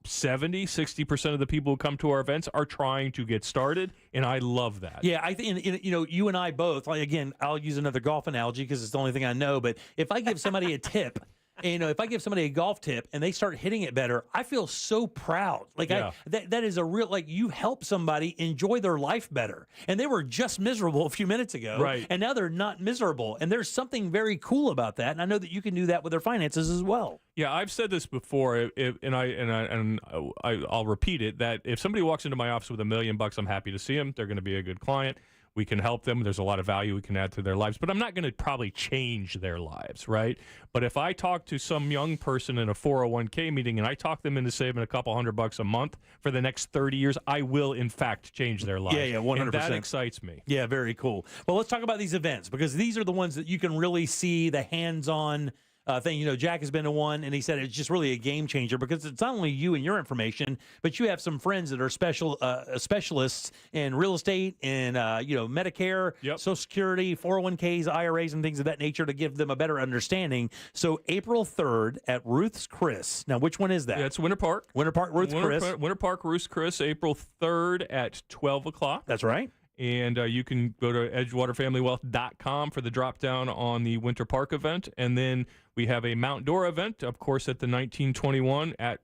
60% of the people who come to our events are trying to get started, and I love that. Yeah, I think, you and I both, like, again, I'll use another golf analogy because it's the only thing I know, but if I give somebody a tip, and, if I give somebody a golf tip and they start hitting it better, I feel so proud. Like, that is a real, like, you help somebody enjoy their life better. And they were just miserable a few minutes ago. Right. And now they're not miserable. And there's something very cool about that. And I know that you can do that with their finances as well. Yeah, I've said this before, I'll repeat it, that if somebody walks into my office with $1 million, I'm happy to see them. They're going to be a good client. We can help them. There's a lot of value we can add to their lives, but I'm not going to probably change their lives, right? But if I talk to some young person in a 401k meeting and I talk them into saving a couple $100 a month for the next 30 years, I will, in fact, change their lives. Yeah, 100%. And that excites me. Yeah, very cool. Well, let's talk about these events, because these are the ones that you can really see the hands-on thing. Jack has been to one, and he said it's just really a game changer, because it's not only you and your information, but you have some friends that are specialists in real estate and Medicare, Social Security, 401ks, IRAs, and things of that nature, to give them a better understanding. So April 3rd at Ruth's Chris. Now, which one is that? Yeah, it's Winter Park. Winter Park, Ruth's Chris. Winter Park, Ruth's Chris, April 3rd at 12 o'clock. That's right. And you can go to edgewaterfamilywealth.com for the drop down on the Winter Park event. And then we have a Mount Dora event, of course, at the 1921 at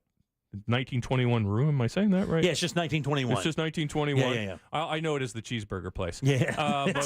1921 Room. Am I saying that right? Yeah, it's just 1921. It's just 1921. Yeah. I know it is the cheeseburger place. Yeah. But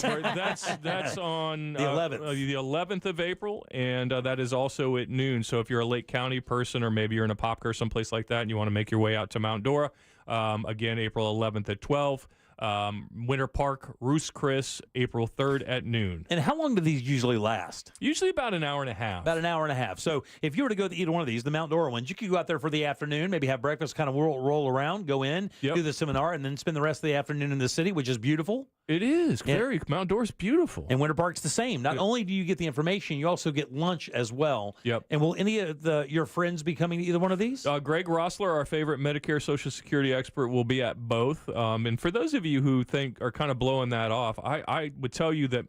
that's on the 11th. The 11th of April, and that is also at noon. So if you're a Lake County person, or maybe you're in a Popker, someplace like that, and you want to make your way out to Mount Dora, again, April 11th at 12. Winter Park, Roost Chris, April 3rd at noon. And how long do these usually last? Usually about an hour and a half. About an hour and a half. So if you were to go to either one of these, the Mount Dora ones, you could go out there for the afternoon, maybe have breakfast, kind of roll around, go in, do the seminar, and then spend the rest of the afternoon in the city, which is beautiful. It is. Very. Mount Dora's beautiful. And Winter Park's the same. Not only do you get the information, you also get lunch as well. Yep. And will any of your friends be coming to either one of these? Greg Rossler, our favorite Medicare Social Security expert, will be at both. And for those of you who are kind of blowing that off, I would tell you that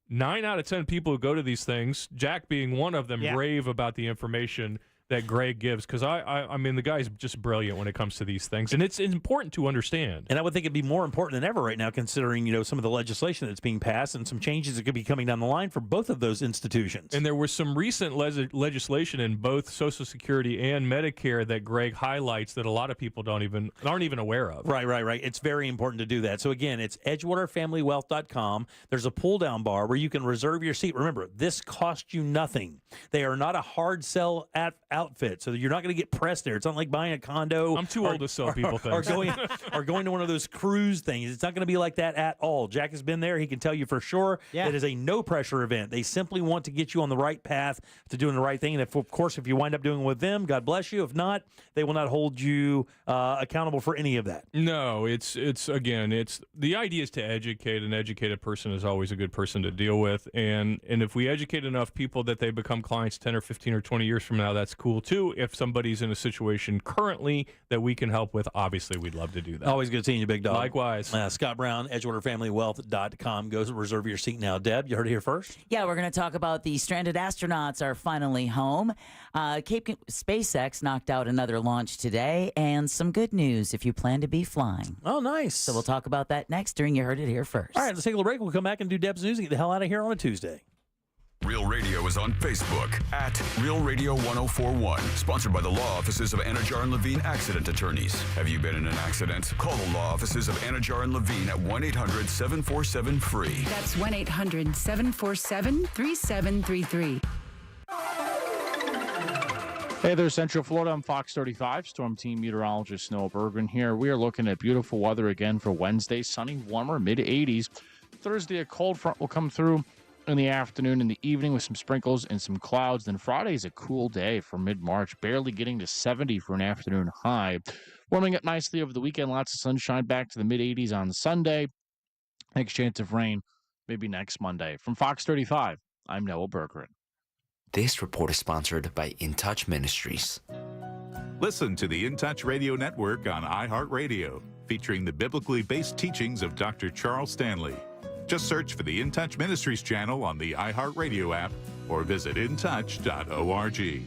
9 out of 10 people who go to these things, Jack being one of them, rave about the information that Greg gives, because I mean, the guy's just brilliant when it comes to these things, and it's important to understand. And I would think it'd be more important than ever right now, considering some of the legislation that's being passed and some changes that could be coming down the line for both of those institutions. And there was some recent legislation in both Social Security and Medicare that Greg highlights that a lot of people aren't even aware of. Right. It's very important to do that. So again, it's EdgewaterFamilyWealth.com. There's a pull-down bar where you can reserve your seat. Remember, this costs you nothing. They are not a hard sell outfit, so you're not going to get pressed there. It's not like buying a condo. I'm too old to sell people things. Or going to one of those cruise things. It's not going to be like that at all. Jack has been there. He can tell you for sure that it is a no-pressure event. They simply want to get you on the right path to doing the right thing. And, of course, if you wind up doing it with them, God bless you. If not, they will not hold you accountable for any of that. No, it's the idea is to educate. An educated person is always a good person to deal with. And if we educate enough people that they become clients 10 or 15 or 20 years from now, that's cool too. If somebody's in a situation currently that we can help with, obviously we'd love to do that. Always good seeing you, big dog. Likewise. Scott Brown, EdgewaterFamilyWealth.com. Go reserve your seat now. Deb, you heard it here first? Yeah, we're going to talk about the stranded astronauts are finally home. SpaceX knocked out another launch today, and some good news if you plan to be flying. Oh, nice. So we'll talk about that next during You Heard It Here First. All right, let's take a little break. We'll come back and do Deb's news and get the hell out of here on a Tuesday. Real Radio is on Facebook at Real Radio 1041. Sponsored by the law offices of Anajar and Levine Accident Attorneys. Have you been in an accident? Call the law offices of Anajar and Levine at 1-800-747-FREE. That's 1-800-747-3733. Hey there, Central Florida. I'm Fox 35, Storm Team Meteorologist Noah Bergman here. We are looking at beautiful weather again for Wednesday. Sunny, warmer, mid-80s. Thursday, a cold front will come through in the afternoon and the evening with some sprinkles and some clouds. Then Friday is a cool day for mid-March, barely getting to 70 for an afternoon high. Warming up nicely over the weekend, lots of sunshine, back to the mid-80s on Sunday. Next chance of rain maybe next Monday. From Fox 35, I'm Noah Bergman. This report is sponsored by In Touch Ministries. Listen to the In Touch Radio Network on iHeartRadio, featuring the biblically based teachings of Dr. Charles Stanley. Just search for the In Touch Ministries channel on the iHeartRadio app or visit intouch.org.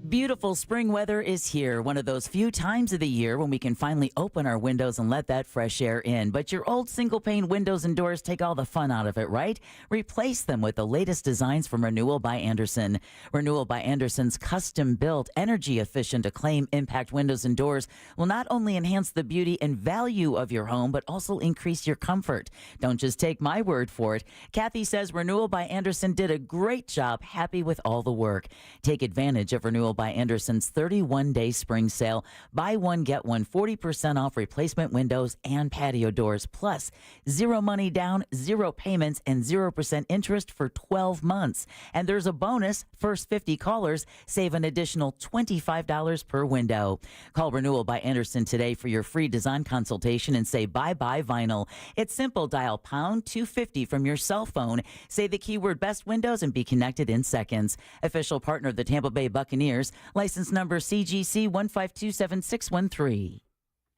Beautiful spring weather is here, one of those few times of the year when we can finally open our windows and let that fresh air in. But your old single-pane windows and doors take all the fun out of it, right? Replace them with the latest designs from Renewal by Andersen. Renewal by Andersen's custom-built, energy-efficient Acclaim Impact windows and doors will not only enhance the beauty and value of your home, but also increase your comfort. Don't just take my word for it. Kathy says Renewal by Andersen did a great job, happy with all the work. Take advantage of Renewal by Andersen's 31-day spring sale. Buy one, get one, 40% off replacement windows and patio doors, plus 0 money down, 0 payments, and 0% interest for 12 months. And there's a bonus. First 50 callers save an additional $25 per window. Call Renewal by Andersen today for your free design consultation and say bye-bye vinyl. It's simple. Dial pound 250 from your cell phone. Say the keyword best windows and be connected in seconds. Official partner of the Tampa Bay Buccaneers. License number CGC 1527613.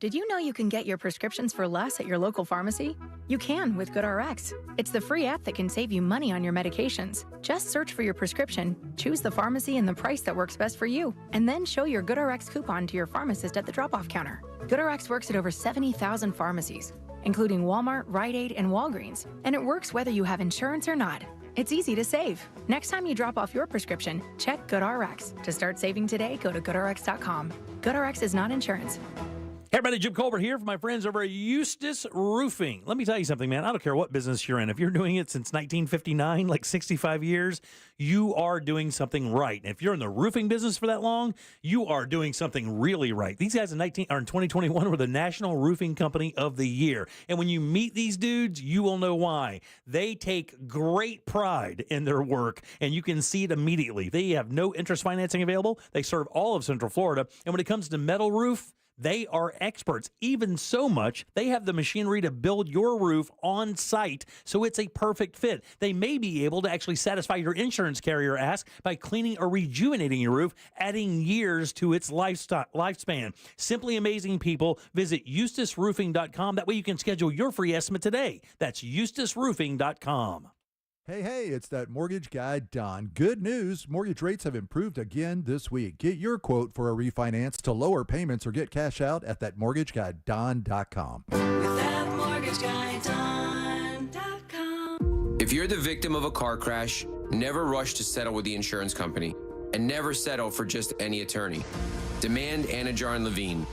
Did you know you can get your prescriptions for less at your local pharmacy? You can with GoodRx. It's the free app that can save you money on your medications. Just search for your prescription, choose the pharmacy and the price that works best for you, and then show your GoodRx coupon to your pharmacist at the drop-off counter. GoodRx works at over 70,000 pharmacies, including Walmart, Rite Aid, and Walgreens, and it works whether you have insurance or not. It's easy to save. Next time you drop off your prescription, check GoodRx. To start saving today, go to GoodRx.com. GoodRx is not insurance. Hey everybody, Jim Colbert here for my friends over at Eustace Roofing. Let me tell you something, man. I don't care what business you're in. If you're doing it since 1959, like 65 years, you are doing something right. And if you're in the roofing business for that long, you are doing something really right. These guys in 2021 were the National Roofing Company of the Year. And when you meet these dudes, you will know why. They take great pride in their work, and you can see it immediately. They have no interest financing available. They serve all of Central Florida. And when it comes to metal roof, they are experts, even so much they have the machinery to build your roof on site, so it's a perfect fit. They may be able to actually satisfy your insurance carrier ask by cleaning or rejuvenating your roof, adding years to its lifespan. Simply amazing people. Visit EustaceRoofing.com. That way you can schedule your free estimate today. That's EustaceRoofing.com. Hey, it's that mortgage guy, Don. Good news. Mortgage rates have improved again this week. Get your quote for a refinance to lower payments or get cash out at thatmortgageguyDon.com. If you're the victim of a car crash, never rush to settle with the insurance company and never settle for just any attorney. Demand Anajar and Levine.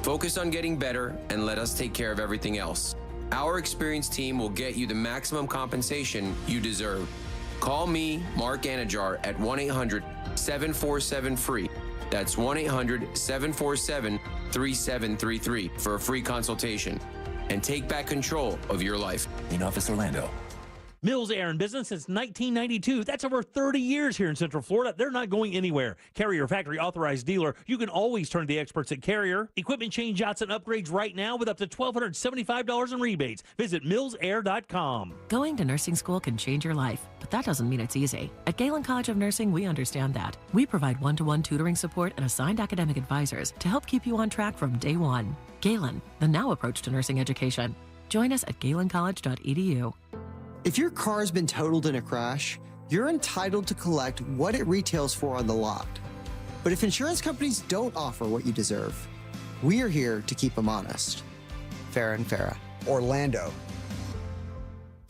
Focus on getting better and let us take care of everything else. Our experienced team will get you the maximum compensation you deserve. Call me, Mark Anajar, at 1-800-747-FREE. That's 1-800-747-3733 for a free consultation. And take back control of your life. In Office Orlando. Mills Air in business since 1992. That's over 30 years here in Central Florida. They're not going anywhere. Carrier factory authorized dealer. You can always turn to the experts at Carrier. Equipment change outs and upgrades right now with up to $1,275 in rebates. Visit millsair.com. Going to nursing school can change your life, but that doesn't mean it's easy. At Galen College of Nursing, we understand that. We provide one-to-one tutoring support and assigned academic advisors to help keep you on track from day one. Galen, the now approach to nursing education. Join us at galencollege.edu. If your car's been totaled in a crash, you're entitled to collect what it retails for on the lot. But if insurance companies don't offer what you deserve, we are here to keep them honest. Farah and Farah. Orlando.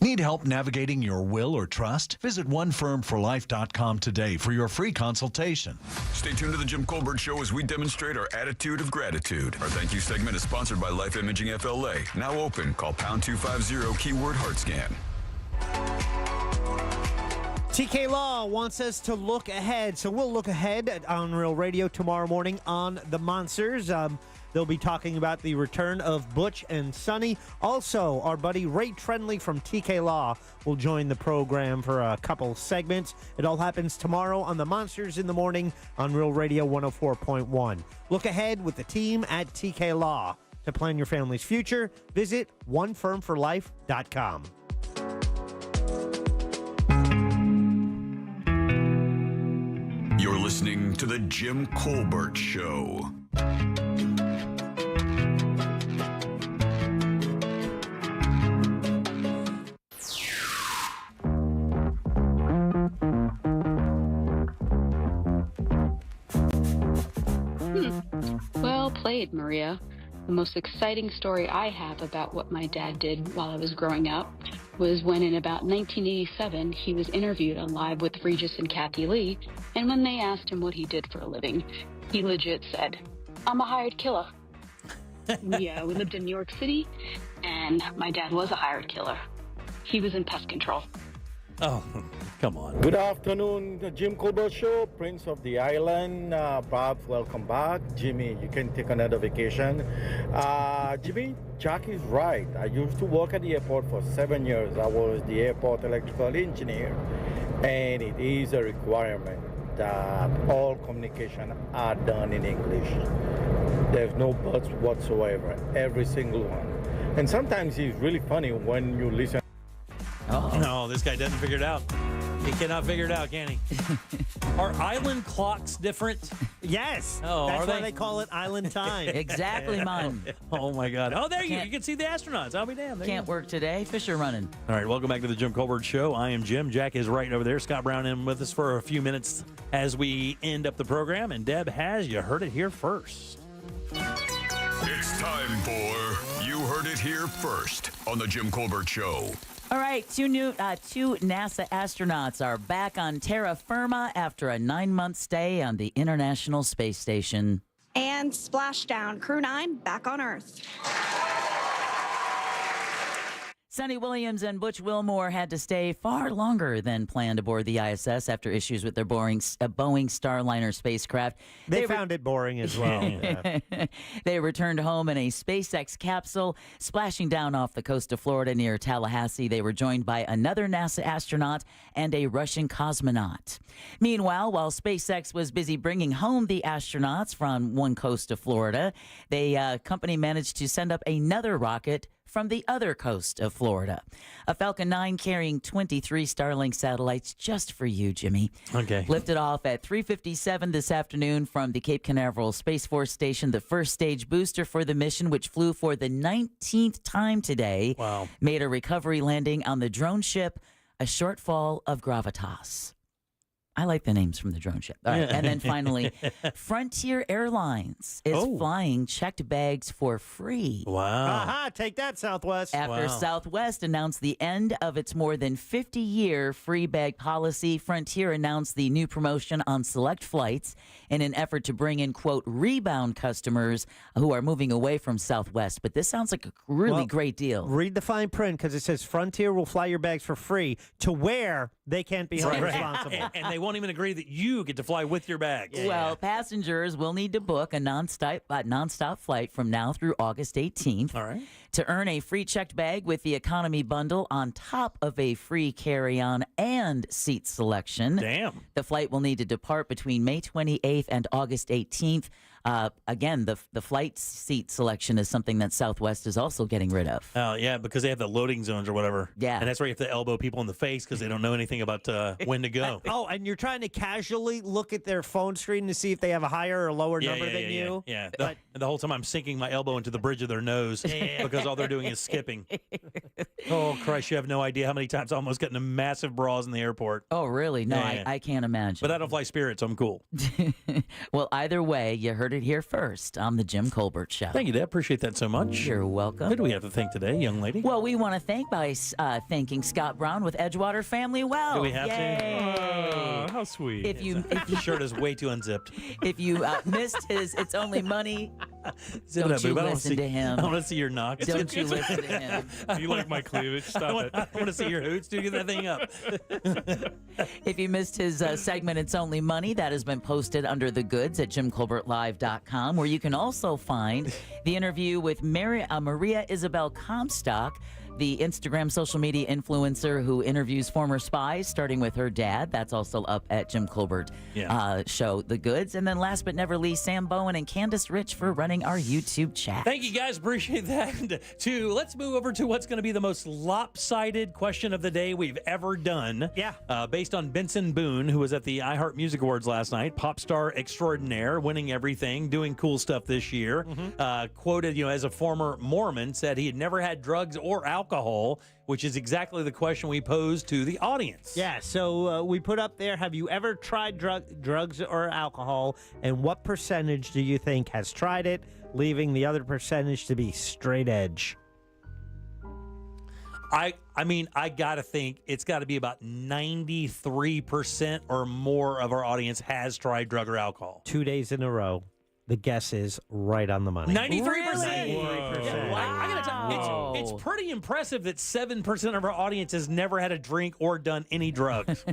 Need help navigating your will or trust? Visit onefirmforlife.com today for your free consultation. Stay tuned to the Jim Colbert Show as we demonstrate our attitude of gratitude. Our thank you segment is sponsored by Life Imaging FLA. Now open. Call pound 250 keyword heart scan. TK Law wants us to look ahead, so we'll look ahead on Real Radio tomorrow morning on the Monsters. They'll be talking about the return of Butch and Sonny. Also, our buddy Ray Trenley from TK Law will join the program for a couple segments. It all happens tomorrow on the Monsters in the Morning on Real Radio 104.1. Look ahead with the team at TK Law. To plan your family's future, visit onefirmforlife.com. You're listening to The Jim Colbert Show. Well played, Maria. The most exciting story I have about what my dad did while I was growing up was when in about 1987, he was interviewed on Live with Regis and Kathy Lee, and when they asked him what he did for a living, he legit said, "I'm a hired killer." We lived in New York City, and my dad was a hired killer. He was in pest control. Oh, come on. Good afternoon, the Jim Colbert Show, Prince of the Island. Bob, welcome back. Jimmy, you can take another vacation. Jimmy, Jack is right. I used to work at the airport for 7 years. I was the airport electrical engineer, and it is a requirement that all communication are done in English. There's no buts whatsoever, every single one. And sometimes it's really funny when you listen. Oh, no, this guy doesn't figure it out. He cannot figure it out, can he? Are island clocks different? Yes. Oh, that's are why they call it island time. Exactly, man. Oh, my God. Oh, there you can see the astronauts. I'll be damned. There Can't work today. Fish are running. All right, welcome back to the Jim Colbert Show. I am Jim. Jack is right over there. Scott Brown in with us for a few minutes as we end up the program. And Deb has, you heard it here first. It's time for You Heard It Here First on the Jim Colbert Show. All right, two NASA astronauts are back on terra firma after a 9-month stay on the International Space Station. And Splashdown, Crew 9, back on Earth. Sonny Williams and Butch Wilmore had to stay far longer than planned aboard the ISS after issues with their Boeing Starliner spacecraft. They found it boring as well. Yeah. They returned home in a SpaceX capsule, splashing down off the coast of Florida near Tallahassee. They were joined by another NASA astronaut and a Russian cosmonaut. Meanwhile, while SpaceX was busy bringing home the astronauts from one coast of Florida, the company managed to send up another rocket from the other coast of Florida. A Falcon 9 carrying 23 Starlink satellites just for you, Jimmy. Okay. Lifted off at 3:57 this afternoon from the Cape Canaveral Space Force Station, the first stage booster for the mission, which flew for the 19th time today, made a recovery landing on the drone ship, a shortfall of gravitas. I like the names from the drone ship. All right. And then finally, Frontier Airlines is flying checked bags for free. Wow. Aha, take that, Southwest. After Southwest announced the end of its more than 50-year free bag policy, Frontier announced the new promotion on select flights in an effort to bring in, quote, rebound customers who are moving away from Southwest. But this sounds like a really great deal. Read the fine print, because it says Frontier will fly your bags for free to where they can't be held responsible. And they won't even agree that you get to fly with your bags. Well, passengers will need to book a nonstop flight from now through August 18th. All right. To earn a free checked bag with the economy bundle on top of a free carry-on and seat selection. Damn. The flight will need to depart between May 28th and August 18th. Again, the flight seat selection is something that Southwest is also getting rid of. Oh, yeah, because they have the loading zones or whatever. Yeah. And that's where you have to elbow people in the face because they don't know anything about when to go. And you're trying to casually look at their phone screen to see if they have a higher or lower number than you? Yeah. And the whole time I'm sinking my elbow into the bridge of their nose because all they're doing is skipping. Oh, Christ, you have no idea how many times I almost got into massive bras in the airport. Oh, really? No, I can't imagine. But I don't fly Spirit, so I'm cool. Well, either way, you heard it here first on the Jim Colbert Show. Thank you, Dad. Appreciate that so much. You're welcome. Who do we have to thank today, young lady? Well, we want to thank by thanking Scott Brown with Edgewater Family Wealth. Do we have to? Oh, how sweet. If you the shirt is way too unzipped. If you missed his It's Only Money, Zip it don't up, you boob. listen to him. I want to see your knocks. Don't you listen to him. You like my cleavage? Stop it. I want to see your hoots. Dude, get that thing up. If you missed his segment, It's Only Money, that has been posted under the goods at JimColbertLive.com, where you can also find the interview with Maria Isabel Comstock, the Instagram social media influencer who interviews former spies, starting with her dad. That's also up at Jim Colbert Show, The Goods. And then last but never least, Sam Bowen and Candace Rich for running our YouTube chat. Thank you, guys. Appreciate that. Let's move over to what's going to be the most lopsided question of the day we've ever done. Yeah. Based on Benson Boone, who was at the iHeart Music Awards last night, pop star extraordinaire, winning everything, doing cool stuff this year. Quoted, as a former Mormon, said he had never had drugs or alcohol, which is exactly the question we posed to the audience. Yeah, so we put up there, have you ever tried drugs or alcohol, and what percentage do you think has tried it, leaving the other percentage to be straight edge? I mean, I got to think it's got to be about 93% or more of our audience has tried drug or alcohol. 2 days in a row. The guess is right on the money. 93%. Really? 93%. I gotta tell you, it's pretty impressive that 7% of our audience has never had a drink or done any drugs.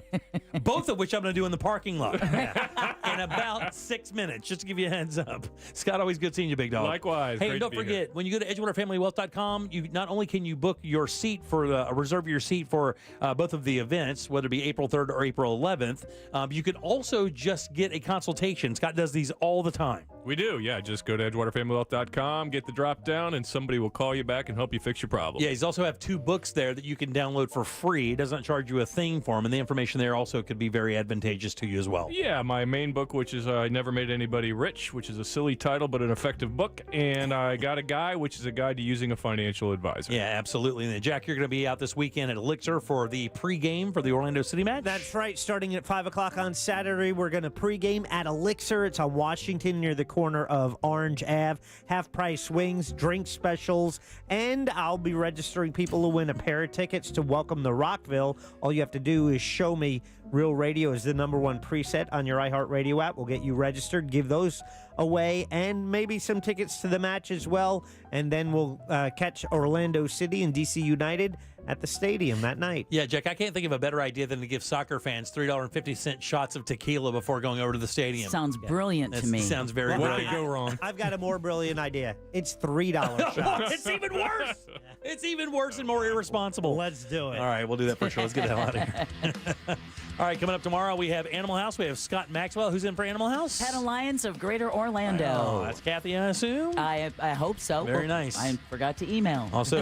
Both of which I'm going to do in the parking lot in about 6 minutes, just to give you a heads up. Scott, always good seeing you, big dog. Likewise. Hey, Great don't to be forget, here. when you go to EdgewaterFamilyWealth.com, you not only can you book your seat for reserve your seat for both of the events, whether it be April 3rd or April 11th, you can also just get a consultation. Scott does these all the time. We do, yeah. Just go to EdgewaterFamilyWealth.com, get the drop down, and somebody will call you back and help you fix your problem. Yeah, he's also have 2 books there that you can download for free. He doesn't charge you a thing for them, and the information there also could be very advantageous to you as well. Yeah, my main book, which is I Never Made Anybody Rich, which is a silly title but an effective book, and I Got a Guy, which is a guide to using a financial advisor. Yeah, absolutely. And then, Jack, you're going to be out this weekend at Elixir for the pregame for the Orlando City match? That's right. Starting at 5 o'clock on Saturday, we're going to pregame at Elixir. It's on Washington near the corner of Orange Ave. Half-price wings, drink specials, and I'll be registering people who win a pair of tickets to Welcome to Rockville. All you have to do is show me Real Radio is the #1 preset on your iHeartRadio app. We'll get you registered, give those away, and maybe some tickets to the match as well. And then we'll catch Orlando City and DC United at the stadium that night. Yeah, Jack, I can't think of a better idea than to give soccer fans $3.50 shots of tequila before going over to the stadium. Sounds brilliant to me. Sounds very brilliant. What could go wrong? I've got a more brilliant idea. It's $3 shots. It's even worse. It's even worse and more irresponsible. Let's do it. All right, we'll do that for sure. Let's get the hell out of here. All right, coming up tomorrow, we have Animal House. We have Scott Maxwell. Who's in for Animal House? Pet Alliance of Greater Orlando. Oh, that's Kathy, I assume? I hope so. Very nice. I forgot to email. Also,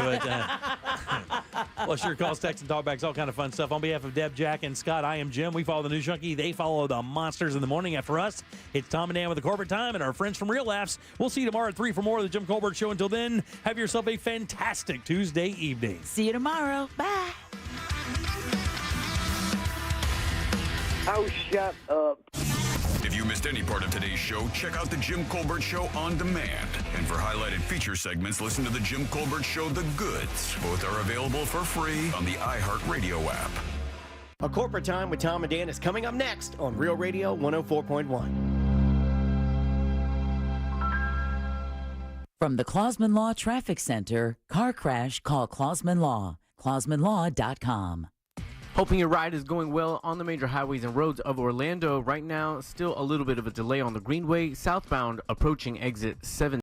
well, sure, calls, texts, and talkbacks, all kind of fun stuff. On behalf of Deb, Jack, and Scott, I am Jim. We follow the News Junkie. They follow the Monsters in the Morning. After us, it's Tom and Dan with the Corporate Time and our friends from Real Laughs. We'll see you tomorrow at 3 for more of the Jim Colbert Show. Until then, have yourself a fantastic Tuesday evening. See you tomorrow. Bye. Oh, shut up. If you missed any part of today's show, check out the Jim Colbert Show on demand. And for highlighted feature segments, listen to the Jim Colbert Show, The Goods. Both are available for free on the iHeartRadio app. A Corporate Time with Tom and Dan is coming up next on Real Radio 104.1. From the Clausman Law Traffic Center, car crash, call Clausman Law. ClausmanLaw.com. Hoping your ride is going well on the major highways and roads of Orlando. Right now, still a little bit of a delay on the Greenway, southbound approaching exit 7.